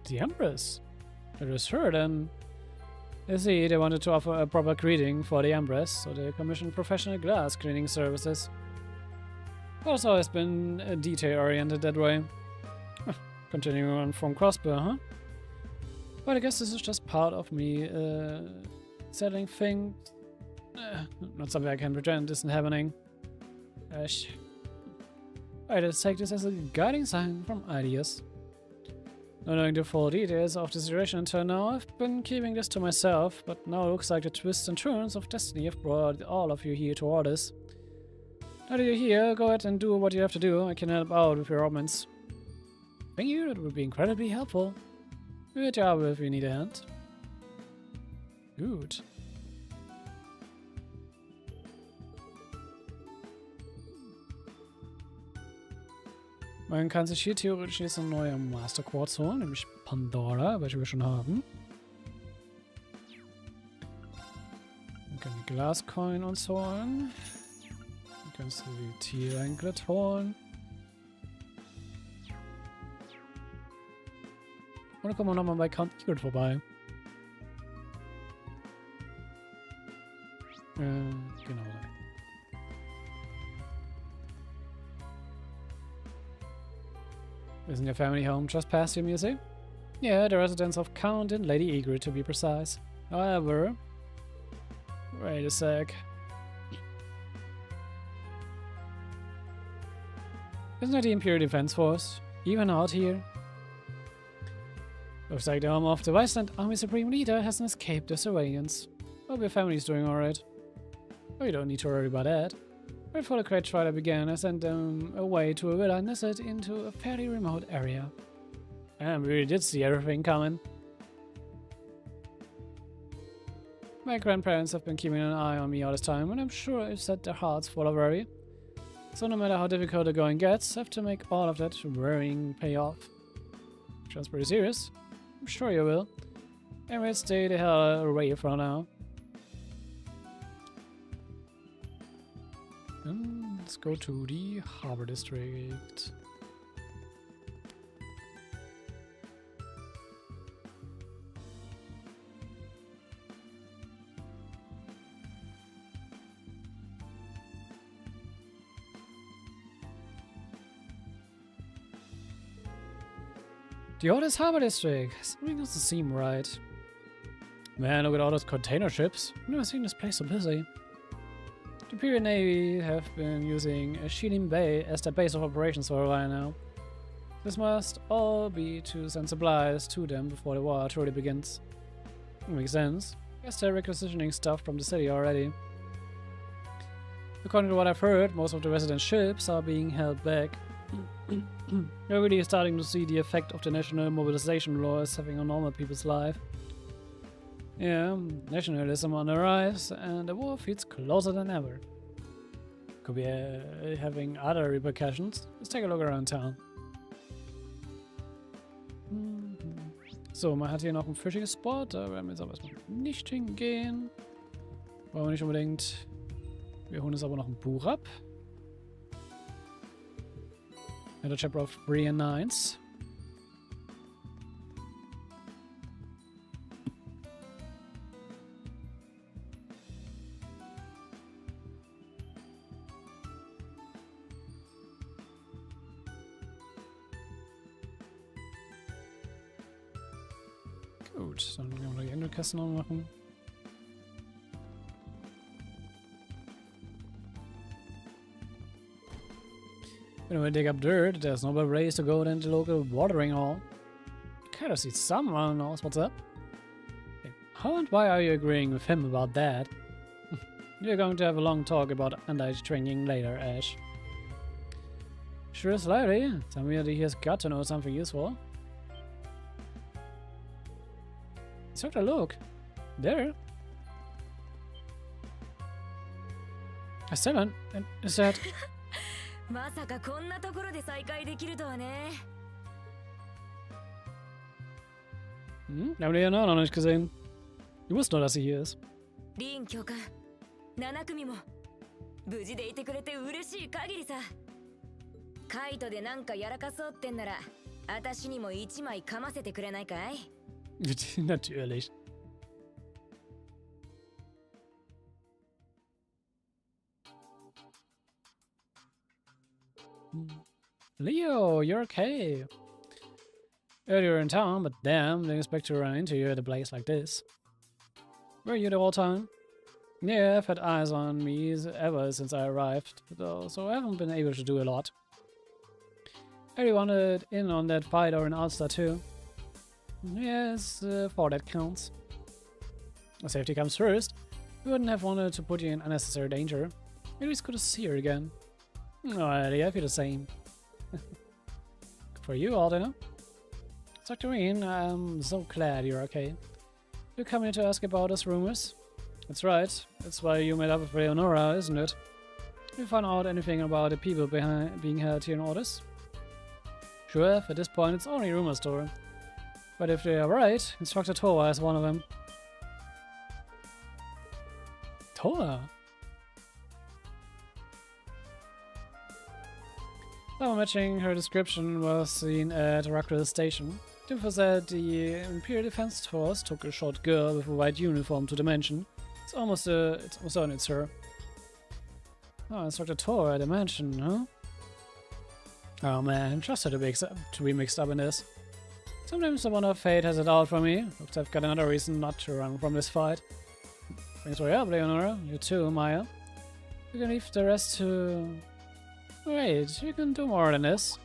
The Empress? It was her then. You see, they wanted to offer a proper greeting for the Empress, so they commissioned professional glass cleaning services. Well, it's always been detail-oriented that way. Continuing on from Crossbow, huh? But I guess this is just part of me selling things. Not something I can pretend isn't happening. I just take this as a guiding sign from ideas. Not knowing the full details of the situation until now, I've been keeping this to myself, but now it looks like the twists and turns of destiny have brought all of you here to Ordis. Now that you're here, go ahead and do what you have to do. I can help out with your omens. Thank you, that would be incredibly helpful. Good job if you need a hand. Good. Man kann sich hier theoretisch jetzt ein neuer Master Quartz holen, nämlich Pandora, welche wir schon haben. Wir können die Glascoin uns holen. Dann kannst du die Tier-Anklet holen. Und dann kommen wir nochmal bei Count Egret vorbei. Genau. Isn't your family home just past your music? Yeah, the residence of Count and Lady Egret to be precise. However... Wait a sec. Isn't that the Imperial Defense Force? Even out here? Looks like the home of the Wasteland Army Supreme Leader hasn't escaped the surveillance. Hope your family's doing alright. Oh, you don't need to worry about that. Right before the Great Twilight began, I sent them away to a villa nestled into a fairly remote area. And we really did see everything coming. My grandparents have been keeping an eye on me all this time, and I'm sure I've set their hearts full of worry. So no matter how difficult the going gets, I have to make all of that worrying pay off. Sounds pretty serious. I'm sure you will. Anyway, stay the hell away for now. And let's go to the Harbor District. The Orders Harbor District. Something doesn't seem right. Man, look at all those container ships. I've never seen this place so busy. The Imperial Navy have been using Shilim Bay as their base of operations for a while now. This must all be to send supplies to them before the war truly begins. Makes sense. Guess they're requisitioning stuff from the city already. According to what I've heard, most of the resident ships are being held back. We're really starting to see the effect of the national mobilization laws having on normal people's life. Yeah, nationalism on the rise, and the war feels closer than ever. Could be having other repercussions. Let's take a look around town. So, man hat hier noch ein fischiges Spot, da werden wir jetzt aber erstmal nicht hingehen. Wollen wir nicht unbedingt. Wir holen uns aber noch ein Buch ab. Another chapter of Rean 9. Gut, dann können wir die Engelkasten noch machen. When we dig up dirt, there's no better place to go than the local watering hole. Kind of see someone knows what's up. Hey, how and why are you agreeing with him about that? You're going to have a long talk about underage training later, Ash. Sure, slightly. Tell me that he has got to know something useful. Let's have a look. There. A 7. And is that...
まさかこんなところで再会できるとはね。
Hm? Wir haben den ja noch nicht gesehen. Du wusstest nur, dass sie hier ist.
Rean教官、7組も無事でいてくれて嬉しい限りさ。カイトでなんかやらかそうってんなら、私にも1枚噛ませてくれないかい？Natürlich.
Leo, you're okay. Earlier in town, but damn, didn't expect to run into you at a place like this. Were you the whole time? Yeah, I've had eyes on me ever since I arrived, though, so I haven't been able to do a lot. I really wanted in on that fight or an Ulster too. Yes, for that counts. Safety comes first. We wouldn't have wanted to put you in unnecessary danger. Maybe it's good to see her again. Alrighty, I feel the same. For you, Aldina. Dr. Rean, I'm so glad you're okay. You're coming to ask about us rumors? That's right. That's why you met up with Leonora, isn't it? Have you found out anything about the people being held here in Orders? Sure, at this point it's only rumor store. But if they are right, Instructor Toa is one of them. Toa? Someone matching her description was seen at Rockwell Station. The info said the Imperial Defense Force took a short girl with a white uniform to the mansion. It's almost certain it's her. Oh, Instructor Toa at the mansion, huh? Oh man, just had to be mixed up in this. Sometimes I wonder if fate has it out for me. Looks I've got another reason not to run from this fight. Thanks for your help, Leonora. You too, Maya. You can leave the rest to... Wait, you can do more than this.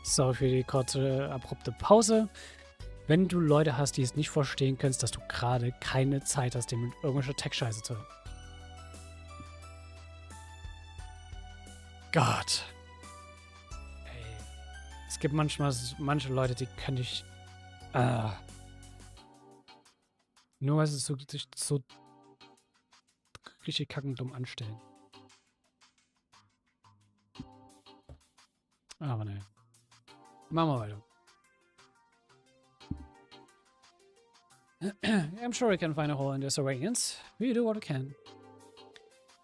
Sorry für die kurze, abrupte Pause. Wenn du Leute hast, die es nicht verstehen können, dass du gerade keine Zeit hast, dem irgendwelche Tech-Scheiße zu hören. Gott. Ey. Es gibt manchmal manche Leute, die kann ich... nur weil sie sich so richtig kackendumm anstellen. Aber ne. Machen wir weiter. I'm sure we can find a hole in this arrangements. We do what we can.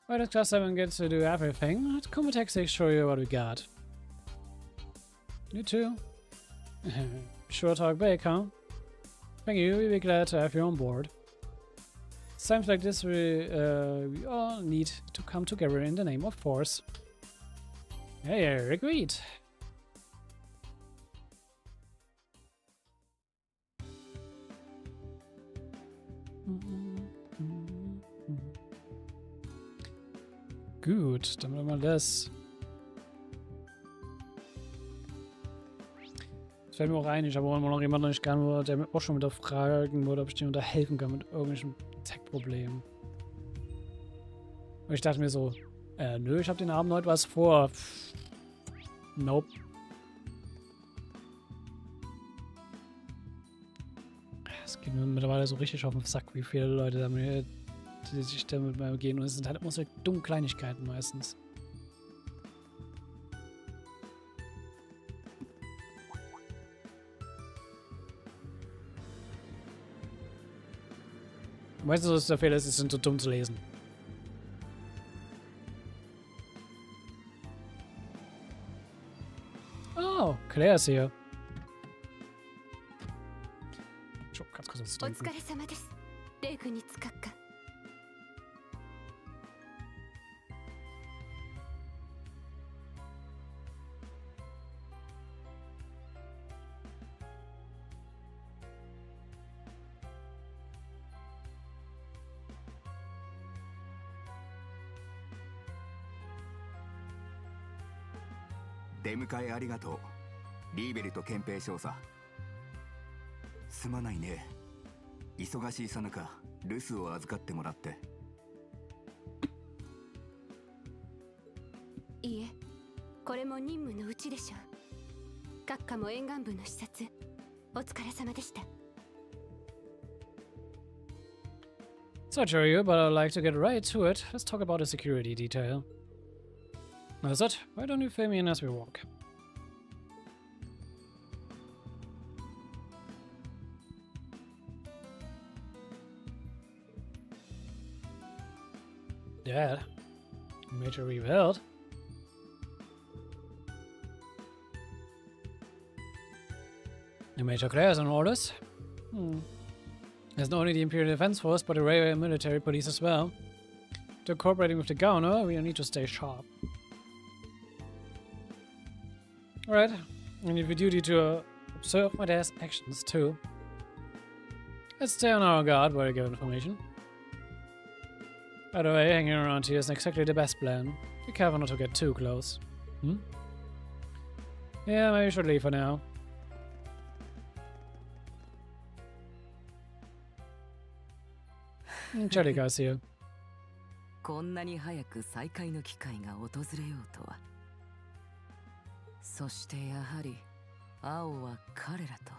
Why does Class 7 get to do everything? Let Comatech 6 show you what we got. You too? Sure talk big, huh? Thank you, we'll be glad to have you on board. Times like this we all need to come together in the name of force. Hey, agreed. Gut, dann machen wir das. Das fällt mir auch ein, ich habe auch immer noch jemanden, den ich gerne würde, der mir auch schon wieder fragen würde, ob ich dir unterhelfen kann mit irgendwelchen Tech-Problemen. Und ich dachte mir so, nö, ich habe den Abend heute was vor. Nope. Es geht mir mittlerweile so richtig auf den Sack, wie viele Leute da mir, die sich damit mal gehen. Und es sind halt immer so dumme Kleinigkeiten meistens. Weißt du, was der Fehler ist? Es sind so dumm zu lesen. Oh, Claire ist hier. Schon ganz kurz was zu trinken.
レイ君に使っか。
出迎えありがとう。リーベルと憲兵少佐。すまないね。忙しいさなか留守を預かってもらって。
いいえ、これも任務のうちでしょう。閣下も沿岸部の視察お疲れ様でした。
Sorry, Cherry, but I'd like to get right to it. Let's talk about the security detail. That's it. Why don't you fill me in as we walk? Yeah. Major rebuild. The Major Claire's on orders. There's not only the Imperial Defense Force, but the Railway Military Police as well. To cooperating with the Governor, we need to stay sharp. Alright, and you have a duty to observe my dad's actions too. Let's stay on our guard while I give information. By the way, hanging around here isn't exactly the best plan. Be careful not to get too close. Yeah, maybe I should leave for now. Jellyca's here.
こんなに早く再会の機会が訪れようとは。そしてやはり青は彼らと。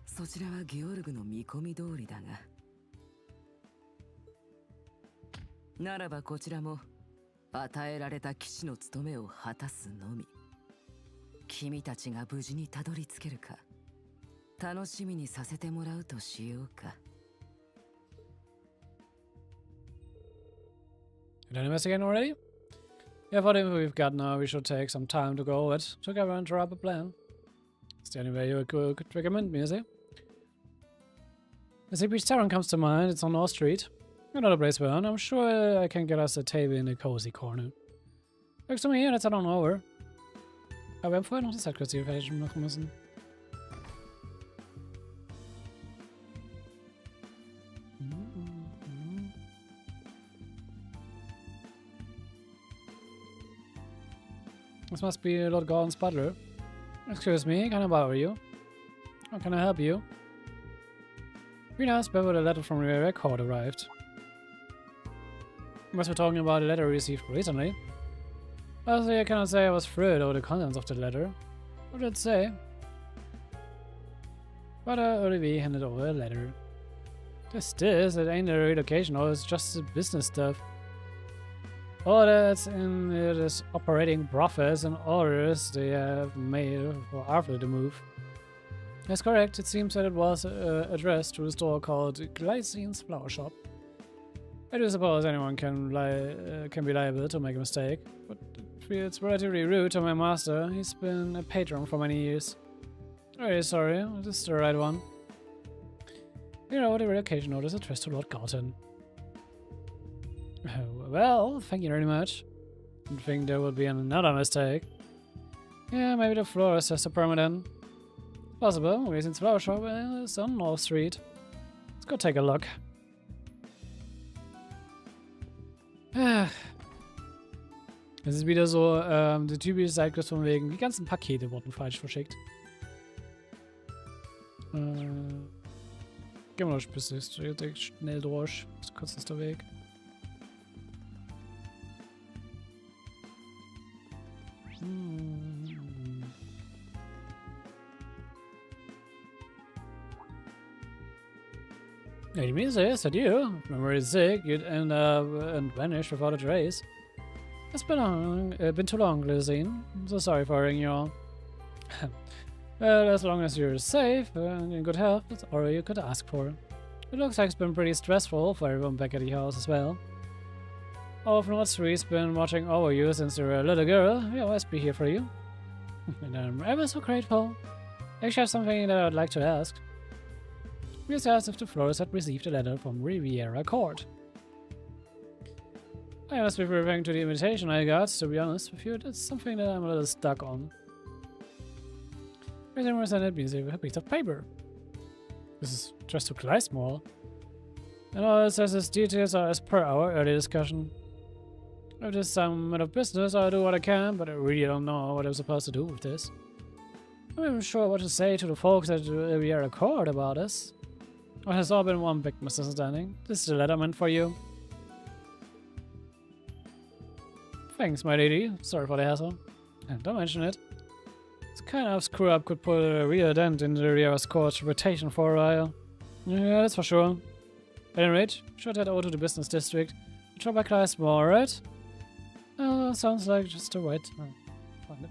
そちらはゲオルグの見込み通りだが。ならばこちらも与えられた騎士の務めを果たすのみ。君たちが無事にたどり着けるか楽しみにさせてもらうとしようか。
Done investigating already? Yeah, for the info we've got now, we should take some time to go over it together and draw up a plan. Is there any way you could recommend me, is it? The Beach Tavern comes to mind. It's on North Street. Another place where I'm sure I can get us a table in a cozy corner. Looks to me here, let's head on over. Aber wir haben vorher noch das Sidequest hier fertig machen müssen. This must be Lord Gordon's butler. Excuse me, can I bother you? How can I help you? Rean asked whether a letter from the record arrived. Must be talking about a letter received recently. Honestly, I cannot say I was thrilled over the contents of the letter. What did it say? But Olivier handed over a letter. This, it ain't a relocation or it's just business stuff. All that's in it is operating profits and orders they have made for after the move. That's correct, it seems that it was addressed to a store called Glycine's Flower Shop. I do suppose anyone can be liable to make a mistake, but it's relatively rude to my master. He's been a patron for many years. Very sorry, this is the right one. You know, the relocation notice addressed to Lord Gordon. Oh, well, thank you very much. I think there would be another mistake. Yeah, maybe the florist has the permit in. Possible, Glycine's Flower Shop is on North Street. Let's go take a look. Es ist wieder so, die typische Sidequest von wegen, die ganzen Pakete wurden falsch verschickt. Gehen wir noch ein bisschen schnell durch. Das ist kurz der Weg. Hey, you mean to say, is that you? If I'm really sick, you'd end up and vanish without a trace. It's been too long, Glycine. I'm so sorry for hurrying you all. Well, as long as you're safe and in good health, that's all you could ask for. It looks like it's been pretty stressful for everyone back at the house as well. All of North Street's been watching over you since you were a little girl. We'll always be here for you. And I'm ever so grateful. I actually have something that I would like to ask. We just asked if the florist had received a letter from Riviera Court. I must be referring to the invitation I got, to be honest with you. That's something that I'm a little stuck on. Everything was sent means a piece of paper. This is just to Gleismore. And all it says is details are as per our earlier discussion. If there's some matter of business, I'll do what I can, but I really don't know what I'm supposed to do with this. I'm not even sure what to say to the folks at the Riviera Court about this. It has all been one big misunderstanding. This is the letter meant for you. Thanks, my lady. Sorry for the hassle. And don't mention it. This kind of screw-up could put a real dent in the Riviera's Court's reputation for a while. Yeah, that's for sure. At any rate, should head over to the business district. Try back Gleismore, right? Sounds like just the right time. Find it.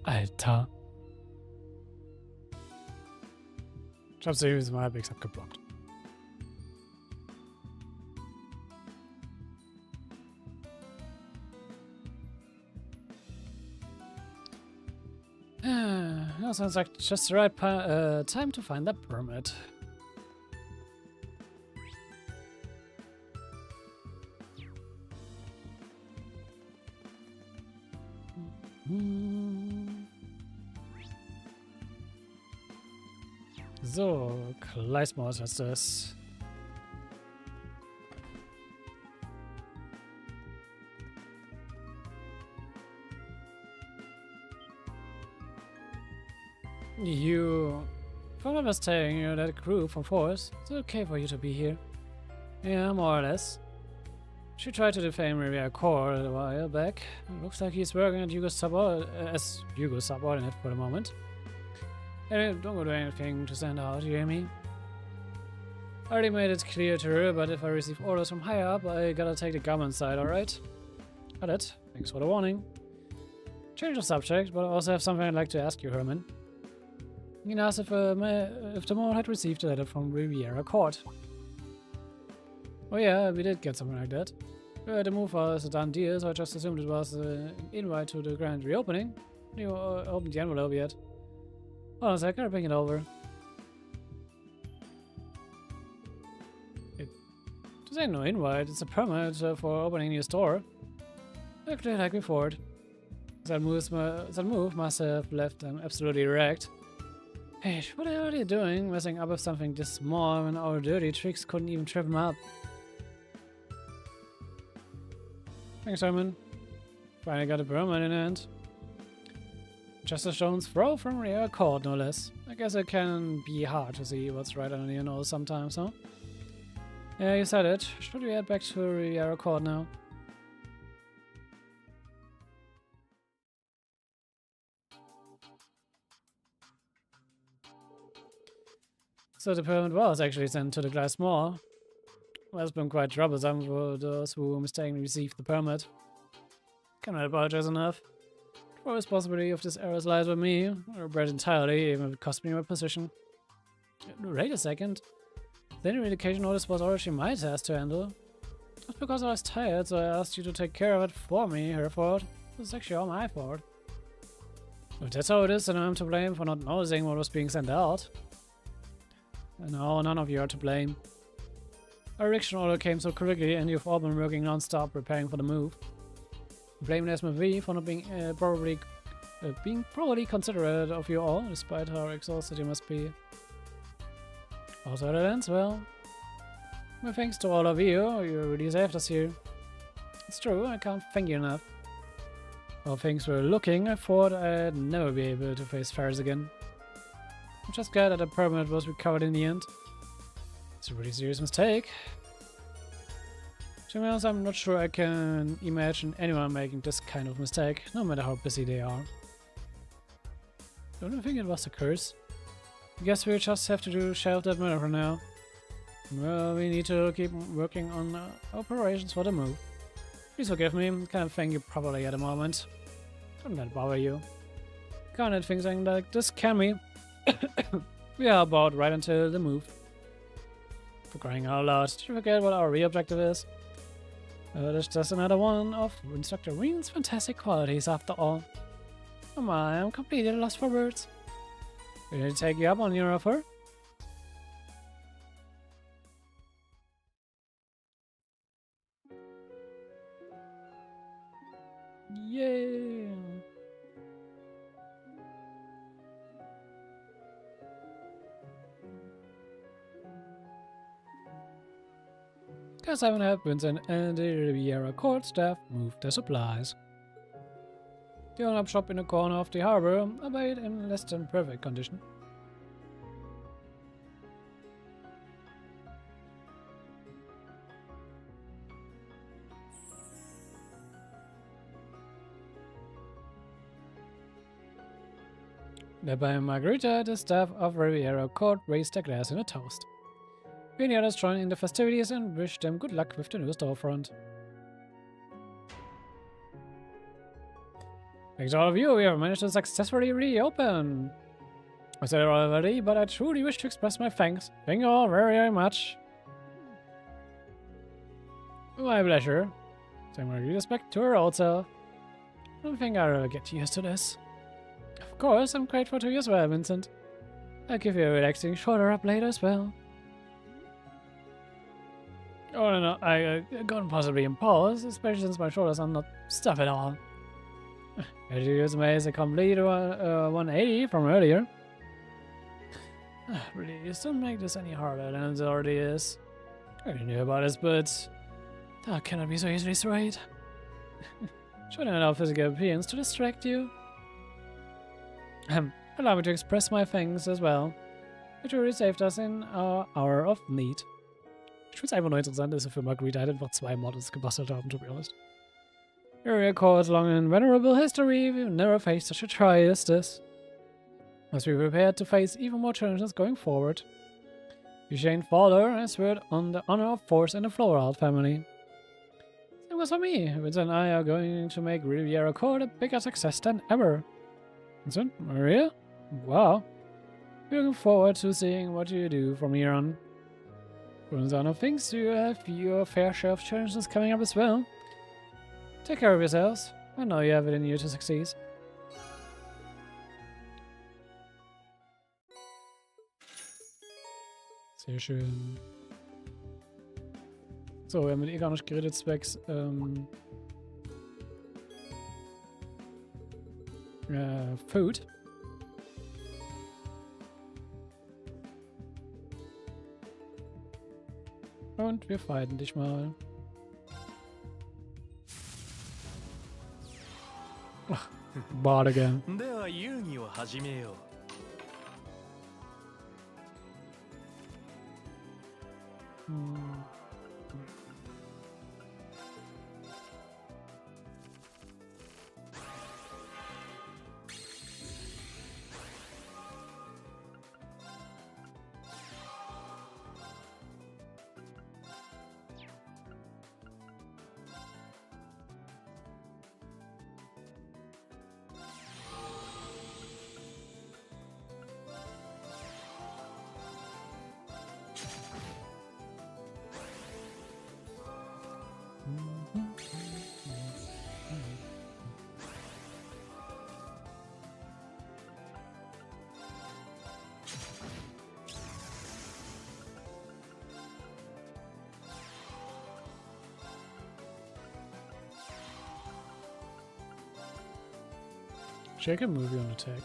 Alter. Ich hab's irgendwie mal halbwegs abgeblockt. No, sounds like just the right time to find the permit. So, Gleismore ist das. If I'm not mistaken, you're that crew from Force. It's okay for you to be here. Yeah, more or less. She tried to defame Riviera Court a while back. It looks like he's working at as Hugo's subordinate for the moment. Hey, don't do anything to stand out, you hear me? I already made it clear to her, but if I receive orders from higher up, I gotta take the government side, alright? Got it. Thanks for the warning. Change of subject, but I also have something I'd like to ask you, Herman. You can ask if the Mole had received a letter from Riviera Court. Oh yeah, we did get something like that. The move was a done deal, so I just assumed it was an invite to the grand reopening. You opened the envelope yet? Hold on a sec, I'll bring it over. This ain't no invite, it's a permit for opening a new store. Exactly like before. That move must have left them absolutely wrecked. Hey, what the hell are you doing, messing up with something this small when our dirty tricks couldn't even trip him up? Thanks, Herman. Finally got a permit in hand. Just a stone's throw from Riviera Court, no less. I guess it can be hard to see what's right under your nose sometimes, huh? Yeah, you said it. Should we head back to Riviera Court now? So the permit was actually sent to the glass mall. Well, it's been quite troublesome for those who mistakenly received the permit. Cannot apologize enough. The responsibility of this error lies with me, or bred entirely, even if it cost me my position. Wait a second. The indication notice was already my task to handle. That's because I was tired, so I asked you to take care of it for me, her fault. This is actually all my fault. If that's how it is, then I'm to blame for not noticing what was being sent out. No, none of you are to blame. Our erection order came so quickly, and you've all been working non-stop preparing for the move. Blame SMV for not being probably considerate of you all, despite how exhausted you must be. Also, that ends well. My thanks to all of you. You really saved us here. It's true, I can't thank you enough. While things were looking, I thought I'd never be able to face Ferris again. I'm just glad that the permit was recovered in the end. It's a really serious mistake. To be honest, I'm not sure I can imagine anyone making this kind of mistake, no matter how busy they are. Don't you think it was a curse? I guess we just have to shelve that matter for now. Well, we need to keep working on operations for the move. Please forgive me, can't thank you properly at the moment. Don't let it bother you. Can't let things like this, can we? We are about right until the move. For crying out loud, did you forget what our real objective is? That's just another one of Instructor Rean's fantastic qualities after all. Oh my, I'm completely lost for words. Will I take you up on your offer? Yeah. Guess 7 helped Vincent and the Riviera Court staff move their supplies. The old shop in the corner of the harbor, albeit in less than perfect condition. Led by Margarita, the staff of Riviera Court raised their glass in a toast. We and the others joined in the festivities and wished them good luck with the new storefront. Thanks to all of you, we have managed to successfully reopen. I said it already, but I truly wish to express my thanks. Thank you all very, very much. My pleasure. Same respect to her old self. I don't think I'll ever get used to this. Of course, I'm grateful to you as well, Vincent. I'll give you a relaxing shoulder up later as well. Oh no, I can't possibly impose, especially since my shoulders are not stiff at all. As you made a complete 180 from earlier. Please don't make this any harder than it already is. I already knew about this, but that cannot be so easily swayed. Shouldn't allow physical appearance to distract you. Allow me to express my thanks as well. It really saved us in our hour of need. Ich finde es einfach nur interessant, dass sie für Margarita halt einfach 2 Models gebastelt haben, to be honest. Area Court's long and venerable history, we've never faced such a trial as this. Must be prepared to face even more challenges going forward. Eugene Fowler has sworn on the honor of force in the Floral family. Same goes for me. Vince and I are going to make Riviera Court a bigger success than ever. Vincent? Maria? Wow. We're looking forward to seeing what you do from here on. For the honor of things, you have your fair share of challenges coming up as well. Take care of yourselves. I know you have it in you to succeed. Sehr schön. So, wir haben mit ihr gar nicht geredet, zwecks Food. Und wir fighten dich mal. Ach, bad again. Check a movie on attack.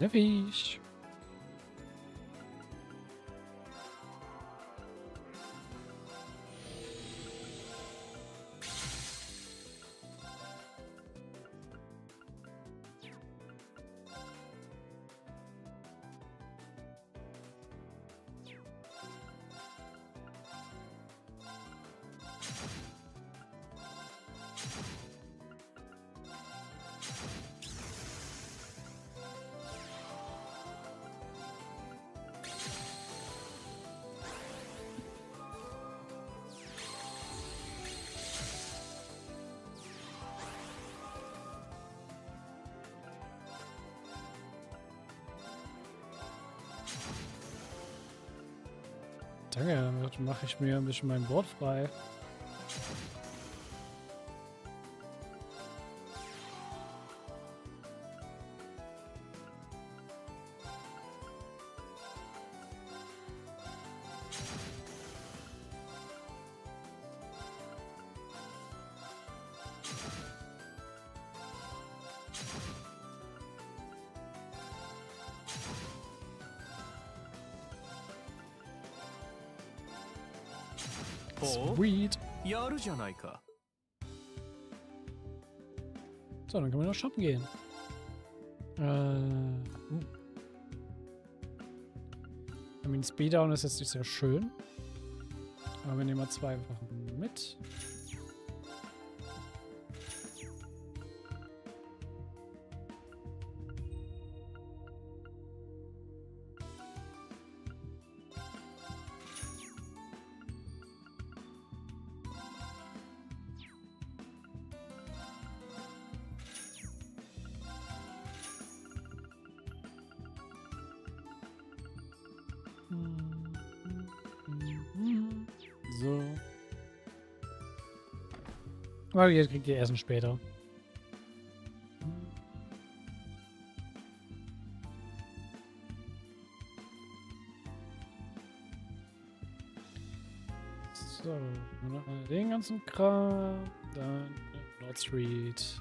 Der Fisch. Danke, damit mache ich mir ein bisschen mein Board frei. Sweet. So, dann können wir noch shoppen gehen. I mean, Speeddown ist jetzt nicht sehr schön. Aber wir nehmen mal 2 Wochen mit. Aber jetzt kriegt ihr Essen später. So, noch mal den ganzen Kram. Dann Nord Street.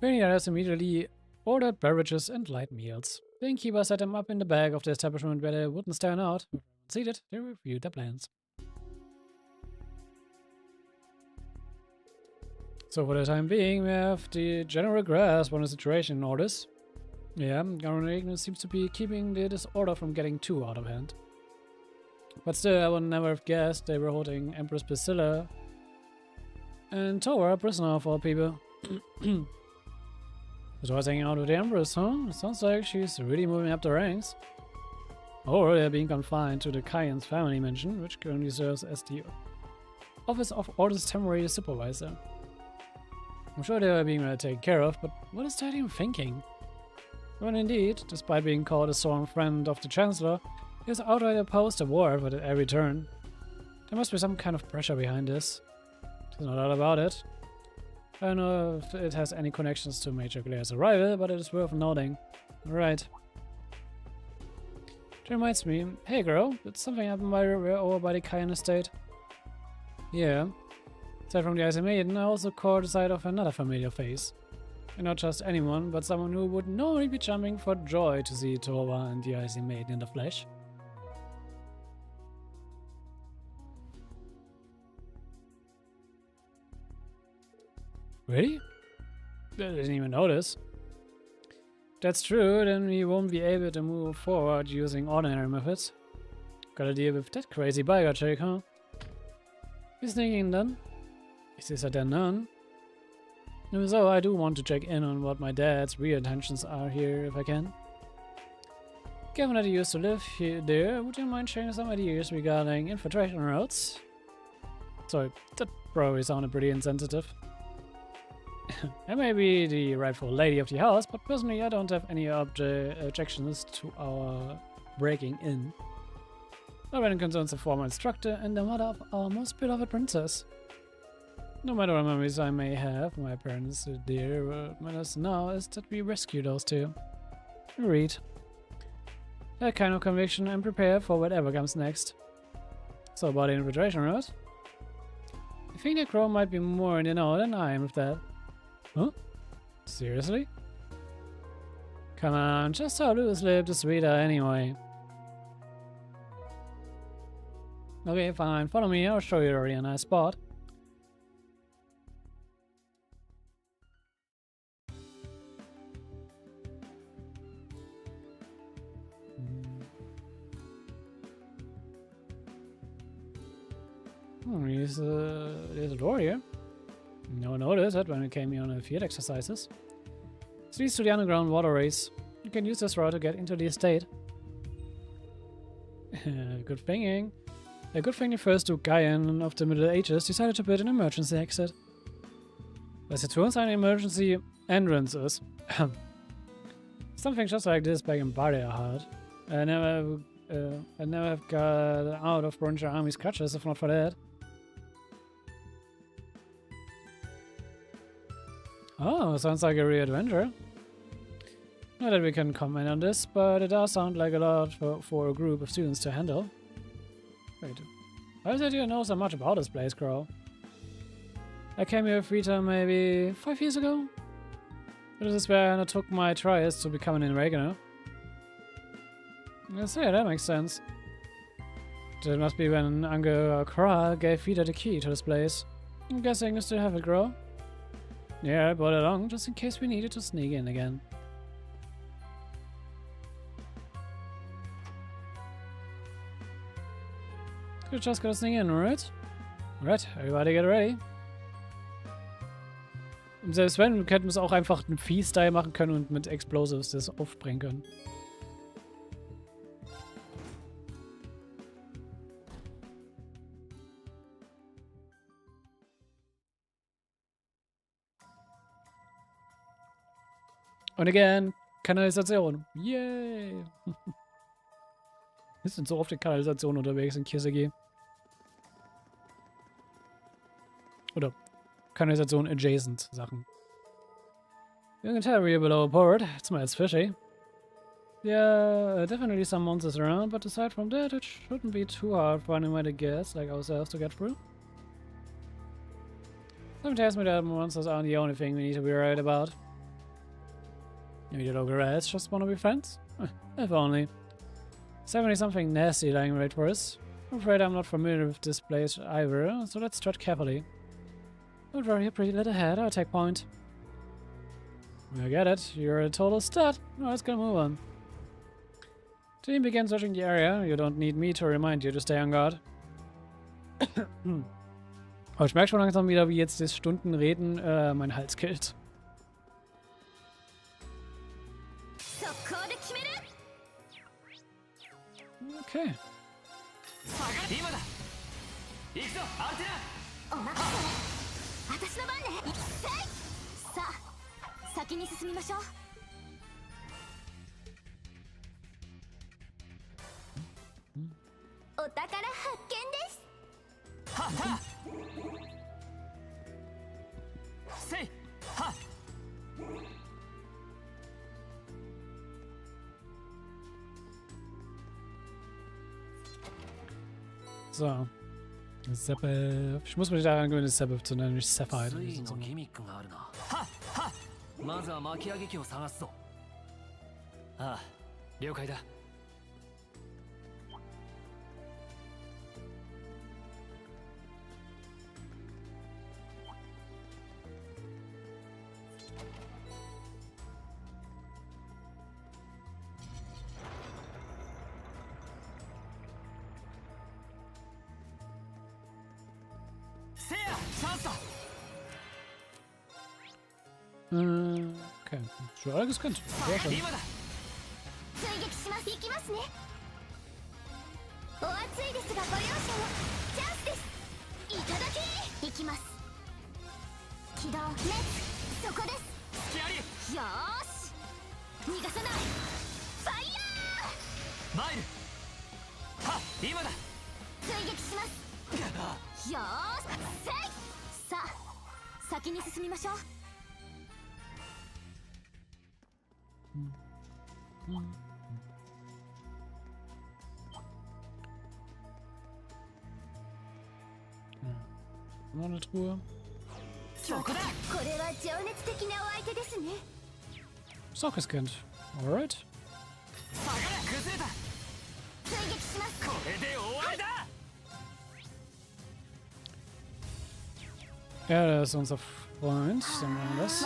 Rean has immediately ordered beverages and light meals. The innkeeper set them up in the back of the establishment where they wouldn't stand out. Seated, they reviewed their plans. So for the time being, we have the general grasp on the situation in orders. Yeah, Governor Rean seems to be keeping the disorder from getting too out of hand. But still, I would never have guessed they were holding Empress Priscilla and Tora a prisoner of all people. But was hanging out with the Empress, huh? It sounds like she's really moving up the ranks. Or they're being confined to the Cayen's family mansion, which currently serves as the Office of Order's temporary supervisor. I'm sure they are being well taken care of, but what is that even thinking? When indeed, despite being called a sworn friend of the Chancellor, he has outright opposed the war at every turn. There must be some kind of pressure behind this. There's no doubt about it. I don't know if it has any connections to Major Glaire's arrival, but it is worth noting. Right. It reminds me, hey girl, did something happen while we were over by the Cayen estate? Yeah. Aside from the Icy Maiden, I also caught sight of another familiar face. And not just anyone, but someone who would normally be jumping for joy to see Tova and the Icy Maiden in the flesh. Really? I didn't even notice. If that's true, then we won't be able to move forward using ordinary methods. Gotta deal with that crazy biker chick, huh? He's thinking then. Is this there none? So I do want to check in on what my dad's real intentions are here if I can. Given that he used to live there, would you mind sharing some ideas regarding infiltration routes? Sorry, that probably sounded pretty insensitive. I may be the rightful lady of the house, but personally I don't have any objections to our breaking in. Not when it concerns the former instructor and the mother of our most beloved princess. No matter what memories I may have, my parents there, what matters now is that we rescue those two. Read. That kind of conviction and prepare for whatever comes next. So about the infiltration route? I think that Crow might be more in the know than I am with that. Huh? Seriously? Come on, just how loose-lipped is Rita anyway? Okay, fine, follow me, I'll show you a really nice spot. There's a door here. No one noticed it when we came here on the field exercises. This leads to the underground waterways. You can use this route to get into the estate. Good thinking. A good thing the first two Cayen of the Middle Ages decided to build an emergency exit. As it turns out, emergency entrances. Something just like this back in Bardia hard. I never have got out of Bronzer Army's clutches if not for that. Oh, sounds like a real adventure. Not that we can comment on this, but it does sound like a lot for a group of students to handle. Wait, why is it you know so much about this place, girl? I came here with Rita maybe 5 years ago. This is where I undertook my trials to become an irregular. Yes, yeah, that makes sense. That must be when Uncle Kra gave Rita the key to this place. I'm guessing you still have it, girl. Yeah, I brought it along just in case we needed to sneak in again. We're just gonna sneak in, right? Alright, everybody get ready. Und selbst wenn, hätten wir es auch einfach einen Vieh-Style machen können und mit Explosives das aufspringen können. Und again, Kanalisation. Yay! Wir sind so oft in Kanalisation unterwegs in Kisegi. Oder Kanalisation adjacent Sachen. You can tell we're below a port. It smells fishy. Yeah, definitely some monsters around, but aside from that, it shouldn't be too hard for anyone to guess like ourselves to get through. Something tells me that monsters aren't the only thing we need to be worried about. Maybe the local rats just want to be friends? If only. There's definitely something nasty lying right for us. I'm afraid I'm not familiar with this place either, so let's tread carefully. Don't worry, a pretty little head, I'll take point. I get it, you're a total stud. No, let's get move on. Team begin searching the area. You don't need me to remind you to stay on guard. Aber ich merke schon langsam wieder, wie jetzt das Stundenreden mein Hals killt. Okay. So. Seppe. Ich muss mich daran gewöhnen, Seppe zu nennen, nicht Sapphire. Okay, schon alles gescannt. Sehr schön. Noch eine Truhe. Ist auch gescannt. Alright. Ja, das ist unser Freund. Dann machen wir das.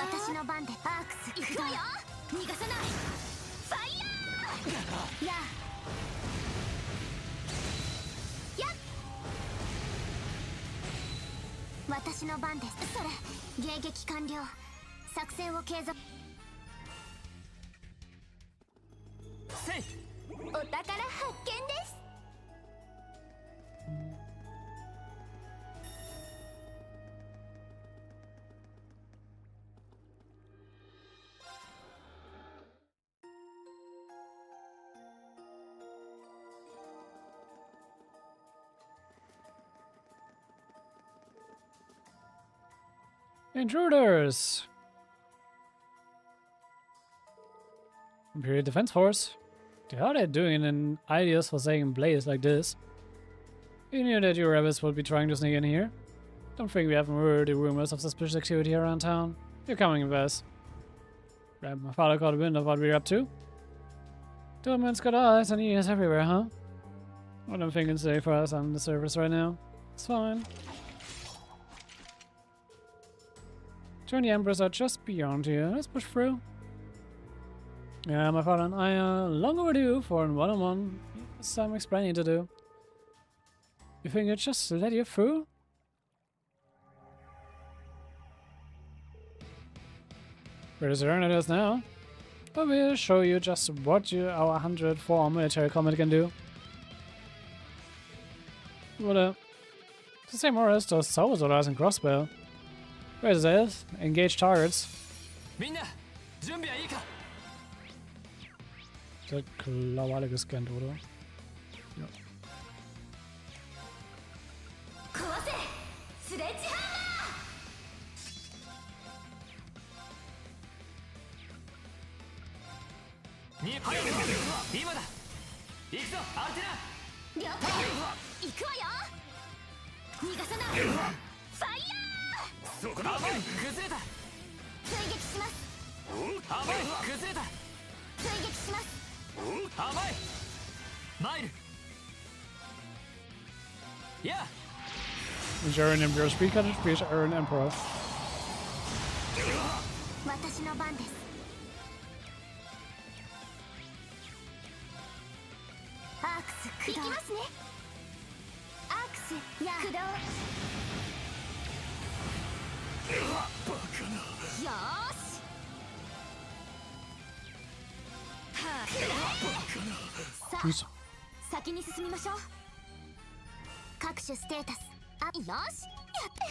Intruders! Imperial Defense Force. How are they doing in ideas for saying blaze like this? You knew that your rebels would be trying to sneak in here. Don't think we haven't heard the rumors of suspicious activity around town. You're coming with us. My father caught wind of what we're up to. The man's got eyes and ears everywhere, huh? I don't think it's safe for us on the surface right now. It's fine. Turn the Emperors are just beyond here. Let's push through. Yeah, my father and I are long overdue for a one-on-one. Some explaining to do. You think I'd just let you through? We're surrounded us now. But we'll show you just what our 104 military combat can do. What the same more as those Zaubersoldaten and crossbow. Where's this? Engage targets. Der glaube alle gescannt, oder? Ja.
壊せスレッジハ
今だ行くぞアルテナ
ンマー了解行くわよ逃がさないファイヤー
そこだ。
甘い崩れた
追撃します
甘い崩れた
追撃します
甘いマイルいや
Is Aaron Emperor Speed Cutter? Speed Aaron Emperor.
私の番ですアークス駆動行きますねアークス駆動よーしさ
Tschüss.
あ先に進みましょう各種ステータスあよしやった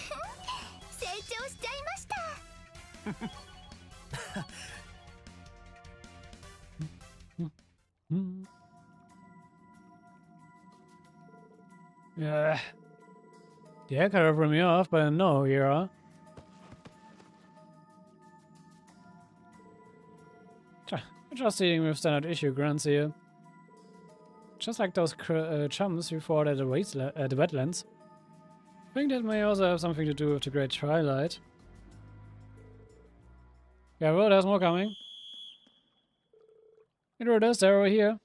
成長しちゃいました
Yeah. Yeah, kind of threw me off, but no, Hero. Just dealing with standard issue grunts here. Just like those chums we fought at the wetlands. I think that may also have something to do with the Great Twilight. Yeah, well, there's more coming. There it is, they're over here.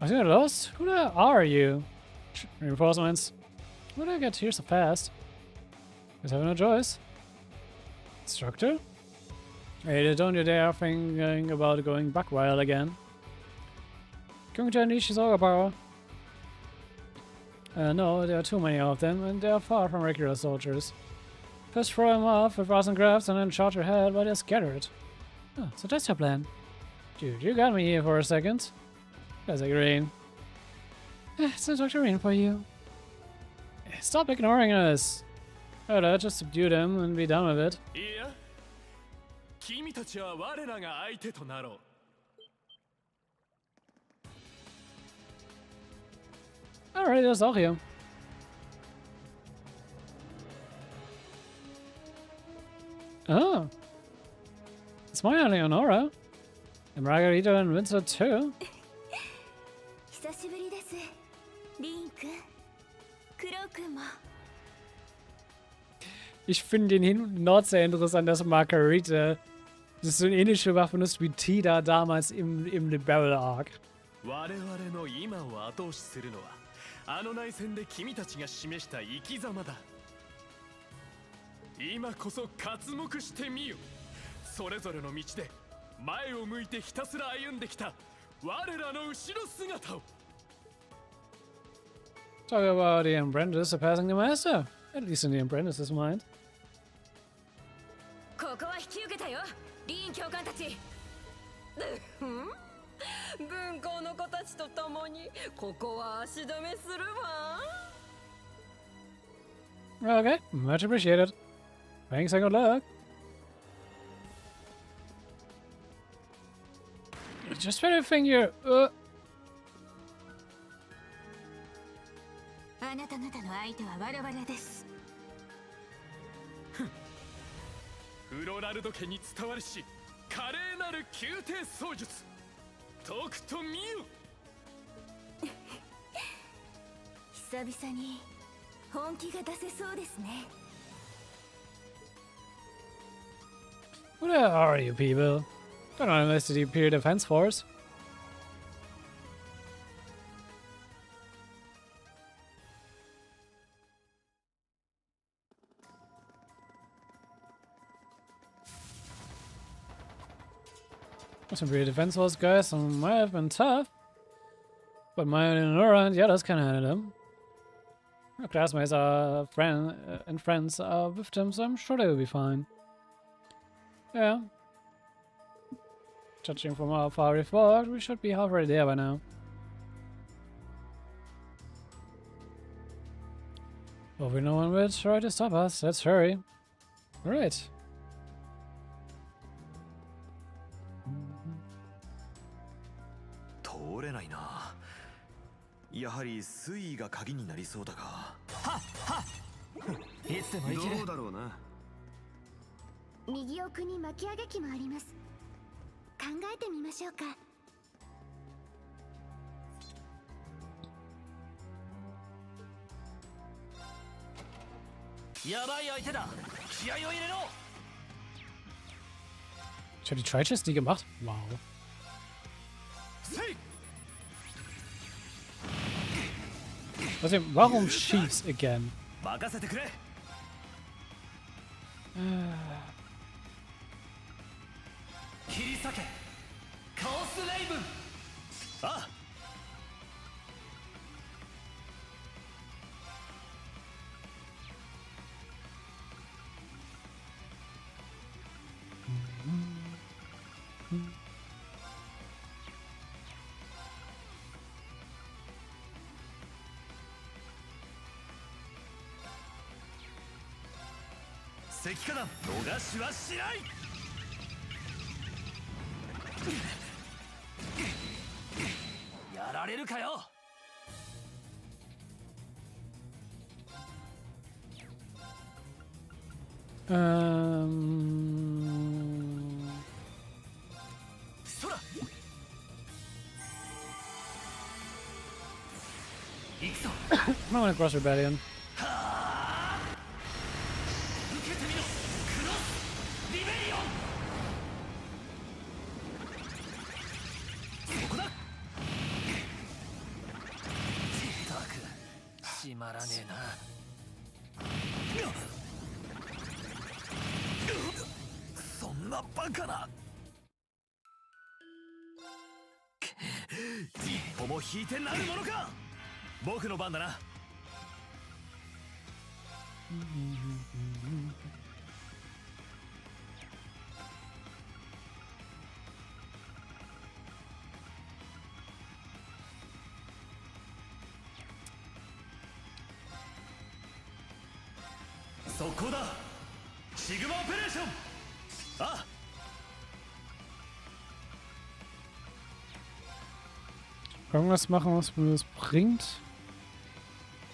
I think I lost? Who the hell are you? Reinforcements. Why did I get here so fast? Guess I have no choice. Instructor? Hey, don't you dare thinking about going buck wild again. Going to unleash his ogre power. No, there are too many of them, and they are far from regular soldiers. First throw them off with awesome crafts and then charge your head while they're scattered. Oh, so that's your plan. Dude, you got me here for a second. That's like Rean. It's Dr. Rean for you. Stop ignoring us. I'd just subdue them and be done with it.
いや、君たちは我らが相手となろう。
Alright, das ist auch hier. Oh. It's my Leonora. And Margarita and Vincent too.
久しぶりですリン君クロウ君も
Ich finde den Hin- und Nord sehr interessant, dass Margarita das ist so eine ähnliche Waffe nutzt wie Tida damals im Barrel Arc.
我々の今を後押しするのはあの内戦で君たちが示した生き様だ。今こそ刮目してみよ。それぞれの道で前を向いてひたすら歩んできた我らの後ろ姿を。
Talk about the apprentice surpassing the master. At least in the apprentice's mind.
ここは引き受けたよリーン教官たち文校の子たちと共にここは足止めするわ
Okay, much appreciated. Thanks and good luck. Just better finger.
あなた方の相手は我々です
フロラルド家に伝わるし華麗なる宮廷槍術とくと見よ。
久々に本気が出せそうですね
Who the hell are you people? Don't know unless the Imperial Defense Force. Those Imperial Defense Force guys might have been tough, but my Leonora and the others can handle them. Our classmates are and friends are with them, so I'm sure they will be fine. Yeah. Judging from how far we've walked, we should be halfway there by now. Hopefully no one will try to stop us. Let's hurry. Alright.
ないな。やはり水位が鍵になりそうだが。
いつでもいける。
どうだろうな。
右奥に巻き上げ機もあります。考えてみましょうか。
やばい相手だ。気合を入れろ。
Ich habe die Tri-Chest nie gemacht. Wow. Warum Chiefs again?
任せてくれ。
切り裂け。カオスレイブン。
あ。石化弾逃しはしない。
やられるかよ。そら。行くぞ。
I don't want to cross rebellion.
受けてみろ。クロスリベリオン。そこだ。ったく閉まらねえな。
そんなバカな。一歩も引いてなるものか。僕の番だな。そこだ。シグマオペレーション。あ。
Irgendwas machen, was mir das bringt.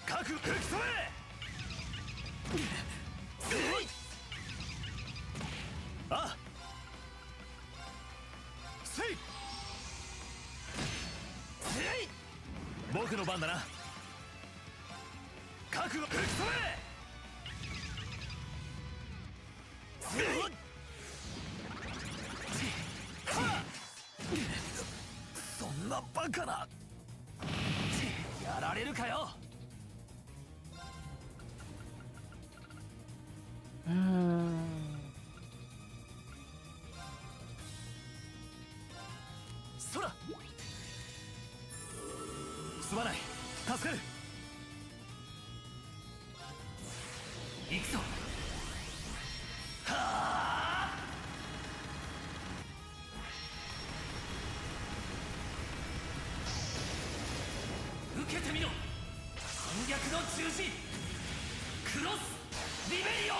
各吹き飛べ。あ。せい。せい。僕の番だな。覚悟吹き飛べ。そんなバカな。
やられるかよ。そら。
すまない。助かる。
行くぞ。受けてみろ。反逆の十字。クロスリベリオン。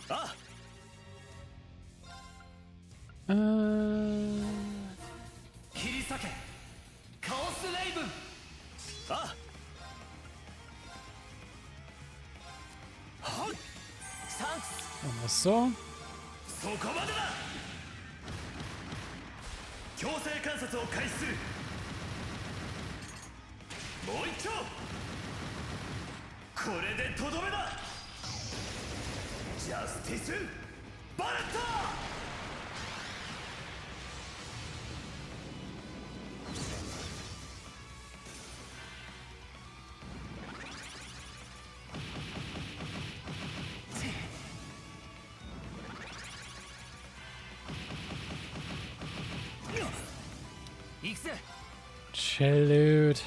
あ。
切り裂け。カオスレイブン。
あ。
はい。サンクス。
Almost so.
そこまでだ。強制観察を開始する。もう一丁。これでとどめだ。ジャスティスバレット。
行くぜ。
Chill, dude.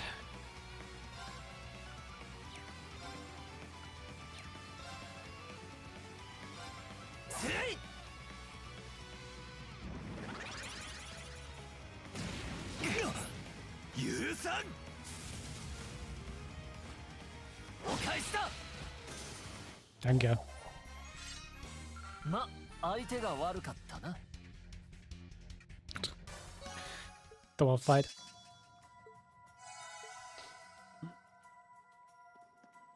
許さん。
お返しだ。
Danke.
ま、相手が悪かったな。
Dummer Fight.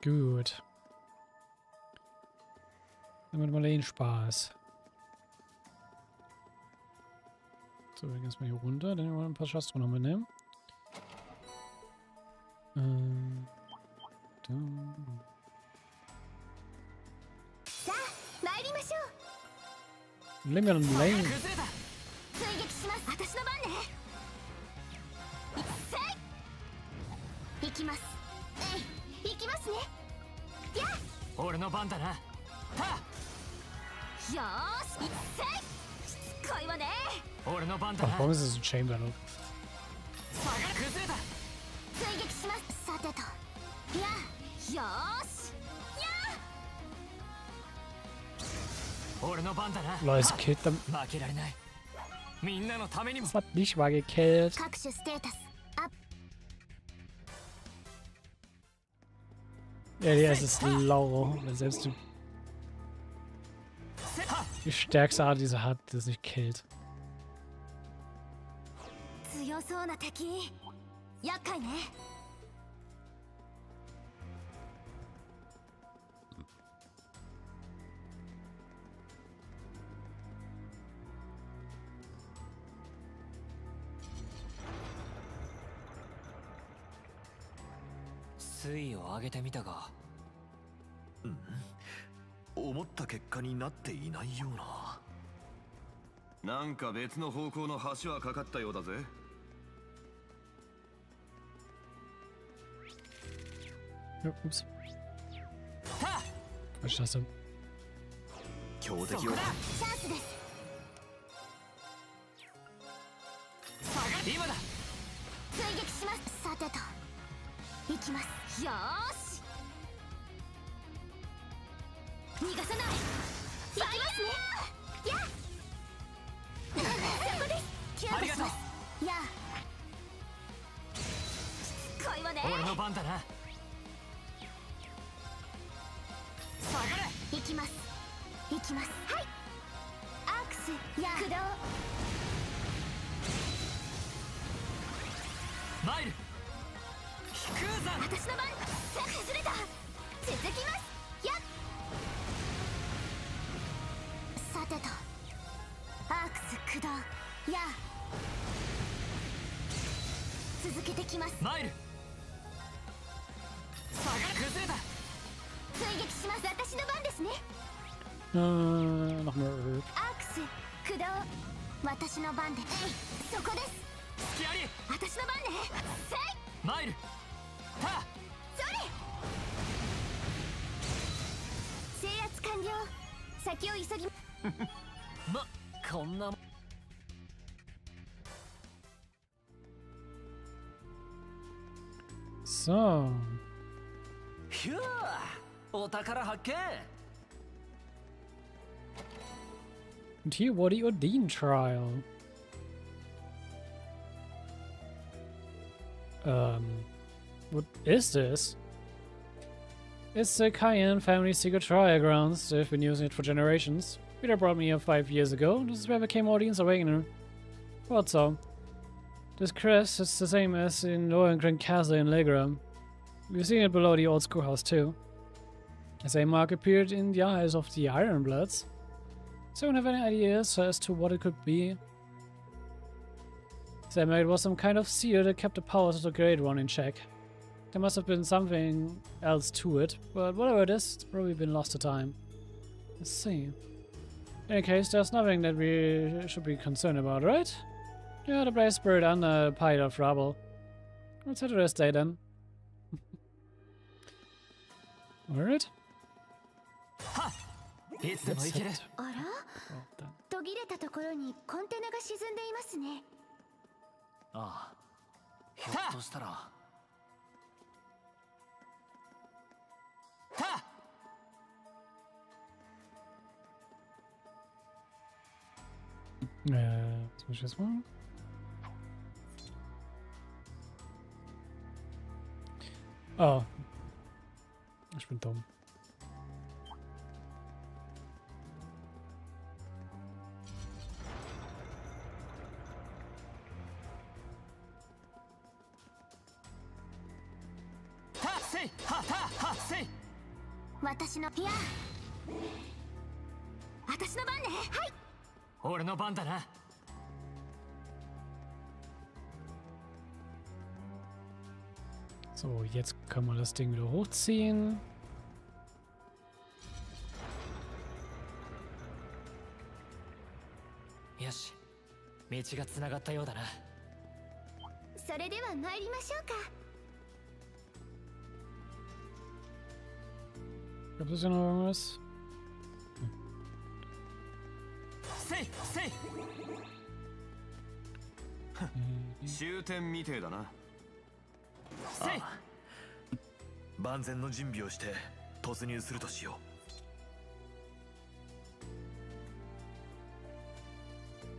Gut. Damit mal den Spaß. So, wir gehen jetzt mal hier runter, dann wollen wir ein paar Schatztruhen noch mitnehmen. Da. Länger und länger.
俺の番だな。
よーし、しつこいわね。
俺の番だな。
Warum ist es ein Chain Battle?
崩れた。
追撃します。さてと。や、よーし。
俺の番だな。
Leute, es killt them.
負けられない。みんなのためにも。
Das hat nicht mal gekillt.
各種ステータスアップ。
Ja, die ist low. Selbst die stärkste Art, die sie hat, das nicht killt.
強そうな敵。厄介ね。
水位を上げてみたが、
思った結果になっていないような。なんか別の方向の橋はかかったようだぜ。
Ups. Was ist das denn?
強敵を。
チャンスです。
今だ。
追撃します。さてと。行きます。よーし。逃がさない。行きますね。や。そこです。キューブします。や。しつこいわね。
俺の番だな。下がれ。
行きます。行きます。はい。アクスや駆動。
マイル。空山。
私の番。崩れた。続きます。や。さてと。アークス駆動。や。続けてきます。
マイル。下がれ。崩れた。
追撃します。私の番ですね。
Noch mehr.
アークス駆動。私の番で。そこです。
隙あり。
私の番ね。せい。
マイル。タ。
それ。制圧完了。先を急ぎ。
ま、こんな。
So.
ひゅー。お宝発見。
Und hier war die Odin Trial. What is this? It's the Cayenne family secret trial grounds. They've been using it for generations. Peter brought me here 5 years ago. This is where became Odin's Awakening. Thought so. This crest is the same as in Lohengrin Castle in Legram. We've seen it below the old schoolhouse too. The same mark appeared in the eyes of the Ironbloods. So, don't have any ideas as to what it could be. Sam, it was some kind of seal that kept the powers of the Great One in check. There must have been something else to it, but whatever it is, it's probably been lost to time. Let's see. In any case, there's nothing that we should be concerned about, right? Yeah, the place buried under a pile of rubble. Let's head to rest day then. Alright.
いつでも行ける。
あら？途切れたところにコンテナが沈んでいますね。
ああ。ひょっとしたら。た。
Was muss ich jetzt machen? Oh. Ich bin dumm.
せいはたはせい。
私のいや私の番ね。はい。
俺の番だな。
So, jetzt können wir das Ding wieder hochziehen.
Yoshi, 道がつながったようだな。
それでは参りましょうか。
Gibt es hier noch irgendwas?
せいせい。
終点みてえだな。
せい。
万全の準備をして突入するとしよ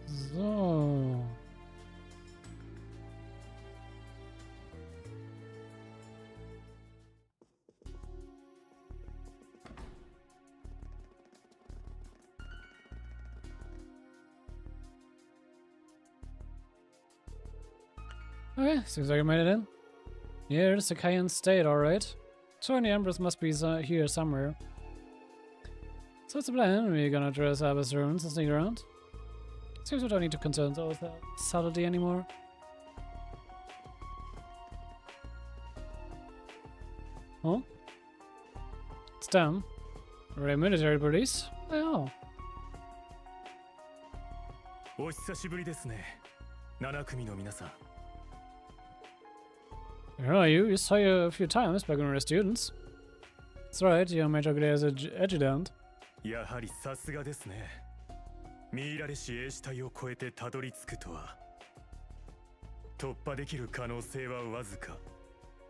So. Okay, seems like I made it in. Here's the Cayenne State, alright. So the Empress must be here somewhere. So what's the plan? We're gonna dress up as ruins and sneak around? Seems we don't need to concern with subtlety anymore. Huh? It's them. Are they military police? They are.
う。お久しぶりですね。7組の皆さん。
Where are you? You saw you a few times back when we were students. That's right, you're Major Glaire's adjutant.
やはりさすがですね。ミイラレシ英士隊を越えてたどり着くとは。突破できる可能性はわずか。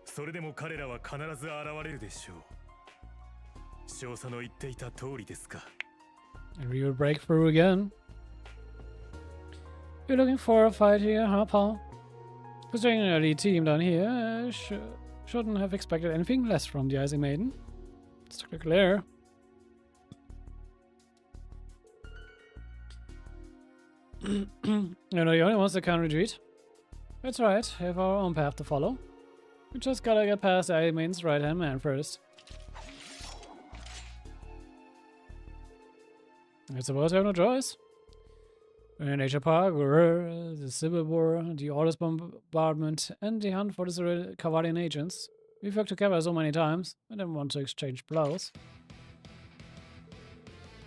それでも彼らは必ず現れるでしょう。少佐の言っていた通りですか。
And we will break through again. You're looking for a fight here, huh, Paul? Considering an elite team down here, shouldn't have expected anything less from the Icy Maiden. It's Dr. Claire. You're not the only ones that can retreat. That's right, we have our own path to follow. We just gotta get past the Icy Maiden's right-hand man first. I suppose we have no choice. In Nature Park, the Civil War, the Orders bombardment, and the hunt for the Kavalian agents. We've worked together so many times, I didn't want to exchange blows.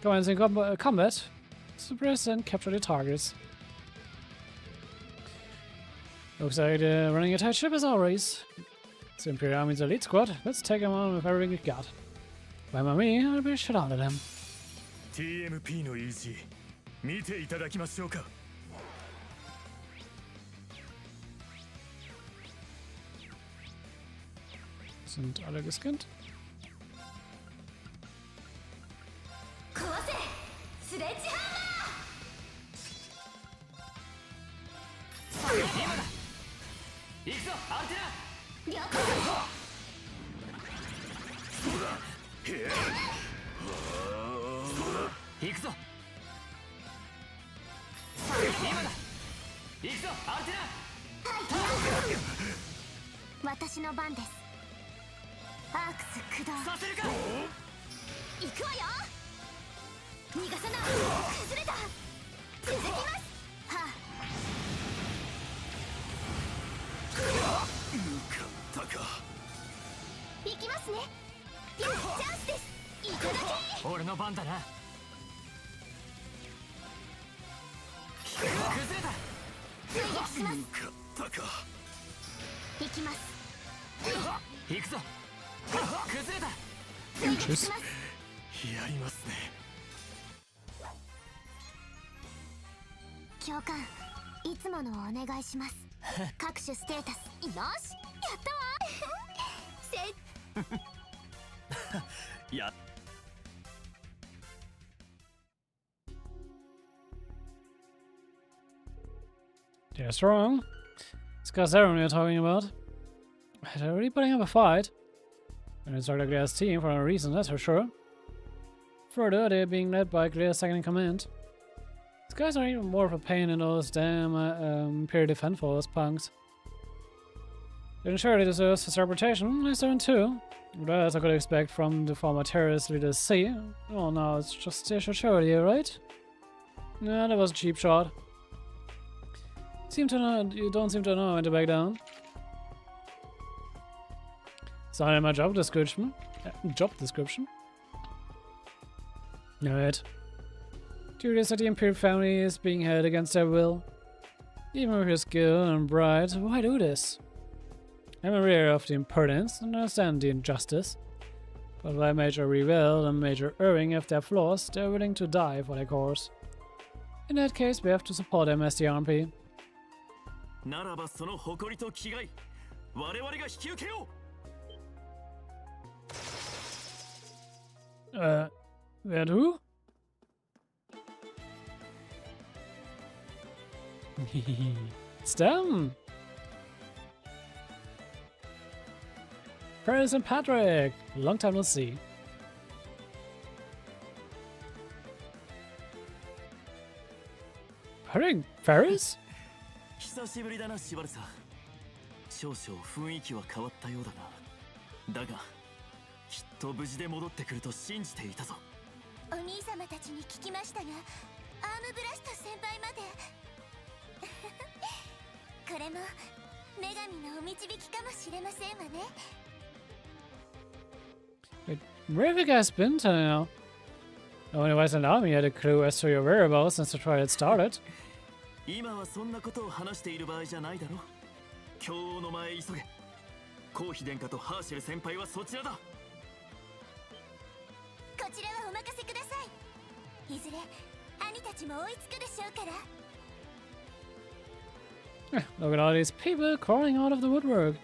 Commence in combat, suppress and capture the targets. Looks like they're running a tight ship as always. It's the Imperial Army's elite squad, let's take them on with everything we got. By me, I'll be shit out of them.
TMP の意地、見ていただきましょうか。
Sind alle gescannt?
壊せスレッジハンマー。
今だ。行くぞアルテナ。
了解。
行くぞ。今だ。行くぞアルテナ。
私の番です。アークス駆動
させるか。
行くわよ。逃がさない。崩れた。続きます。はあ。
向かったか。
行きますね。チャンスです。いただき。
俺の番だな。崩れた。
追撃します。
向かったか。
行きます。
行くぞ。崩れた。
追撃します。
やりますね。
教官、いつものお願いします。各種ステータス。よし、やったわ。
や。
They're strong. This guy's everyone we're talking about. They're really putting up a fight. And it's Dr. Glaire's team for a reason, that's for sure. Further, they're being led by Glaire's second in command. These guys are even more of a pain than those damn Imperial Defense Force punks. It surely deserves his reputation. He's doing too. What else I could expect from the former terrorist leader C? Oh no, it's just station charity, right? Yeah, that was a cheap shot. You don't seem to know when to back down. It's not in my job description. Alright. Curious that the Imperial family is being held against their will. Even with your skill and bright, why do this? I'm aware of the impertinence and understand the injustice. But while Major Revel and Major Irving have their flaws, they're willing to die for their cause. In that case, we have to support them as the RMP. That who? It's them! Paris and Patrick! Long time no see. Paris?
久しぶりだな、シバルサ。少々雰囲気は変わったようだが、だがきっと無事で戻ってくると信じていたぞ。
お兄様たちに聞きましたが、アームブラスト先輩まで。これも女神のお導きかもしれませんわね。
Where have you guys been till now? No one in Western Army had a clue as to your whereabouts since the trial had started.
今はそんなことを話している場合じゃないだろ。今日の前急げ。コーヒ殿下とハーシェル先輩はそちらだ。
こちらはお任せください。いずれ兄たちも追いつくでしょうから。
Look at all these people crawling out of the woodwork.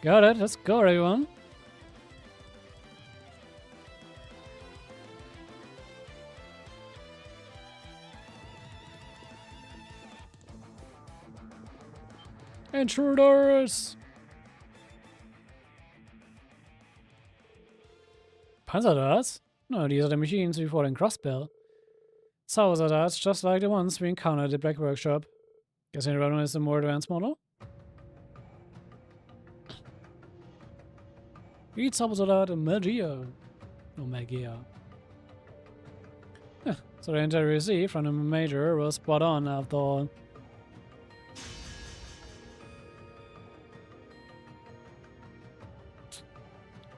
Got it, let's go everyone. Intruders! Panzer darts? No, these are the machines we fought in Crossbell. Saucer darts, just like the ones we encountered at the Black Workshop. Guessing the red one is the more advanced model? Eat Saucer dart and Magia. No, Magia. So the interview we received from the Major was spot on after all.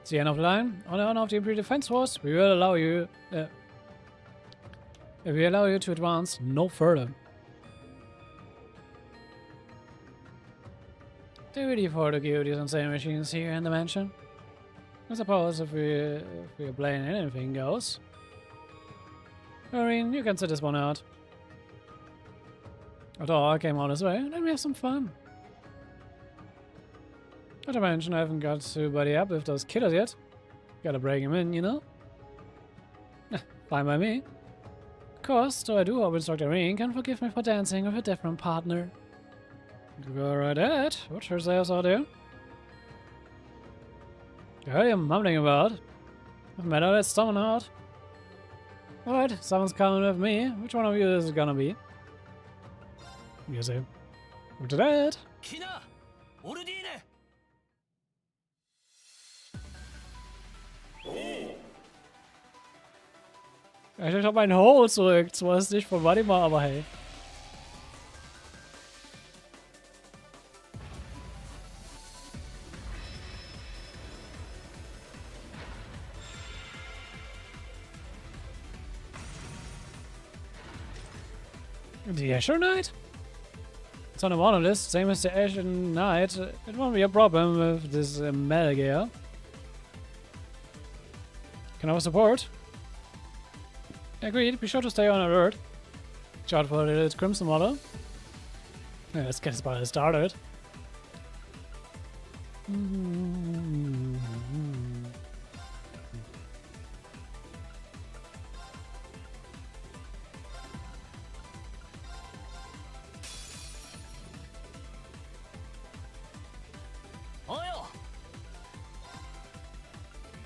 It's the end of the line. On the honor of the Imperial Defense Force, we will allow you to advance no further. They really afford to give these insane machines here in the mansion. I suppose if we're playing anything goes. Rean, you can sit this one out. After all, I came all this way, let me have some fun. Not to mention, I haven't got to buddy up with those killers yet. Gotta bring him in, you know? Fine by me. Of course, though I do hope Instructor Rean can forgive me for dancing with a different partner. Go right ahead. What yourselves out there? What are you mumbling about? I've met out that summon out. Alright, someone's coming with me. Which one of you is it gonna be? You see. After that. Ich hab meinen Ho zurück. Zwar ist nicht von Vadimar, aber hey. The Asher Knight? It's on the honor list, same as the Asher Knight. It won't be a problem with this Metal Gear. Can I have support? Agreed, be sure to stay on alert. Watch out for the Crimson model. Yeah, let's get this party started.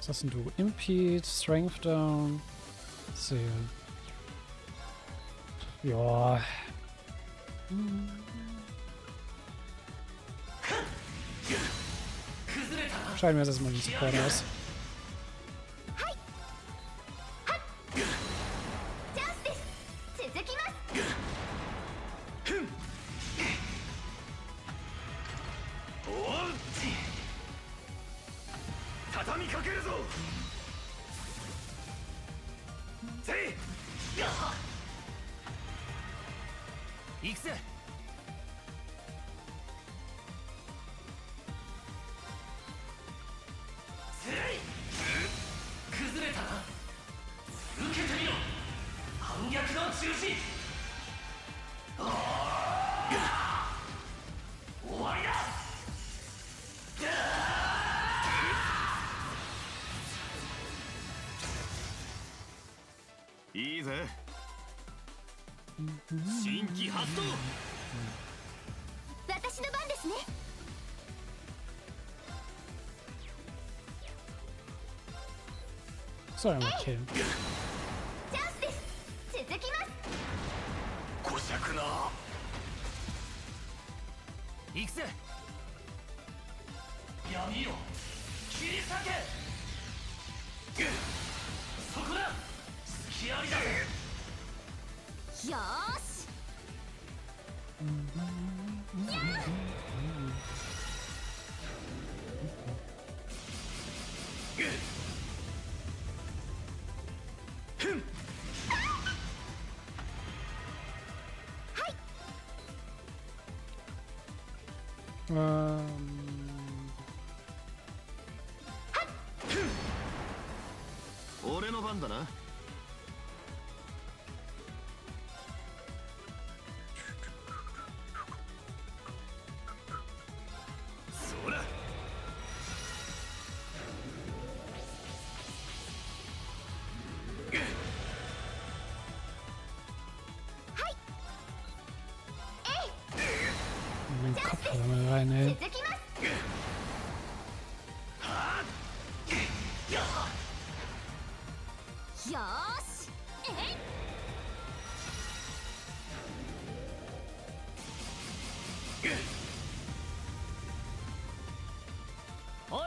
Was doesn't do impede, strength down. Let's see. Ja. Schalten wir jetzt erstmal den Support aus.
いいぜ。新規発動。
私の番ですね。
Sorry, I'm a kid.
チャンスです。続きます。
こしゃくな。
行くぜ。闇よ切り裂け。そこだ。隙ありだ。
よーし。
俺の番だな。そら。
Den Kopf mal rein, ey.
続きます。よーし。
およ。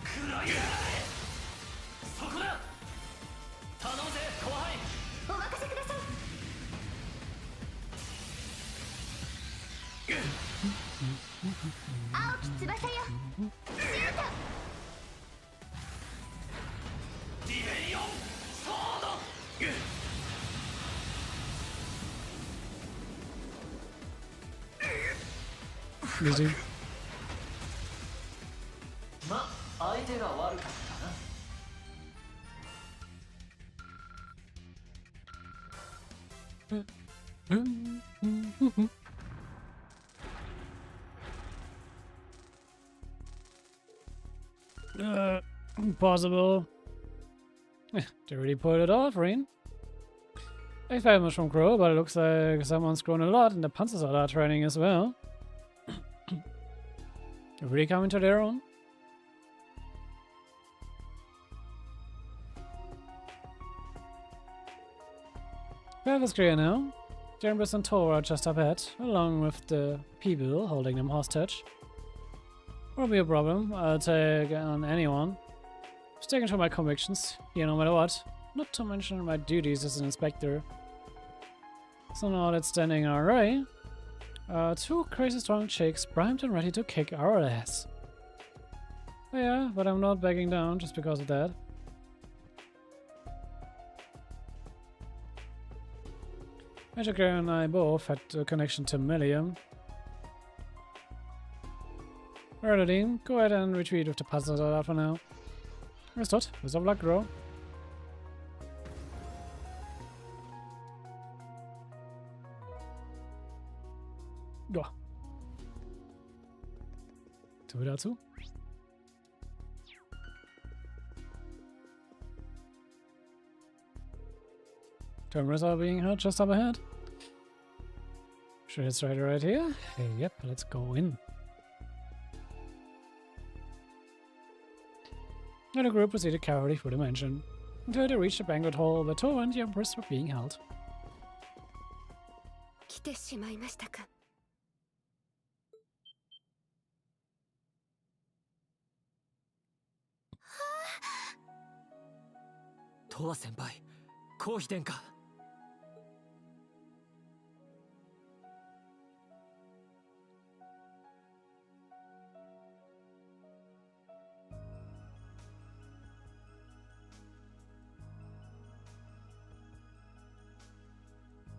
くらいだ。そこだ。頼むぜ後輩。
お任せください。青き翼よ。シュート。
ディフェイオンソード。
Easy.
ま、相手が悪かったな。
Impossible. They really pulled it off, Rean. I expect much from Crow, but it looks like someone's grown a lot in the Panzersoldat training as well. They're really coming to their own. Well, it's clear now. Jambus and Tor are just up ahead, along with the people holding them hostage. Won't be a problem. I'll take on anyone. Sticking to my convictions, here no matter what. Not to mention my duties as an inspector. So now that's standing our array. Two crazy strong chicks primed and ready to kick our ass. Yeah, but I'm not backing down just because of that. Major Gray and I both had a connection to Millium. Rean, go ahead and retreat with the Panzersoldat for now. Rest of luck, bro. Ja. So wieder dazu. Terminals are being held just up ahead. Should it's right here? Hey, yep, let's go in. And the group proceeded carefully through the mansion until they reached the banquet hall where Tor and the Empress were being held.
来てしまいましたか。
とわ先輩、公妃殿下。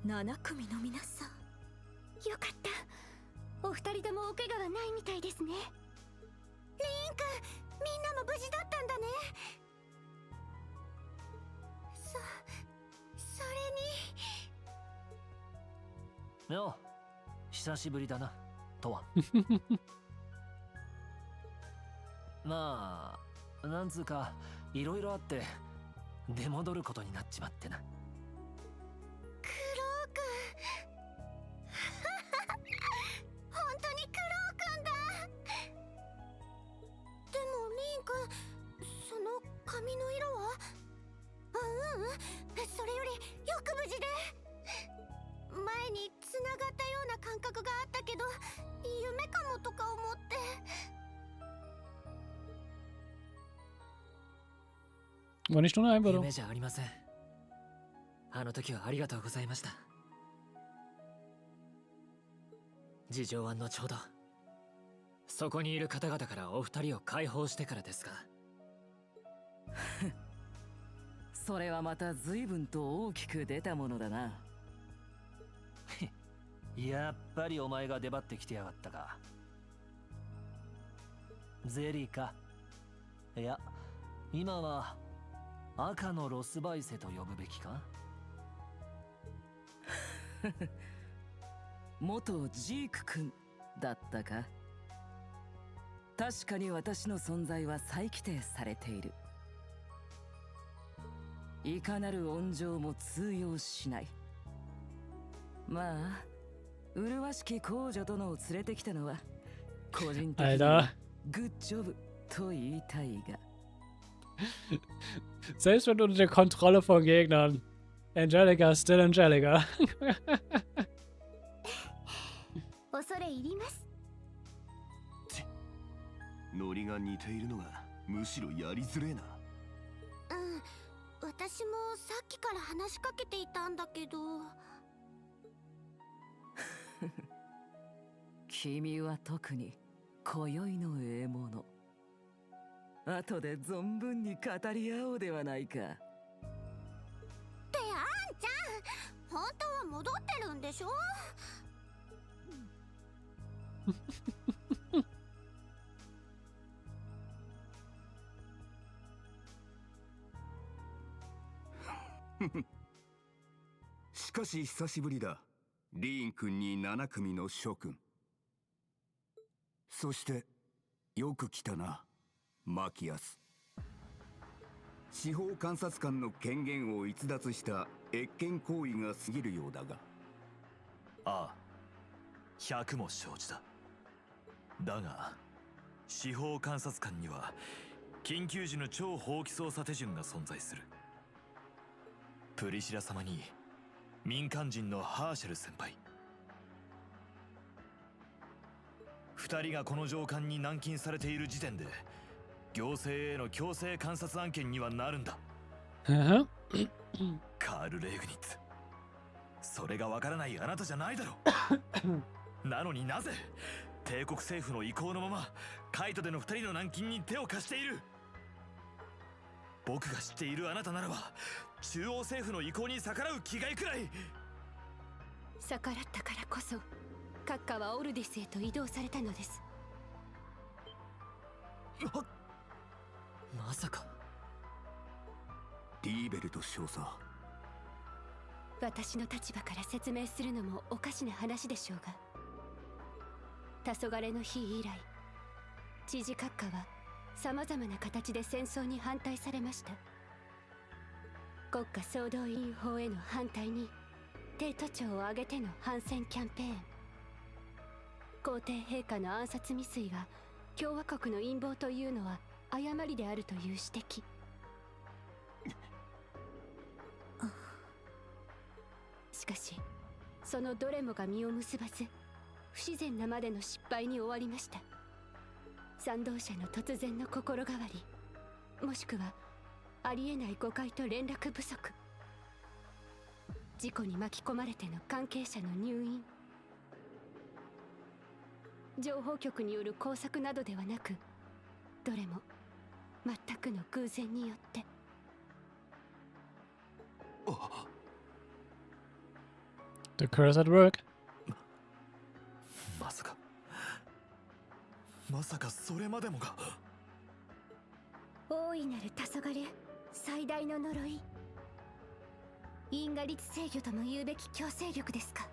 7組の皆さん、よかった。お二人ともお怪我はないみたいですね。リーン君、みんなも無事だったんだね。それに。
よう、久しぶりだな、とわ。まあ、なんつうか、いろいろあって、出戻ることになっちまってな。
髪の色は？それよりよく無事で。前に繋がったような感覚があったけど、夢かもとか思って。
War nicht nur eine Einbildung.
夢じゃありません。あの時はありがとうございました。事情は後ほど。そこにいる方々からお二人を解放してからですが。
それはまた随分と大きく出たものだな。
やっぱりお前が出張ってきてやがったか。ゼリーか。いや、今は赤のロスバイセと呼ぶべきか。
元ジーク君だったか。確かに私の存在は再規定されている。いかなる恩情も通用しない。まあ、麗しき公女殿を連れてきたのは個人的にグッジョブと言いたいが。
Selbst wenn unter der Kontrolle von Gegnern. Angelica still Angelica.
恐れ入ります。
ノリが似ているのがむしろやりづれえな。
私もさっきから話しかけていたんだけど。
君は特に今宵の獲物。後で存分に語り合おうではないか。ってあん
ちゃん、本当は戻ってるんでしょ。
しかし久しぶりだ。リーン君に7組の諸君。そしてよく来たな、マキアス。司法監察官の権限を逸脱した越権行為が過ぎるようだが。
ああ、100も承知だ。だが司法監察官には緊急時の超法規捜査手順が存在する。プリシラ様に民間人のハーシェル先輩、2人がこの上官に軟禁されている時点で行政への強制観察案件にはなるんだ。カール・レーグニッツ、それがわからないあなたじゃないだろう。なのになぜ帝国政府の意向のままカイトでの2人の軟禁に手を貸している。僕が知っているあなたならば中央政府の意向に逆らう気概くらい。
逆らったからこそ閣下はオルディスへと移動されたのです。
まさか
リーベルト少佐。
私の立場から説明するのもおかしな話でしょうが、黄昏の日以来知事閣下はさまざまな形で戦争に反対されました。国家総動員法への反対に帝都庁を挙げての反戦キャンペーン、皇帝陛下の暗殺未遂が共和国の陰謀というのは誤りであるという指摘。しかしそのどれもが実を結ばず不自然なまでの失敗に終わりました。賛同者の突然の心変わり、もしくはありえない誤解と連絡不足、事故に巻き込まれての関係者の入院、情報局による工作などではなく、どれも全くの偶然によって。
The curse at work.
まさかそれまでもが。
大いなる黄昏、最大の呪い。因果律制御とも言うべき強制力ですか。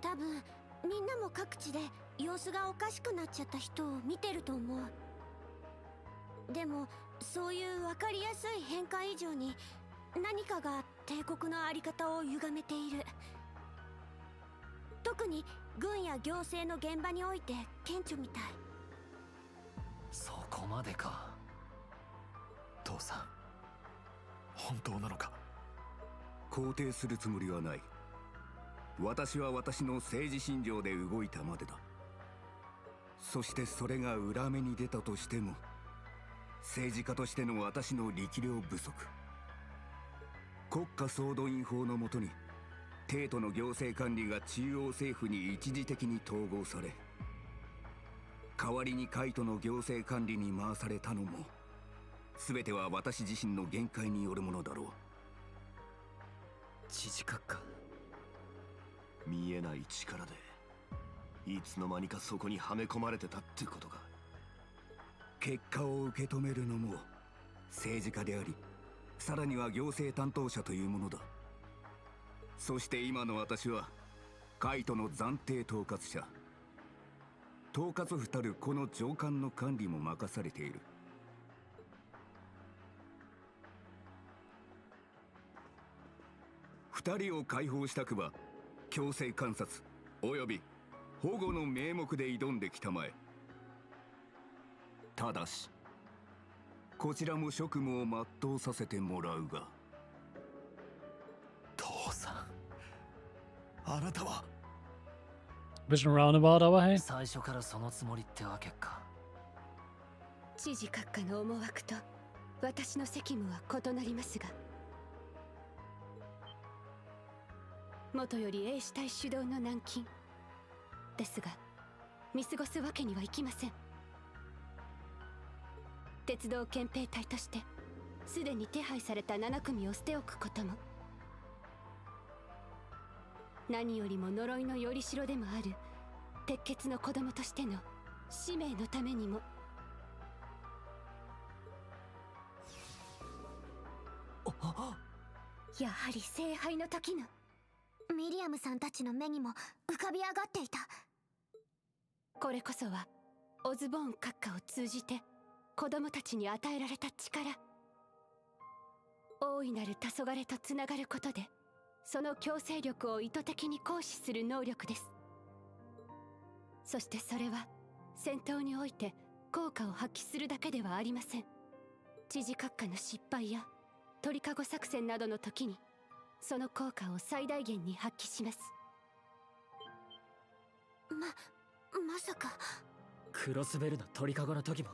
多分みんなも各地で様子がおかしくなっちゃった人を見てると思う。でもそういう分かりやすい変化以上に何かが帝国の在り方を歪めている。特に軍や行政の現場において顕著みたい。
そこまでか。
父さん、本当なのか。
肯定するつもりはない。私は私の政治信条で動いたまでだ。そしてそれが裏目に出たとしても、政治家としての私の力量不足、国家総動員法のもとに帝都の行政管理が中央政府に一時的に統合され、代わりに海都の行政管理に回されたのも、全ては私自身の限界によるものだろう。
知事閣下、
見えない力でいつの間にかそこにはめ込まれてたってことか。
結果を受け止めるのも政治家であり、さらには行政担当者というものだ。そして今の私は海都の暫定統括者、統括府たるこの上官の管理も任されている。二人を解放したくば強制観察および保護の名目で挑んできたまえ。ただしこちらも職務を全うさせてもらうが。
父さん、あなたは。
Bisschen roundabout, aber hey.
最初からそのつもりってわけか。
知事閣下の思惑と私の責務は異なりますが、元より英士隊主導の軟禁ですが、見過ごすわけにはいきません。鉄道憲兵隊としてすでに手配された7組を捨ておくことも、何よりも呪いのよりしろでもある鉄血の子供としての使命のためにも。やはり聖杯の時の
ミリアムさんたちの目にも浮かび上がっていた。
これこそはオズボーン閣下を通じて子供たちに与えられた力、大いなる黄昏とつながることでその強制力を意図的に行使する能力です。そしてそれは戦闘において効果を発揮するだけではありません。知事閣下の失敗や鳥かご作戦などの時にその効果を最大限に発揮します。
まさか
クロスベルの鳥かごの時も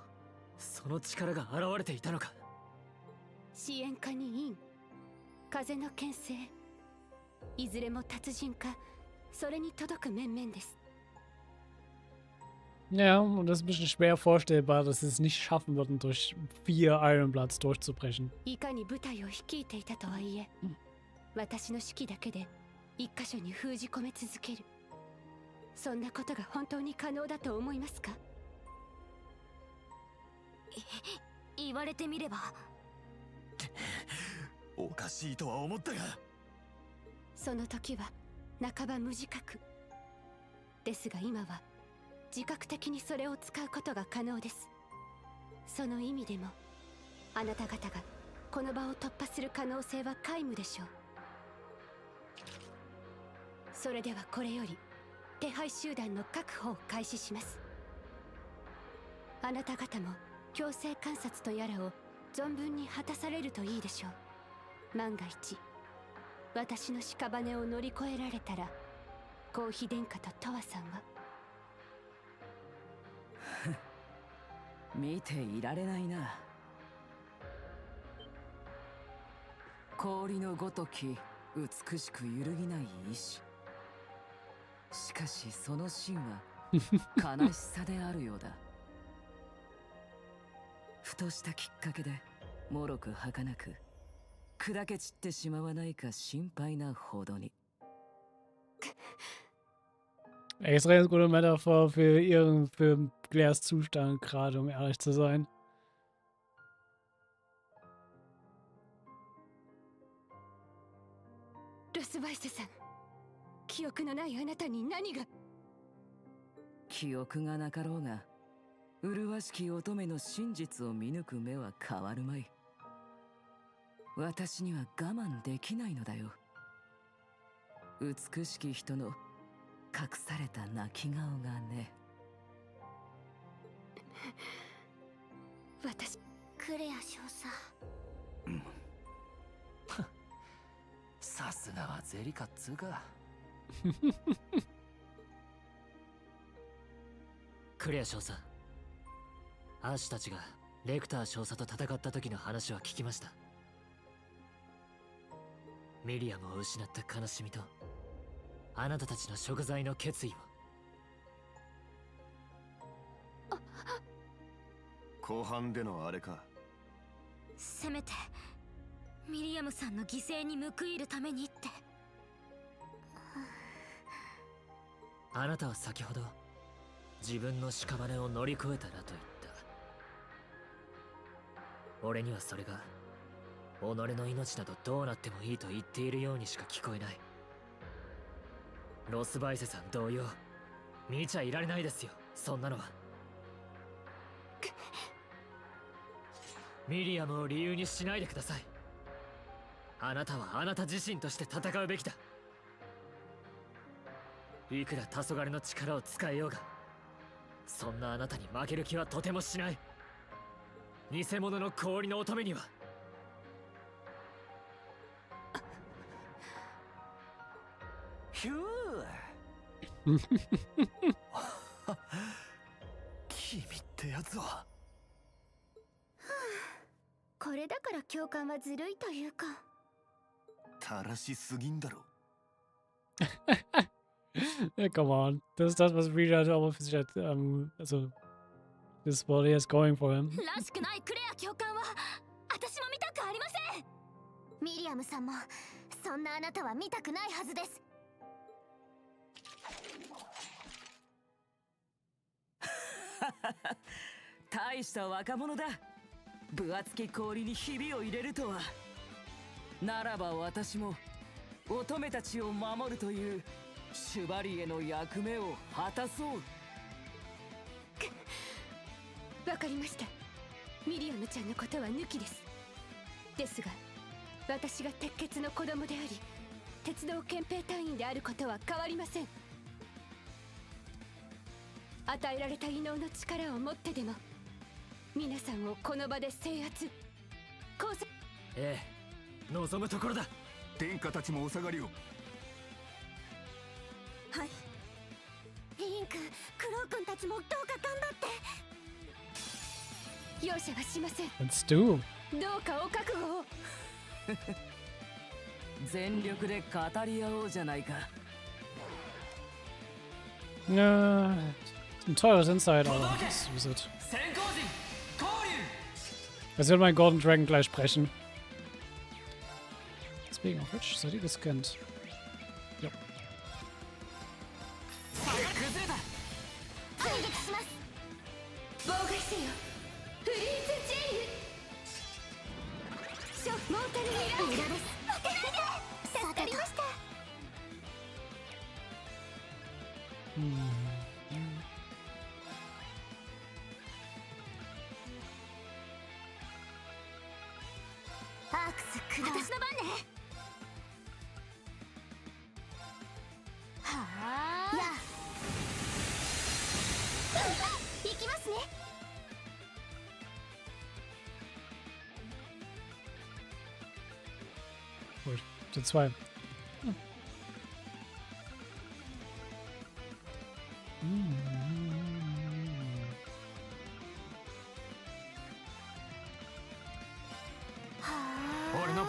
その力が現れていたのか。
支援家に陰、風の牽制、いずれも達人かそれに届く面々です。
Ja, und das ist ein bisschen schwer vorstellbar, dass sie es nicht schaffen würden, durch 4 Ironbloods durchzubrechen.
いかに部隊を率いていたとはいえ、私の指揮だけで一箇所に封じ込め続ける、そんなことが本当に可能だと思いますか。
言われてみれば
おかしいとは思ったが、
その時は半ば無自覚ですが、今は自覚的にそれを使うことが可能です。その意味でもあなた方がこの場を突破する可能性は皆無でしょう。それではこれより手配集団の確保を開始します。あなた方も強制観察とやらを存分に果たされるといいでしょう。万が一私の屍を乗り越えられたら、コーヒ殿下とトワさんは
見ていられないな。氷のごとき美しく揺るぎない意志。しかしその芯は悲しさであるようだ。ふとしたきっかけでもろく儚く砕け散ってしまわないか心配なほどに。
Extra ganz gute Metaphor für Claires Zustand gerade, um ehrlich zu sein.
ロスバイスさん、記憶のないあなたに何が。
記憶がなかろうが、麗しき乙女の真実を見抜く目は変わるまい。私には我慢できないのだよ。美しき人の隠された泣き顔がね。
私、
クレア少佐。
さすがはゼリカっつうか。クレア少佐、アーシュたちがレクター少佐と戦った時の話は聞きました。ミリアムを失った悲しみとあなたたちの贖罪の決意を。
後半でのあれか。
せめてミリアムさんの犠牲に報いるためにって。
あなたは先ほど自分の屍を乗り越えたらと言った。俺にはそれが己の命などどうなってもいいと言っているようにしか聞こえない。ロスバイセさん同様、見ちゃいられないですよ、そんなのは。ミリアムを理由にしないでください。あなたはあなた自身として戦うべきだ。いくら黄昏の力を使えようが、そんなあなたに負ける気はとてもしない。偽物の氷の乙女には。
ひゅー君ってやつは。
これだから教官はずるいというか。
たらしすぎんだろ。
Ja, come on. Das ist das, was Rean aber für sich hat, also, das ist what he has going for him.
らしくないクレア教官は私も見たくありません。ミリアムさんもそんなあなたは見たくないはずです。
大した若者だ。分厚き氷にひびを入れるとは。ならば私も乙女たちを守るというシュバリエの役目を果たそう。
わかりました。ミリアムちゃんのことは抜きです。ですが私が鉄血の子供であり鉄道憲兵隊員であることは変わりません。与えられた異能の力を持ってでも皆さんをこの場で制圧拘束。
ええ、望むところだ。
天下たちもお下がりを。
はい。リーン君、クロウ君たちもどうか頑張って。
容赦はしません。
Let's do.
どうかお覚悟を。
全力で語り合おうじゃないか。
Ja, ein teures Insight, aber das ist es. Es wird mein Golden Dragon gleich sprechen. Deswegen auf Twitch seid ihr gescannt. Ja.
妨害せよフリーズチェイン。ショモータルミラー。裏です。当てないで。助かりました。
アークスクロウ。私の番ね。はあ。や。行きますね。
Gut, die zwei.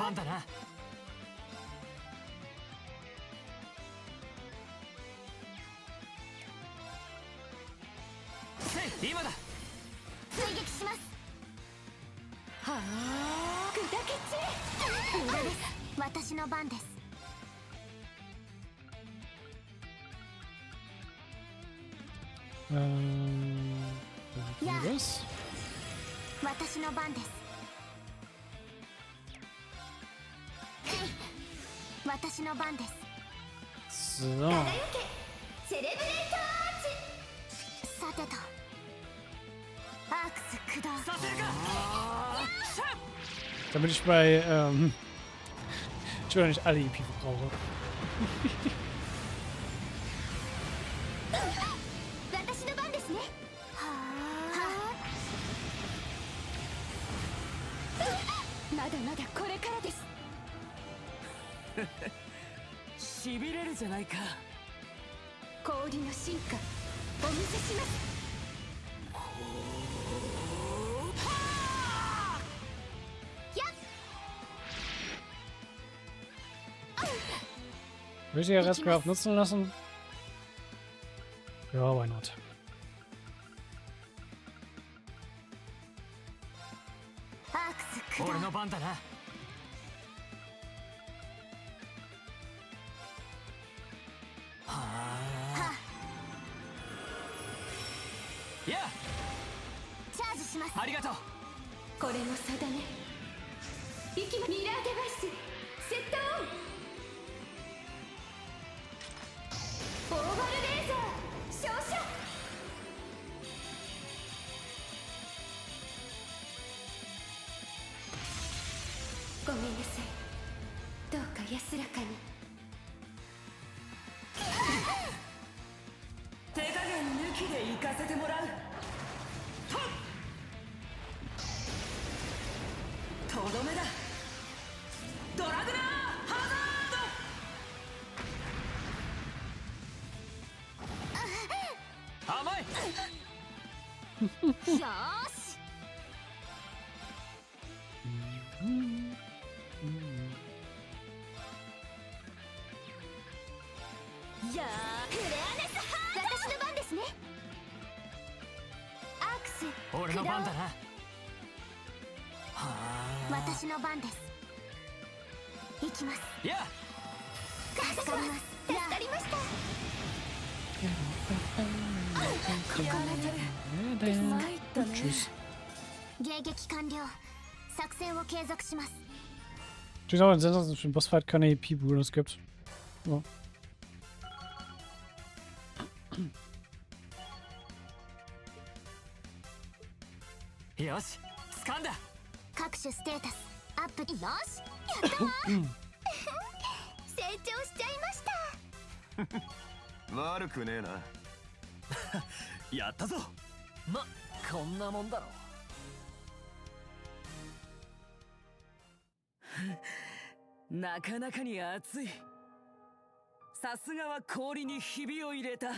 番だな。せい、今だ。
追撃します。
はあ、
砕け散れ。裏です。私の番です。
Was?
私の番です。私の番です。
So.
輝けセレブレートアーチ。さてとアークス駆動。
させるか。
Damit ich bei, ich will nicht alle EP verbrauche.
私の番ですね。はあ。まだまだこれからです。
しびれるじゃないか。
氷の進化お見せします。
Will ich die Restcraft nutzen lassen? Ja, why not?
アークス駆動。
俺の番だな。はあ。いや。
チャージします。
ありがとう。
これも定め。ミラーデバイスセットオン。オーバルレーザー照射。ごめんなさい。どうか安らかに。
手加減抜きで行かせてもらう。とどめだ。ドラグナーハザード。
甘い。
よーし。やーフレアネスハート。私の番ですね。アークス
俺の番だな。はあ。
私の番です。行きます。
いや。
助かります。助かりました。
Tschüss.
迎撃完了。作戦を継続します。
Natürlich auch ein Sinn, dass es für den Bossfight keine EP-Bonus gibt. Ja.
よし、掴んだ。
各種ステータスアップ。よし、やったわ。成長しちゃいました。
悪くねえな。やったぞ。
ま、こんなもんだろ
う。なかなかに熱い。さすがは氷にひびを入れた。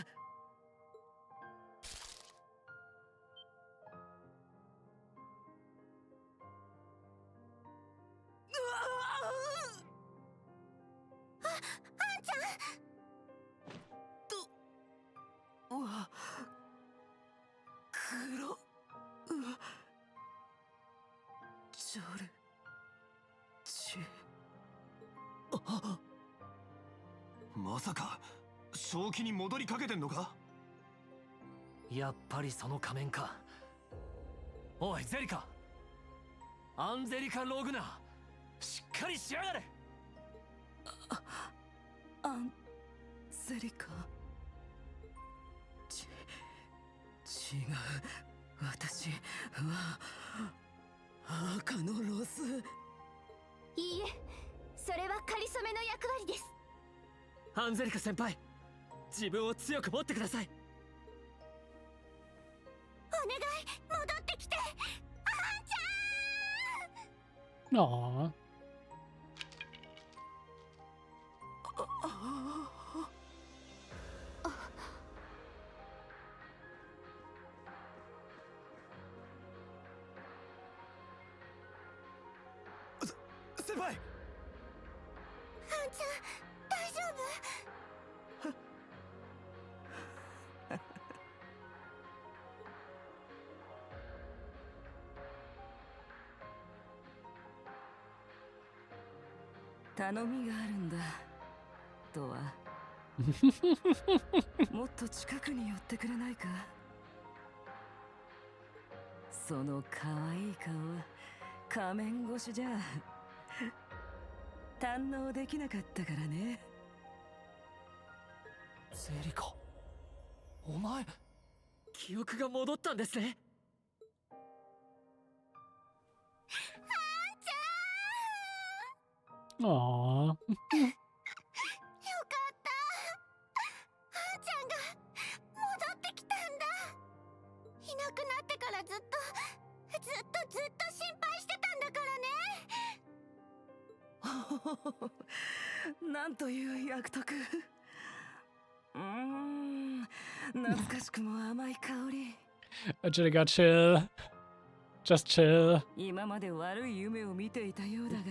まさか正気に戻りかけてんのか。
やっぱりその仮面か。おいゼリカ、アンゼリカ・ログナー、しっかりしやがれ。
アンゼリカ。違う。私は赤のロス。
いいえ、それは仮初めの役割です。
アンゼリカ先輩、自分を強く持ってください。
お願い、戻ってきて。あんちゃん。
Aww.
先輩。
んちゃん大丈
頼みがあるんだとはもっと近くに寄ってくれないか。その可愛い顔は仮面越しじゃ堪能できなかったからね。
ゼリカ、お前記憶が戻ったんですね。
ああ。
よかった。あんちゃんが戻ってきたんだ。いなくなってからずっと心配してたんだからね。
なんという役得。懐かしくも甘い香り。
Angelica, chill. Just chill.
今まで悪い夢を見ていたようだが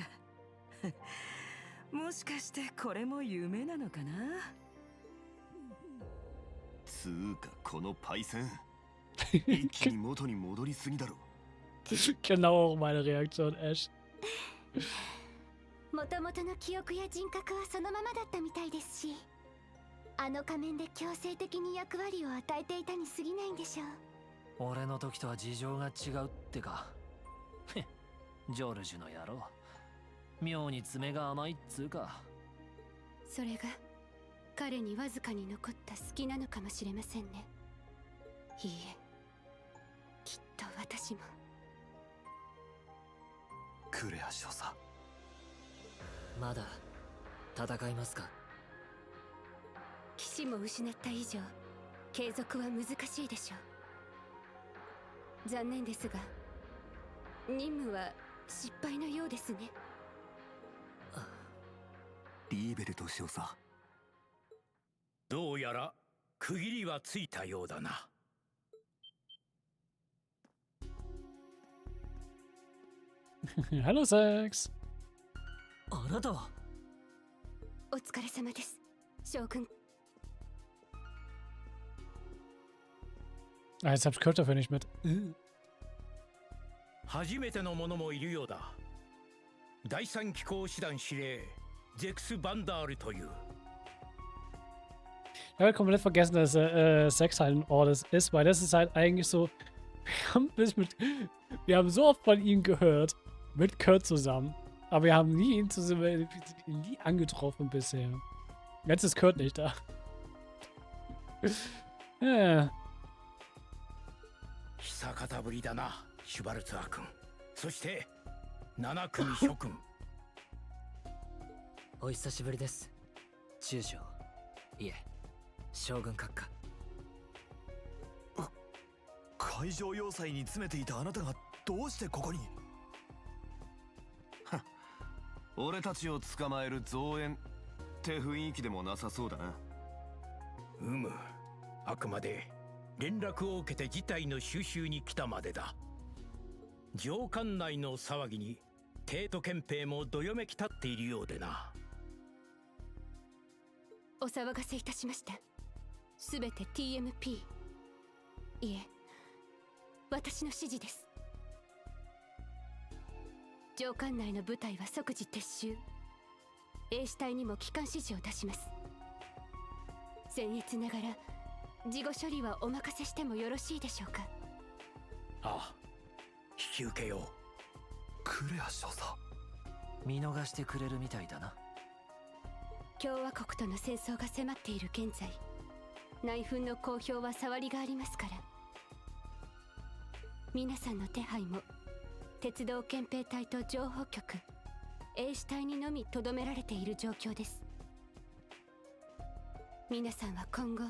もしかしてこれも夢なのかな。
つうかこのパイセン一気に元に戻りすぎだろ。
Genau meine Reaktion, Ash.
もともとの記憶や人格はそのままだったみたいですし、あの仮面で強制的に役割を与えていたに過ぎないんでしょう。
俺の時とは事情が違うってか。ジョルジュの野郎、妙に爪が甘いっつうか。
それが彼にわずかに残った隙なのかもしれませんね。いいえ、きっと私も。
クレア少佐、
まだ戦いますか。
騎士も失った以上継続は難しいでしょう。残念ですが任務は失敗のようですね。
リーベルト少佐、
どうやら区切りはついたようだな。
Hallo, Sex.
あなたは。
お疲れ様です、将軍。
Ah, jetzt hab ich gehört dafür nicht mit.
初めての者もいるようだ。第三機構師団司令ゼクス・バンダールという。
Ich habe komplett vergessen, dass Sex halt ein Ort ist, weil das ist halt eigentlich so. Wir haben so oft von ihm gehört, mit Kurt zusammen, aber wir haben nie ihn nie angetroffen bisher. Jetzt ist Kurt nicht da. Ja.
久方ぶりだな、シュバルツァー君。そして七組諸君。
お久しぶりです、中将。いえ、将軍閣下。
海上要塞に詰めていたあなたがどうしてここに。俺たちを捕まえる増援って雰囲気でもなさそうだな。
あくまで連絡を受けて事態の収拾に来たまでだ。上官内の騒ぎに帝都憲兵もどよめき立っているようでな。
お騒がせいたしました。すべて TMP。 いえ、私の指示です。上官内の部隊は即時撤収。英士隊にも帰還指示を出します。僭越ながら事後処理はお任せしてもよろしいでしょうか。
ああ、引き受けよう。
クレア少佐、
見逃してくれるみたいだな。
共和国との戦争が迫っている現在、内紛の公表は触りがありますから。皆さんの手配も鉄道憲兵隊と情報局、英士隊にのみ留められている状況です。皆さんは今後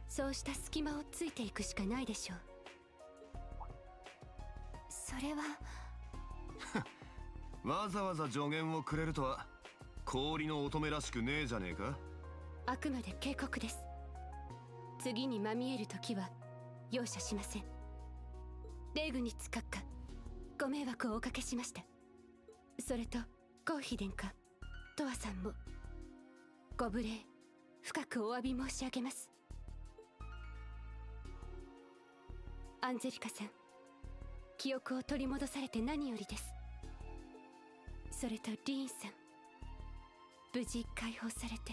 そうした隙間をついていくしかないでしょう。それは
わざわざ助言をくれるとは氷の乙女らしくねえじゃねえか。
あくまで警告です。次にまみえる時は容赦しません。レグニッツ閣下、ご迷惑をおかけしました。それとゴーヒデンかトワさんもご無礼深くお詫び申し上げます。アンジェリカさん、記憶を取り戻されて何よりです。それとリーンさん、無事解放されて。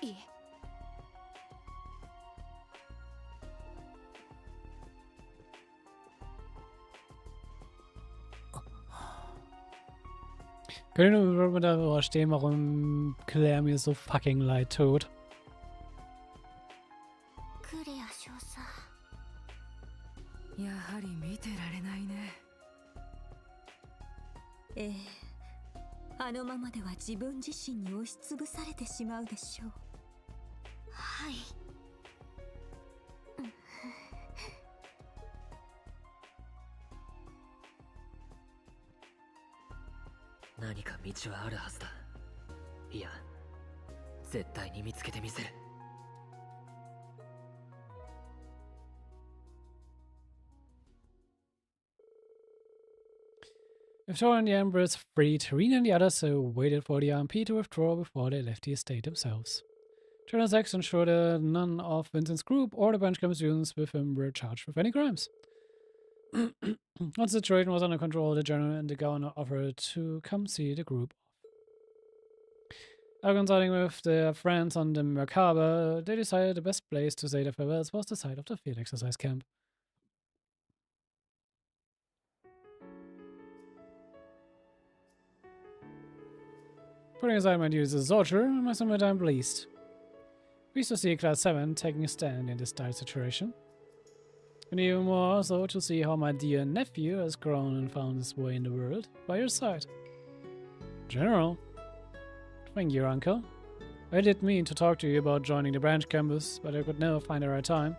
いえ。
Können wir darüber stehen, warum Claire mir so fucking leid tut?
クレア少佐。
やはり見てられないね。
ええ、あのままでは自分自身に押しつぶされてしまうでしょう。
はい。
何か道はあるはずだ。いや、絶対に見つけてみせる。
If Tor and the Empress freed, Rean and the others waited for the RMP to withdraw before they left the estate themselves. Turner 6 ensured that none of Vincent's group or the branch camp students with him were charged with any crimes. Once the situation was under control, the general and the governor offered to come see the group off. After consulting with their friends on the Merkaba, they decided the best place to say their farewells was the site of the field exercise camp. Putting aside my duties as a soldier, I must admit I'm pleased. Pleased to see Class 7 taking a stand in this dire situation. And even more so to see how my dear nephew has grown and found his way in the world by your side. General. Thank you, Uncle. I did mean to talk to you about joining the branch campus, but I could never find the right time.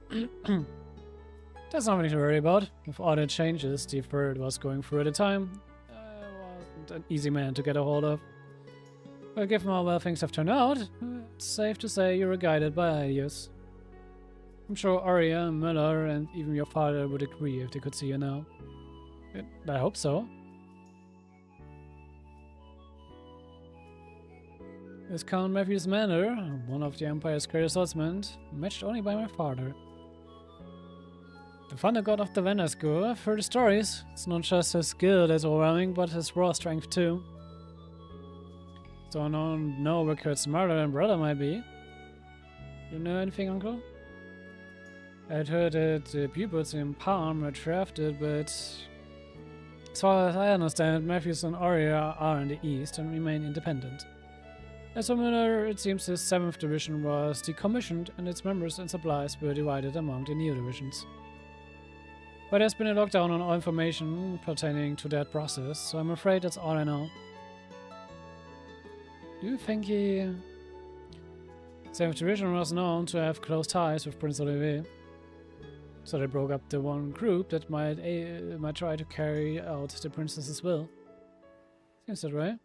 There's nothing to worry about. With all the changes the Third was going through at the time, an easy man to get a hold of. But given how well things have turned out, it's safe to say you were guided by ideas. I'm sure Arya, Miller, and even your father would agree if they could see you now. I hope so. Is Count Matthew's manner, one of the Empire's greatest swordsmen, matched only by my father. The thunder god of the Vendor School, I've heard the stories. It's not just his skill that's overwhelming, but his raw strength too. Don't know where Kurt's mother and brother might be. You know anything, Uncle? I'd heard that the pupils in Palm were drafted, but as far as I understand, Matthews and Arya are in the east and remain independent. As for Miller, it seems his 7th division was decommissioned and its members and supplies were divided among the Neo divisions. But there's been a lockdown on all information pertaining to that process, so I'm afraid that's all I know. Do you think he... 7th Division was known to have close ties with Prince Olivier, so they broke up the one group that might try to carry out the princess's will. Seems that way.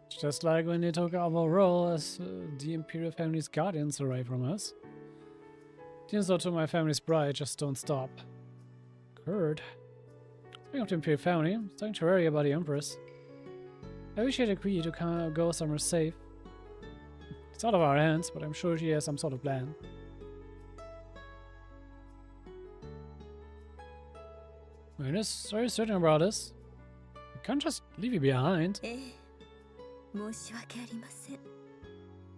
Just like when they took our role as the Imperial family's guardians away from us. The insult to my family's pride just don't stop. Kurt. Speaking of the Imperial family, I'm starting to worry about the Empress. I wish she'd agree to go somewhere safe. It's out of our hands, but I'm sure she has some sort of plan. Magnus, are you certain about this? We can't just leave you behind.
申し訳ありません。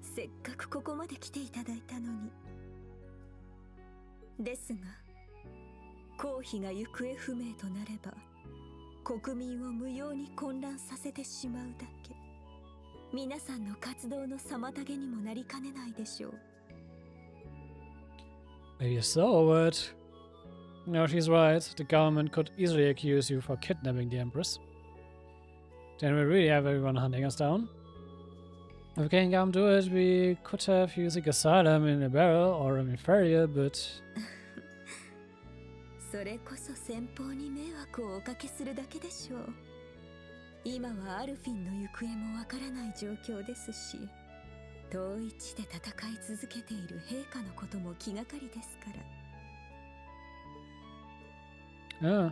せっかくここまで来ていただいたのに。ですが、公妃が行方不明となれば、国民を無用に混乱させてしまうだけ。皆さんの活動の妨げにもなりかねないでしょう。
Maybe so, but... No, she's right. The government could easily accuse you for kidnapping the Empress. Then we really have everyone hunting us down. If we can't come to it, we could have you seek asylum in a barrel or an inferior, but...
それこそ先方に迷惑をおかけするだけでしょう。今はアルフィンの行方もわからない状況ですし、遠い地で戦い続けている陛下のことも気がかりですから。
Yeah.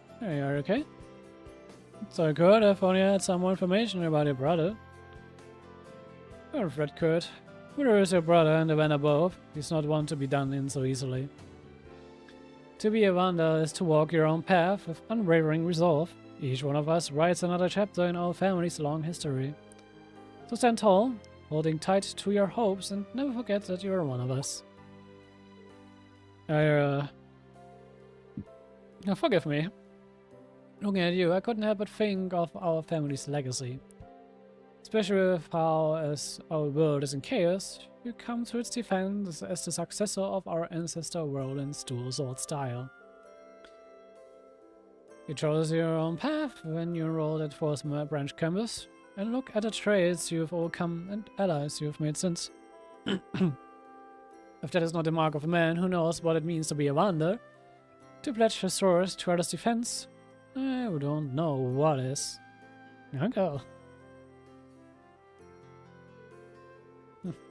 Hey, are you okay? So good, if only I had some more information about your brother. Don't fret, Kurt. Where is your brother and the man above? He's not one to be done in so easily. To be a Wanda is to walk your own path with unwavering resolve. Each one of us writes another chapter in our family's long history. So stand tall, holding tight to your hopes, and never forget that you are one of us. Now forgive me. Looking at you, I couldn't help but think of our family's legacy. Especially with how, as our world is in chaos, you come to its defense as the successor of our ancestor Roland's dual sword style. You chose your own path when you enrolled at Force Branch Campus, and look at the traits you've overcome and allies you've made since. If that is not the mark of a man who knows what it means to be a Wander, to pledge his sword to others' defense, I don't know what is. Okay.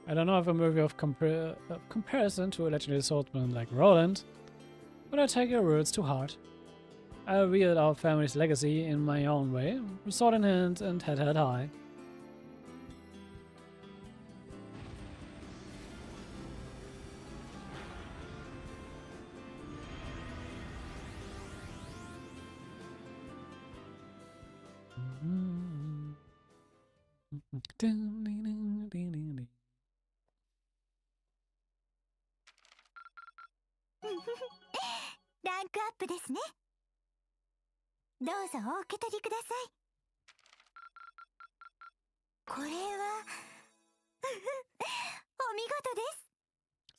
I don't know if I'm worthy of comparison to a legendary swordsman like Roland, but I take your words to heart. I wield our family's legacy in my own way, sword in hand and head held high.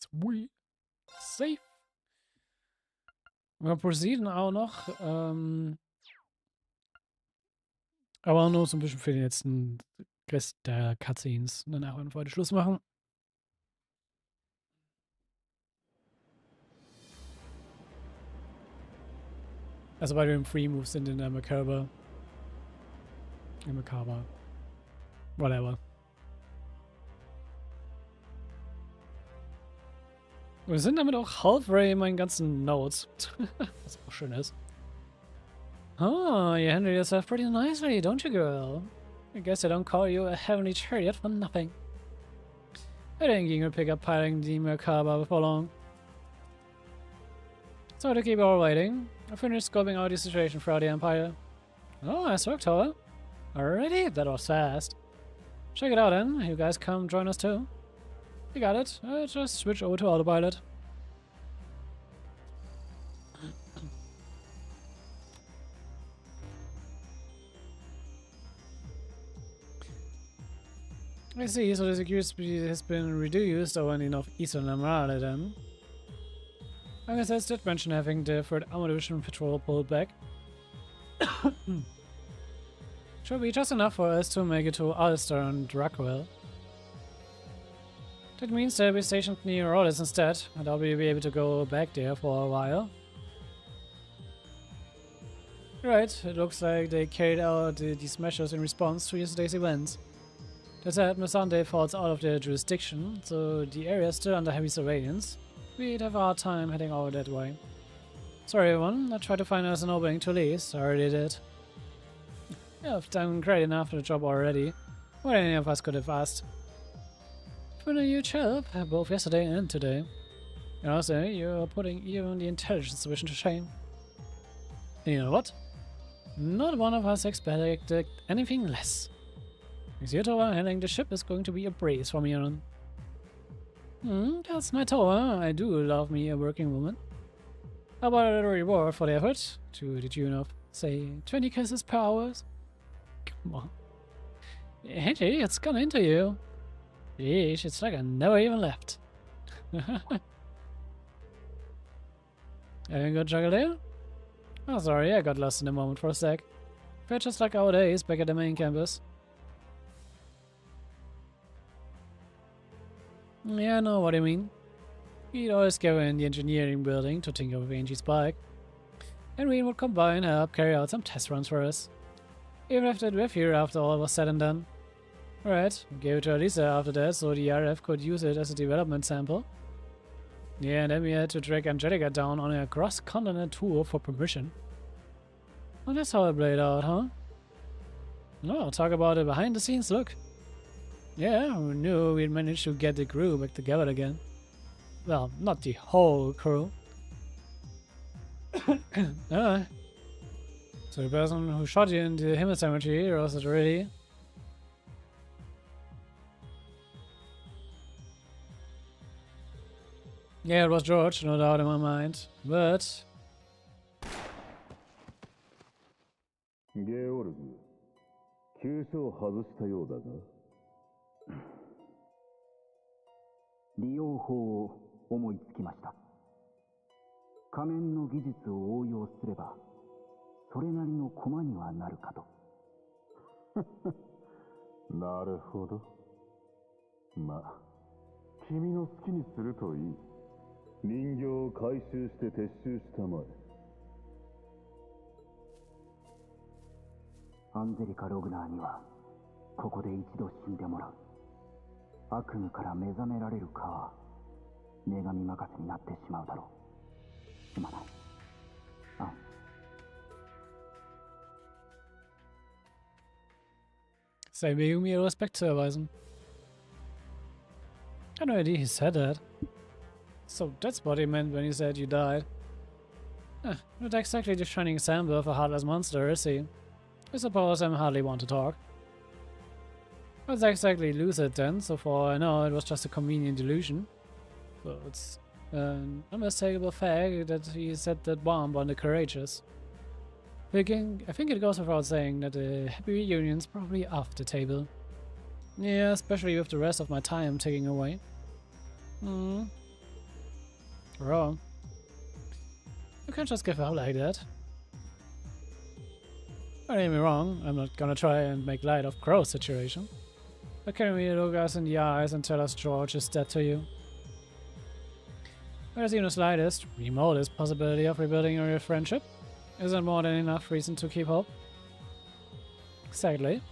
Sweet. Safe. Wir proceeden auch noch. Aber nur so ein bisschen für den letzten Rest der Cutscenes. Danach werden wir heute Schluss machen. Also weil wir im Free Move sind in der Macabre. Whatever. Wir sind damit auch halfway in meinen ganzen Notes. Was auch schön ist. Oh, you handle yourself pretty nicely, don't you, girl? I guess I don't call you a heavenly chariot for nothing. I think you can pick up piloting the Macabre before long. So to keep you all waiting, I finished scoping out the situation throughout the Empire. Oh, nice work, Toa. Already? That was fast. Check it out then. You guys come join us too. You got it. Just switch over to autopilot. I see, so the security speed has been reduced over enough Eastern Emerald then. I guess I did mention having the 3rd Armor Division patrol pulled back. Should be just enough for us to make it to Ulster and Rockwell. That means they'll be stationed near Rhodes instead, and I'll be able to go back there for a while. Right, it looks like they carried out these measures in response to yesterday's events. That said, Missandei falls out of their jurisdiction, so the area is still under heavy surveillance. We'd have a hard time heading over that way. Sorry everyone, I tried to find us an opening to leave, so I already did. Yeah, I've done great enough for the job already. What any of us could have asked. It's been a huge help, both yesterday and today. And also, you're putting even the intelligence division to shame. And you know what? Not one of us expected anything less. With you, Toa, handling the ship is going to be a breeze from here on. That's my Toa. I do love me a working woman. How about a reward for the effort? To the tune of, say, 20 kisses per hour? Come on. Hey, it's gone into you. Yeesh, it's like I never even left. Having a good juggle there? Oh, sorry, I got lost in the moment for a sec. Felt just like our days back at the main campus. Yeah, I know what you mean. We'd always go in the engineering building to tinker with Angie's bike. And Rean would come by and help carry out some test runs for us. Even left it with here after all was said and done. Right, we gave it to Elisa after that so the RF could use it as a development sample. Yeah, and then we had to drag Angelica down on a cross-continent tour for permission. Oh, that's how it played out, huh? No, talk about a behind the scenes look. Yeah, we knew we'd managed to get the crew back together again. Well, not the whole crew. So the person who shot you in the Himmel Cemetery, was it really? Yeah, it was George, no doubt in my mind. But...
ゲオルグ、急所を外したようだが。
利用法を思いつきました。仮面の技術を応用すれば、それなりの駒にはなるかと。
なるほど。まあ、君の好きにするといい。人形を回収して撤収したまえ。
アンゼリカ・ログナーにはここで一度死んでもらう。悪夢から目覚められるかは女神任せになってしまうだろう。すまない。アン。
Sei mir um ihr Respekt zu erweisen. I had no idea he said that. So that's what he meant when he said you died. Not exactly the shining example of a heartless monster, is he? I suppose I hardly want to talk. It's exactly lucid then, so far I know it was just a convenient delusion. So it's an unmistakable fact that he set that bomb on the courageous. I think it goes without saying that the happy reunion's probably off the table. Yeah, especially with the rest of my time ticking away. Wrong. You can't just give up like that. Don't get me wrong, I'm not gonna try and make light of Crow's situation. But can we look us in the eyes and tell us George is dead to you? There's even the slightest, remotest possibility of rebuilding your friendship. Isn't more than enough reason to keep hope. Exactly.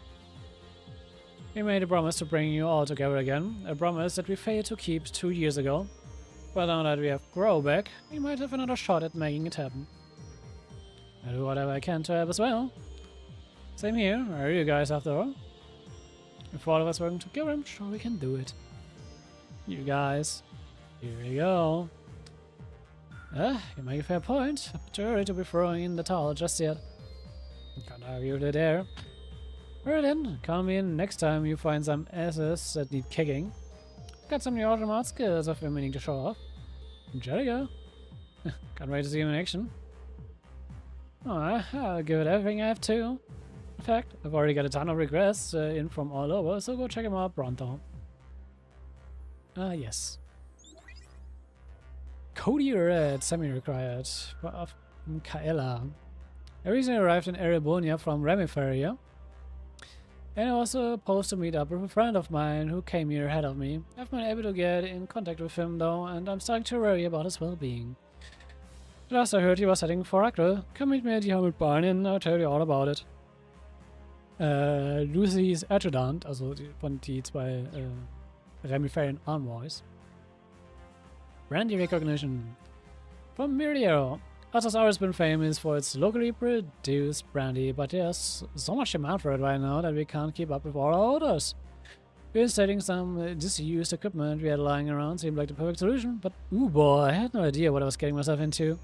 We made a promise to bring you all together again, a promise that we failed to keep 2 years ago. But now that we have Grow back, we might have another shot at making it happen. I'll do whatever I can to help as well. Same here, are you guys after all? If all of us working together, I'm sure we can do it. You guys. Here we go. You make a fair point. Too early to be throwing in the towel just yet. Can't argue with it there. Alright then, call me in next time you find some asses that need kicking. Got some new automat skills I've been meaning to show off. Angelica. Can't wait to see him in action. I'll give it everything I have to. In fact, I've already got a ton of requests in from all over, so go check them out pronto. Yes. Cody Red, semi-required. Of Kaela. I recently arrived in Erebonia from Remiferia. And I was supposed to meet up with a friend of mine who came here ahead of me. I've been able to get in contact with him though, and I'm starting to worry about his well-being. Last I heard he was heading for Akre. Come meet me at the Helmet Barn and I'll tell you all about it. Lucy's Adjutant, also von die zwei Remiferian Envoys. Brandy recognition. From Millium. Otter's always been famous for its locally produced brandy, but there's so much demand for it right now that we can't keep up with all our orders. We're installing some disused equipment we had lying around, seemed like the perfect solution, but ooh boy, I had no idea what I was getting myself into.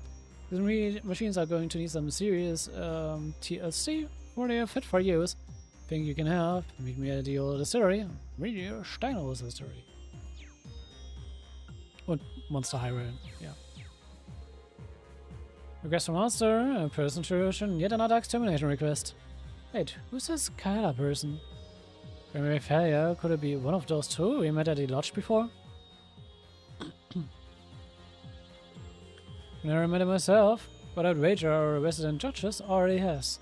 These machines are going to need some serious TLC before they are fit for use. Think you can help? Meet me at the old distillery. Really, Steinhaus Distillery. Und Monster Highway, yeah. Request from Monster, a person solution, yet another extermination request. Wait, who's this Kyla person? Primary failure, could it be one of those two we met at the lodge before? Never met him myself, but I'd wager our resident judges already has.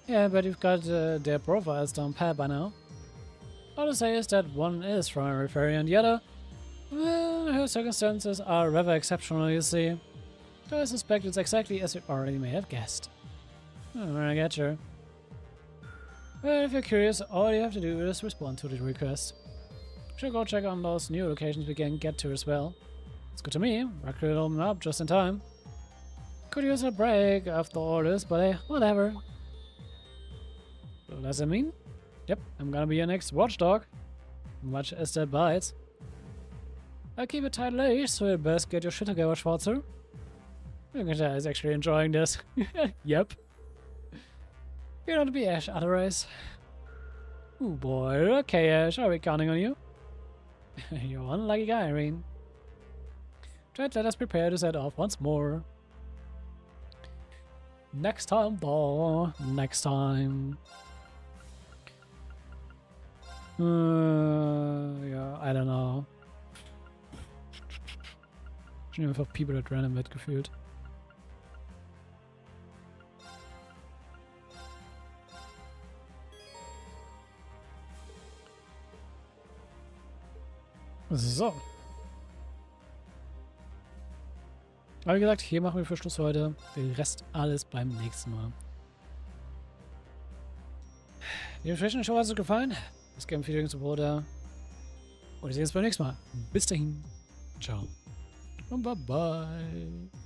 Yeah, but you've got their profiles down pat by now. All to say is that one is from a referee and the other, well, her circumstances are rather exceptional, you see. So I suspect it's exactly as you already may have guessed. I get you. Well, if you're curious, all you have to do is respond to the request. Should go check on those new locations we can get to as well. It's good to me. Record opened up just in time. Could use a break after all this, but whatever. What does that mean? Yep, I'm gonna be your next watchdog. Much as that bites. I'll keep it tight leash, so you best get your shit together, Schwarzer. Look at that, he's actually enjoying this. Yep. You're not to be Ash otherwise. Oh boy, okay Ash, are we counting on you? You're one lucky guy, Rean. Right, let us prepare to set off once more. Next time, ball. Next time. Ja, I don't know. Schon einfach People at Random mitgefühlt. So. Aber wie gesagt, hier machen wir für Schluss heute. Den Rest alles beim nächsten Mal. Die Show hat es gefallen. Das Game Feeding Supporter. Und wir sehen uns beim nächsten Mal. Bis dahin. Ciao. Und bye bye.